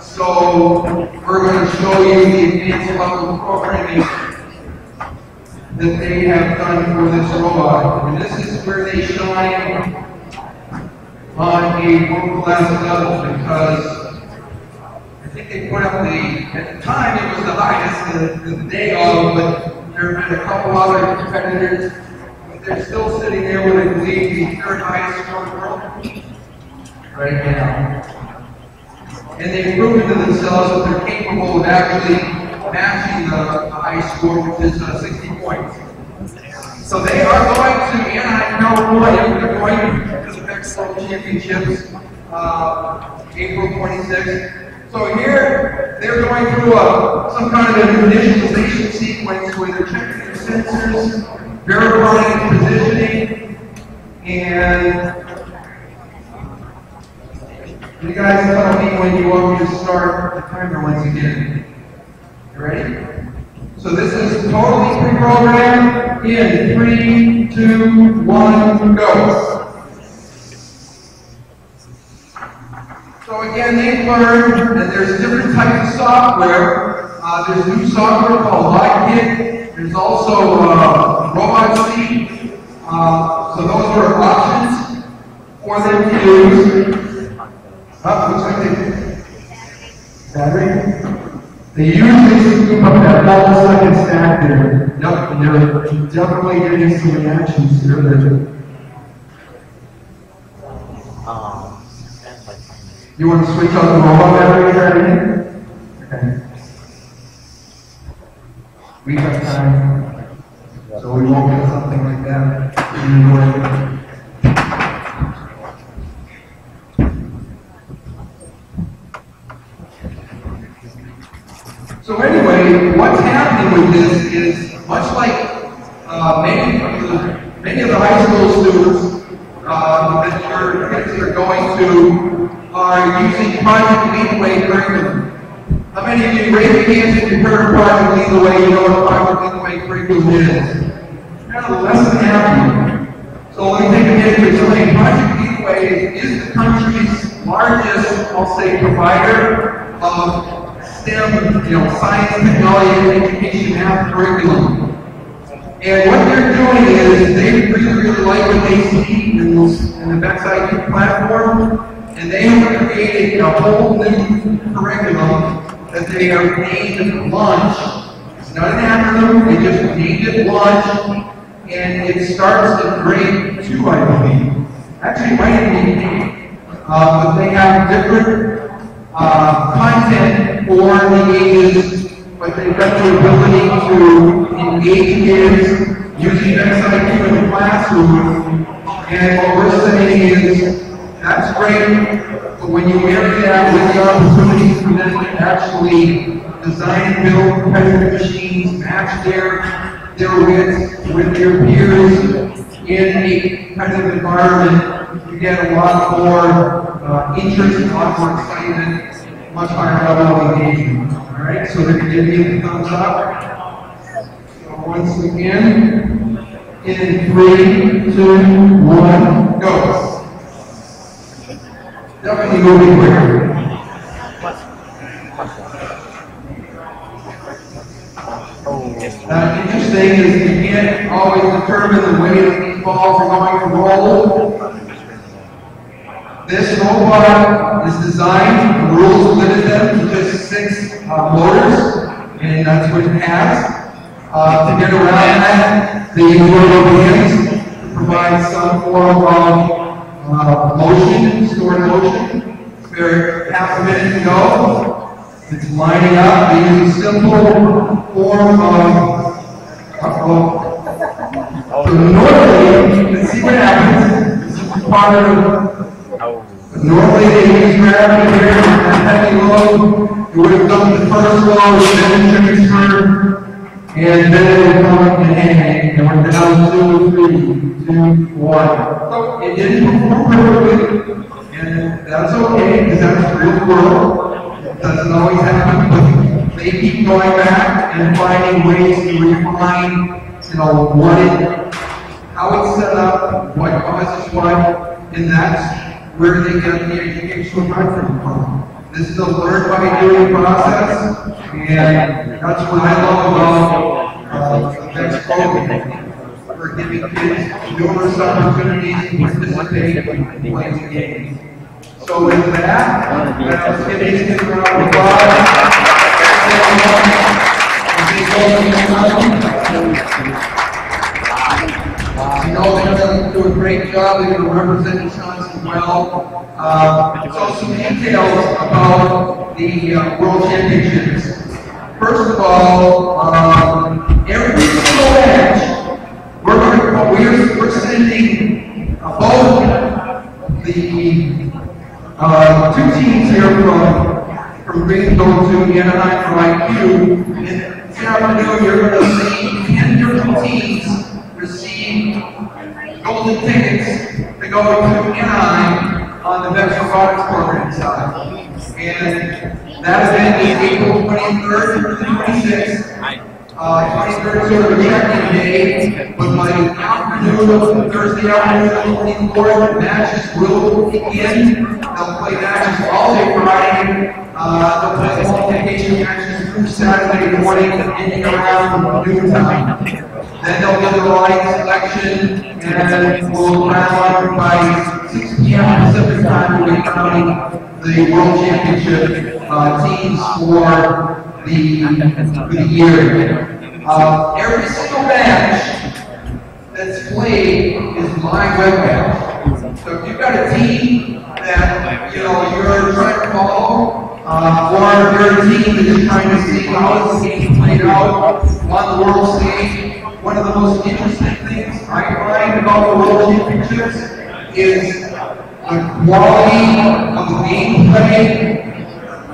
So we're going to show you the advanced level programming that they have done for this robot. And this is where they shine on a world-class level, because I think they put up at the time it was the highest the day of, but there have been a couple other competitors, but they're still sitting there with, I believe, the 3rd highest score in the world right now. And they've proven to themselves that they're capable of actually matching the high score, which is 60 points. So they are going to Anaheim, California. They're going to the Vex Robotics Championships, April 26th. So here, they're going through some kind of an initialization sequence where they're checking sensors, verifying positioning, and you guys tell me when you want me to start the timer once again. You ready? So this is totally pre-programmed in 3, 2, 1, go. So again, they've learned that there's different types of software. There's new software called LogKit. There's also Robot C. So those are options for them to use. Looks like they battery. They usually scoop up that millisecond stack there. Yep, and they're definitely getting some reactions here. You want to switch on the robot battery there? Okay. We have time, so we won't get something like that. So anyway, what's happening with this is much like many of the high school students that your kids are going to are using Project Lead the Way curriculum. How many of you raise your hands if you've heard of Project Lead the Way? You know what Project Lead the Way curriculum is? Less than half. So let me take a minute to explain. Project Lead the Way is the country's largest, I'll say, provider of STEM, science, technology, education, math curriculum. And what they're doing is they really like what they see in the Vex IQ platform, and they have created a whole new curriculum that they are named Launch. It's not an acronym, they just named it Launch, and it starts in grade 2, I believe. Actually, it might even be 8. But they have different content for the ages, but they've got the ability to engage kids using Vex IQ in the classroom. And what we're saying is, that's great, but when you marry that with the opportunities for them to actually design and build competitive machines, match their wits with their peers in a competitive environment, you get a lot more interest, a lot more excitement, much higher level of engagement. All right, so they're going to give me the thumbs up. So once again, in 3, 2, 1, go. Definitely moving quicker. Interesting is you can't always determine the way that these balls are going to roll. This robot is designed, the rules limit them to just 6 motors, and that's what it has. To get around that, they use robo hands to provide some form of motion, stored motion. Spare half a minute to go. It's lining up. They use a simple form of so normally, you can see what happens. This is part of normally they use gravity here and heavy load. You would have done the first load, then transferred, and then it would come and hang, and we're down 2, 3, 2, 1. So it didn't perform perfectly, and that's okay, because that's the real world. It doesn't always happen, but they keep going back and finding ways to refine, how it's set up, what causes what, and that's where they get the educational content from. This is a learn by doing process, and that's what I love about Vex program. We're giving kids numerous opportunities to participate and play the game. So with that, let's give these kids a round of applause. You know they're going to do a great job. They're going to represent Wisconsin well. So some details about the World Championships. First of all, every single match, we're sending both the 2 teams here from Greenville to Anaheim for IQ. And this afternoon, you're going to see 10 10 different teams receive golden tickets to go to Anaheim on the Vex Robotics program side. And that event is April 23rd through the 26th. 23rd is sort of a check-in day, but by the afternoon of Thursday afternoon, 24th, matches will begin. They'll play matches all day Friday. They'll play qualification matches through Saturday morning, ending around noon time. Then they'll get the line selection, and we'll round by 6 p.m. Pacific time. We'll be crowning the World Championship teams for the year. Every single match that's played is live webcast. So if you've got a team that you're trying to follow, or you're a team that is trying to see how this game played out on the world stage, one of the most interesting things I find about the World Championships is the quality of the gameplay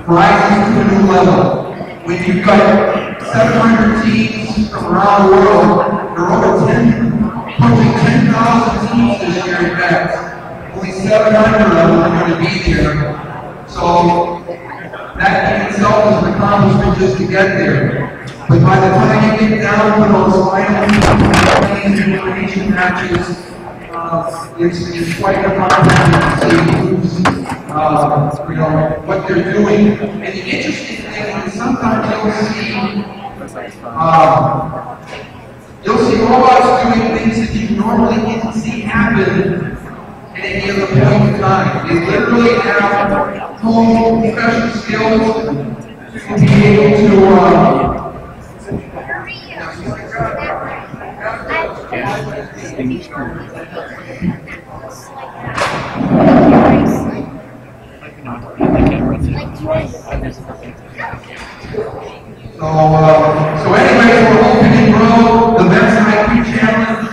rises to a new level. When you've got 700 teams from around the world, there are over approaching 10,000 teams this year in fact. Only 700 of them are going to be there. So that in itself is an accomplishment just to get there. But by the time you get down to those final elimination matches, it's quite an accomplishment to see who's, what they're doing. And the interesting thing is sometimes you'll see robots doing things that you normally didn't see happen at any other point in time. They literally have full professional skills to be able to So anyways, we're hoping to grow the Vex IQ Challenge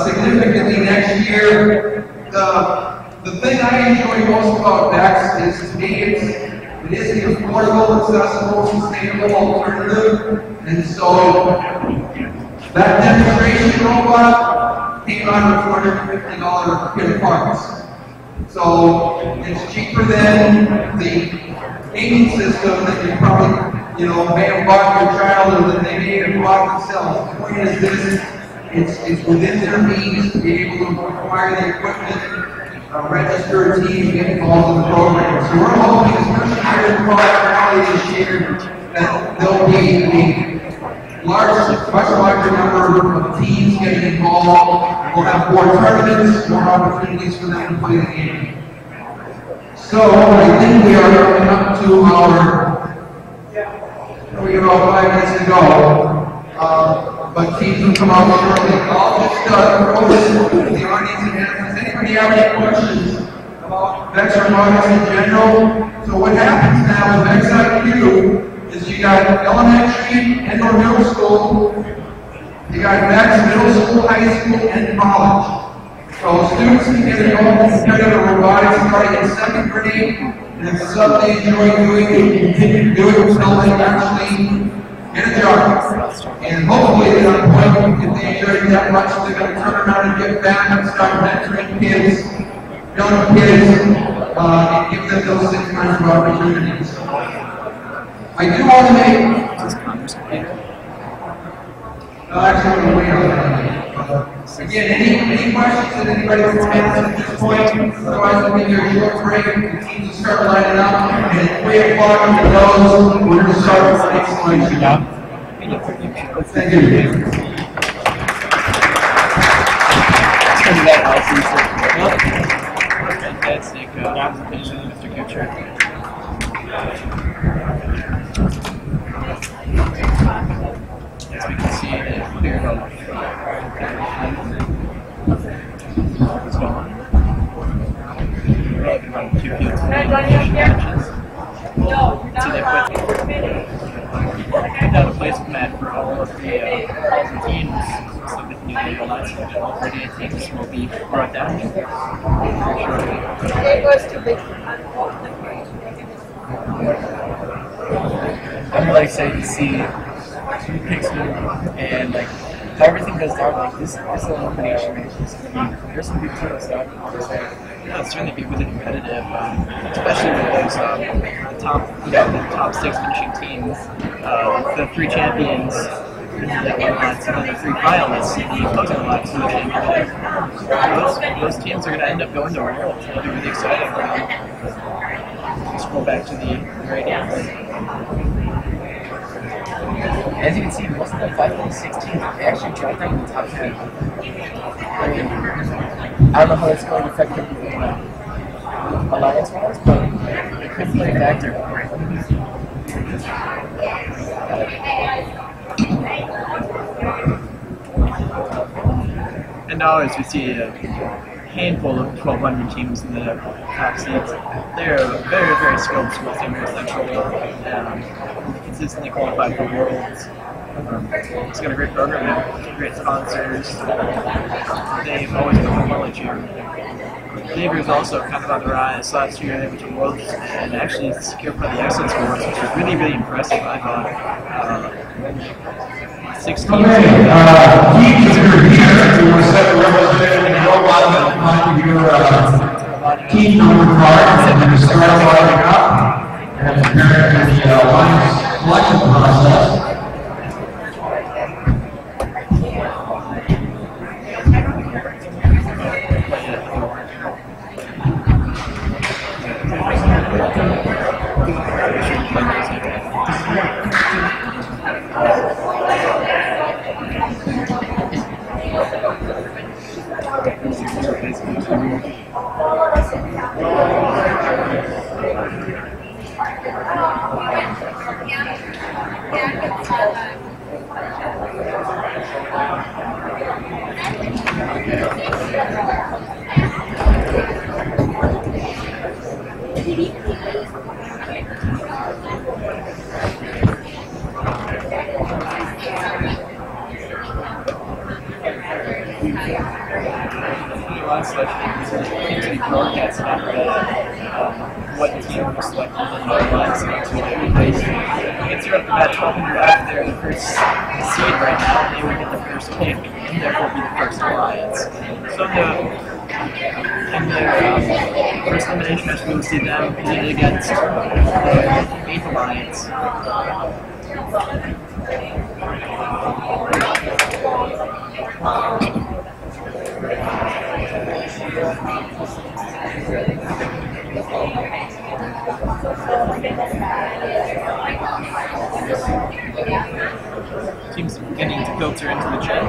significantly next year. The thing I enjoy most about Vex is to me it is the affordable, accessible, sustainable alternative. And so that demonstration robot came out of a $450 kit of parts. So it's cheaper than the gaming system that you probably may have bought your child or that they may have bought themselves. The point is this, it's within their means to be able to acquire the equipment, register a team, get involved in the program. So we're hoping, especially here in Colorado Valley this year, that there'll be a much larger number of teams getting involved. We'll have more tournaments, more opportunities for them to play the game. So I think we are coming up to we have about 5 minutes to go, but teams will come out shortly. I'll just throw this to the audience again. Does anybody have any questions about Vex Robotics in general? So what happens now with Vex IQ is you got elementary and/or middle school, you got Vex middle school, high school, and college. So students can get involved in robotics starting in 2nd grade, and if it's something they enjoy doing, they can continue to do it until they actually get a job. And hopefully at that point, if they enjoy it that much, they're going to turn around and get back and start mentoring kids, young kids, and give them those same kinds of opportunities. I do want to make... actually, wait on that. Again, any questions that anybody wants to ask at this point? Otherwise, we'll give you a short break. The teams will start lining up. And at 3 o'clock on the nose, we're going to start with the explanation. Thank you. Fantastic presentation, Mr. Kutcher. As we can see, it cleared up. What's going on? Can I join you up here? No, you're not allowed. Put down a placement for all of the teams so that you realize that already I think this will be brought down shortly. It was too big. I'm really excited to see 2 picks and like if everything goes down like this elimination match is going to be, there's some big teams down. Yeah, it's certainly be really competitive, especially with those the top 6 finishing teams, the 3 champions, that one lots, and then the 3 finalists, the opposing lots, and the champion. Those teams are going to end up going to Worlds. It'll be really exciting. Scroll back to the radiance. As you can see, most of the 5.6 teams actually dropped out in the top 10. I mean, I don't know how that's going to affect the alliance-wise, but it could play a factor. And now, as we see a handful of 1,200 teams in the top seeds, they're very, very skilled sports team here centrally, and consistently qualified for Worlds. It's got a great program, great sponsors. They've always been well each year. Xavier is also kind of on the rise. Last year they went to Worlds and actually secured part of the excellence awards, which is really, really impressive, I thought. 6 teams. Teams are here. You want to set the representative robot on your team number card and then start lining up and prepare for the alliance selection process. What team was selected in the alliance it's right about 1,200 after they're the first seed right now, they would get the first pick, and therefore be the first alliance. So in their first elimination match, we will see them pitted against the 8th alliance. Teams beginning to filter into the chat.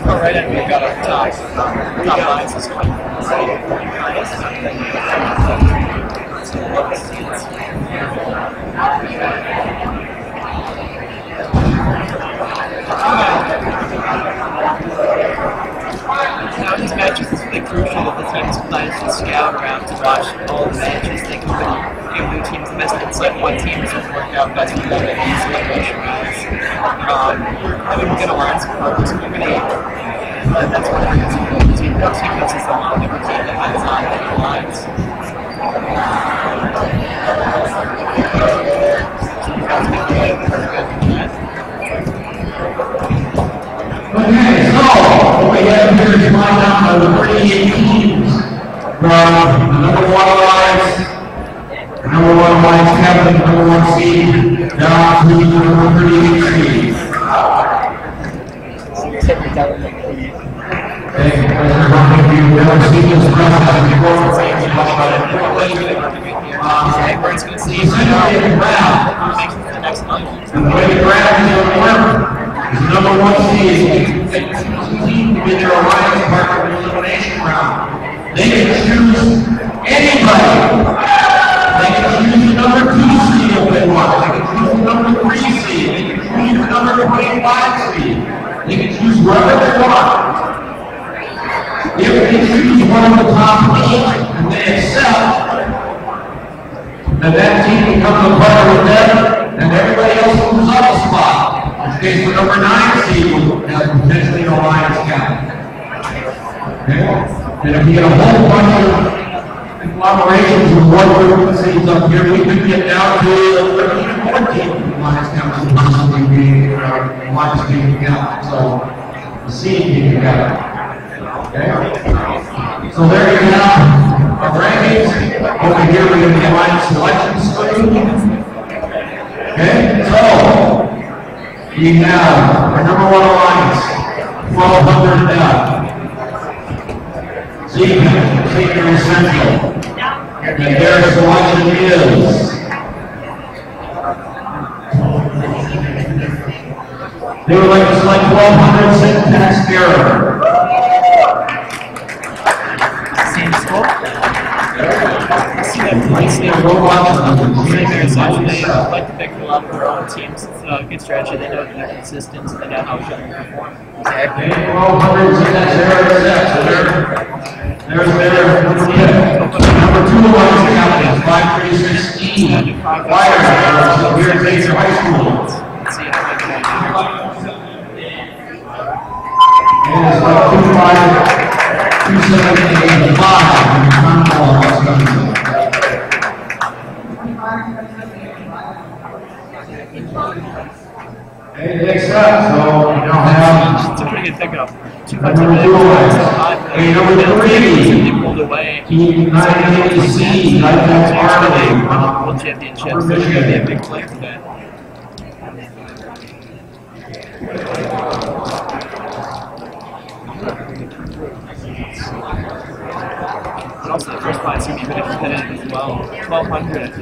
Right, and we've got our top lines is coming Now these matches, it's really crucial that the teams decide to scout around to watch all the matches. They can really give their teams the best insight what team is going to work out best for them in these elimination rounds. Having a good alliance approach is really and that's what it is. The team focuses on every team that has on the lines. So you guys can play very good. of the 38 teams from the number 1 alliance, captain, number 1 seed, down to the number 38 seed. The way the draft is going to work is the number 1 seed can with their alliance partner in the elimination round. They can choose anybody. They can choose the number 2 seed if they want. They can choose the number 3 seed. They can choose the number 25 seed. They can choose whoever they want. If they choose one of the top 8 and they accept, then that team becomes a partner with them, and everybody else moves up a spot. In this case, the number 9 seed will have potentially an alliance captain. Okay? And if we get a whole bunch of conglomerations with one group of cities up here, we could get down to 13 or 14 alliance captains possibly being alliance team together. So the seed team together. Okay? So there you have our rankings. Over here we have the alliance selection screen. Okay? So we have our number 1 alliance, 1200 F. Spectator Central. And their selection is they would like to select 1200 syntax error. Same scope? They like to pick a lot of their own teams. It's a good strategy. They know they're consistent, so they know how should perform. Exactly. 1200 syntax error is set. So there's their number 10. Number 2 alliance captain, 5316. Fire, so here at Vex High School. Let's see how they can do. And it's like 25785. Okay, next up, so we now have. It's a pretty good pickup. Number 3, They pulled away. Team 980C, Anthem World Championships. They're going to be a big player today. But also the first class going to be very competitive as well. 1200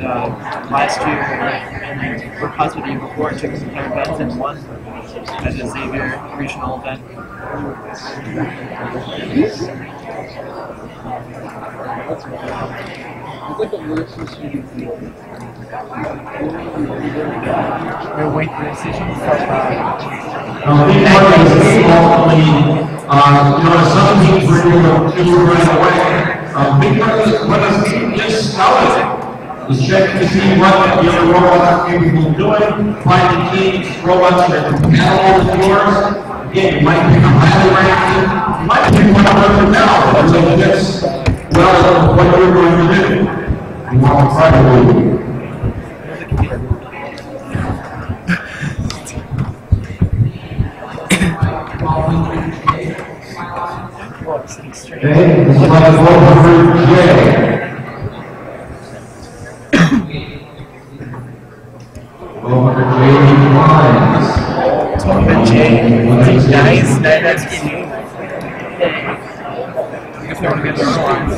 last year, and or possibly the year before, took some kind of events and won at the Xavier regional event. We'll wait for decisions from big part of this is ultimately, some teams were able to do right away. Big part of this, when this team gets scouted, is checking to see what the other robots are capable of doing, finding teams, robots that are compatible with yours. Again, you might pick a highly ranked team, you might pick one of them now, that fits well what you're going to do. You want to try to do. Okay, this is like 1200J. 1200J lines. 1200J. Nice. That's new. If they want to get their lines.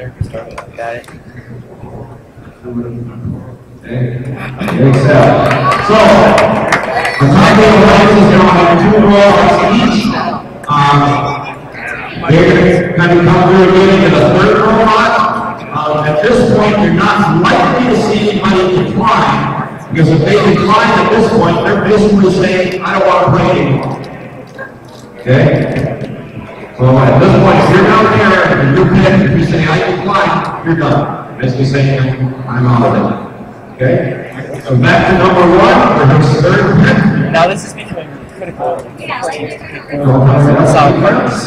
there. Got it. So, the timetable is now have 2 rolls each. They're going to come through again into the 3rd robot. At this point, you're not likely to see anybody decline, because if they decline at this point, they're basically saying, I don't want to play anymore. Okay? So at this point, if you're down there and you're picked, if you say, I decline, you're done. Basically saying, I'm out of it. Okay? So back to number 1, for his 3rd pick. Now this is becoming critical. Solid partners.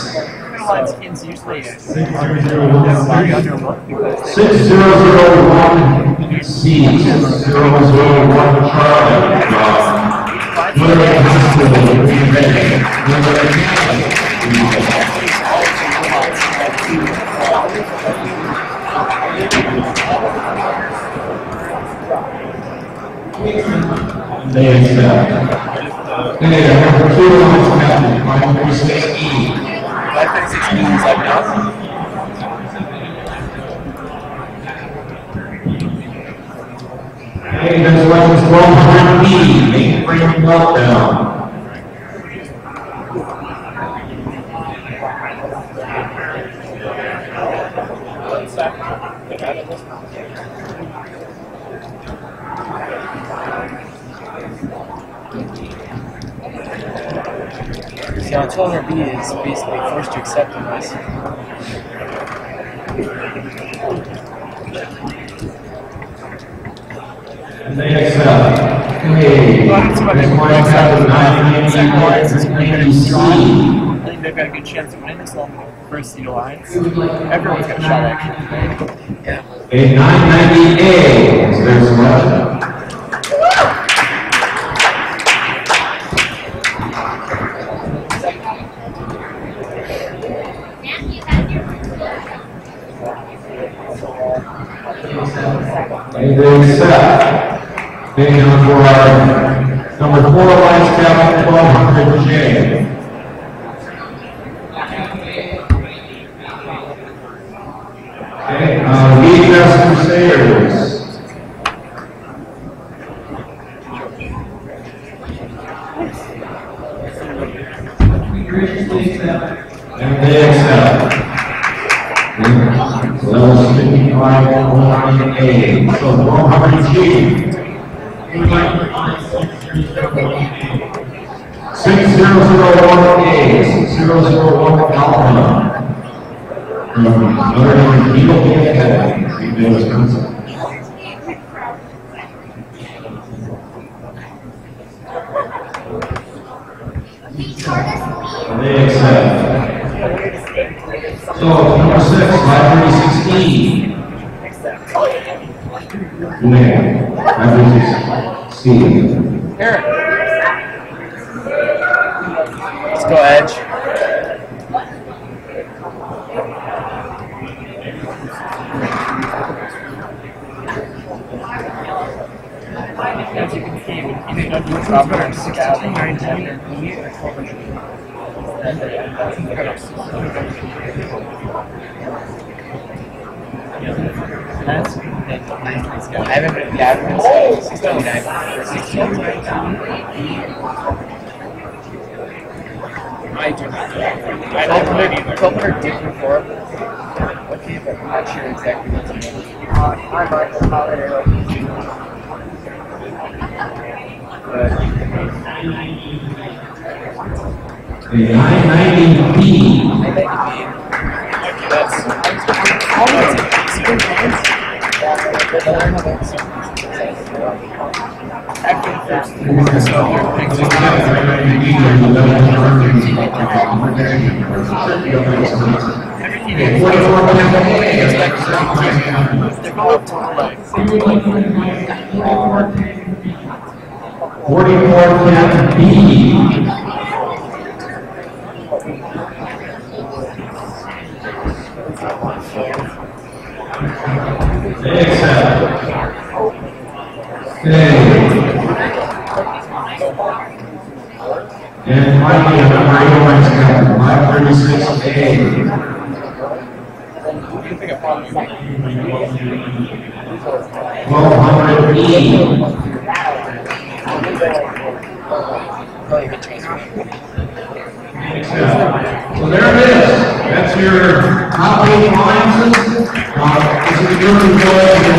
Skins usually 6001 C, 6001 Charlie. They accept. Number 2 on captain, 536E. 536 means like now. Hey, this weapon is 1200E, mainframe meltdown. So 1200B is basically forced to accept on this. And they accept. Hey, this one has a 990C. I think they've got a good chance of winning this long first seed alliance. Everyone's got a shot actually. Yeah. A 990A is their selection. And they accept. Being for our number 4 alliance captain, 1200J. Okay, Vex Crusaders. And they accept. So that was 55 100A. So 100G. 6001A, 6001 Alpha. Notre Dame Eagle Academy, Greenville, Wisconsin. And they accept. So number 6, 536E. Man, 536C. Eric. Let's go Edge. As you can see, with EW Robert 6910 That's I haven't been 69 I do not. I don't believe 1200 did before. Okay, but I'm not sure exactly what's in it. A 990B. That's And finally, number 8 captain, 536A. So there it is. That's your top 8 alliances. This is your enjoy the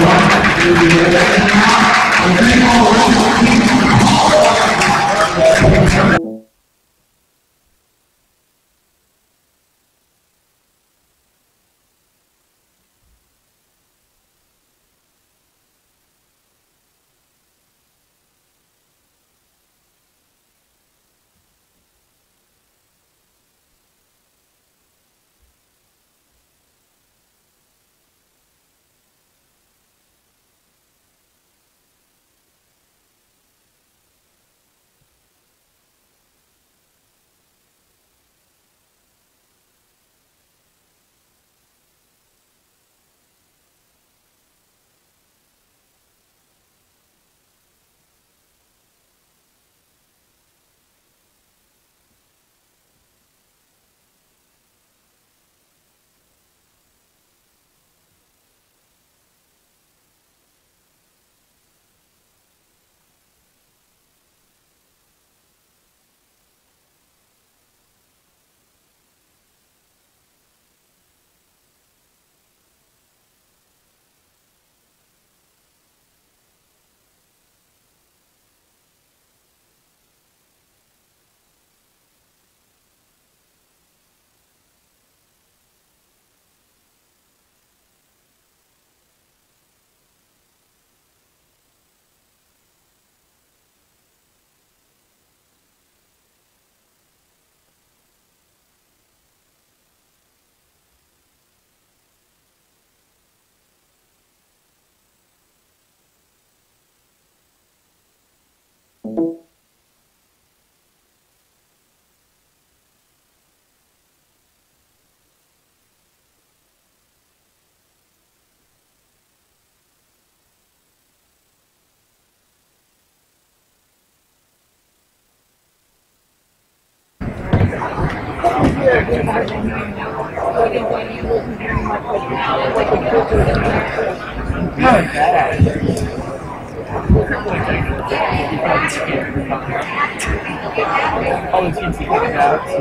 All the teams that get out to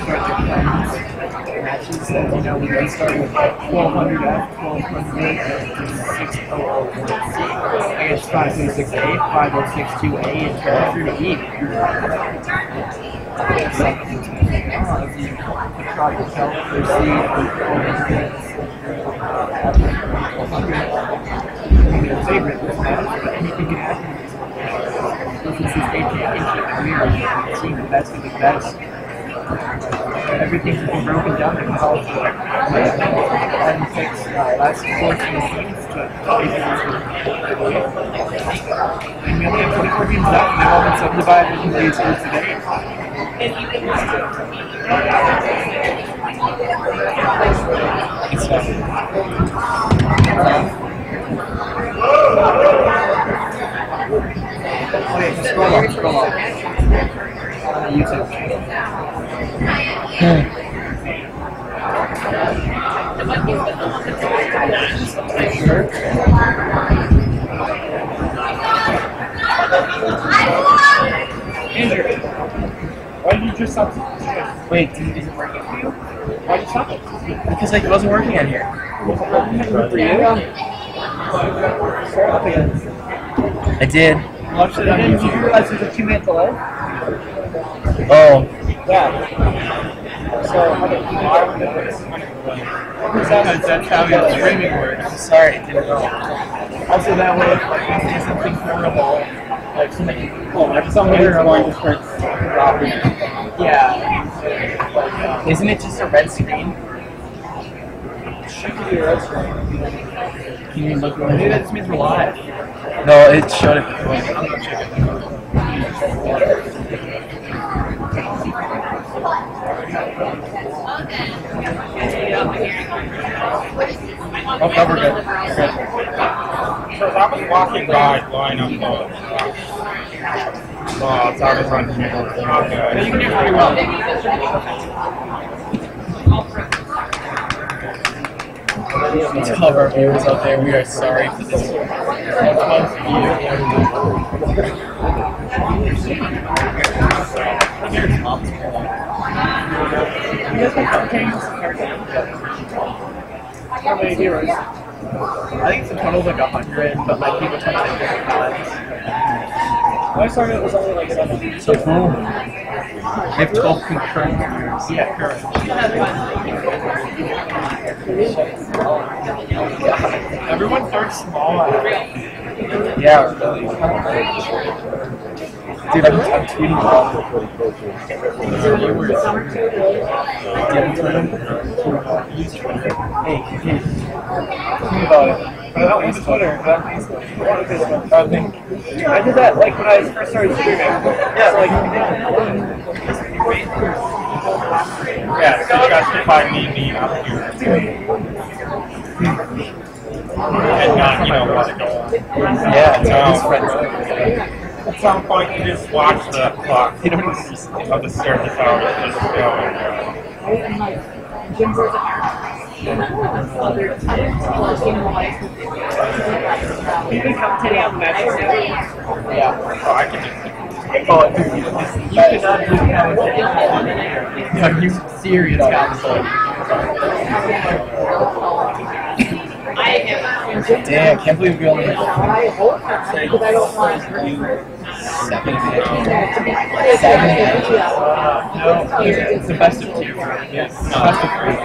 start their plans, matches, and you know, we can start with 1200 F, 1200, 6001C, I guess 526A, 5062A, and character to E. If you try to tell proceed with 400, your favorite this match, but anything can happen. This is his AJ career, seeing the best of the best. Everything's been broken down in college. And takes last 14 games to and we only have 24 games left, and they've all been subdivided into these for today. Okay, scroll up. On YouTube. Sure. Andrew, why did you just stop? Wait, is it working for you? Why did you stop it? Because like it wasn't working on here. Was it working for you? Start up again. I did. Did you realize there's a 2-minute delay? Oh. Yeah. So, that's how your streaming works. I'm sorry, it didn't know. Also, that way, if you see something horrible, like something, someone is going to start dropping. Yeah. Isn't it just a red screen? It should be a red screen. Can you look? Maybe that just means we're live. No, it showed it before. I'm gonna check it. Okay, we're good. So I was walking by, line up the. Oh, it's already running. Okay. You can hear pretty well. To all of our viewers out there, we are sorry for this. How many viewers? I think the total's like 100, but like people come out at different times. I started it was only like 7. So cool. They have 12 concurrent viewers. Yeah, current. Everyone starts small. Yeah. Dude, I'm tweeting about Hey, tweet about it. I don't use Twitter. I think I did that like when I first started streaming. Yeah, like Yeah, so justify me being up here. And not, you know, what to go on. Yeah, it's friends. At some point, you just watch the clock of the surface hour just go. You can come today on the match. Yeah. Oh, I can just. Oh, you cannot do that. Are you serious, guys? Damn, I can't believe we only have 7 matches. No, it's the best of 2. Yes, best of 3.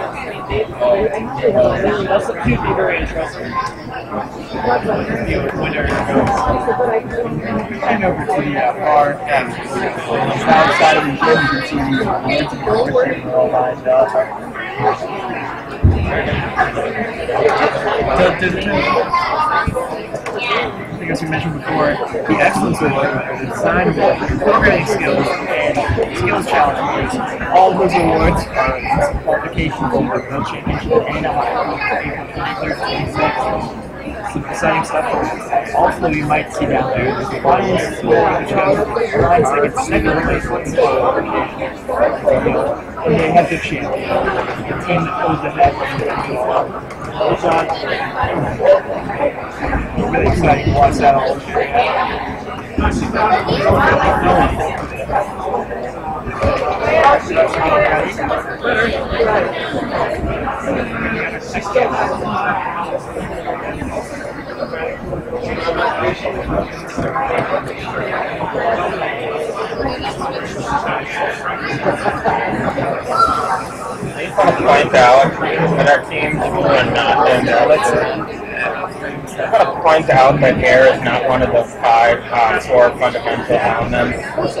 Best of 2 would be very interesting. The winner goes kind over to the bar. Outside of the gym, you can see the awards and everything all lined up. I think as we mentioned before, the Excellence Award, the design award, programming skills, and skills challenges. All of those awards are qualification for the championship and April 23rd, 26th. Some exciting stuff. Also, you might see down there the finals for the challenge. Lines that get second place and they have the champion. The team that goes ahead. Really exciting to watch that all. I just want to point out that our team's really not in there. I want to point out that air is not one of the 5 core fundamental elements. No,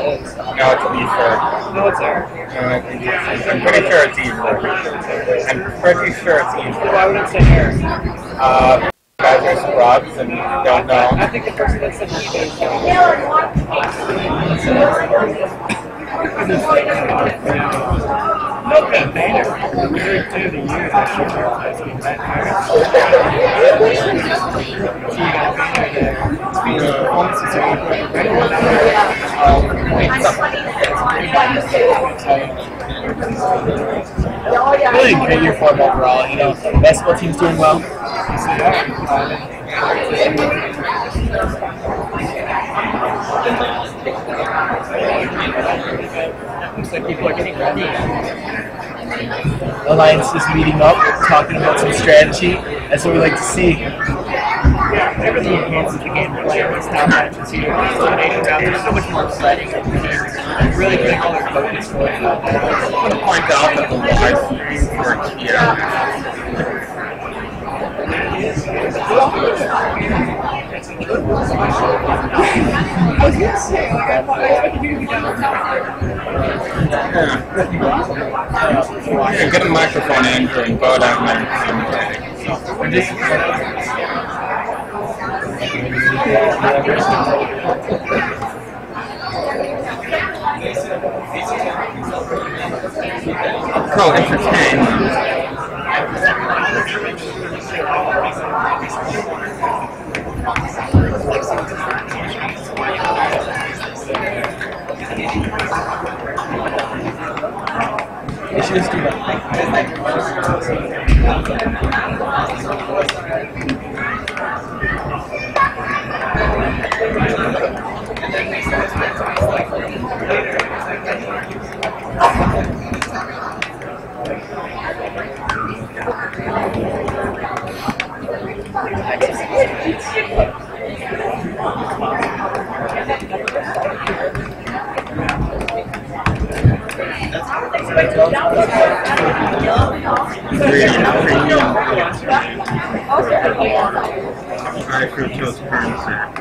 it's ether. No, it's air. I'm pretty sure it's ether. I'm pretty sure it's ether. Why would it say air? Guys are scrubs and don't know. I think the person that said ether is no campaigner. Very clear to you that you're realizing that Really great year for them overall. You know, the basketball team's doing well. Looks like people are getting ready. Alliance is meeting up, talking about some strategy. That's what we like to see. Yeah, it really enhances the game of playing these town matches here. Elimination round, they're so much more exciting. Really putting all their focus for it. I want to point out that the live streams work here. Yeah, get a microphone, Andrew, and go down there. Pro entertainment. They should just do that. High fructose corn syrup,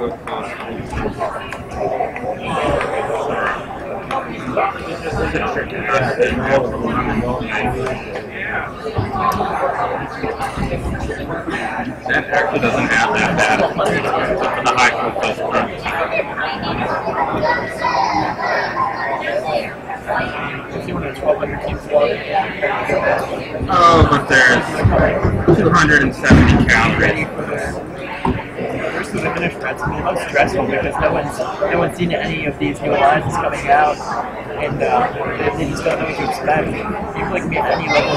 that actually doesn't have that bad of the high fructose corn syrup. Oh, but there's 270 calories. First of the finished reds can be the most stressful because no one's seen any of these new lines coming out, and they just don't know what to expect. People like me at any level,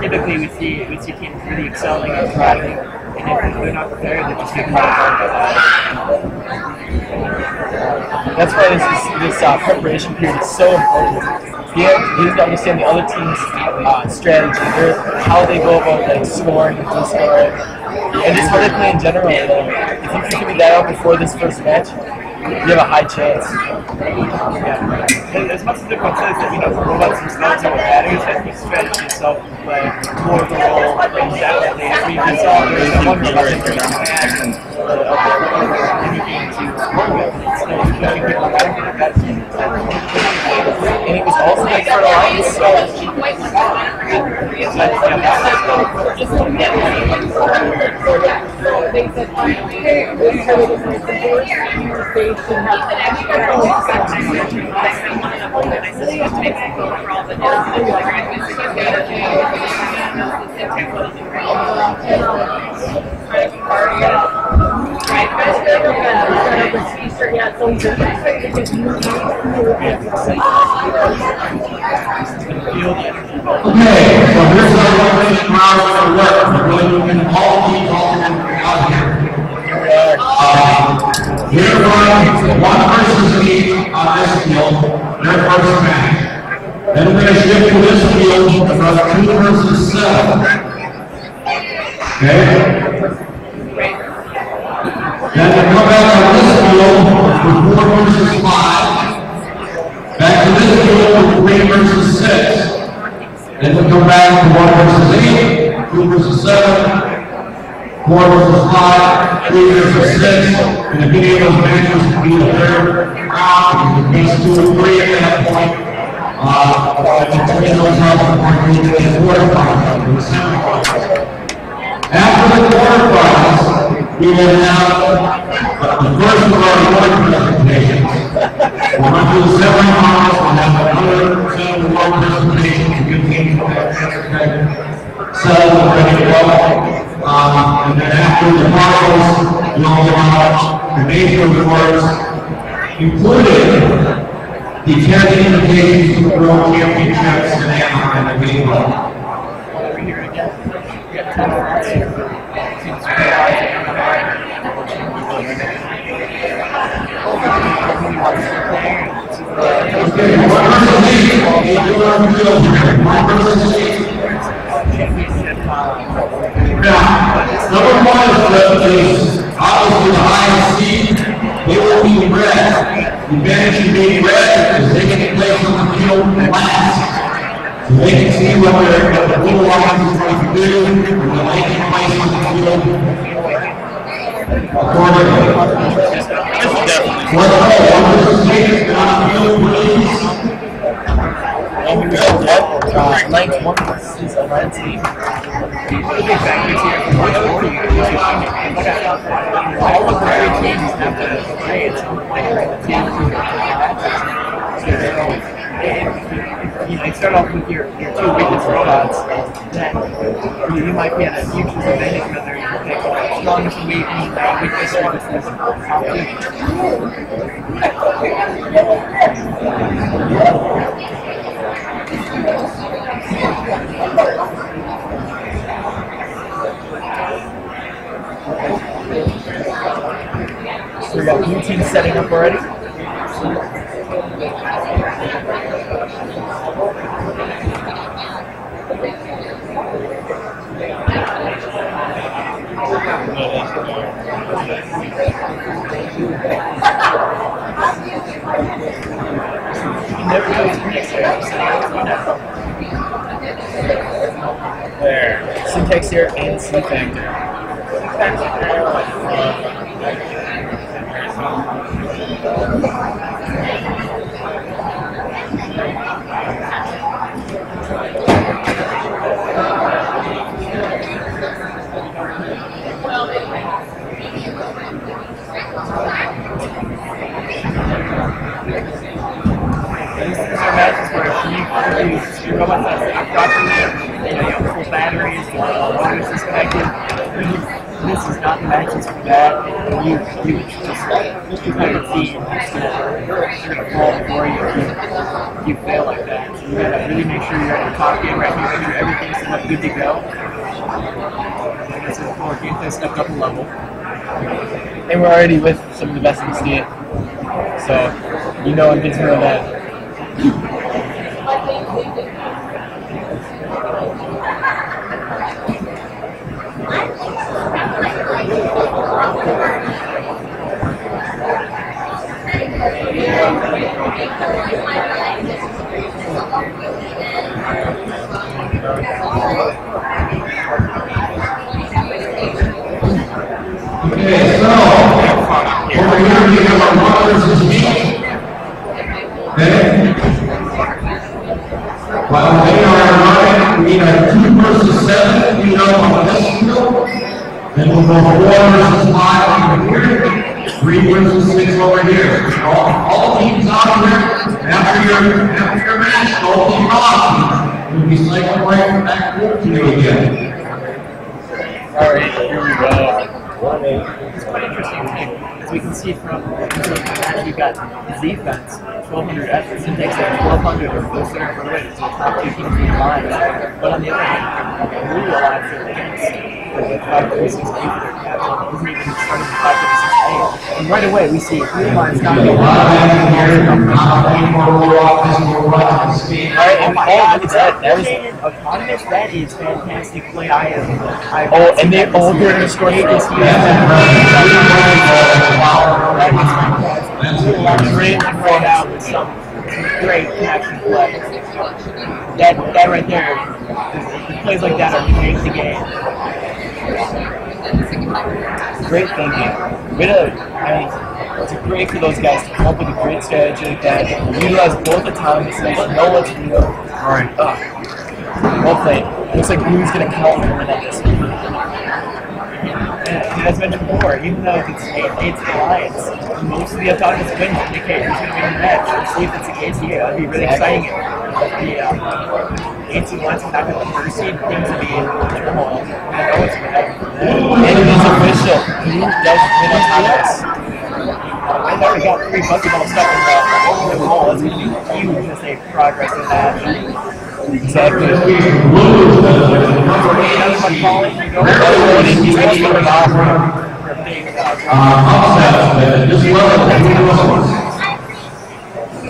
typically we see teams really excelling and thriving, and if they're not prepared, they're just getting caught off by that. That's why this preparation period is so important. You need to understand the other team's strategy, how they go about like scoring and de-scoring, and just how they play in general. If you can figure that out before this first match, you have a high chance. Yeah. As much as everyone says that robots themselves are what matters, I think strategy itself will play more of a role indefinitely. As we saw, there's one robot that can command anything to score with. It's no showing people how to get that team. And it was also like for alliance, so they said, hey, we're having a Okay, so here's how the elimination round is going to work. We're going to win all teams ultimately out here. Here are one person's team on this field, their first match. Then we're going to shift to this field for 2 versus 7. Okay? Then we come back on this field for 4 versus 5. Back to this field for 3 versus 6. Then we come back to 1 versus 8, 2 versus 7, 4 versus 5, 3 versus 6, and if any of those matches can be the third round, the best 2 or 3 at that point, and between those rounds, we can do the quarterfinals, the semifinals. After the quarterfinals, we will have the first of our award presentations. We're going to do the semifinals, we'll have another set of award presentations to give teams settled and ready to go. And then after the finals, we'll have the major awards, including the 10 invitations to the World Championships in Anaheim at Baseball. over here again. We got 10 Number 1 is obviously the highest seed. They will be red. The advantage of being red is they get to place on the field last. So they can see what the blue line is going to do, and then they can place on the field accordingly. What versus 6 on the field, please? And we will get length 1 versus a red team. The big factors here for which order you all of the 3 teams have to play its own player in the team to get you start off with your 2 weakest robots, then you might be at a huge disadvantage whether you pick strongest and weakest robots. So we got blue team setting up already. There. Syntax here and Spectator. These are matches where if you robots that are properly, you know, full batteries, motors disconnected, this is not the matches for that. You just kind of see you're gonna fall before you fail like that. So you gotta really make sure you're at the top game right here, make sure everything's set up good to go. Like I said before, gameplay stepped up a level. And we're already with some of the best in the state. So you know and get to know that. Okay, so over here we have our mothers and me. Okay? While they are running, we have 2 versus 7, you know, on this field. Then we'll go 4 versus 5 over here, 3 versus 6 over here. All teams out here, after your match, all teams off. We'll be cycling right back to you again. Alright, here we go. It's quite interesting, as we can see from we've got defense, 1200 effort, Syntax at 1200 or close to for win, so top 2 teams in the line. But on the other hand, Blue Alliance are against the 536 for their captain, isn't even starting the 536 and right away we see Blue Alliance not going Alright, and look at that. That was autonomous. That is fantastic play. And they're going to score this year. Great right out with some great connection play. That right there, plays like that are make the game. Great thinking. It's great for those guys to come up with a great strategy like that. Utilize both autonomous and know what to do. Alright. Well played. Looks like Blue's going to counter and win at this. And as mentioned before, even though it's 8 Alliance, most of the autonomous wins indicate who's going to win the match. Let's see if that's the case here. That'd be really exciting. The 8 Alliance is not going to first seed things to be in turmoil. I know it's going to happen. And it's official. Blue does win autonomous. I've already got 3 bucketball stuff in the hole. It's going to be huge as they progress in that. Exactly.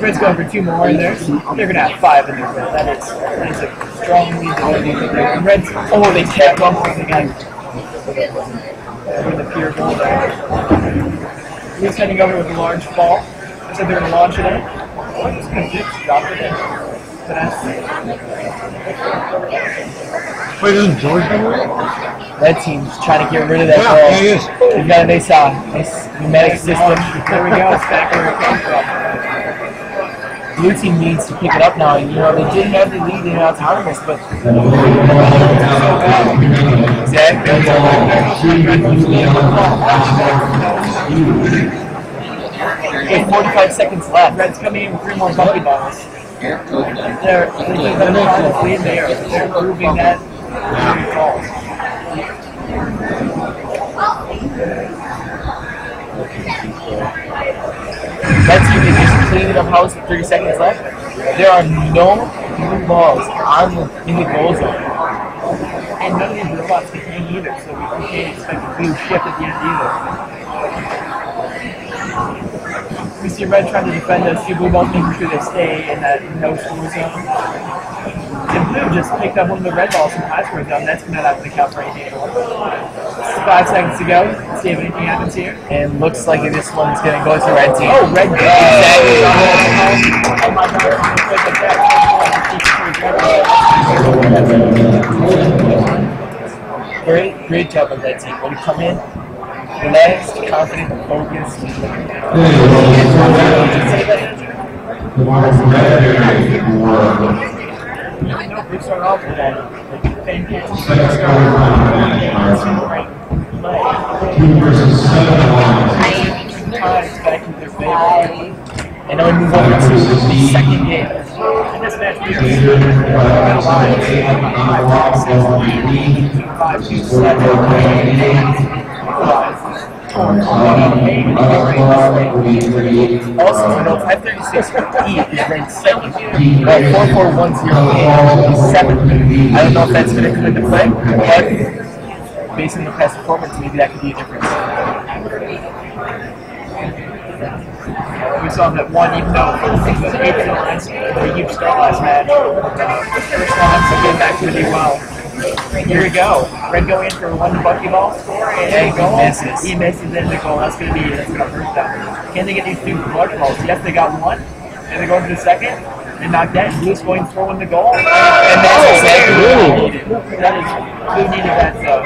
Red's going for 2 more in there. They're going to have 5 in there. That is a strong lead. Red's, they tapped off again. With the pure goal there. He's heading over with a large ball. So they're going to launch it in. Just going to drop it in. Wait, isn't George over there? Red team's trying to get rid of that ball. Yeah, he is. We've got a nice pneumatic system. There we go. It's back where it came from. Blue team needs to pick it up now. You know, they didn't have the lead in autonomous, but With 45 seconds left. Red's coming in with 3 more bucket balls. They're proving that That team is just cleaning up house with 30 seconds left. There are no blue balls in the goal zone. And none of these robots can hang either, so we can't expect a blue shift at the end either. We see red trying to defend those two blue balls, making sure they stay in that no score zone. And blue just picked up one of the red balls from the high score zone. That's going to have to count right here. 5 seconds to go. Let's see if anything happens here. And looks like this one's going to go to red team. Oh, red team. Exactly. Oh my God. Great job on that team. When you come in, relaxed, confident, focused. No, we start off with that. And then we move on to the second game. In this match, we Also, you know, 536E is ranked 7th. 4410 7th. I don't know if that's going to come into play, but based on the past performance, maybe that could be a difference. We saw that one, even though it was 8 lines, a huge start last match. First line, so getting back to it well. Here we go. Red going in for one buckyball score, and he misses in the goal. That's gonna hurt them. Can they get these two large balls? Yes, they got one, and they're going for the second. And not that. Blue's going to throw in the goal, and that's exactly what we needed. That is, Blue needed that. So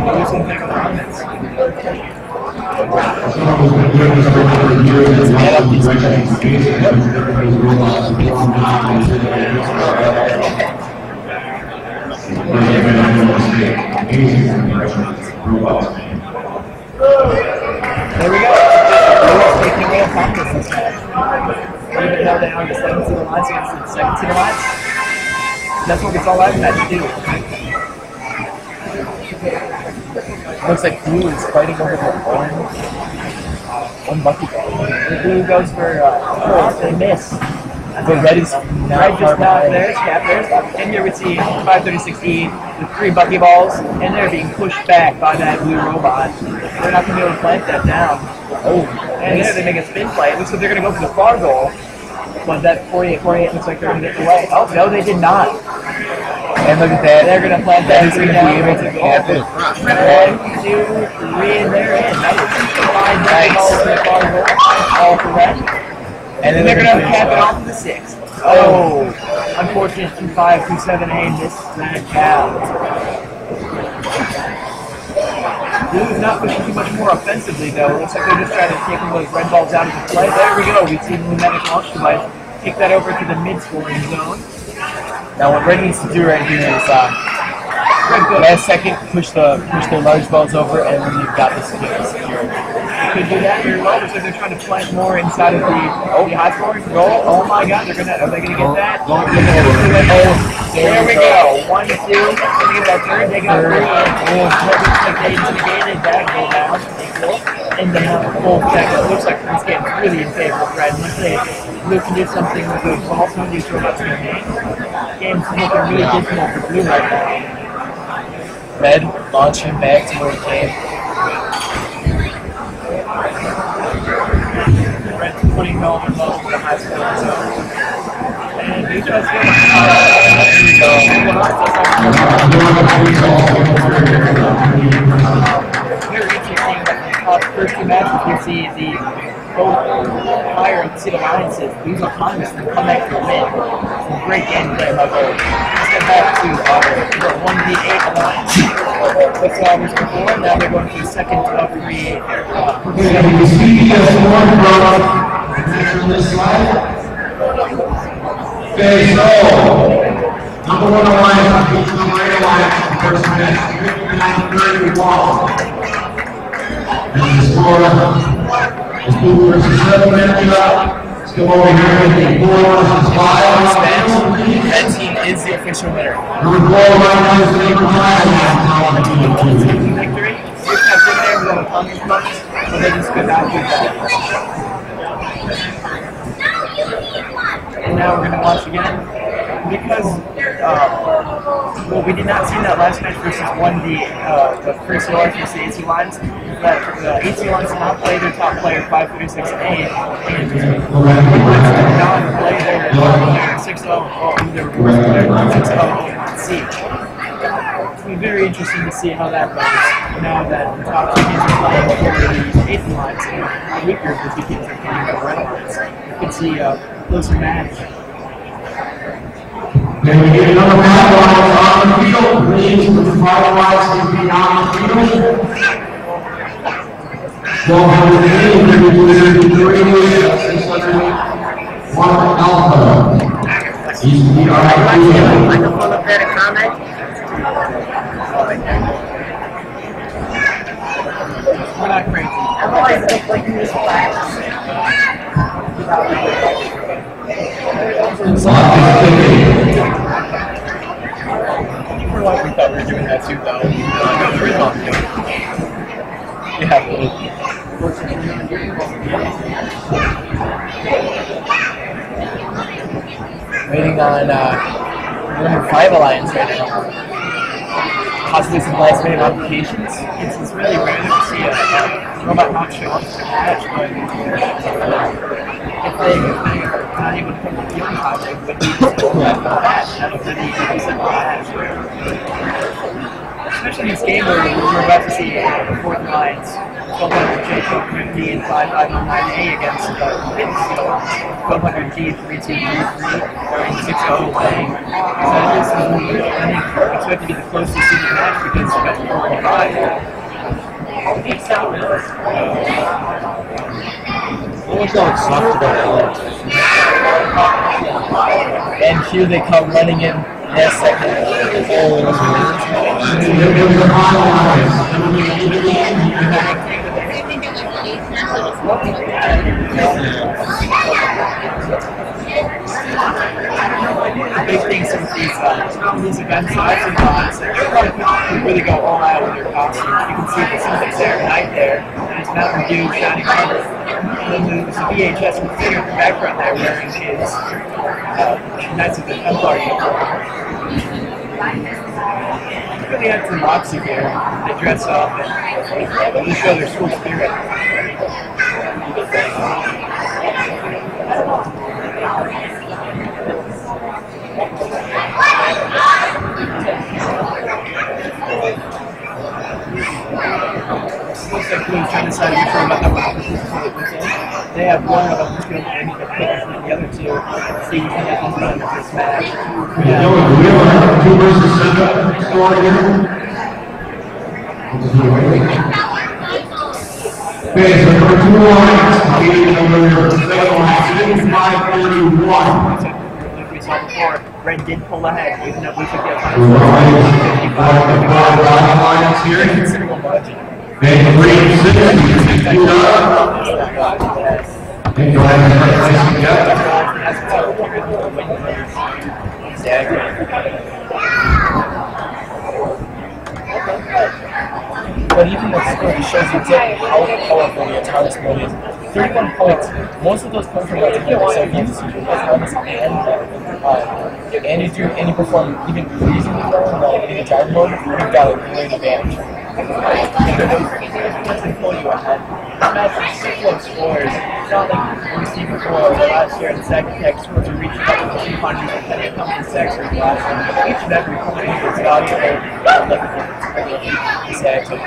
Blue's going to take around this. There we go. Taking away a practice this match. Even though they are the 7th to the lines against the 2nd to the lines. That's what we saw last match too. Looks like blue is fighting over the orange. One buckyball. The blue goes for they miss. But red is not just not there. And here we see 536E with 3 buckyballs, and they're being pushed back by that blue robot. They're not going to be able to plant that down. Oh, and there they make a spin play. It looks like they're going to go for the far goal, but that 48 looks like they're going to get away. Oh, no, they did not. And look at that. They're going to plant that. He's going to be able to cap it. 1, 2, 3, and they're in. That was 5 balls for the far goal. All correct. And then they're going to cap it off to the 6. Oh, unfortunate 2527A missed that cap. Blue's not pushing too much more offensively though. Looks like they're just trying to take those red balls out of the play. There we go. We see the pneumatic launch device take that over to the mid-scoring zone. Now what red needs to do right here is last second push the large balls over, and then you've got the secured. Could do that very well. Looks like they're trying to plant more inside of the high scoring goal. Oh my God, are they gonna get that? There we go. 1, 2. They get that third. They got 3. Looks like they negated that goal now. And then full check. It looks like this game's really in favor of red. Unless Blue can do something with those balls and these robots in the game. Game's looking really difficult for Blue right now. Red launching back to where it came. Red's putting all their balls to the high school zone. And Blue tries to Very interesting that first 2 matches you see the both higher and seed alliances. These are Congress and come back to win. Some great gameplay by both. Let's get back to the 1v8 alliance. What's was before, now they're going to the second of 3-8 here. Okay, so number 1 alliance, number 8 alliance, first match, 59-31. And the score is 2 versus 7 matchup. Let's go over here with the 4 versus 5. That team is the official winner. Number 4 right now is the number 5 victory. Six have been there with the Congress bucks, but they just could not do that. And now we're going to watch again, because well, we did not see that last match versus the first North versus the AC Lions. The AC Lions did not play their top player 536A, and did not play their 6-0, their worst player 6-0 Siege. It'll be very interesting to see how that goes. Now that the top two teams are playing for the 8th Lions, and the weaker of the two teams are playing for the Red Lions. You can see a closer match. Then we get another round on the field. Please, the finalize to be on the field. 1 Alpha. He's the RIP. Microphone up there to comment. We're not crazy. I've always looked like you was class. For like we thought we were doing that too, though. Waiting on number 5 Alliance right now. Possibly some last minute modifications. It's really rare to see a robot not show up to the match, but if they're not able to come to the field project, but they just go back to the match, that'll really be a match. Especially in this game where we're about to see the 4th Lions, 1200J, 1250, and 5509A against Pittsfield, 1200G, 3233, and 6-0 playing. So this is, I expect to be the closest seeded match because you got 4 and 5. Almost got soft about and here they come running in. Yes, second. The big thing since these events have some bots, they really go all out with their costumes. You can see the Symphony's there, Knight there, and it's Mountain Dew shining armor. And then there's a VHS figure in the background there wearing his Knights of the Templar uniform. They really had some moxie here. They dress up and really show their school spirit. Looks like Blue's trying to decide which robot number they have one of them who's going to end up picking the other two to see who's going to end up in this match. Yeah. We have 2 versus 7 score here. Okay, so number 2 lines, number 7 lines, 531. Like we saw before, Red did pull ahead, even though we took the outside. Lines here. Considerable margin. And 360. And go ahead and place But even the score just shows you exactly how powerful the autonomous mode is. 31 points. Most of those come from autonomous. So if you use autonomous and you perform even reasonably well in the driver mode, you've got a great advantage. This match is full of scores. It's not like we've seen before last year in the second tech scores are reaching up to 200 and they come in sections last year. Each and every point is valuable. Exactly.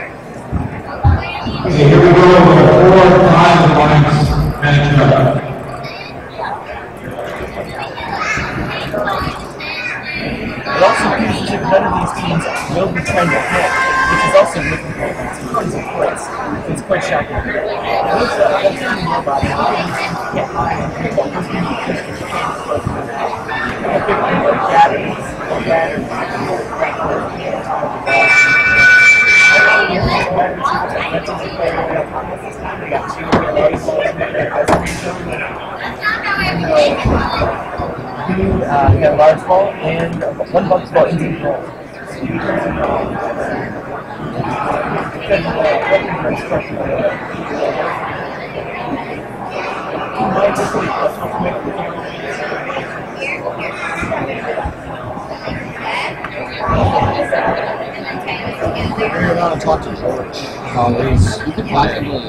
Okay, here we go with the 4 5 lines matchup. It also appears as if none of these teams will be trying to hit, which is also looking for tons of points. It's quite shocking. Let's talk more about it. You got a large ball and 1 box ball into the goal. Bring her down and talk to George. You could possibly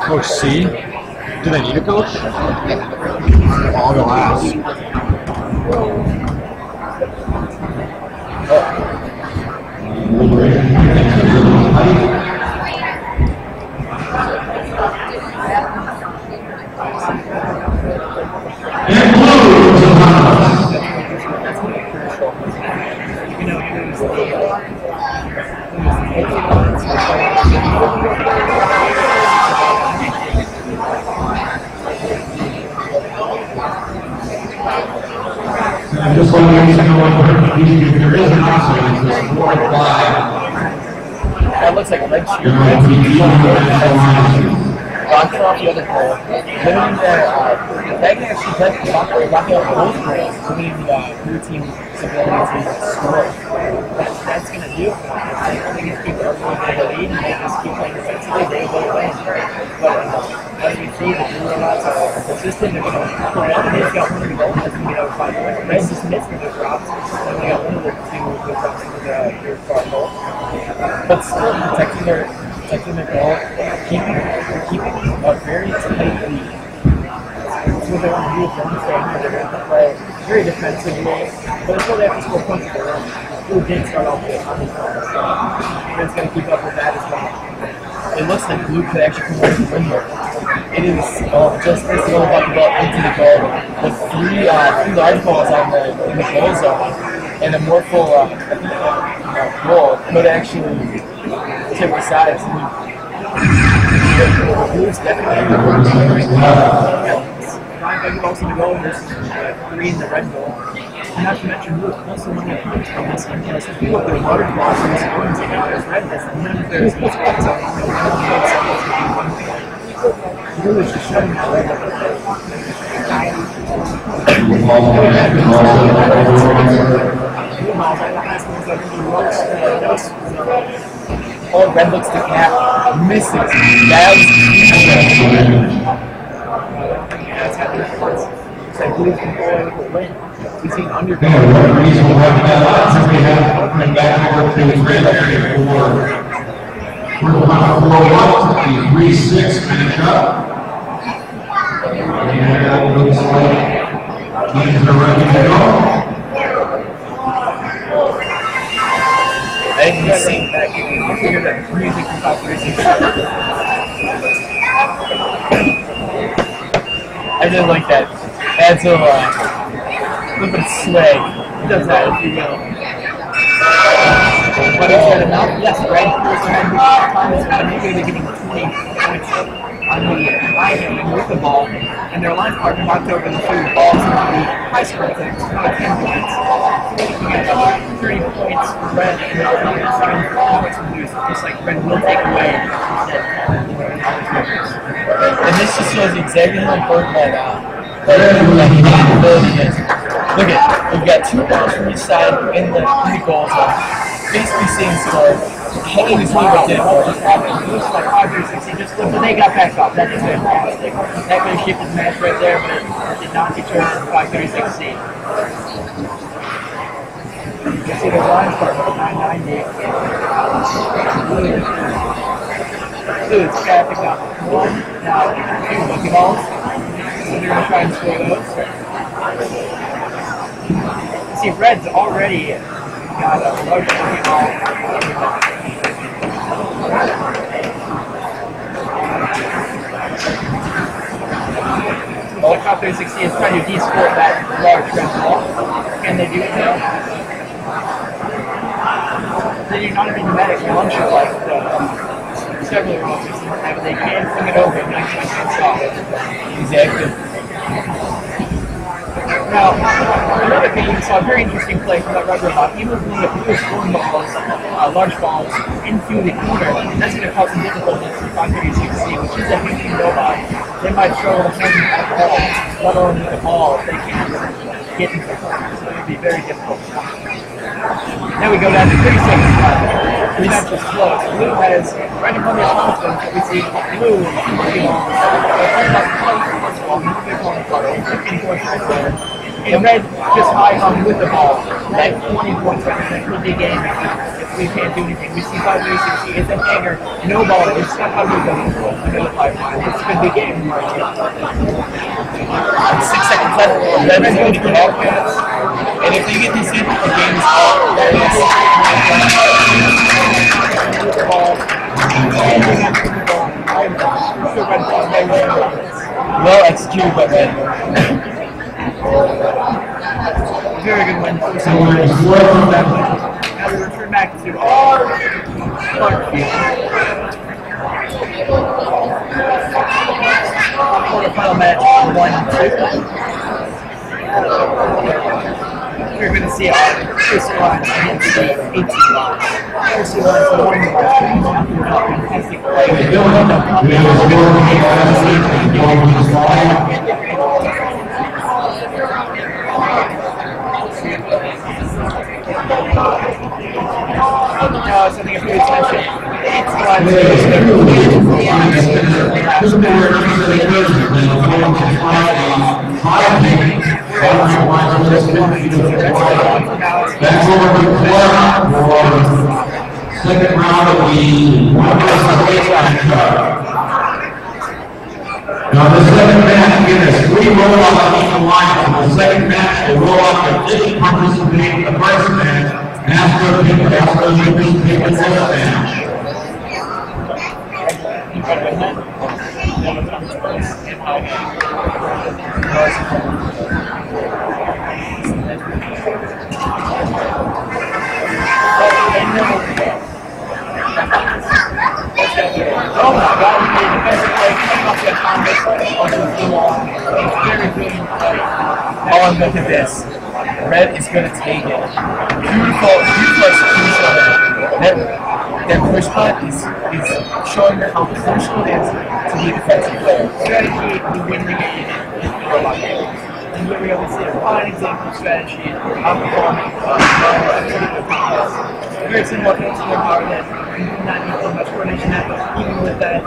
Coach C? Do they need a coach? I'll go ask. Just want to let you know there is an obstacle, it's 4 and 5. That looks like a red shoe. Blocking off the other goal. Limiting their, that can actually blocking off both goals, limiting the blue team's ability to score. That's going to do it. I think it's keep everyone in the lead and they just keep playing defensively, they will win. But as we see, the blue robots are consistent. They're going to, for one, they've got one of the goals that's going to be over 5 points. Red just missed with their drops. Then we got one of the two good drops with their far goal. But still protecting their goal, keeping a very tight lead. That's what they want to do with them. They're going to play very defensively, but until they have to score points of their own. Blue did start off with on his own, so Red's going to keep up with that as well. It looks like Blue could actually come away with the win here. It is just this little bucket ball into the goal with three large balls in the goal zone, and a more full goal could actually tip the sides. Blue's definitely five big balls in the goal versus 3 in the red goal. And not to mention, Blue also won their points from this one. If you look at the water balls in this one, as red has none of their spots on Blue is just shutting that red up. Oh, red looks the gap, misses. That's happening once. So I believe can go away with a win. We've seen underdog. Coming back over to the red area for 3-6 finish up. And that looks like teams are ready to go. I can see that. You can hear that music from 536. I really like that. Adds a little bit of swag. It does that, if you will. But is that enough? Yes, red first time maybe they're getting 20 points on the line with the ball, and their line partner knocked over the 3 balls into the high score thing, 10 points. You get 30 points for red, and 7 points for blue, just like red will take away. And this just shows exactly how important that ability is. Look at, we've got 2 balls from each side in the goal zone. Basically same score. Hanging his lead did just happened. It looks like 5-3-6, but they got back up. That is fantastic. That could have shifted the match right there, but it did not deter 5-3-6. You can see the line start with 990. Blue is trapping up 1, now 2 lucky balls. So they're going to try and score those. See, red's already got a large lucky ball. Well, Top 360 is trying to de-score that large red ball. Can they do it now? They do not have a pneumatic launcher like several robots, but they can swing it over and actually stop it. Exactly. Now, another thing, we saw a very interesting play from that red robot. Even if we have blue scoring balls, large balls, into the corner, that's going to cause some difficulties for 536C, which is a hanging robot. They might struggle to hang that ball, let alone the ball, if they can't get into the corner. So it would be very difficult. Now we go down to 30 seconds left. It's not just close. Blue has right in front of the opponent, but we see blue playing balls. They're playing about 20 points ball, moving their opponent 15 points right there. mean, Red just high hung with the ball. That 20 points represent a big game if we can't do anything. We see 560, it's a hanger, no ball, it's not how we go under the pipeline. It's a big game. 6 seconds left. Red's going to get offense. And if they get this in, the game is all. Well executed by Red. Very good win. Now we return back to our quarterfinal match 1-2. We're going to see our first line against the 18 line. First line is the one fantastic play. Now, something to pay attention. It's second round of the now the second match again is 3 roll-offs on each line. For the second match, the roll-off that didn't participate in the first match, after the participate in the second match. Oh my God, he made a defensive play coming off the contact very good. Oh, and look at this. Red is going to take it. Beautiful execution of it. That push putt is showing her how crucial it is to be a defensive player. Strategy to win the game is robot games. And here we go, we see a fine example of strategy outperforming very similar to their power that not need so much coordination that, but even with that,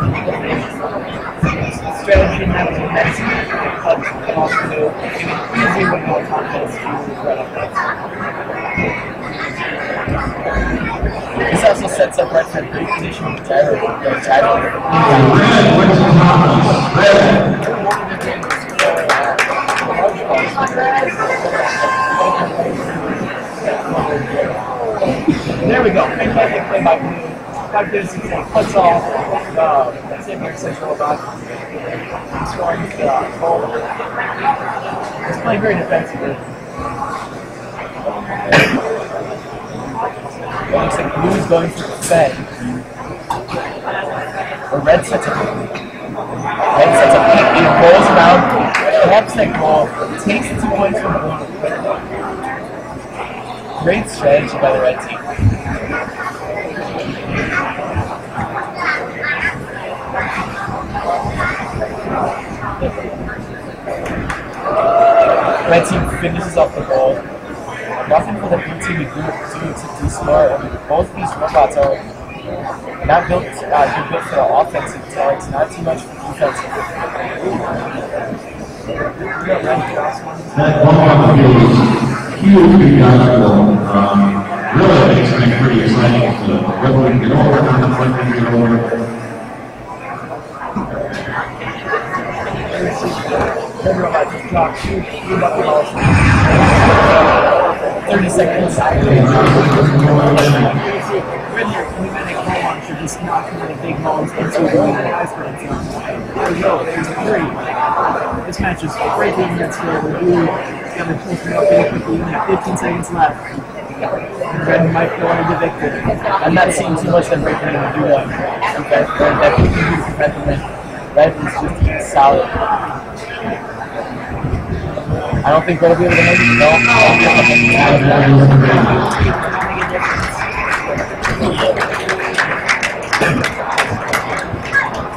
strategy and that was medicine but can also do give an easy way more confidence to run up that. This also sets up Red for a great position with gyro. There we go. Fantastic play by Blue. 5-6 cuts off. Same here, Central Robot. Scoring goal. It's playing very defensively. Looks like Blue's going for the Fed. Or Red sets up. Red sets up and rolls around. Taps that goal. Takes the 2 points from Blue. Great strategy by the Red team. Red team finishes off the goal. Nothing for the blue team to do to score. Both of these robots are not built for the offensive tags, not too much for defensive. That one on the field is huge because really makes things pretty exciting. So everyone can get over it, on the front can get over it. Every robot just dropped 2 bucket balls. 30 seconds. Red here, pneumatic ball launcher just knocking the big balls into the ice cream. There we go, there's 3. This match is breaking against Red. We're really going to push it up very quickly. We have 15 seconds left. Red might go on to victory. I'm not seeing too much of breaking in the duo. Okay, that we can do to prevent them. Red is just solid. I don't think Red will be able to make it. No.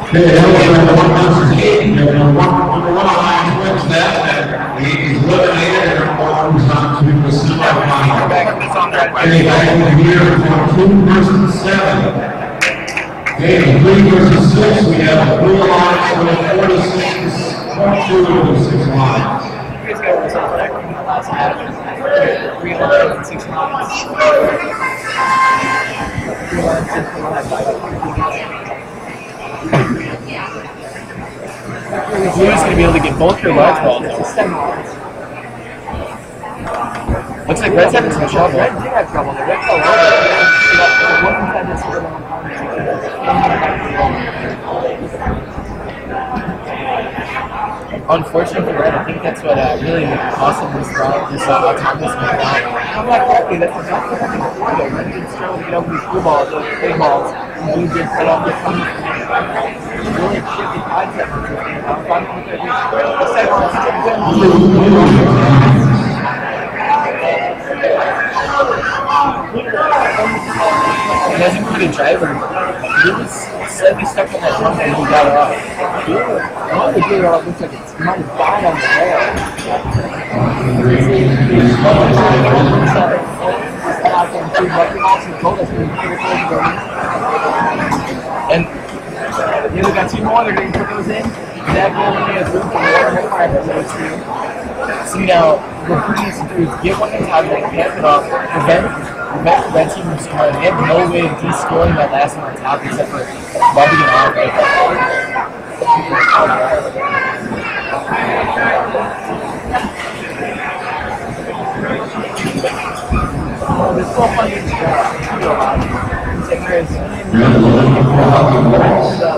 Okay, that was number 1 versus 8. Number 1 alliance wins that. He is eliminated and moves on to the semifinal. Okay, back over here for 2 versus 7. Okay, 3 versus 6. We have the blue alliance with 46.2 to 6 lines. miles an hour, 306 miles. 306 going to be able to get both your large balls. Looks like Red's having some trouble. Red did have trouble. Red fell over. One had this little Unfortunately for Red, I think that's what really cost him this round, this autonomous round. I'm not correctly, that's exactly what they did. Red did struggle to get over these blue balls, those big balls. And blue did set off their coming. Really shifted concept. He hasn't put a driver. He was slightly stuck on that run and he got it off. One of the gear looks like it's might have died on the rail. And the other got two more, they're going to put those in. That goal only has room for one those two. See now, what we need to do is get one in time, pass it off, prevent the red team from scoring. They have no way of de-scoring that last one on top except for rubbing it off right there. There's so funny to there's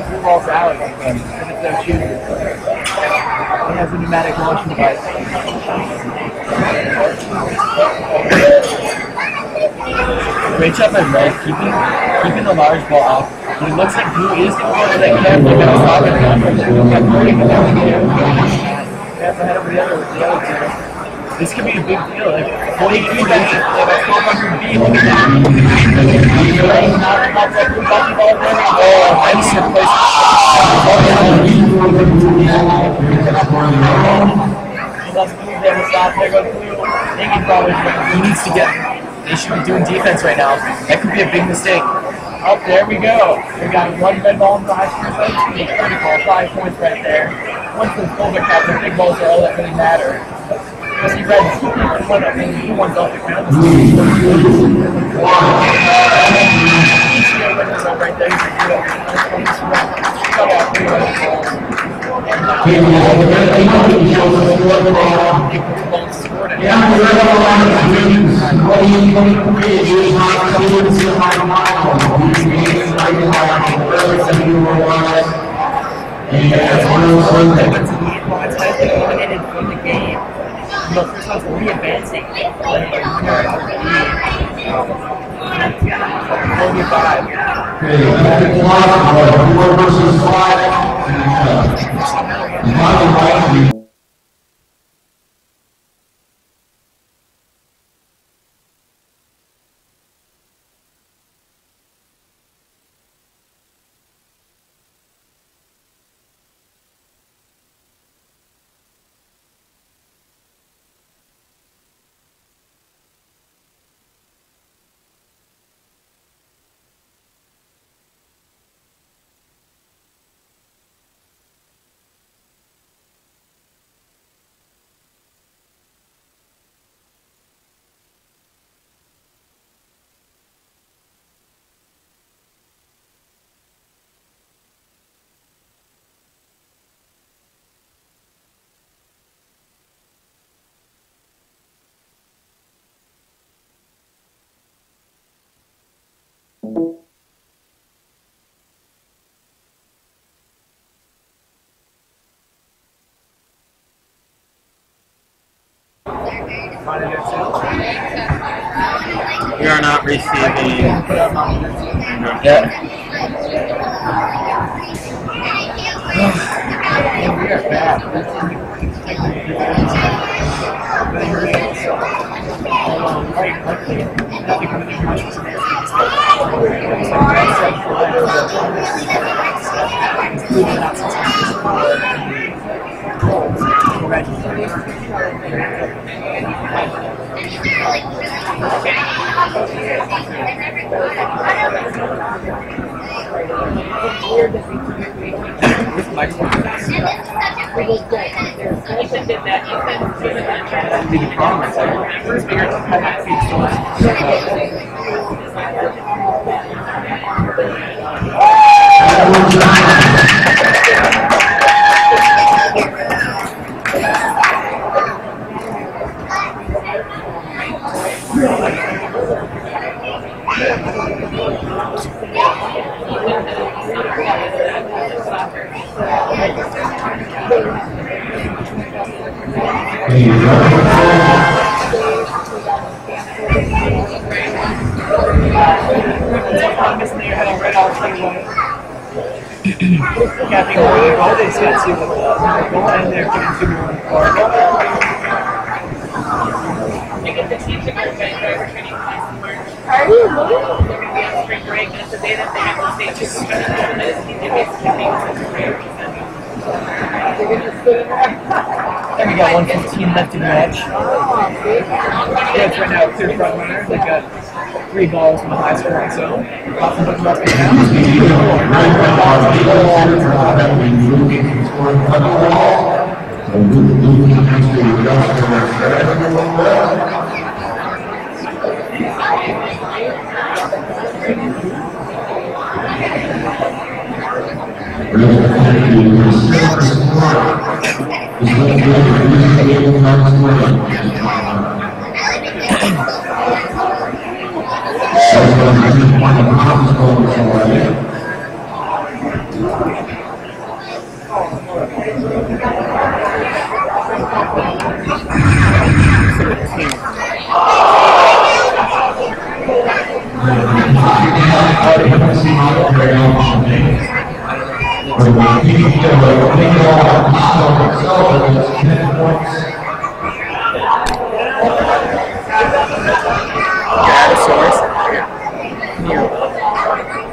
blue balls to Alex, and it's their choosers. It has a pneumatic launching device. Great job by Red, keeping the large ball off. It looks like Blue is going to go to that cap like I was talking about. Kept hurting and everything. Half ahead over the other two. This could be a big deal. Like 42 days, they have a 1200 B. Look at that. Oh, nice replacement. He needs to get. They should be doing defense right now. That could be a big mistake. Oh, there we go. We got one red ball in the high school play. It's critical. 5 points right there. Once the fullback cap, the big balls are all that really matter. Because he read one of the blue ones off the ground. Right there. eliminated from the game. The first one's re-advancing. 45. Okay, 4 versus 5. We are not receiving. Yeah. We are bad. And we got 1:15 left in the match. Reds right now clear front runner. They've got 3 balls in the high scoring zone. Off the book about to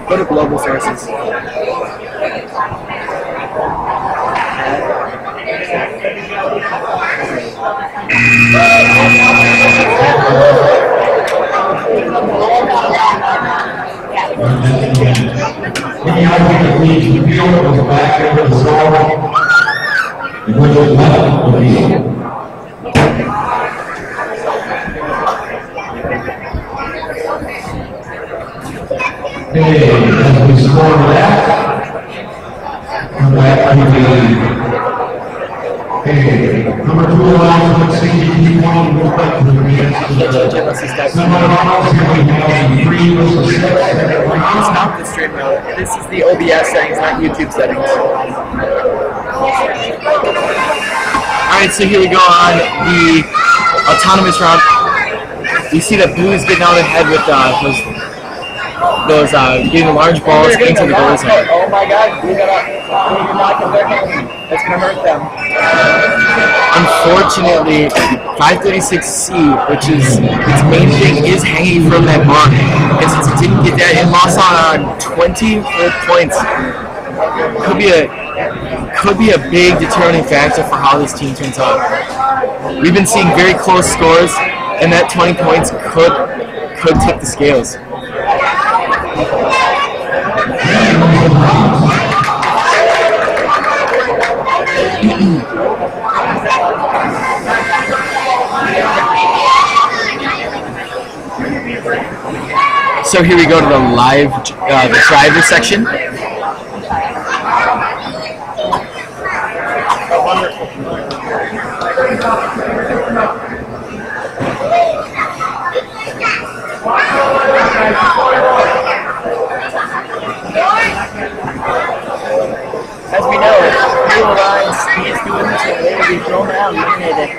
Go to global sources. As we score that, come back to the number 2 line, 63 point, we'll back to the It's not the stream mode. This is the OBS settings, not YouTube settings. Alright, so here we go on the autonomous round. You see that blue is getting out ahead with those getting the large balls into the goal zone. Oh my god, we gotta knock them down. That's gonna hurt them. Unfortunately, 536C, which is its main thing, is hanging from that bar. And since it didn't get that, it lost on 20 points. Could be a big determining factor for how this team turns out. We've been seeing very close scores, and that 20 points could tip the scales. So here we go to the live, the driver section. As we know, Blue Alliance is doing this, and they will be thrown out and eliminated.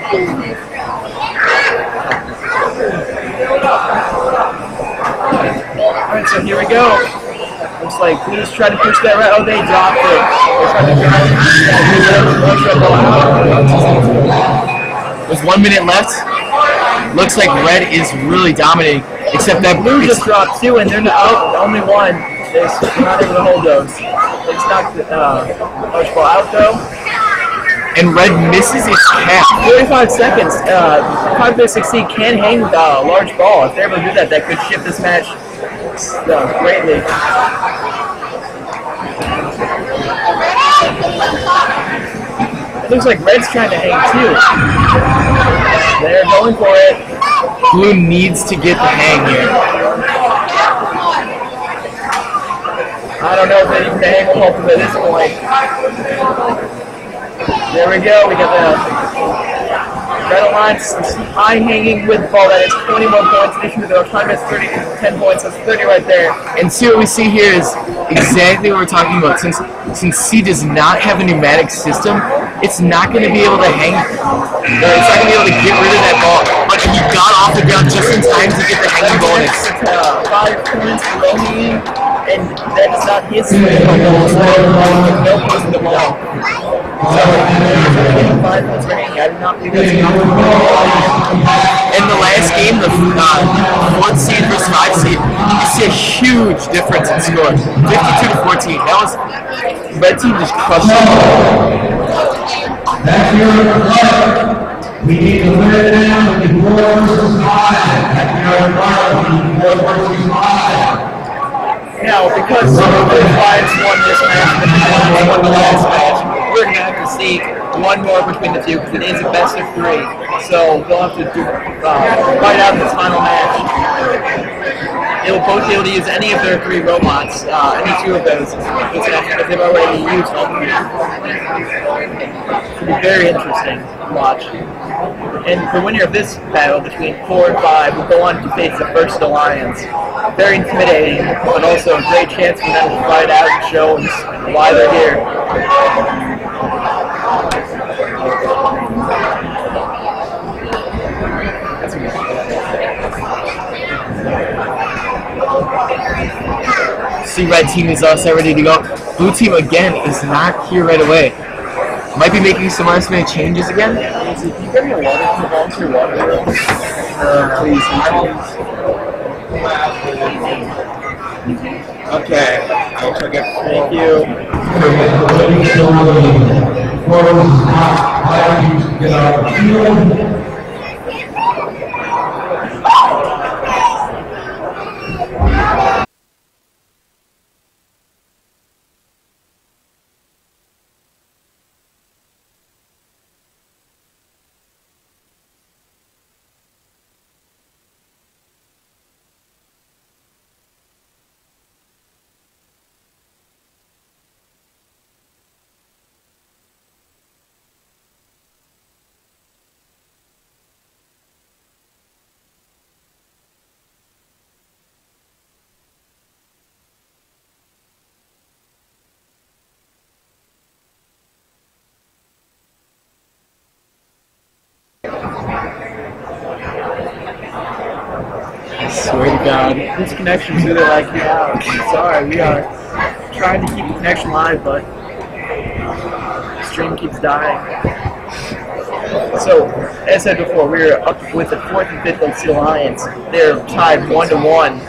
Alright, so here we go. Looks like Blue's trying to push that right. Oh, they dropped it. With 1 minute left, looks like Red is really dominating. Except that Blue just dropped 2, and they're not only 1. They're not able to hold those. They just knocked the large ball out though. And Red misses its cap. 45 seconds. 536C can hang with a large ball. If they're able to do that, that could shift this match greatly. Looks like Red's trying to hang too. They're going for it. Blue needs to get the hang here. I don't know if they even hang will help them at this point. There we go. We got the Red Alliance high hanging with the ball. That is 21 points. Issue with the time is 10 points. That's 30 right there. And see what we see here is exactly what we're talking about. Since C does not have a pneumatic system, it's not going to be able to hang. It's not going to be able to get rid of that ball. But he got off the ground just in time to get the hanging bonus. 5 points below me, and that's not his fault. No points in the ball. So, 5 points for hanging. I do not think that's enough. In the last game, the 4th seed versus 5 seed, you see a huge difference in score. 52 to 14. That was Red team just crushed it. We need to put it down with 4 versus 5. Now, because the Lions won this match and the won the last match, we're going to have to see one more between the two because it is a best of 3. So they'll have to fight out this final match. They will both be able to use any of their 3 robots, any 2 of those, because they've already used all 3. It'll be very interesting to watch. And the winner of this battle between 4 and 5 will go on to face the First Alliance. Very intimidating, but also a great chance for them to fight out and show why they're here. See, red team is also ready to go. Blue team again is not here right away. Might be making some last minute changes again. Can you get me a water from the volunteer water room? Please. Okay. I'll check it. Thank you. I swear to God, this connection's really like me out. Sorry, we are trying to keep the connection live, but the stream keeps dying. So, as I said before, we're up with the 4th and 5th Legacy Alliance. They're tied 1-1.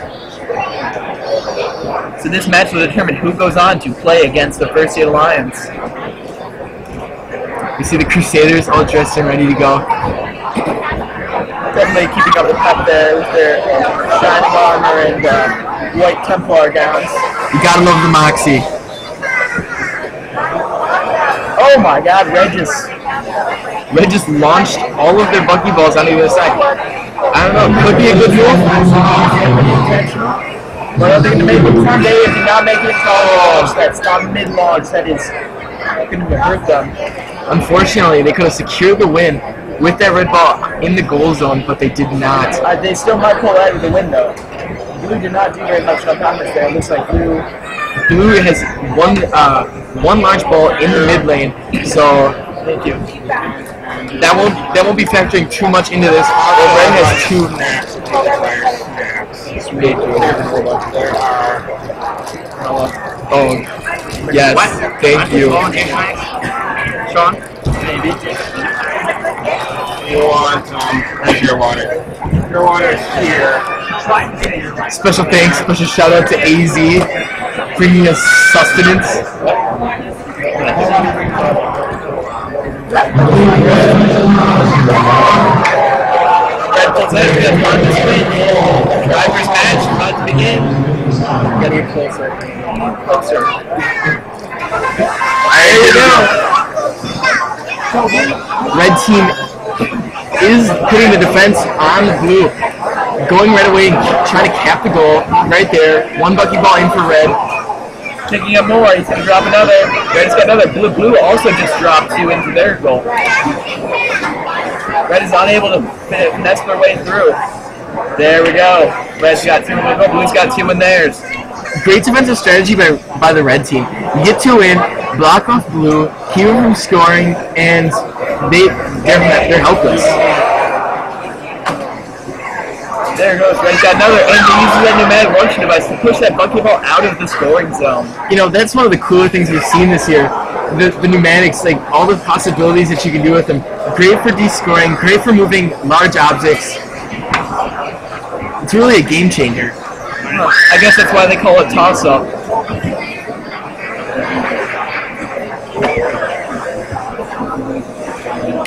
So this match will determine who goes on to play against the First Seed Alliance. We see the Crusaders all dressed and ready to go. Definitely keeping up the pep there with their shining armor and white Templar gowns. You gotta love the Moxie. Oh my God, Red just launched all of their buckyballs on the other side. I don't know, could be a good move. But are they going to make it someday? If you're not making it to that's not mid-launch, that is going to hurt them. Unfortunately, they could have secured the win with that red ball in the goal zone, but they did not. They still might pull out of the win, though. Blue did not do very much on offense there. It looks like Blue has one large ball in the mid lane, so thank you. That won't be factoring too much into this. Red has 2 snaps. Oh, yes, thank you. Sean? Maybe. You want your water. Your water is here. Special thanks, special shout out to AZ, bringing us sustenance. Red Bull's out, we got fun this week. Drivers match, about to begin. Gotta get closer. Closer. There you go. red team is putting the defense on blue. Going right away, trying to cap the goal right there. One bucket ball in for red. Picking up more, he's going to drop another. Red's got another. Blue also just dropped 2 into their goal. Red is unable to finesse their way through. There we go. Red's got 2 in their goal. Blue's got 2 in theirs. Great defensive strategy by the red team. You get 2 in, block off blue, keep them from scoring, and they're helpless. There goes. Red's got another, and he uses that pneumatic launching device to push that bucket ball out of the scoring zone. You know, that's one of the cooler things we've seen this year. The pneumatics, like all the possibilities that you can do with them. Great for de-scoring, great for moving large objects. It's really a game changer. I guess that's why they call it toss-up.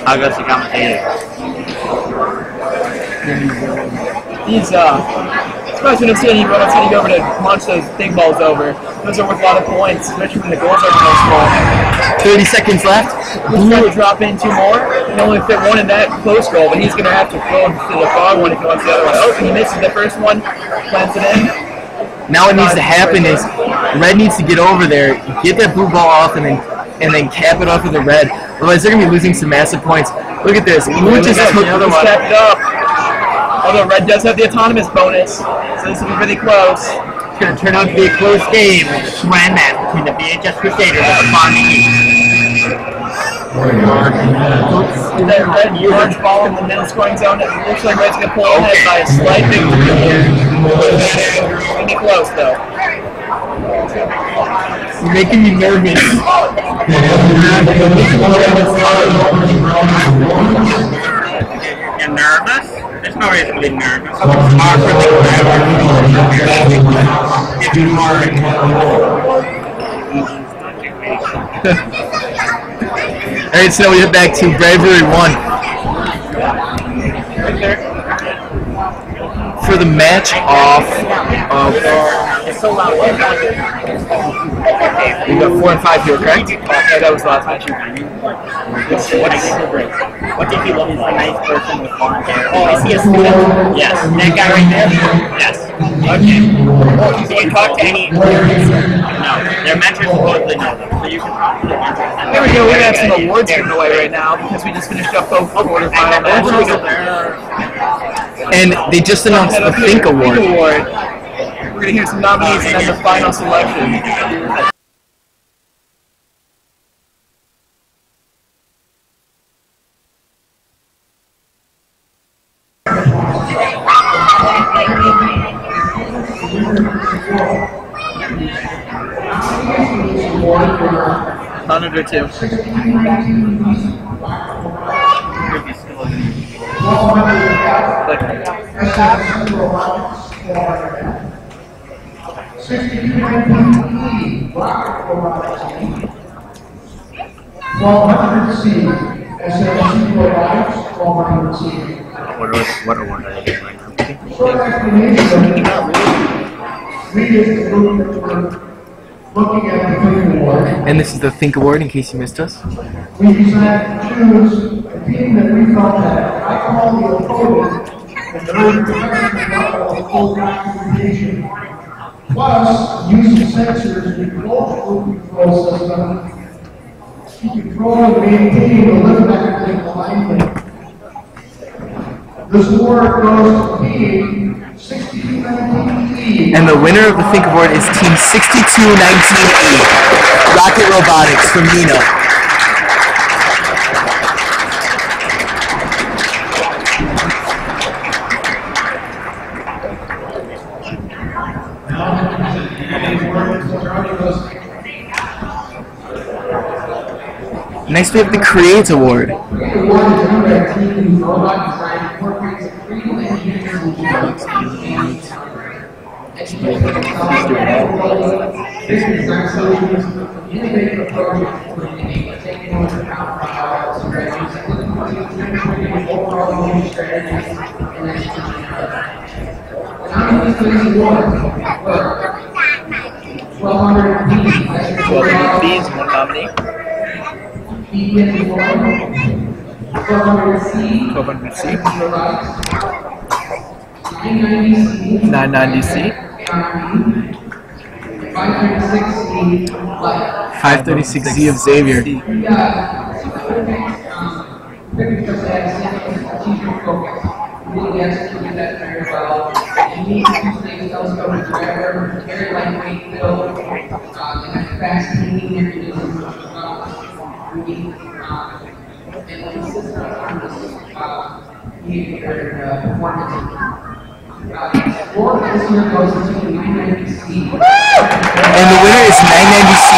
How goes the commentator? He's surprised we don't see any runners heading over to launch those big balls over. Those are worth a lot of points, especially when the goals are close ball. 30 seconds left. He's trying to drop in 2 more. He only fit 1 in that close goal, but he's going to have to throw to the far one if he wants the other one. Oh, he misses the first one, plants it in. Now what needs to happen is red needs to get over there, get that blue ball off, and then cap it off with the red. Otherwise, they're going to be losing some massive points. Look at this. Blue just took the other one. It up. Although red does have the autonomous bonus, so this will be really close. It's going to turn out to be a close game. Slam match between the VHS Crusaders and the Farming That red large ball in the middle scoring zone. It looks like red's going to pull ahead by a slight victory here. It's going to be close, though. You're making me nervous. You're nervous? There's no reason to be nervous. Alright, so now we head back to Bravery 1. For the match off of... We got 4 and 5 here, correct? Yeah, that was the last match. What did he look like? Nice person with blonde hair. Oh, I see a student. Yes. That guy right there? Yes. Okay. So you talk to any players? No. Their mentors supposedly know them. So you can probably mentor them. There we go. We have some awards given away right now because we just finished up both quarterfinal matches. And they just announced the Think Award. We're going to hear some nominees and then the final selection. None under 2. What award are they getting right now? And this is the Think Award, in case you missed us. We decided to choose a team that we felt had high quality opponent and very professional level of full documentation. Plus, using sensors to close loop control system, to control and maintain the lift mechanism alignment. This award goes to team 6219E. And the winner of the Think Award is Team 6219E, Rocket Robotics from Nino. Next we have the Create Award. B is one nominee. 1200C. 990C. 536C of Xavier. Really executed that very well. And he usually tells coverage forever, very lightweight build, and fast moving everything. And consistent behavior and performance. Four this year goes into the 990C. And the winner is 990C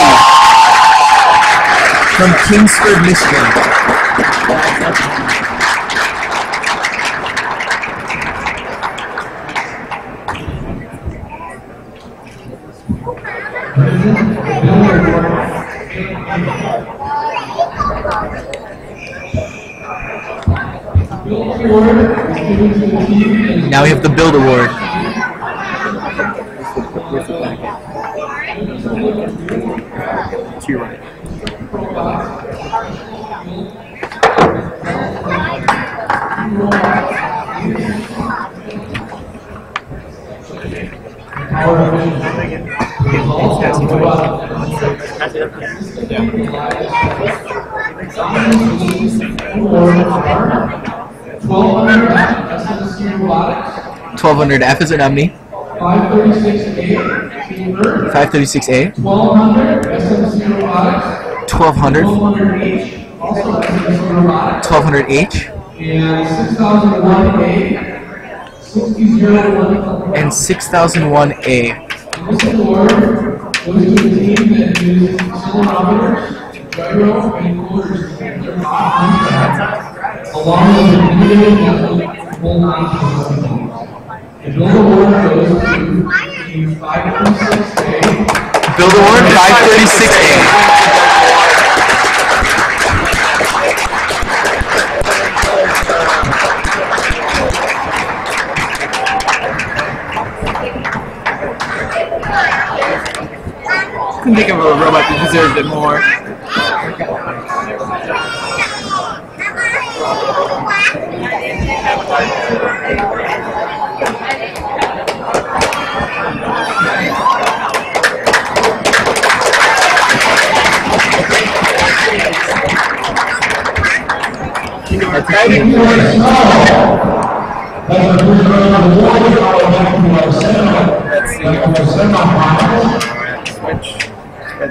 from Kingsford, Michigan. Now we have the Build Award. To your right. $1,200 F is an Omni. 536A. 1200. 1200H. And 6001A. This award goes to the team that used accelerometers, gyro, and coolers to keep their along with the video and full The Build Award goes to Team 536A. Build Award 536A. Couldn't think of a robot that deserved it more.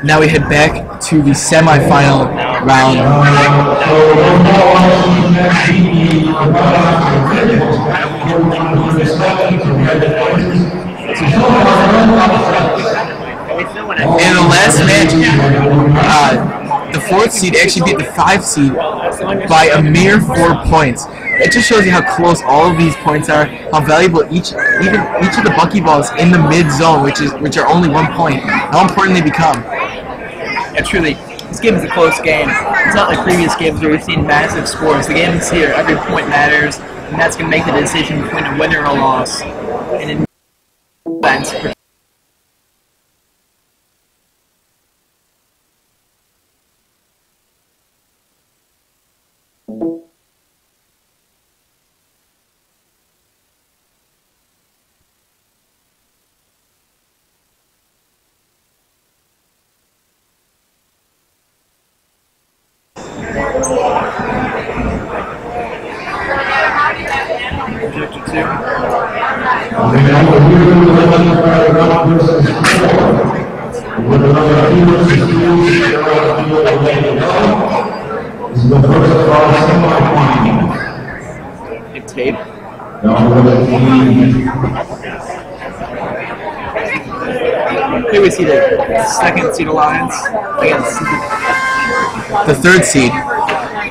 Now we head back to the semi-final round. In the last match, the 4th seed actually beat the 5th seed by a mere 4 points. It just shows you how close all of these points are, how valuable each of the buckyballs in the mid zone, which are only 1 point, how important they become. Yeah, truly, this game is a close game. It's not like previous games where we've seen massive scores. The game is here, every point matters, and that's going to make the decision between a winner or a loss. And in events, Projector 2. Big tape. Here we see the 2nd seed alliance against the 3rd seed.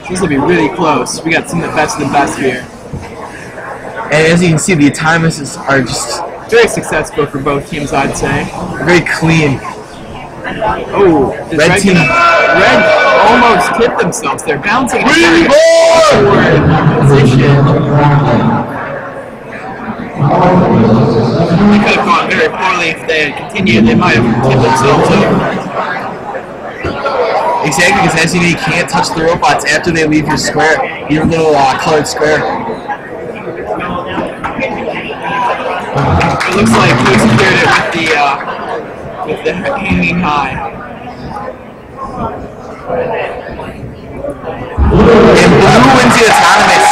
This will be really close. We got some of the best here. And as you can see, the automations are just very successful for both teams, I'd say. Very clean. Oh, Red team. Red almost tipped themselves. They're bouncing forward position. They could have gone very poorly if they had continued. They might have tipped themselves over. Exactly, because as you know, you can't touch the robots after they leave your square, your little colored square. It looks like Blue secured it with the hanging high. And Blue wins the autonomous.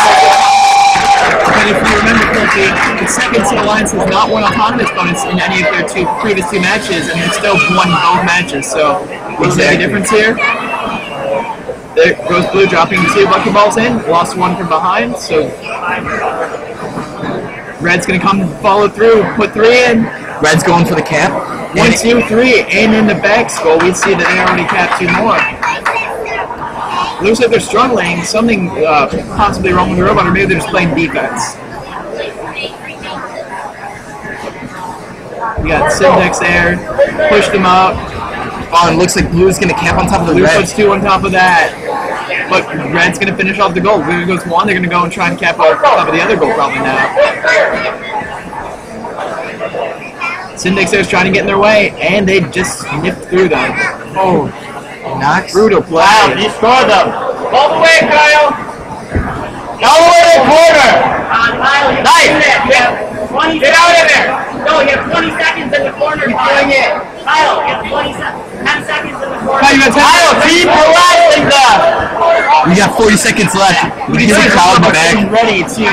But if you remember correctly, the second City Alliance has not won autonomous bonus in any of their previous two matches, and they still won both matches. So, what's the difference here? There goes Blue dropping 2 buckyballs in, lost 1 from behind. So, Red's gonna come follow through, put 3 in. Red's going for the cap. 1, 2, 3, and in the back skull, we see that they already capped 2 more. Looks like they're struggling. Something possibly wrong with the robot, or maybe they're just playing defense. We got Syndex there, pushed him out. Oh, and it looks like Blue's going to cap on top of the Blue Red. puts 2 on top of that. But Red's going to finish off the goal. Blue goes 1, they're going to go and try and cap on top of the other goal probably now. Syndex there's trying to get in their way, and they just sniffed through them. Oh. Knox. Brutal play. Wow, he scored them. All the way, Kyle. All the way to the corner. Nice. Get out of there. No, you have 20 seconds in the corner. Keep doing it. Kyle, you have 10 seconds in the corner. Kyle, keep relaxing them. We got 40 seconds left. We can see the crowd in the back. Ready to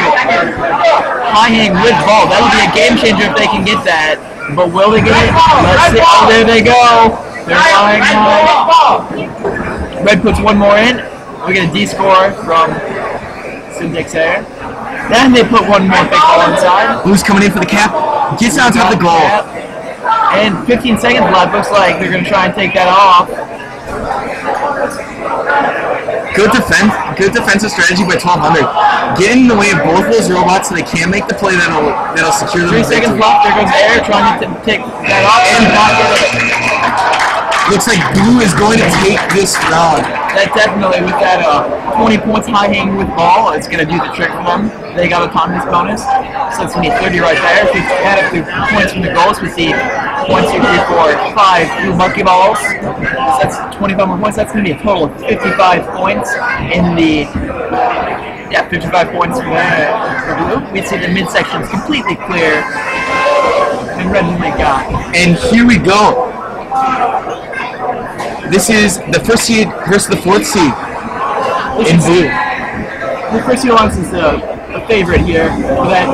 high hang with ball. That'll be a game changer if they can get that. But will they get it? Let's see. Oh, there they go. They're flying high. Red puts 1 more in. We get a D score from Syndex there. Then they put 1 more big ball inside. Blue's coming in for the cap. Gets on top of the goal. And 15 seconds left. Looks like they're going to try and take that off. Good defense. Good defensive strategy by 1200. Get in the way of both those robots so they can't make the play that'll secure them. 3 seconds left. There goes Air trying to take that off. And looks like Blue is going to take this round. That definitely, with that 20 points high hang with ball, it's going to do the trick for them. They got a autonomous bonus, so it's going to be 30 right there. If we add up the points from the goals, we see 1, 2, 3, 4, 5 blue buckyballs. So that's 25 more points. That's going to be a total of 55 points in the... Yeah, 55 points for Blue. We see the midsection is completely clear. And Red and they got. And here we go. This is the first seed versus the 4th seed in Blue. The first seed alliance is a favorite here, but that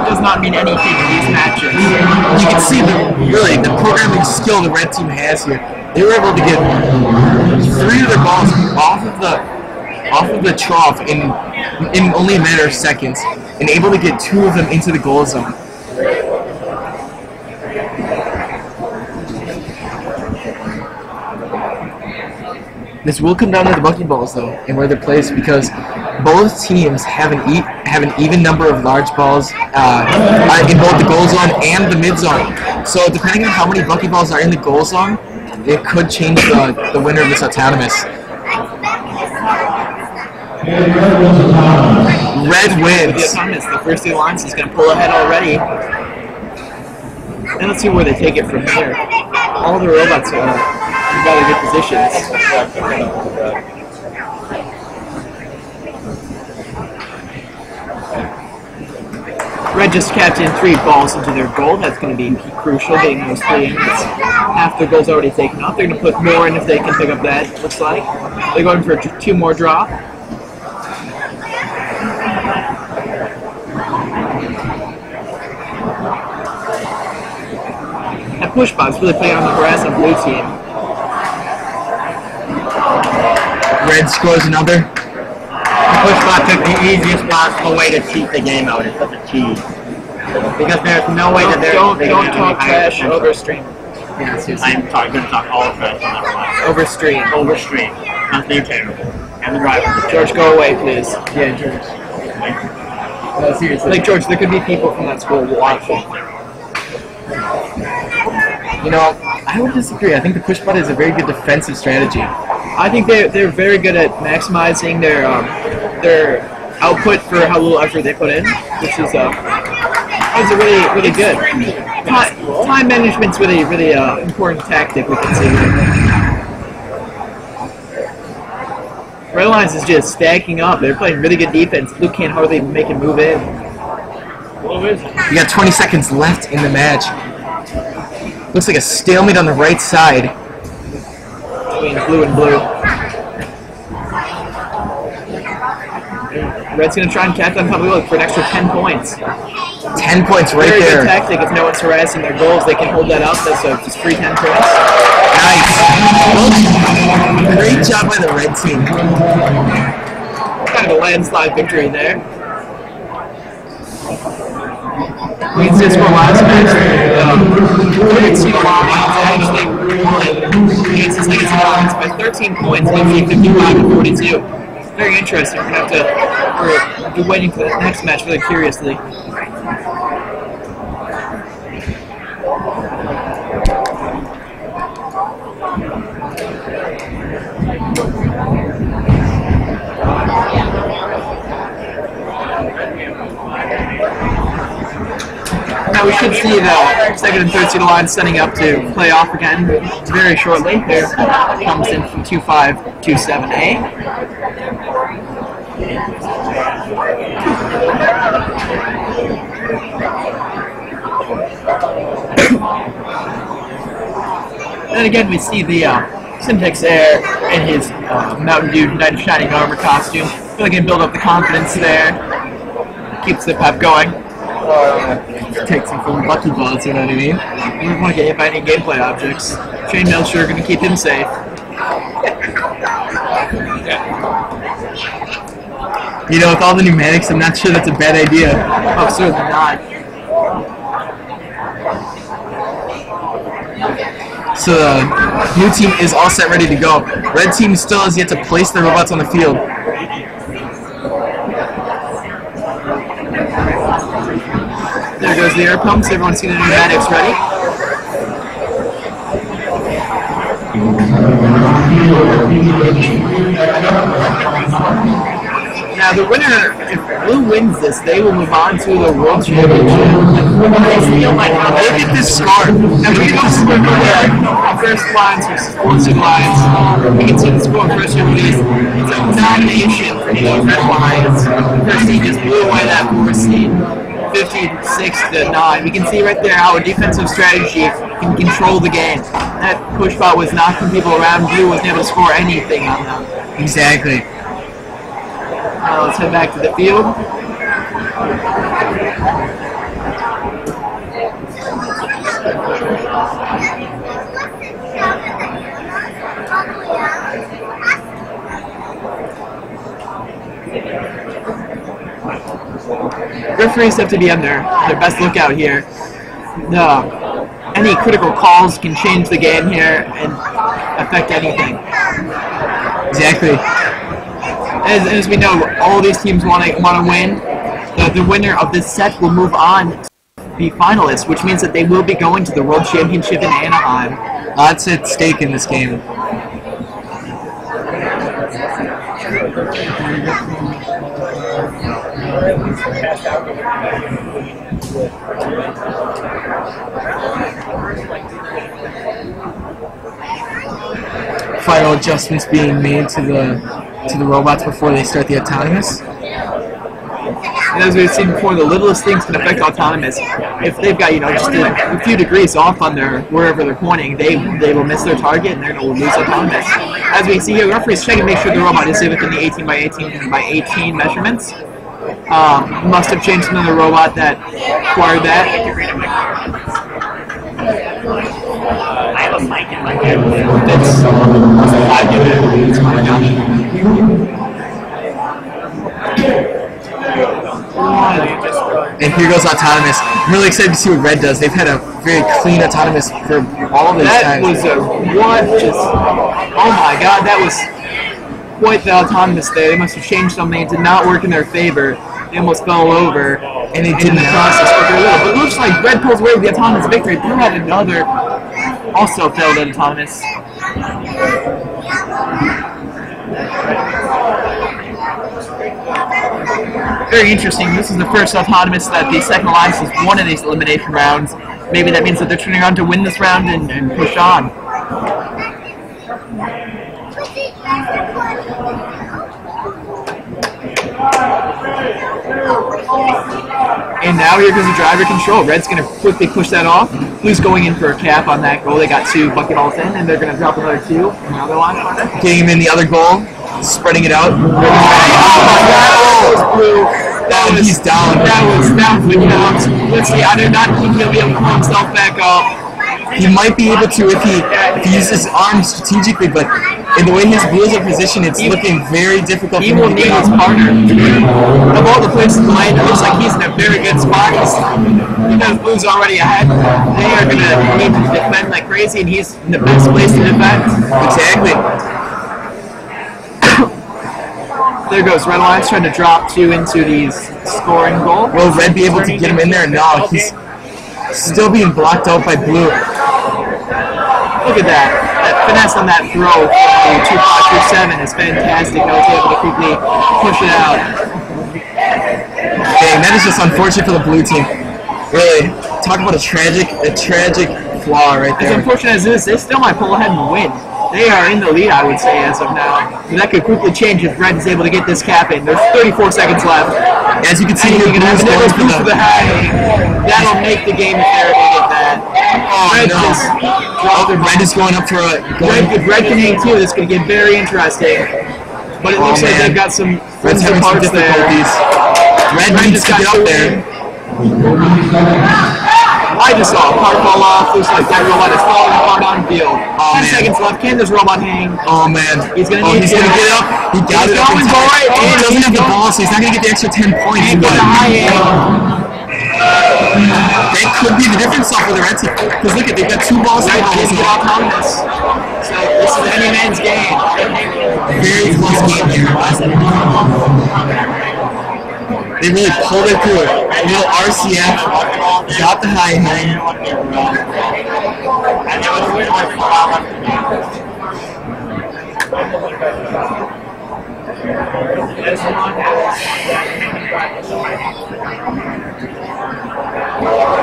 does not mean anything in these matches. You can see the programming skill the red team has here. They were able to get 3 of their balls off of the trough in only a matter of seconds, and able to get 2 of them into the goal zone. This will come down to the buckyballs though, and where they're placed, because both teams have an even number of large balls in both the goal zone and the mid zone. So depending on how many buckyballs are in the goal zone, it could change the winner of this autonomous. Red wins. The first seed alliance is going to pull ahead already. And let's see where they take it from here. All the robots are in rather good positions. Red just capped in 3 balls into their goal. That's going to be crucial, getting those 3 in. Half their goal's already taken off. They're going to put more in if they can pick up that, looks like. They're going for 2 more drop. That push bot's really playing on the grass on Blue team. Red scores another. Push bot took the easiest possible way to cheat the game out. It's such a cheat. Because there's no way that they're Don't talk trash over stream. I'm going to talk all trash on that one. Over stream. Over stream. Nothing terrible. And the driver. George, go away, please. Yeah, George. No, seriously. Like, George, there could be people from that school watching. You know, I would disagree. I think the push bot is a very good defensive strategy. I think they're very good at maximizing their output for how little effort they put in, which is really good. Time management's really important tactic we can see. Red Alliance is just stacking up. They're playing really good defense. Blue can't hardly even make it move in. You got 20 seconds left in the match. Looks like a stalemate on the right side. Between blue and blue. Red's going to try and catch on probably look for an extra 10 points. 10 points right Very there. Good tactic. If no one's harassing their goals, they can hold that up. That's a just free 10 points. Nice. Great job by the red team. Kind of a landslide victory there. Leads to score last match. Actually won against the Legacy Lions by 13 points, defeating 55-42. Very interesting. We're going to have to be waiting for the next match really curiously. Now we should see the second and third seed line setting up to play off again very shortly. Here comes in from 2527A. And again we see the Syntax Air in his Mountain Dew Knight of Shining Armor costume. Really can build up the confidence there. Keeps the pep going. Takes him from Lucky Balls, you know what I mean? We don't want to get hit by any gameplay objects. Chain Mail's sure going to keep him safe. You know, with all the pneumatics, I'm not sure that's a bad idea. Oh, certainly not. So the blue team is all set, ready to go. Red team still has yet to place their robots on the field. There goes the air pumps. Everyone's seen the pneumatics ready. Now the winner, if Blue wins this, they will move on to the World Championship. Look at this score. Now we can also look at first lines versus fourth seed lines. We can see the score first year release. It's a domination for the Red Lions. The first seed just blew away that fourth seed. 56-9. We can see right there how a defensive strategy can control the game. That push bot was knocking people around. Blue wasn't able to score anything on them. Exactly. Now let's head back to the field. Referees have to be on their best lookout here. Any critical calls can change the game here and affect anything. Exactly. As we know, all these teams want to win. The winner of this set will move on to be finalists, which means that they will be going to the World Championship in Anaheim. Lots at stake in this game. Final adjustments being made to the robots before they start the autonomous. And as we've seen before, the littlest things can affect autonomous. If they've got just a few degrees off on their wherever they're pointing, they will miss their target and they're going to lose autonomous. As we see here, the referees check and make sure the robot is within the 18 by 18 by 18 measurements. Must have changed another robot that required that. I have a mic in my head. And here goes autonomous. I'm really excited to see what Red does. They've had a very clean autonomous for all of this time. That was a what? Oh my god, that was quite the autonomous there. They must have changed something. It did not work in their favor. They almost fell over, and it did in the process. But it looks like Red pulls away with the autonomous victory. Blue had another, also failed at autonomous. Very interesting. This is the first autonomous that the second alliance has won in these elimination rounds. Maybe that means that they're turning around to win this round and push on. And now here comes the driver control. Red's going to quickly push that off. Blue's going in for a cap on that goal. They got 2 bucket balls in, and they're going to drop another 2 on the other line. Getting him in the other goal, spreading it out. Oh my God! Blue. He's down. That was down for the count. Let's see. I do not think he'll be able to pull himself back up. He might be able to if he uses his arm strategically, but in the way his Blues are positioned, it's looking very difficult. He will need his partner. Of all the places to land, it looks like he's in a very good spot. Because Blues already ahead, they are going to need to defend like crazy, and he's in the best place to defend. Exactly. There goes Red Lions trying to drop 2 into the scoring goal. Will Red be able to get him in there? No, he's still being blocked out by Blue. Look at that. That finesse on that throw from the 2-5-3-7 is fantastic. I was able to quickly push it out. Dang, that is just unfortunate for the Blue team. Really, talk about a tragic flaw right there. As unfortunate as this, they still might pull ahead and win. They are in the lead, I would say, as of now. But that could quickly change if Red is able to get this cap in. There's 34 seconds left. As you can see, you're going to have another boost for the high. That'll make the game if they're able to get that. Oh, Red no. Red is going up for a... If Red can hang too, this is going to get very interesting. But it looks like they've got some Red's having some difficulties. Red needs to get up there. I just saw a part fall off. Looks like that robot is falling apart on field. 10 seconds left. Can this robot hang? Oh man. He's going to get it up. He got it up in time. He doesn't have the ball, so he's not going to get the extra 10 points. But that could be the difference for the Red team. Because look at, they've got 2 balls. Red didn't get autonomous. So this is any man's game. Very close game here. They really pulled it through it. A little RCF, got the high hand.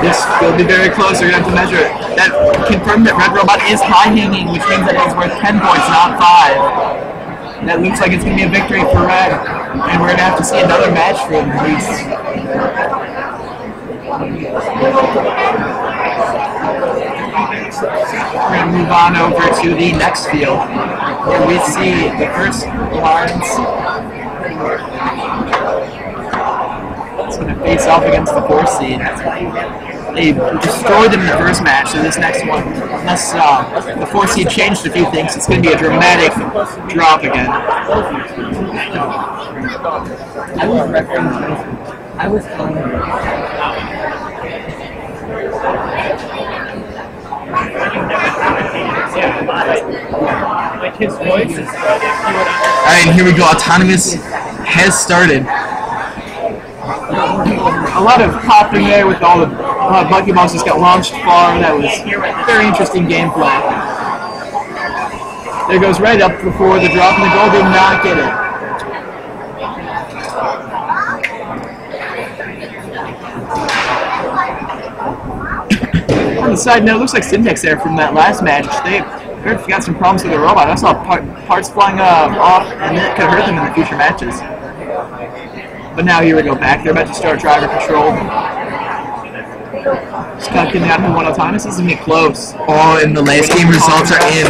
This will be very close. They're going to have to measure it. That confirmed that Red Robot is high hanging, which means that it's worth 10 points, not 5. That looks like it's going to be a victory for Red, and we're going to have to see another match for them at least. We're going to move on over to the next field, where we see the first Lions. It's going to face off against the 4th seed. They destroyed them in the first match, so this next one, unless the 4th seed changed a few things, it's going to be a dramatic drop again. I was referencing. I was telling Like his voice is Alright, here we go. Autonomous has started. A lot of popping there with all the Bucky Balls just got launched far. That was very interesting gameplay. There goes Red up before the drop, and the goal did not get it. On the side note, looks like Syntax there from that last match. They've got some problems with the robot. I saw parts flying off, and that could hurt them in the future matches. But now here we go back. They're about to start driver control. Just kind of getting out who won autonomous. This is going to be close. Oh, and the last game results are in.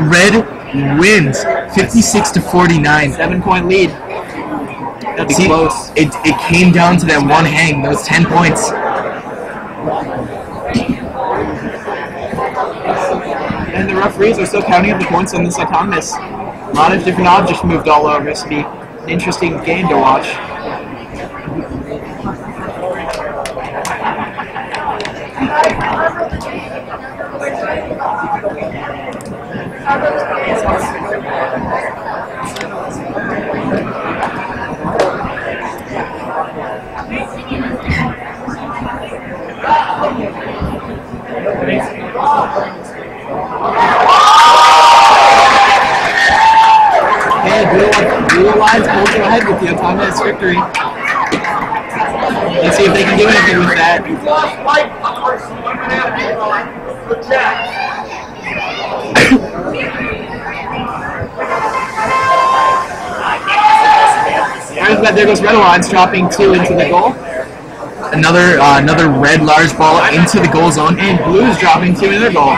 Red wins 56-49. 7-point lead. That'll be close. It came down to that one hang. That was 10 points. And the referees are still counting up the points on this autonomous. A lot of different objects moved all over. This will be an interesting game to watch. Blue Lions pulls ahead with the autonomous victory. Let's see if they can do anything with that. There goes Red Lions dropping 2 into the goal. another red large ball into the goal zone, and Blue's dropping 2 in their goal.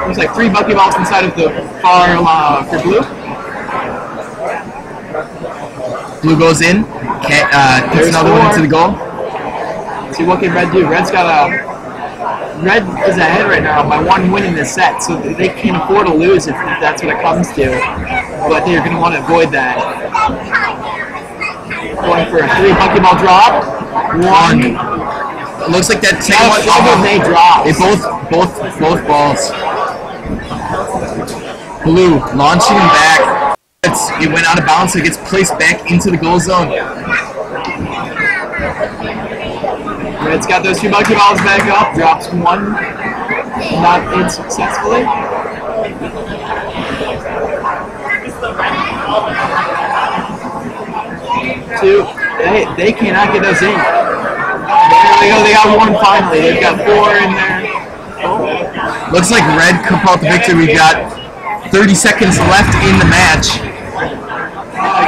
There's like 3 buckyballs inside of the far for Blue. Blue goes in, puts another one into the goal. See what can Red do? Red is ahead right now by 1 win in this set, so they can't afford to lose if that's what it comes to. But they're going to want to avoid that. Going for a 3 buckyball drop. 1. It looks like that second one. They drop. They both balls. Blue launching him back. It went out of bounds, so it gets placed back into the goal zone. Red's got those 2 buckyballs back up. Drops 1. Not in successfully. Two. They cannot get those in. There they go. They got 1 finally. They've got 4 in there. Looks like Red could pull out the victory. We've got 30 seconds left in the match.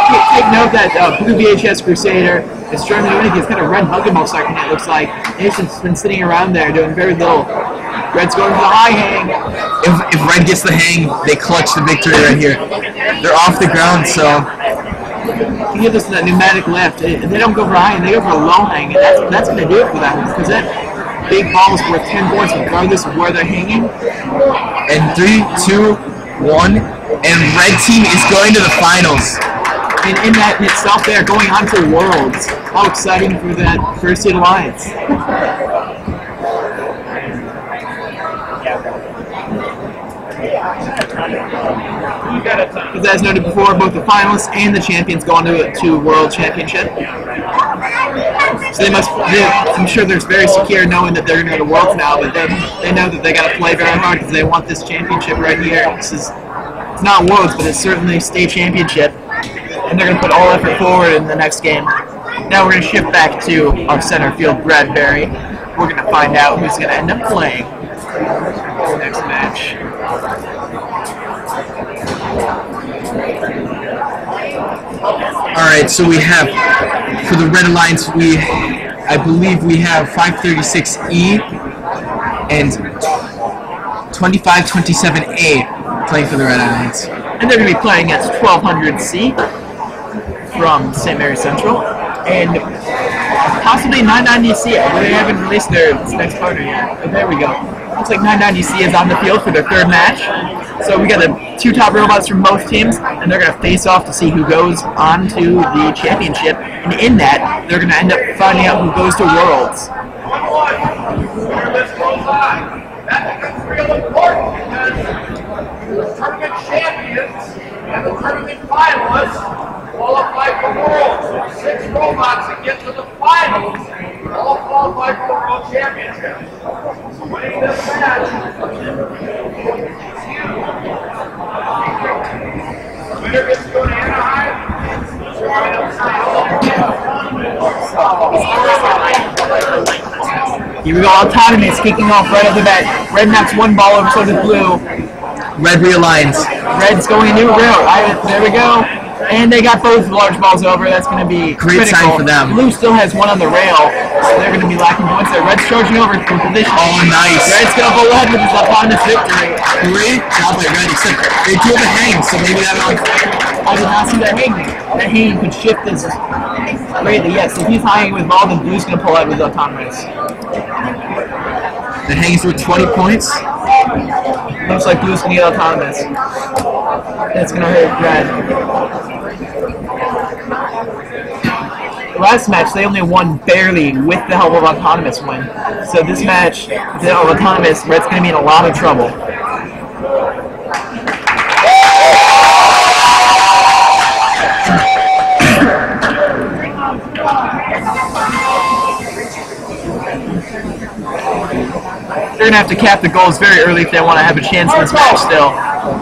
Take note that Blue VHS Crusader is trying to do anything. He's got a red buckyball second, it looks like. He's just been sitting around there doing very little. Red's going for the high hang. If Red gets the hang, they clutch the victory right here. They're off the ground, so you give this a pneumatic lift. They don't go for high hang, they go for a low hang, and that's going to do it for them. Because that big ball is worth 10 points regardless of where they're hanging. And 3, 2, 1, and Red team is going to the finals. And in that in itself, they are going on to Worlds. How exciting for that first seed alliance. As noted before, both the finalists and the champions go on to World Championship. So I'm sure they're very secure knowing that they're going to go to Worlds now, but they know that they got to play very hard because they want this championship right here. It's not Worlds, but it's certainly state championship. And they're going to put all effort forward in the next game. Now we're going to shift back to our center field, Bradbury. We're going to find out who's going to end up playing the next match. Alright, so we have, for the Red Alliance, I believe we have 536E and 2527A playing for the Red Alliance. And they're going to be playing against 1200C from St. Mary Central, and possibly 990C. They haven't released their next partner yet. Oh, there we go. Looks like 990C is on the field for their 3rd match. So we got the 2 top robots from both teams, and they're going to face off to see who goes on to the championship. And in that, they're going to end up finding out who goes to Worlds. That becomes real important because the tournament champions and the tournament finalists qualify for Worlds. 6 robots that get to the finals all qualify for the World Championship. So winning this match is huge. The winner gets to go to Anaheim. Here we go, Autonomous kicking off right off the bat. Red knocks 1 ball over, so does Blue. Red realigns. Red's going a new route. There we go. And they got both large balls over. That's going to be great critical. sign for them. Blue still has 1 on the rail, so they're going to be lacking points there. Red's charging over for position. Oh, nice. Red's going to go ahead with his autonomous victory. Great job by Red, except they do have a hang, so maybe that'll... I did not see that hanging. That hanging could shift this greatly. Yes, if he's hanging with ball, then Blue's going to pull out with autonomous. The hang's worth 20 points. Looks like Blue's going to get autonomous. That's going to hurt Red. The last match, they only won barely with the help of autonomous win. So this match, with the help of autonomous, Red's going to be in a lot of trouble. They're going to have to cap the goals very early if they want to have a chance in this match still.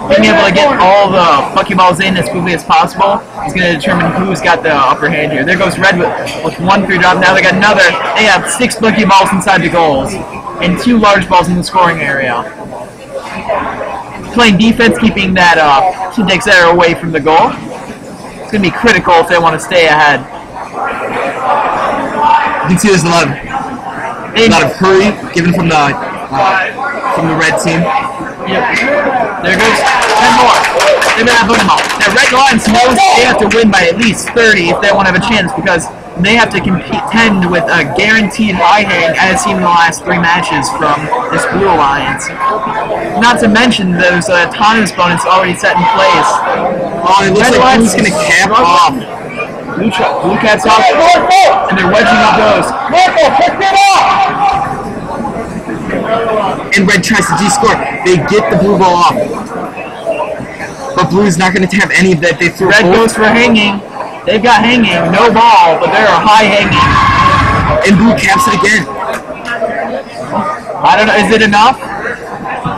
Being able to get all the buckyballs in as quickly as possible is going to determine who's got the upper hand here. There goes Red with 1 free drop. Now they got another. They have 6 buckyballs inside the goals and 2 large balls in the scoring area. Playing defense, keeping that Spectator away from the goal. It's going to be critical if they want to stay ahead. You can see there's a lot of hurry given from the red team. Yep. There goes 10 more. They're gonna have them all. Now Red Lions knows they have to win by at least 30 if they want to have a chance, because they have to contend with a guaranteed high hang as seen in the last 3 matches from this Blue Alliance. Not to mention those autonomous bonus already set in place. Oh, it looks like Blue's gonna cap off. Blue caps off, and they're wedging up those. And Red tries to D-score. They get the blue ball off. But Blue's not going to have any of that. They throw Red goes for hanging. They've got hanging. No ball, but they're high hanging. And Blue caps it again. I don't know. Is it enough?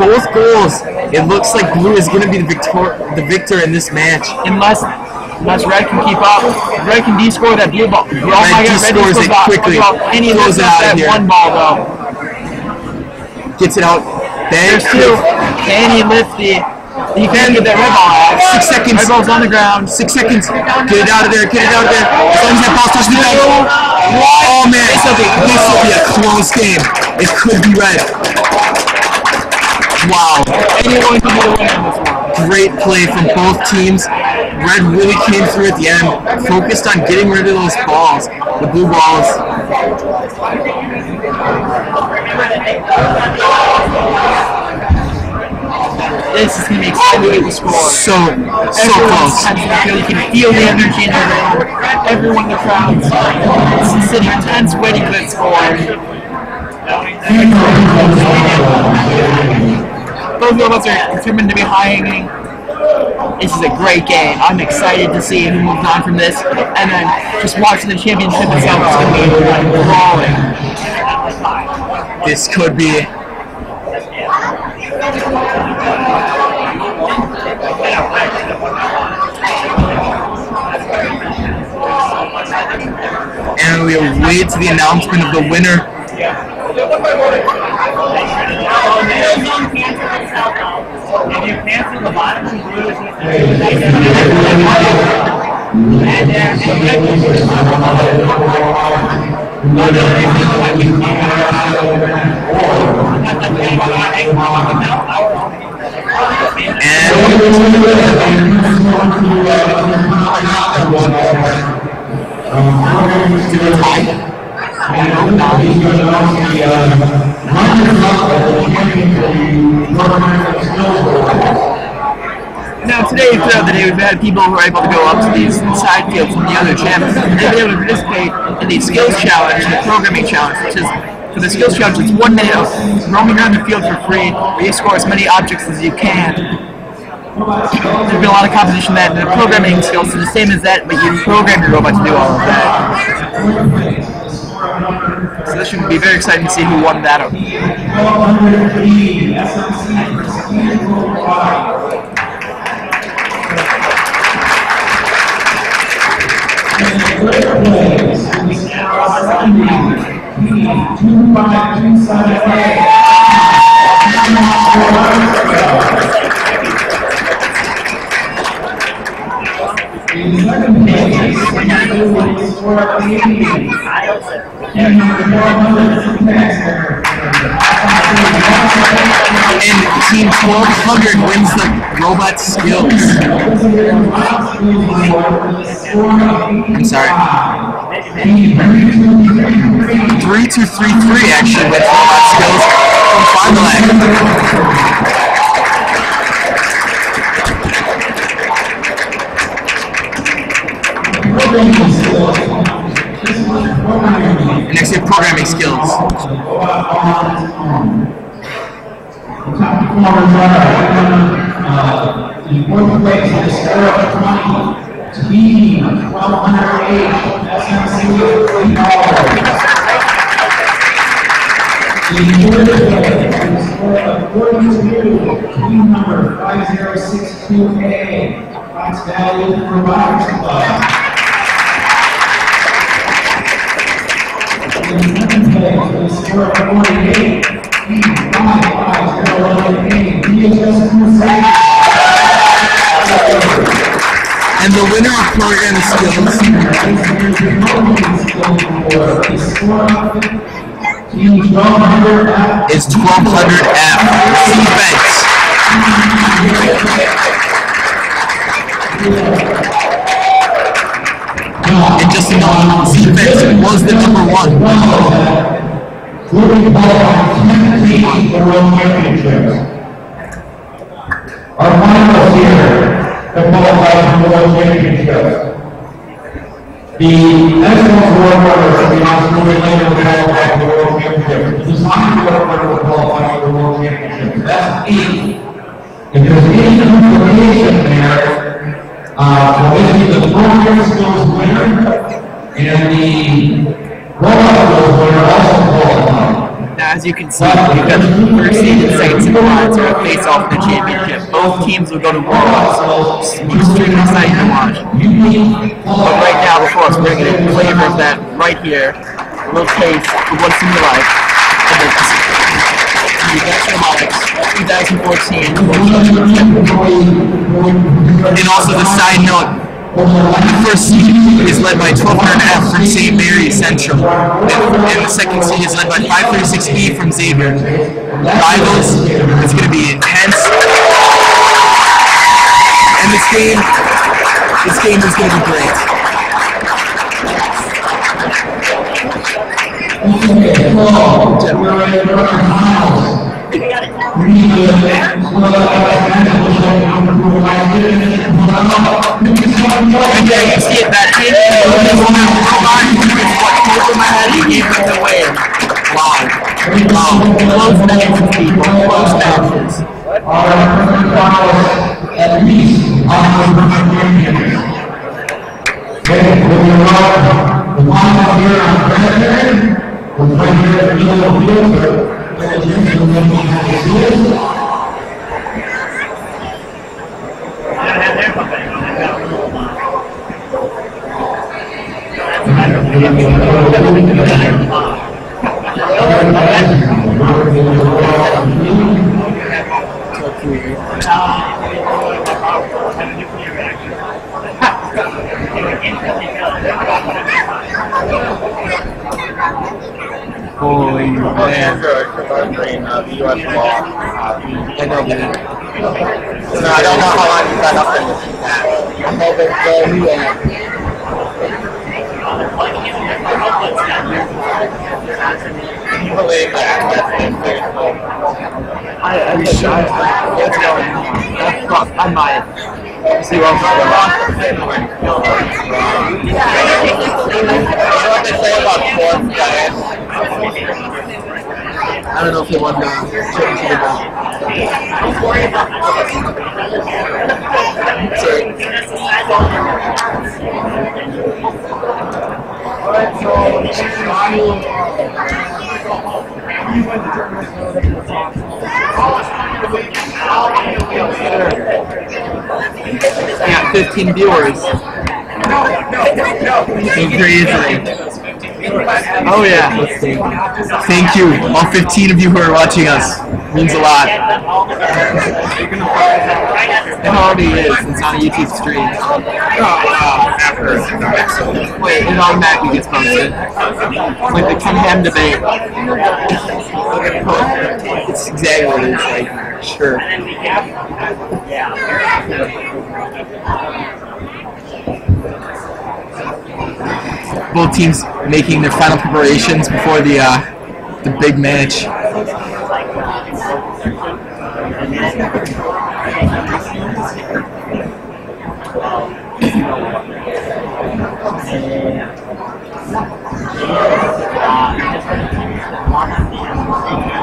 Both goals. It looks like Blue is going to be the victor in this match. Unless Red can keep up. Red can D-score that blue ball. Red D-scores it quickly. And he loses that one ball, though. Gets it out. There's 2. Can he lift the... He can get that red ball out. 6 seconds. Red ball's on the ground. 6 seconds. Get it out of there. Get it out of there. As long as that ball touches the net. Oh, man. This will be a close game. It could be Red. Wow. Anyone can be the winner in this one. Great play from both teams. Red really came through at the end. Focused on getting rid of those balls. The blue balls. This is going to be exciting to score. So close. You can feel the energy in the room. Everyone in the crowd is sitting tense, waiting for that score. Both of us are determined to be high-hanging. This is a great game. I'm excited to see who moves on from this, and then just watching the championship itself is going to be brawling. This could be. And we'll wait to the announcement of the winner. If you cancel the bottom and blue, Now today, throughout the day, we've had people who are able to go up to these side fields from the other gyms. They've been able to participate in the skills challenge and the programming challenge, which is, for the skills challenge, it's 1 minute of roaming around the field for free, where you score as many objects as you can. There's been a lot of competition that the programming skills are the same as that, but you program your robot to do all of that. So this should be very exciting to see who won that. And Team 1200 wins the robot skills. I'm sorry. 3233 actually wins robot skills from Fond du Lac. Next to programming skills. In fourth place, the score of 20, team 1208, SMC $3. In third place, the score of 42, team number 5062A, Fox Valley Robotics Club. In second place, the score of 48, team 5501A, DHS Crusade. And the winner of program skills is 1200F. Defense. And just to know, defense was the number one. Our finals here, the qualified for the World Championships. The excellence award winners will be announced moving later will qualify for the World Championships. The design award winner will qualify for the World Championships. That's 8. If there's any duplication there, basically the program skills winner and the robot skills winner also qualify. Now, as you can see, we've got the first seed and second seed lines are going to face off in the championship. Both teams will go to warm-ups, so it's extremely exciting to watch. But right now, before us, we're going to flavor of that right here, a little taste of what's in your life. And the Vex Robotics 2014 World Championship. And also the side note, the first seed is led by 1200F from St. Mary's Central, and the second seed is led by 536E from Xavier. Rivals, it's going to be intense, and this game is going to be great. And there you see it, that hit is what came from my head, he gave it away. Wow. Close matches, people. Close matches. At least on the champions. The final here on Predator, we're right here at the middle of the field, Holy man. The U.S. law. I know, man. So I don't know how long you've been up in this. I haven't been yet. Can you believe that? I might. See what I'm talking about. You know what they say about fourth guys? I don't know if they won the championship. I got 15 viewers. Oh yeah. Thank you, all 15 of you who are watching us. It means a lot. It already is. It's on a YouTube stream. Wait, it automatically gets posted. It's like the Ken Ham debate. It's exactly what it is. Like, sure. Both teams making their final preparations before the big match.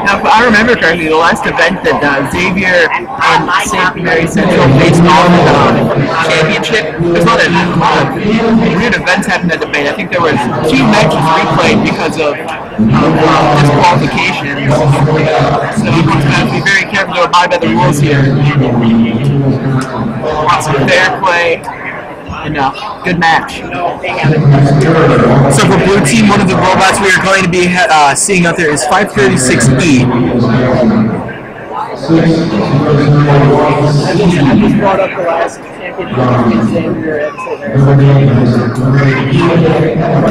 Now, if I remember correctly, the last event that Xavier and St. Mary's Central faced off in the championship, there's a lot of weird events happened at the debate. I think there was 2 matches replayed because of disqualifications. So you have to be very careful to abide by the rules here. Want some fair play. And good match. So for blue team, one of the robots we are going to be seeing out there is 536E. I just brought up the last could say we were at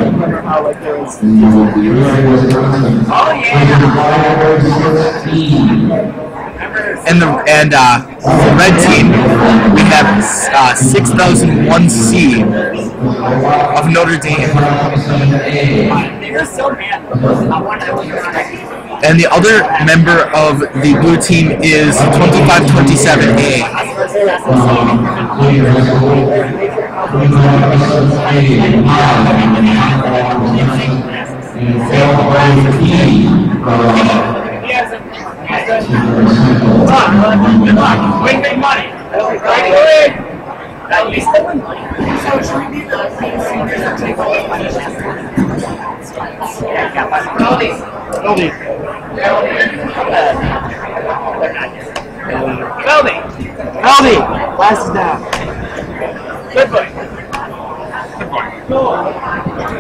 remember how like there was And the red team, we have 6001C of Notre Dame. They're so mad. And the other member of the blue team is 2527A. Good luck. Win big money. At least they win money. So should we be the seniors that take all the money? Goldie. glasses down. Good boy.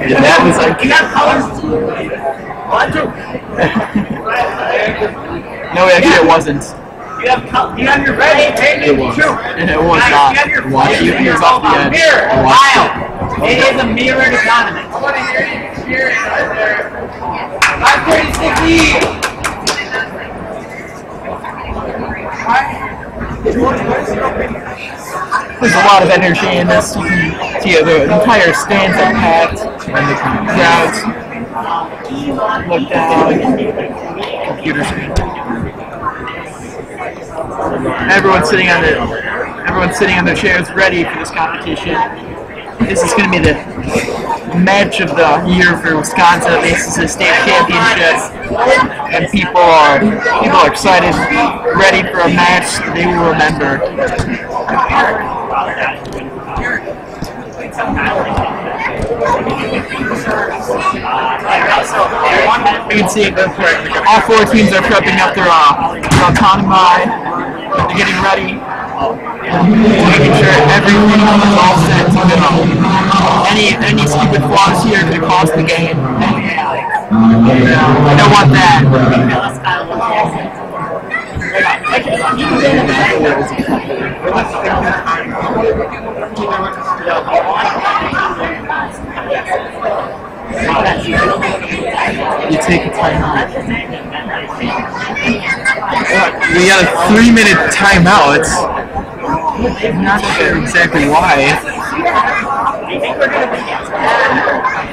Yeah, that was like. You got colors? One, two. No, actually, it wasn't. You have your red. It was. It was not. Watch you ears off the edge. Wow. It is a mirrored economy. I want to hear you cheering right there. 536E. There's a lot of energy in this. You can see the entire stands are packed, and the crowds look down. Computer screen. Everyone's sitting on their chairs, ready for this competition. This is going to be the match of the year for Wisconsin. This is a state championship, and people are excited, ready for a match they will remember. You can see all four teams are prepping up their autonomy. They're getting ready. Making sure everything is all set to go. Any stupid flaws here could cost the game. I don't want that. You take a timeout. We got a 3-minute timeout. I'm not sure exactly why.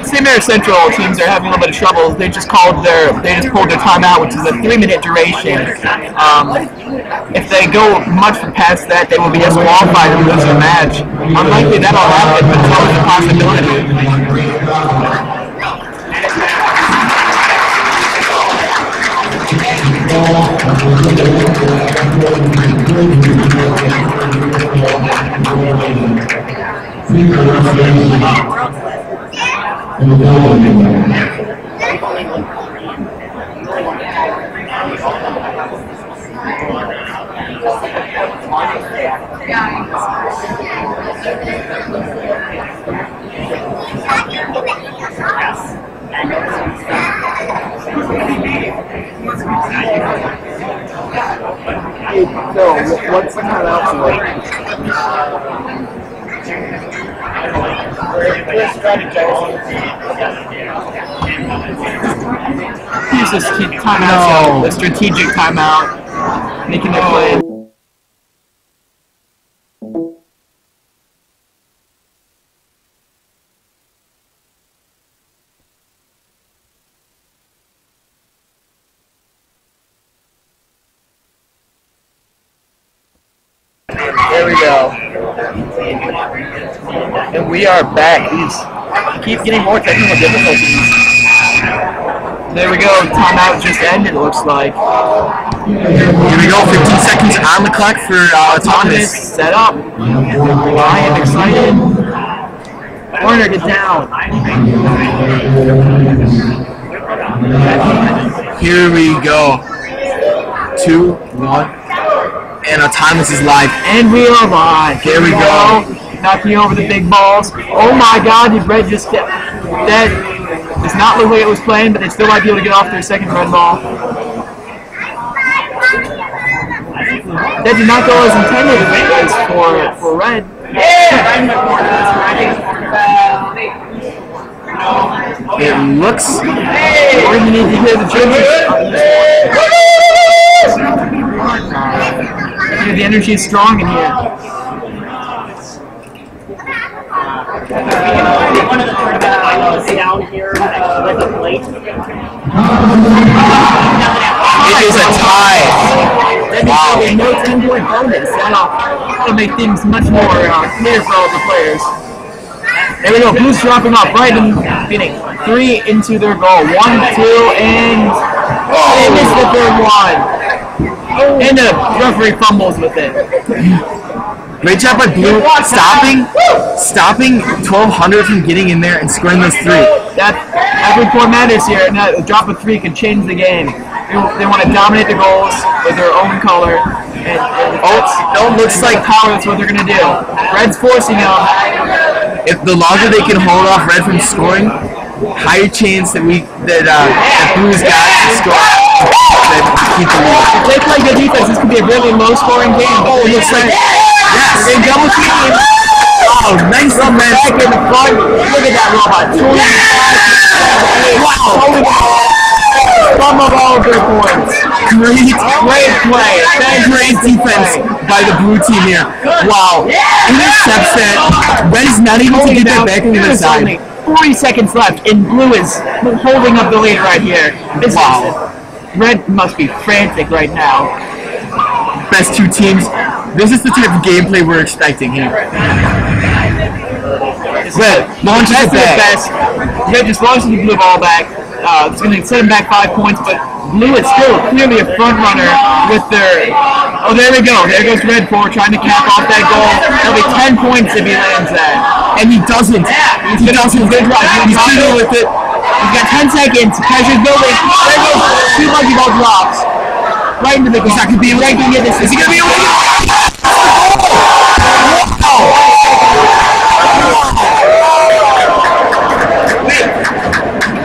St. Mary Central teams are having a little bit of trouble. They just pulled their timeout, which is a 3-minute duration. If they go much past that, they will be disqualified and lose their match. Unlikely that'll happen, but it's always a possibility. So, what's the timeout for? Use this timeout, a strategic timeout, making their play. There we go. And we are back. These keep getting more technical difficulties. There we go. Timeout just ended, it looks like. Here we go. 15 seconds on the clock for autonomous. Set up. I am excited. Warner, get down. Here we go. 2, 1. And autonomous is live. And we are live. There we go. Knocking over the big balls. Oh my god, the red just kept. That does not look like it was playing, but they still might be able to get off their second red ball. That did not go as intended for red. It looks. We're gonna need to hear the judges. The energy is strong in here. One of the tournament down here with a plate. It is a tie. Wow. No 10-point bonus. That'll make things much more clear for all the players. There we go. Blues dropping off right in the beginning. 3 into their goal. 1, 2, and they missed the third one. And the referee fumbles with it. Great job by Blue stopping 1200 from getting in there and scoring those 3. That every point matters here, and a drop of 3 can change the game. They want to dominate the goals with their own color, and looks like power. That's what they're gonna do. Red's forcing them. If the longer they can hold off Red from scoring, higher chance that Blues got to score. Keep the lead. If they play good defense, this could be a really low-scoring game. Oh, it looks like yes. They double team. Oh, nice back in the front. Look at that robot. 25. Wow. Some of all of their points. Great play. Great defense by the Blue team here. Wow. Intercepts that. Red is not able to get that back on the other side. 40 seconds left, and Blue is holding up the lead right here. Wow. Red must be frantic right now. Best 2 teams. This is the type of gameplay we're expecting here. Red launches it back. Red just launches the Blue ball back. It's going to set him back 5 points, but Blue is still clearly a front runner with their... Oh, there we go. There goes Red forward trying to cap off that goal. That'll be 10 points if he lands that. And he doesn't. He doesn't. He's fiddling with it. He's got 10 seconds. Pressure's building. There goes 2 monkey ball drops. Right into the goal. He's not going to be able to get this. Is he going to be able to...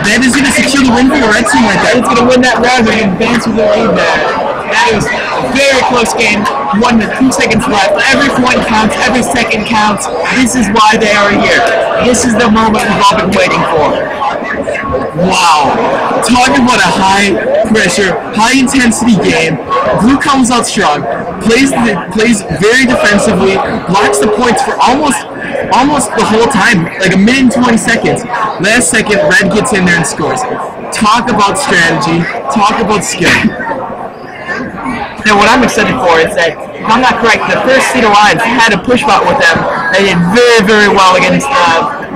That is going to secure the win for the Red team right there. It's going to win that round and advance with the lead there. That was a very close game. 1 with 2 seconds left. Every point counts. Every second counts. This is why they are here. This is the moment we've all been waiting for. Wow. Talking about a high-pressure, high-intensity game. Blue comes out strong. Plays very defensively. Blocks the points for almost the whole time. Like a minute and 20 seconds. Last second, Red gets in there and scores. Talk about strategy. Talk about skill. Now, what I'm excited for is that, if I'm not correct, the first seed Alliance had a push bot with them. They did very, very well against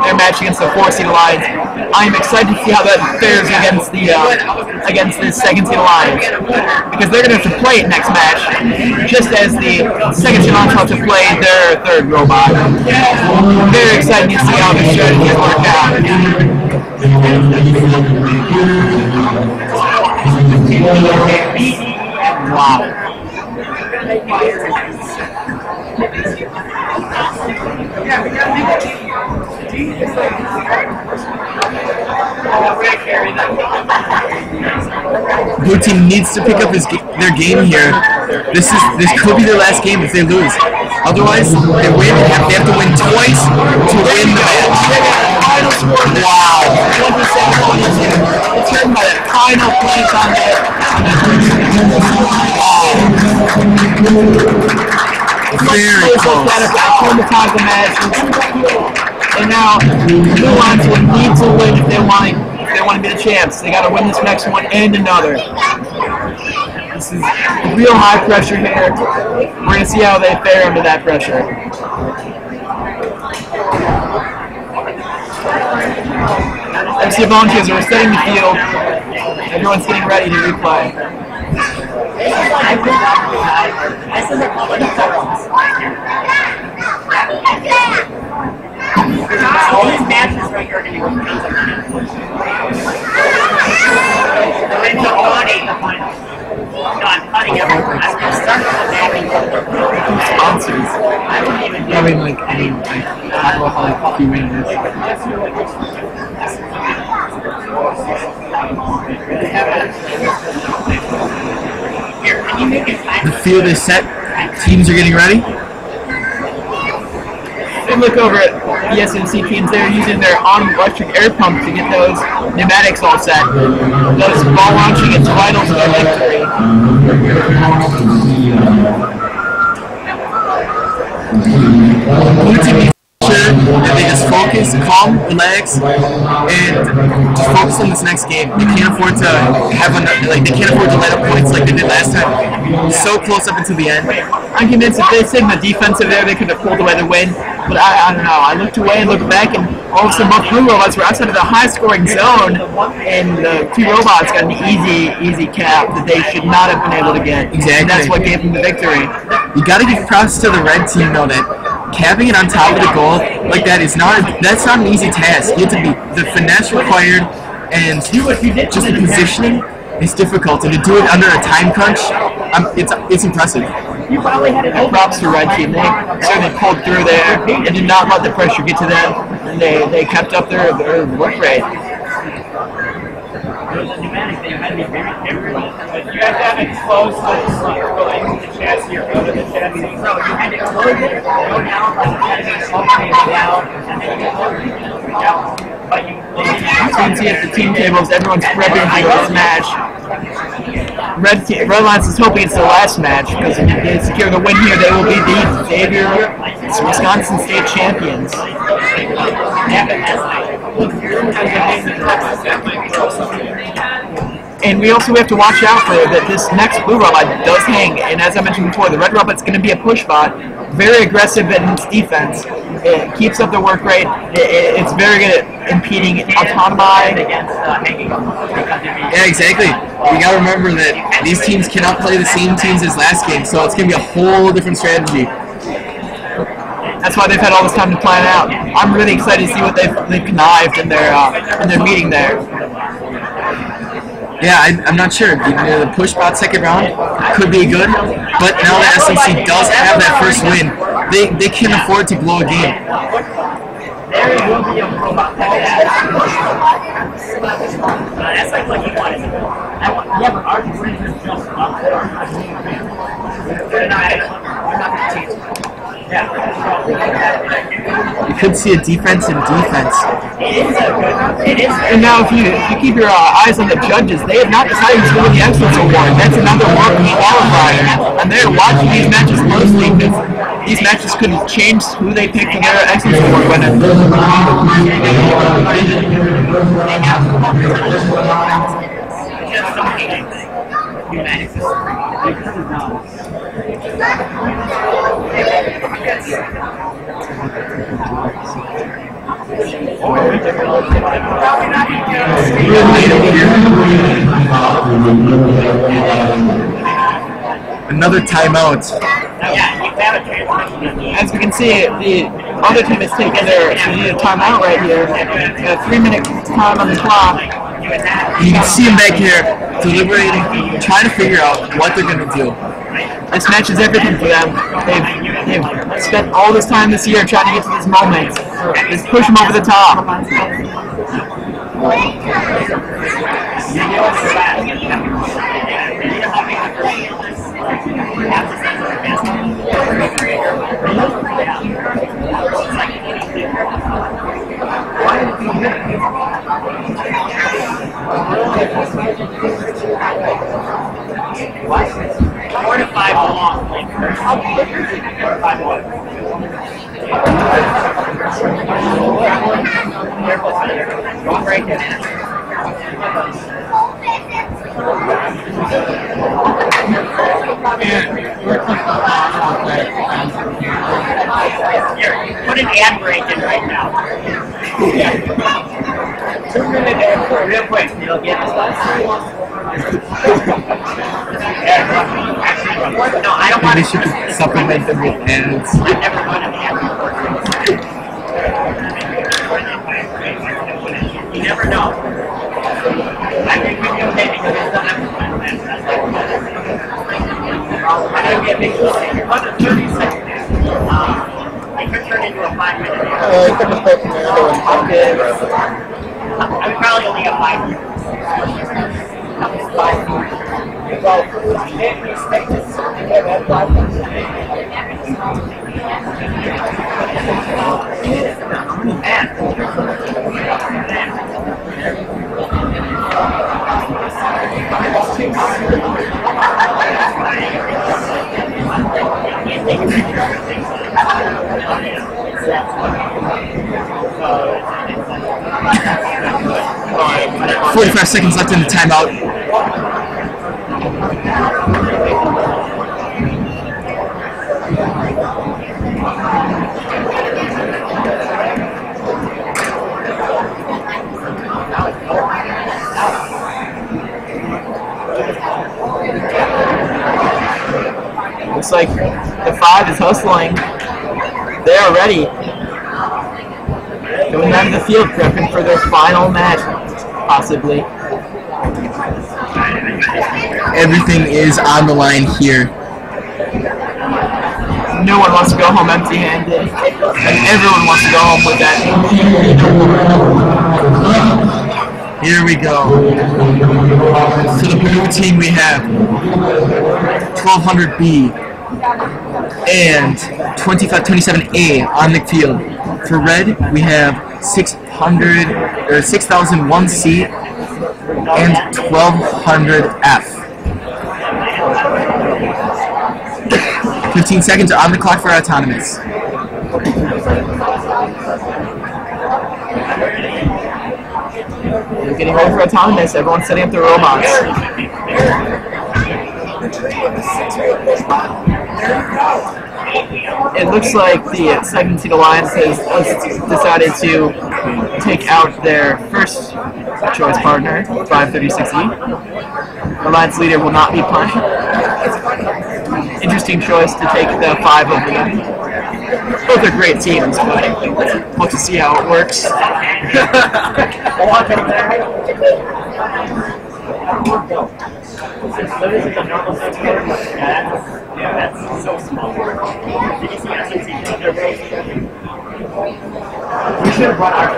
their match against the 4 seed Alliance. I'm excited to see how that fares against the second seed Alliance, because they're going to have to play it next match, just as the second seed Alliance have to play their 3rd robot. Very excited to see how this strategy worked out. Wow. Blue team needs to pick up their game here. This could be their last game if they lose. Otherwise, they have to win twice to win the match. Wow. It's written by the final points on there. Very close. The match. And now, Blue Lions will need to win if they want to be the champs. They got to win this next one and another. This is real high pressure here. We're going to see how they fare under that pressure. FC Volunteers are setting the field. Everyone's getting ready to replay. All these matches right here are going to go for Anthem. They're in the body. No, I'm cutting everything. I'm going to start from the back and go. Sponsors. I don't even do I mean, like, alcoholic viewing this. Here, can you make it time? The field is set. Teams are getting ready. we look over at the SMC teams, they're using their on-electric air pump to get those pneumatics all set. Those ball launching, it's vital to their victory. Blue team needs to make sure that they just focus, calm, relax, and just focus on this next game. They can't afford to have they can't afford to let up points like they did last time. So close up until the end. I'm convinced if they stayed in the defensive there, they could have pulled away the win. But I don't know. I looked away and looked back, and all of a sudden both blue robots were outside of the high-scoring zone, and the two robots got an easy cap that they should not have been able to get. Exactly. And that's what gave them the victory. You got to give props to the red team, though, that capping it on top of the goal like that is that's not an easy task. You have to be the finesse required, and just the positioning is difficult. And to do it under a time crunch, it's impressive. Props to red team. They certainly pulled through there and did not let the pressure get to them, and they kept up their work rate. You have to have it close to the seat or go into the chassis or go to the chassis. So you had to close it, go down like down, and then you go down. But you can see at the team tables, everyone's prepping for this match. Red Lions is hoping it's the last match because if they secure the win here, they will be the Xavier Wisconsin State champions. And we also have to watch out for that this next blue robot does hang, and as I mentioned before, the red robot's going to be a push bot, very aggressive in its defense. It keeps up the work rate. It's very good at impeding autonomy. Yeah, exactly. You got to remember that these teams cannot play the same teams as last game, so it's going to be a whole different strategy. That's why they've had all this time to plan out. I'm really excited to see what they've connived in their meeting there. Yeah, I'm not sure. The push bot second round could be good, but now that SMC does have that first win, they can afford to blow a game. there will be a robot that's like what you wanted. Yeah, but our brains are just up there. They're not going to change. You could see a defense in defense. It is. And now, if you keep your eyes on the judges, they have not decided to win the Excellence Award. That's another work qualifier, and they're watching these matches closely because these matches could change who they pick for their Excellence Award winner. Another timeout. As we can see, the other team has taken their timeout right here. A 3-minute time on the clock. You can see them back here deliberating, trying to figure out what they're going to do. This match is everything for them. They've spent all this time this year trying to get to this moment. Just push them over the top. What? 4 to 5 long. Don't break it. Here, put an ad break in right now. 2-minute ad, real quick. You'll get this last. No, I don't want Maybe she could supplement them with ads. I've never run an ad before. You never know. I think we can take it because it's done everything. I'm going to get big here. What's a 30 second ad? It could turn into a 5-minute ad. I'm probably only a 5 minutes. Alright, 45 seconds left in the timeout. Looks like the 5 is hustling. They are ready. Going down to the field, prepping for their final match, possibly. Everything is on the line here. No one wants to go home empty-handed, and everyone wants to go home with that. Here we go. For the blue team we have 1200B and 2527A on the field. For red we have 6001C and 1200F. 15 seconds are on the clock for autonomous. They're getting ready for autonomous. Everyone's setting up their robots. It looks like the second seed alliance has decided to take out their first choice partner, 536E. Alliance leader will not be punished. Interesting choice to take the 5 over them. Both are great teams, but we'll have to see how it works. That's so small. Did you see us in we should have brought our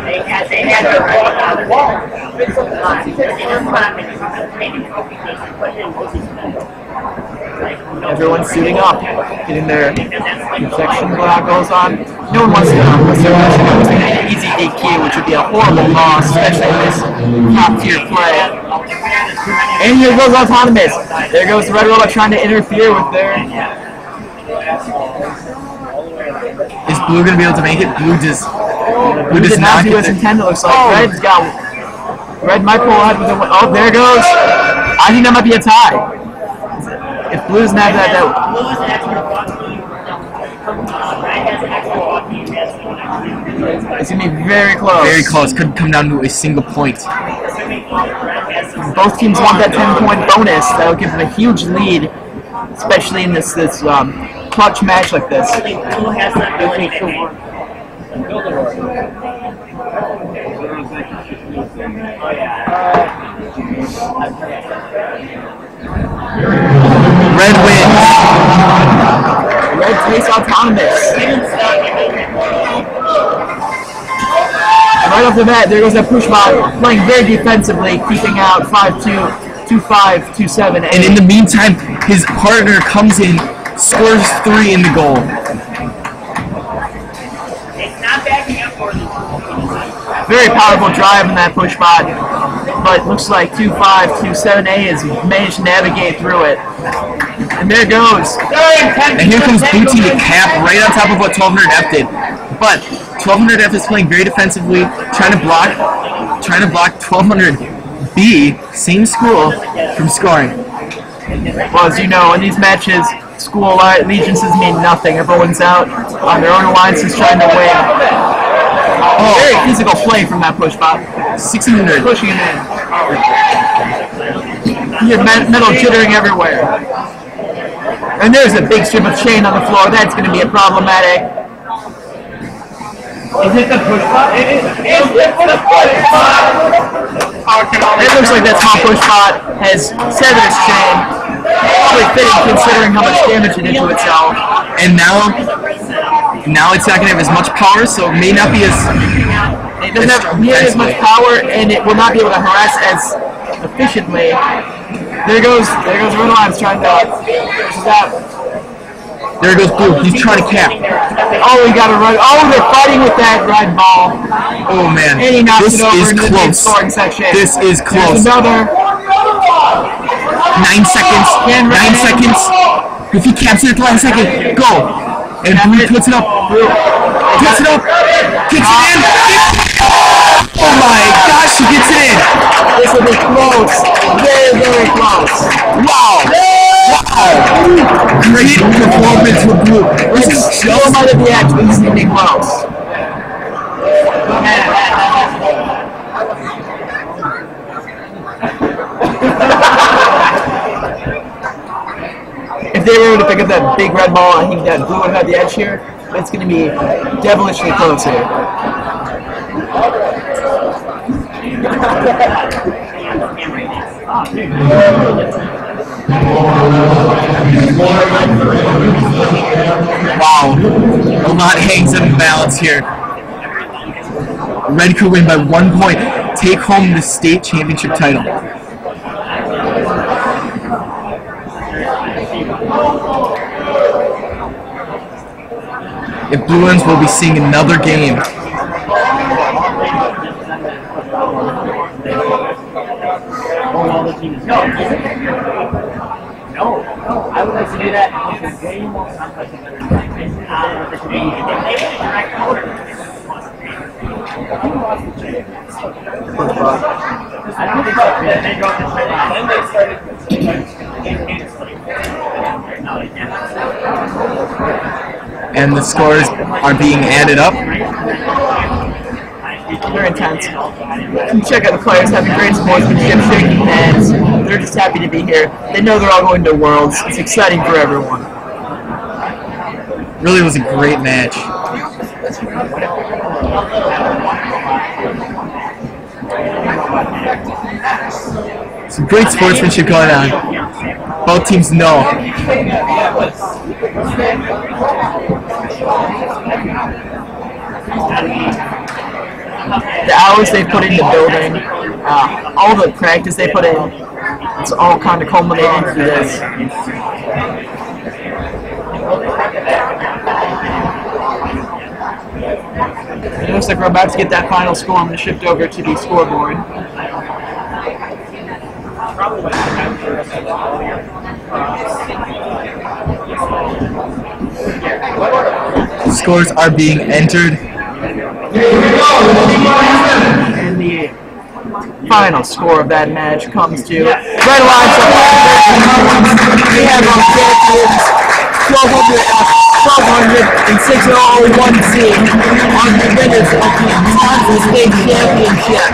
They had their wall. Everyone's suiting up, getting their protection goggles on. No one wants to go unless they're watching an easy DQ, which would be a horrible loss, especially in this top-tier play. And here goes autonomous. There goes the Red Robot trying to interfere with their... Is Blue going to be able to make it? Blue does not do his intent, it looks like. Oh. Red might pull out with the... Oh, there goes. I think that might be a tie. If Blue's not that it's going to be very close. Very close. Could come down to a single point. Both teams want that 10-point bonus. That will give them a huge lead, especially in this clutch match like this. Red wins. Red takes autonomous. And right off the bat, there goes that push bot, playing very defensively, keeping out 5-2, 2-5, 2-7. And in the meantime, his partner comes in, scores 3 in the goal. Very powerful drive in that push bot, but looks like 2-5, 2-7A has managed to navigate through it. And there goes. And here comes Blue Team to cap right on top of what 1200F did. But 1200F is playing very defensively, trying to block 1200B, same school, from scoring. Well, as you know, in these matches, school allegiances mean nothing. Everyone's out on their own alliances trying to win. Oh, very physical play from that push bot. 600. Pushing him in. You have metal jittering everywhere. And there's a big strip of chain on the floor. That's going to be a problematic. Is it the push bot? It looks like that small push bot has severed its chain. Probably fitting considering how much damage it did to itself. And now it's not going to have as much power, so it may not be as... It doesn't have nearly as much power, and it will not be able to harass as efficiently. There goes Red Lions trying to stop. There goes blue. He's trying to cap. Oh, he got a run. Oh, they're fighting with that red ball. Oh man, And he knocks this it over is into the close. scoring section. This is There's close. another. 9 seconds. 9 seconds. If he caps it at the last second, go. And blue puts it up. Puts it up. Gets it in. Oh my gosh, he gets it in. This will be close. Very, very close. Wow. Great performance for blue. This is Still might be actually sneaking close. If they were able to pick up that big red ball, I think that blue would have had the edge here. But it's going to be devilishly close here. Wow. A lot hangs in the balance here. Red could win by 1 point. Take home the state championship title. If blue wins, we'll be seeing another game. No, I would like to do that. It's way more complex than I don't think so. They go this way. Then they started. And the scores are being added up. They're intense. You check out the players having great sportsmanship, shaking hands. They're just happy to be here. They know they're all going to Worlds. It's exciting for everyone. Really was a great match. Some great sportsmanship going on. Both teams know. The hours they put into building, all the practice they put in, it's all kind of culminating through this. It looks like we're about to get that final score. I'm going to shift over to the scoreboard. Scores are being entered. And the final score of that match comes to Red Alliance. We have our champions, 1200 and 6001C, on the winners of the Wisconsin State Championship.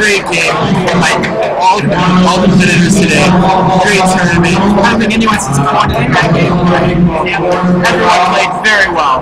Great game by all the competitors today. Great tournament. I don't think anyone's disappointed in that game. Everyone played very well.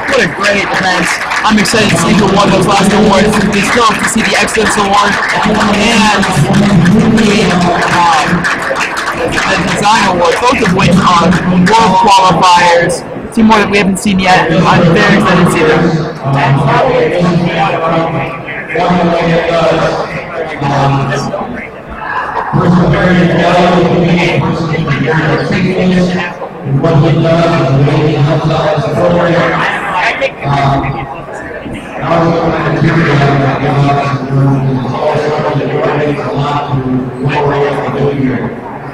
What a great event. I'm excited to see who won those last awards. We still have to see the Excellence Award and the Design Award, both of which are world qualifiers. Two more that we haven't seen yet. I'm very excited to see them.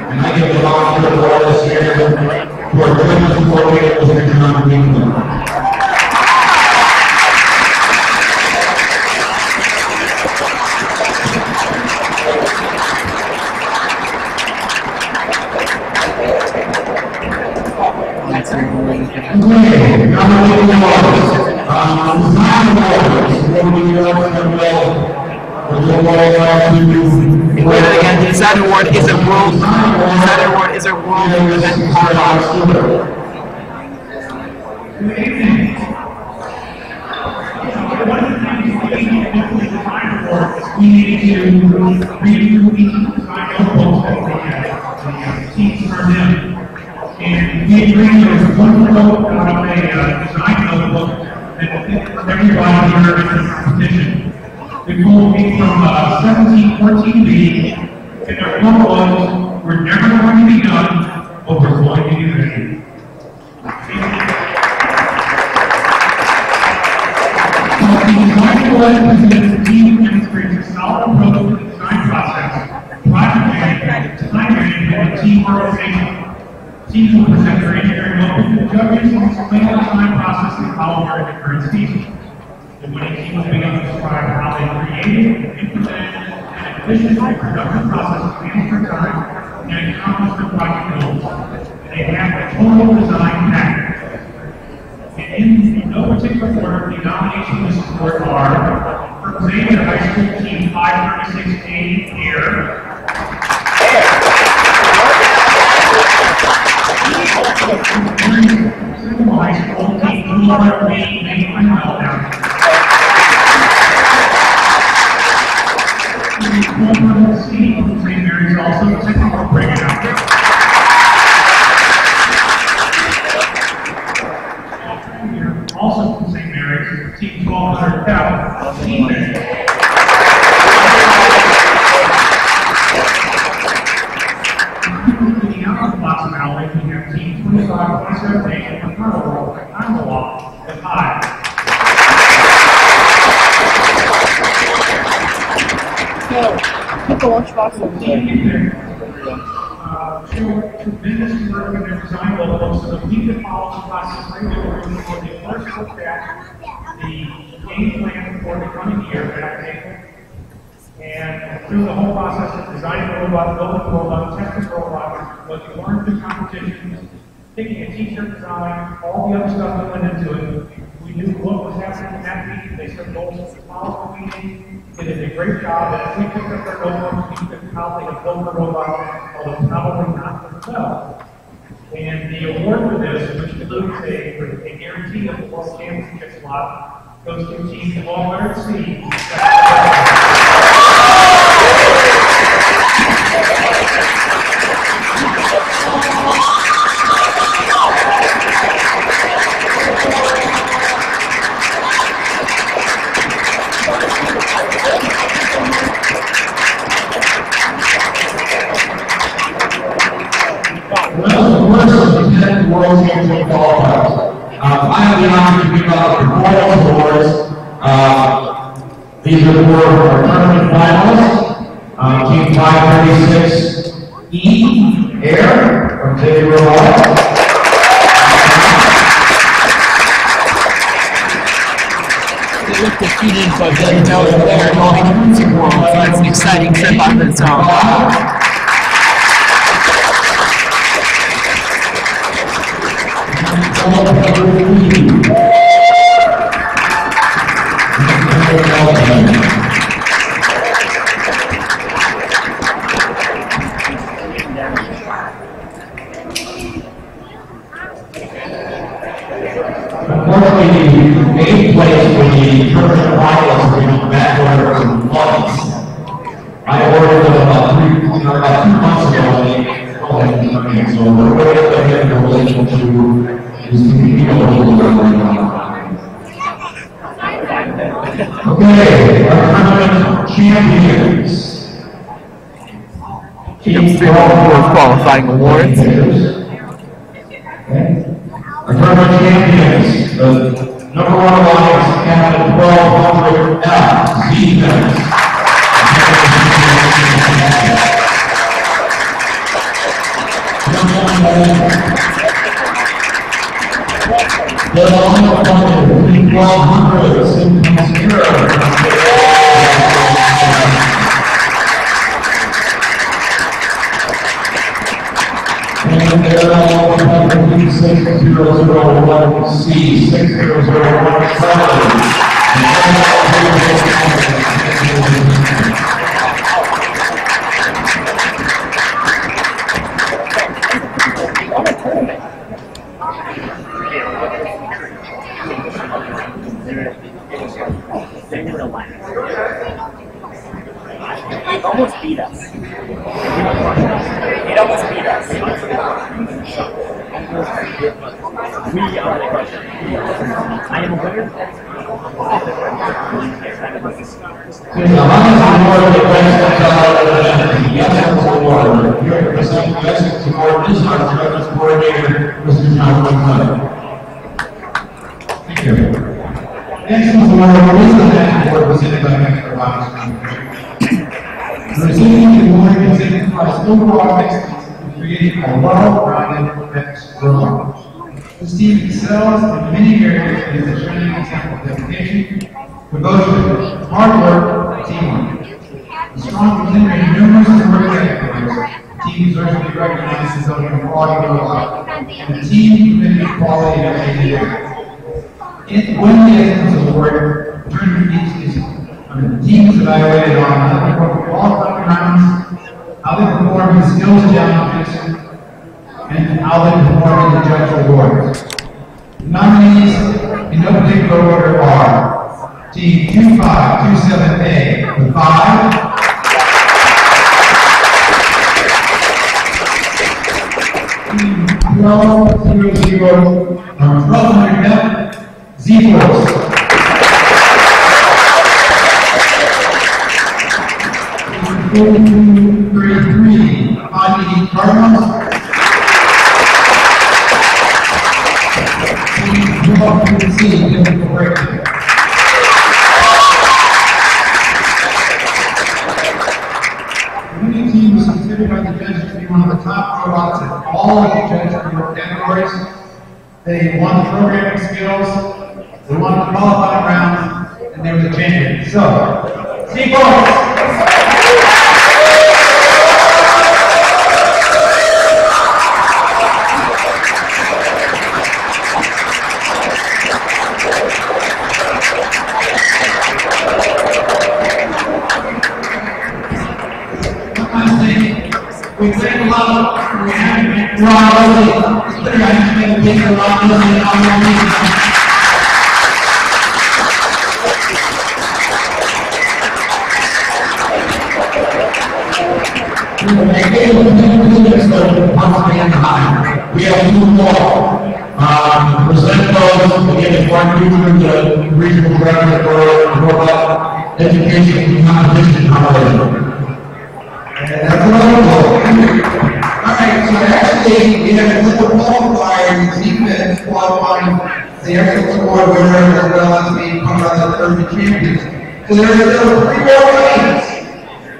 And I give the honor to the Lord this year for goodness and glory of the economic kingdom. Wait again, the design award is a world event product. We need to review each design notebooks that the teams turned in. And we agreed there was one note out of a design notebook that everybody here in the competition. We pulled me from 1714B, and their quote was, "We're never going to be done, but we're going to be ready." The design award presents the team demonstrates a solid approach to the design process, project management, time management, and team organization. Teams will present their engineering notebook to the judges and explain the design process and how we're in the current species. The winning team will be able to describe how they created, implemented, and efficient and productive process to manage their time and accomplish their project goals. They have the total design package. And in no particular order, the nominations this award are for Xavier High School Team 536A Air. High School Team 208 Mainline Meltdown. Steve from St. Mary's also the technical breakout. Also from St. Mary's, Team 1200 Pep. Moving out of the Blossom Alley, we have Team 2527 from Carnival at High. Put the lunchbox over there. Tremendous work in their design logos so that we can follow the process regularly before they first look at the game plan for the coming year back in April. And through the whole process of designing the robot, building the robot, testing the robot, what you learned through competitions, picking a t-shirt design, all the other stuff that went into it. We knew what was happening in that meeting. They set goals for the following meeting. They did a great job. And if we picked up their notebooks, we could how they had built the robot, although probably not themselves. And the award for this, which includes a guarantee of the World Championship slot, goes to Team 1200C. World Championship qualifiers. I have the honor to give out the performance awards. These are for our tournament finalists. Team 536E Air from Vex Robotics. They look defeated, but they know that they're going to world, so that's an exciting trip on its own. Unfortunately, the main place for the tournament finalists will be back order from months. I ordered them about 2 months ago, so we're waiting for him in relation to his people. Okay, our tournament champions. Team 4 qualifying awards. Our tournament champions, the number 1 alliance, Captain 1200F, Z-Vex. The alliance opponent, 1200, Spectator. And the 6001C, 6001. It almost beat us. It almost beat us. We are the crusher. I am a winner. There's a Honors Award of the Best Excellence Award. Here to present the Best Excellence Award is our Service Coordinator, Mr. John Woodford. Thank you. Excellence Award is the national award presented by Vex Robotics. The recipient award is presented for his overall excellence in creating a well-rounded Vex robot. This team excels in many areas and is a shining example of dedication, devotion, hard work, and teamwork. The strong contender in numerous award categories, the team deserves to be recognized as owning a quality robot, and the team committed to quality every year. When the Excellence Award tournament each season, the team is evaluated on how they perform qualifying rounds, how they perform in skills challenges, and how they perform in the judge awards. The nominees in no particular order are Team 2527A with 5, Team 1200 Z-Force. Team 33, 580 Cardinals. Team 1200C, Difficult Breakthrough. The winning team was considered by the judges to be one of the top robots in all of the judges categories. They won programming skills, they won the qualifying rounds, and they were the champions. So, Z-Force! We thank a lot of we have Ron Leslie. Let's put your hands together, thank you, Ron Leslie, and all your music. We have 2 more. Present those, again, if one user, the regional director for robot education and competition college. And that's wonderful. Alright, so actually, we have a little qualifier in defense qualifying the Excellence Award winner as well as being part of the third champions. So there's still 3 more games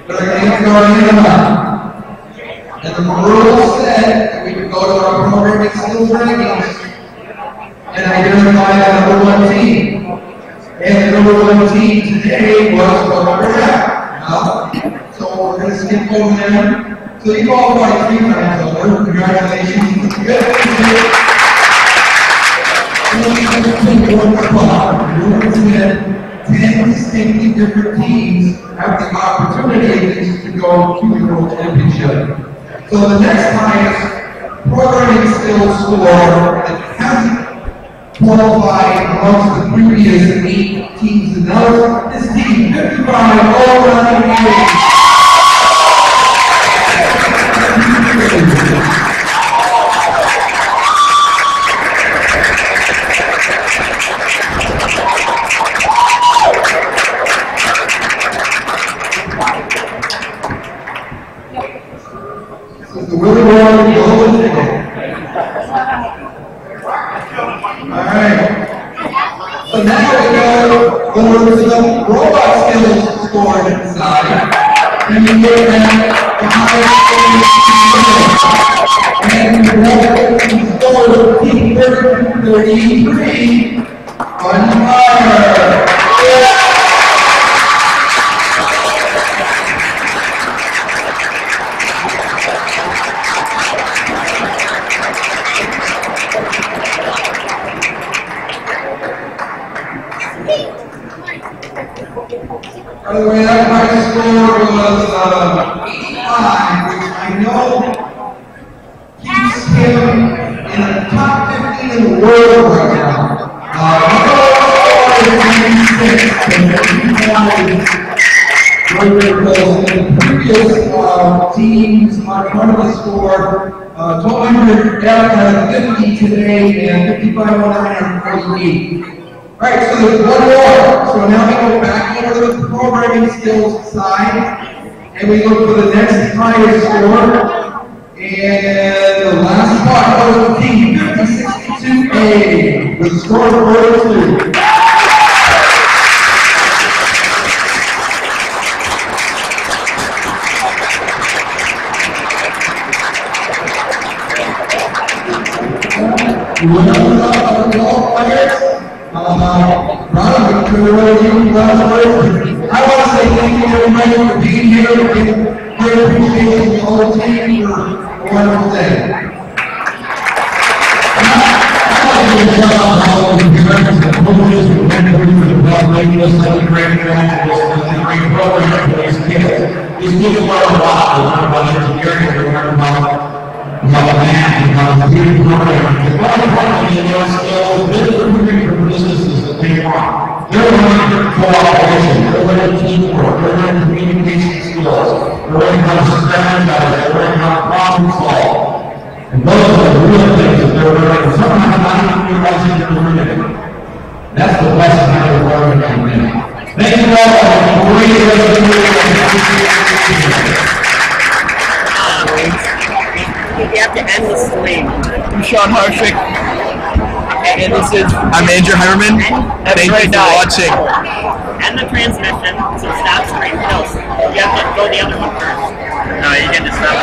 that are going to go in and out. And the rules said that we would go to our programming skills rankings and identify the #1 team. And the #1 team today was Projector. So we're going to skip over them. So you qualified 3 times over. Congratulations. Good. And then we have to take 1 spot. We're going to get 10 distinctly different teams have the opportunity at least to go to the World Championship. So the next highest programming skills score that hasn't qualified amongst the previous 8 teams and those, this team 55 all around the This is the Willie Roy Golden Ticket. Alright. So now we go over to the robot skills score side. And you get that the highest and the score of team 33 on fire. the way, that high score was 85, which I know keeps him in the top 15 in the world right now. The previous teams on front of the score, 1200 Alex has 50 today and 55,148. Alright, so there's one more. So now we go back over to the programming skills side and we look for the next highest score. And the last spot goes to team 5062A with a score of 42. I want to say thank you everybody for being here and great appreciation to all the team for a wonderful day. They're learning cooperation, they're learning teamwork, they're learning communication skills, they're learning how to strategize, they're learning how to problem solve. And those are the real things that they're learning, and sometimes not even realizing they're learning. That's the best kind of learning right now. Thank you all, have a great rest of the You have to end the stream. I'm Sean Harshik. And this is I'm Andrew Heimerman. Thank you for watching. End the transmission, so stop stream. No, you have to go the other one first. No, you can just stop.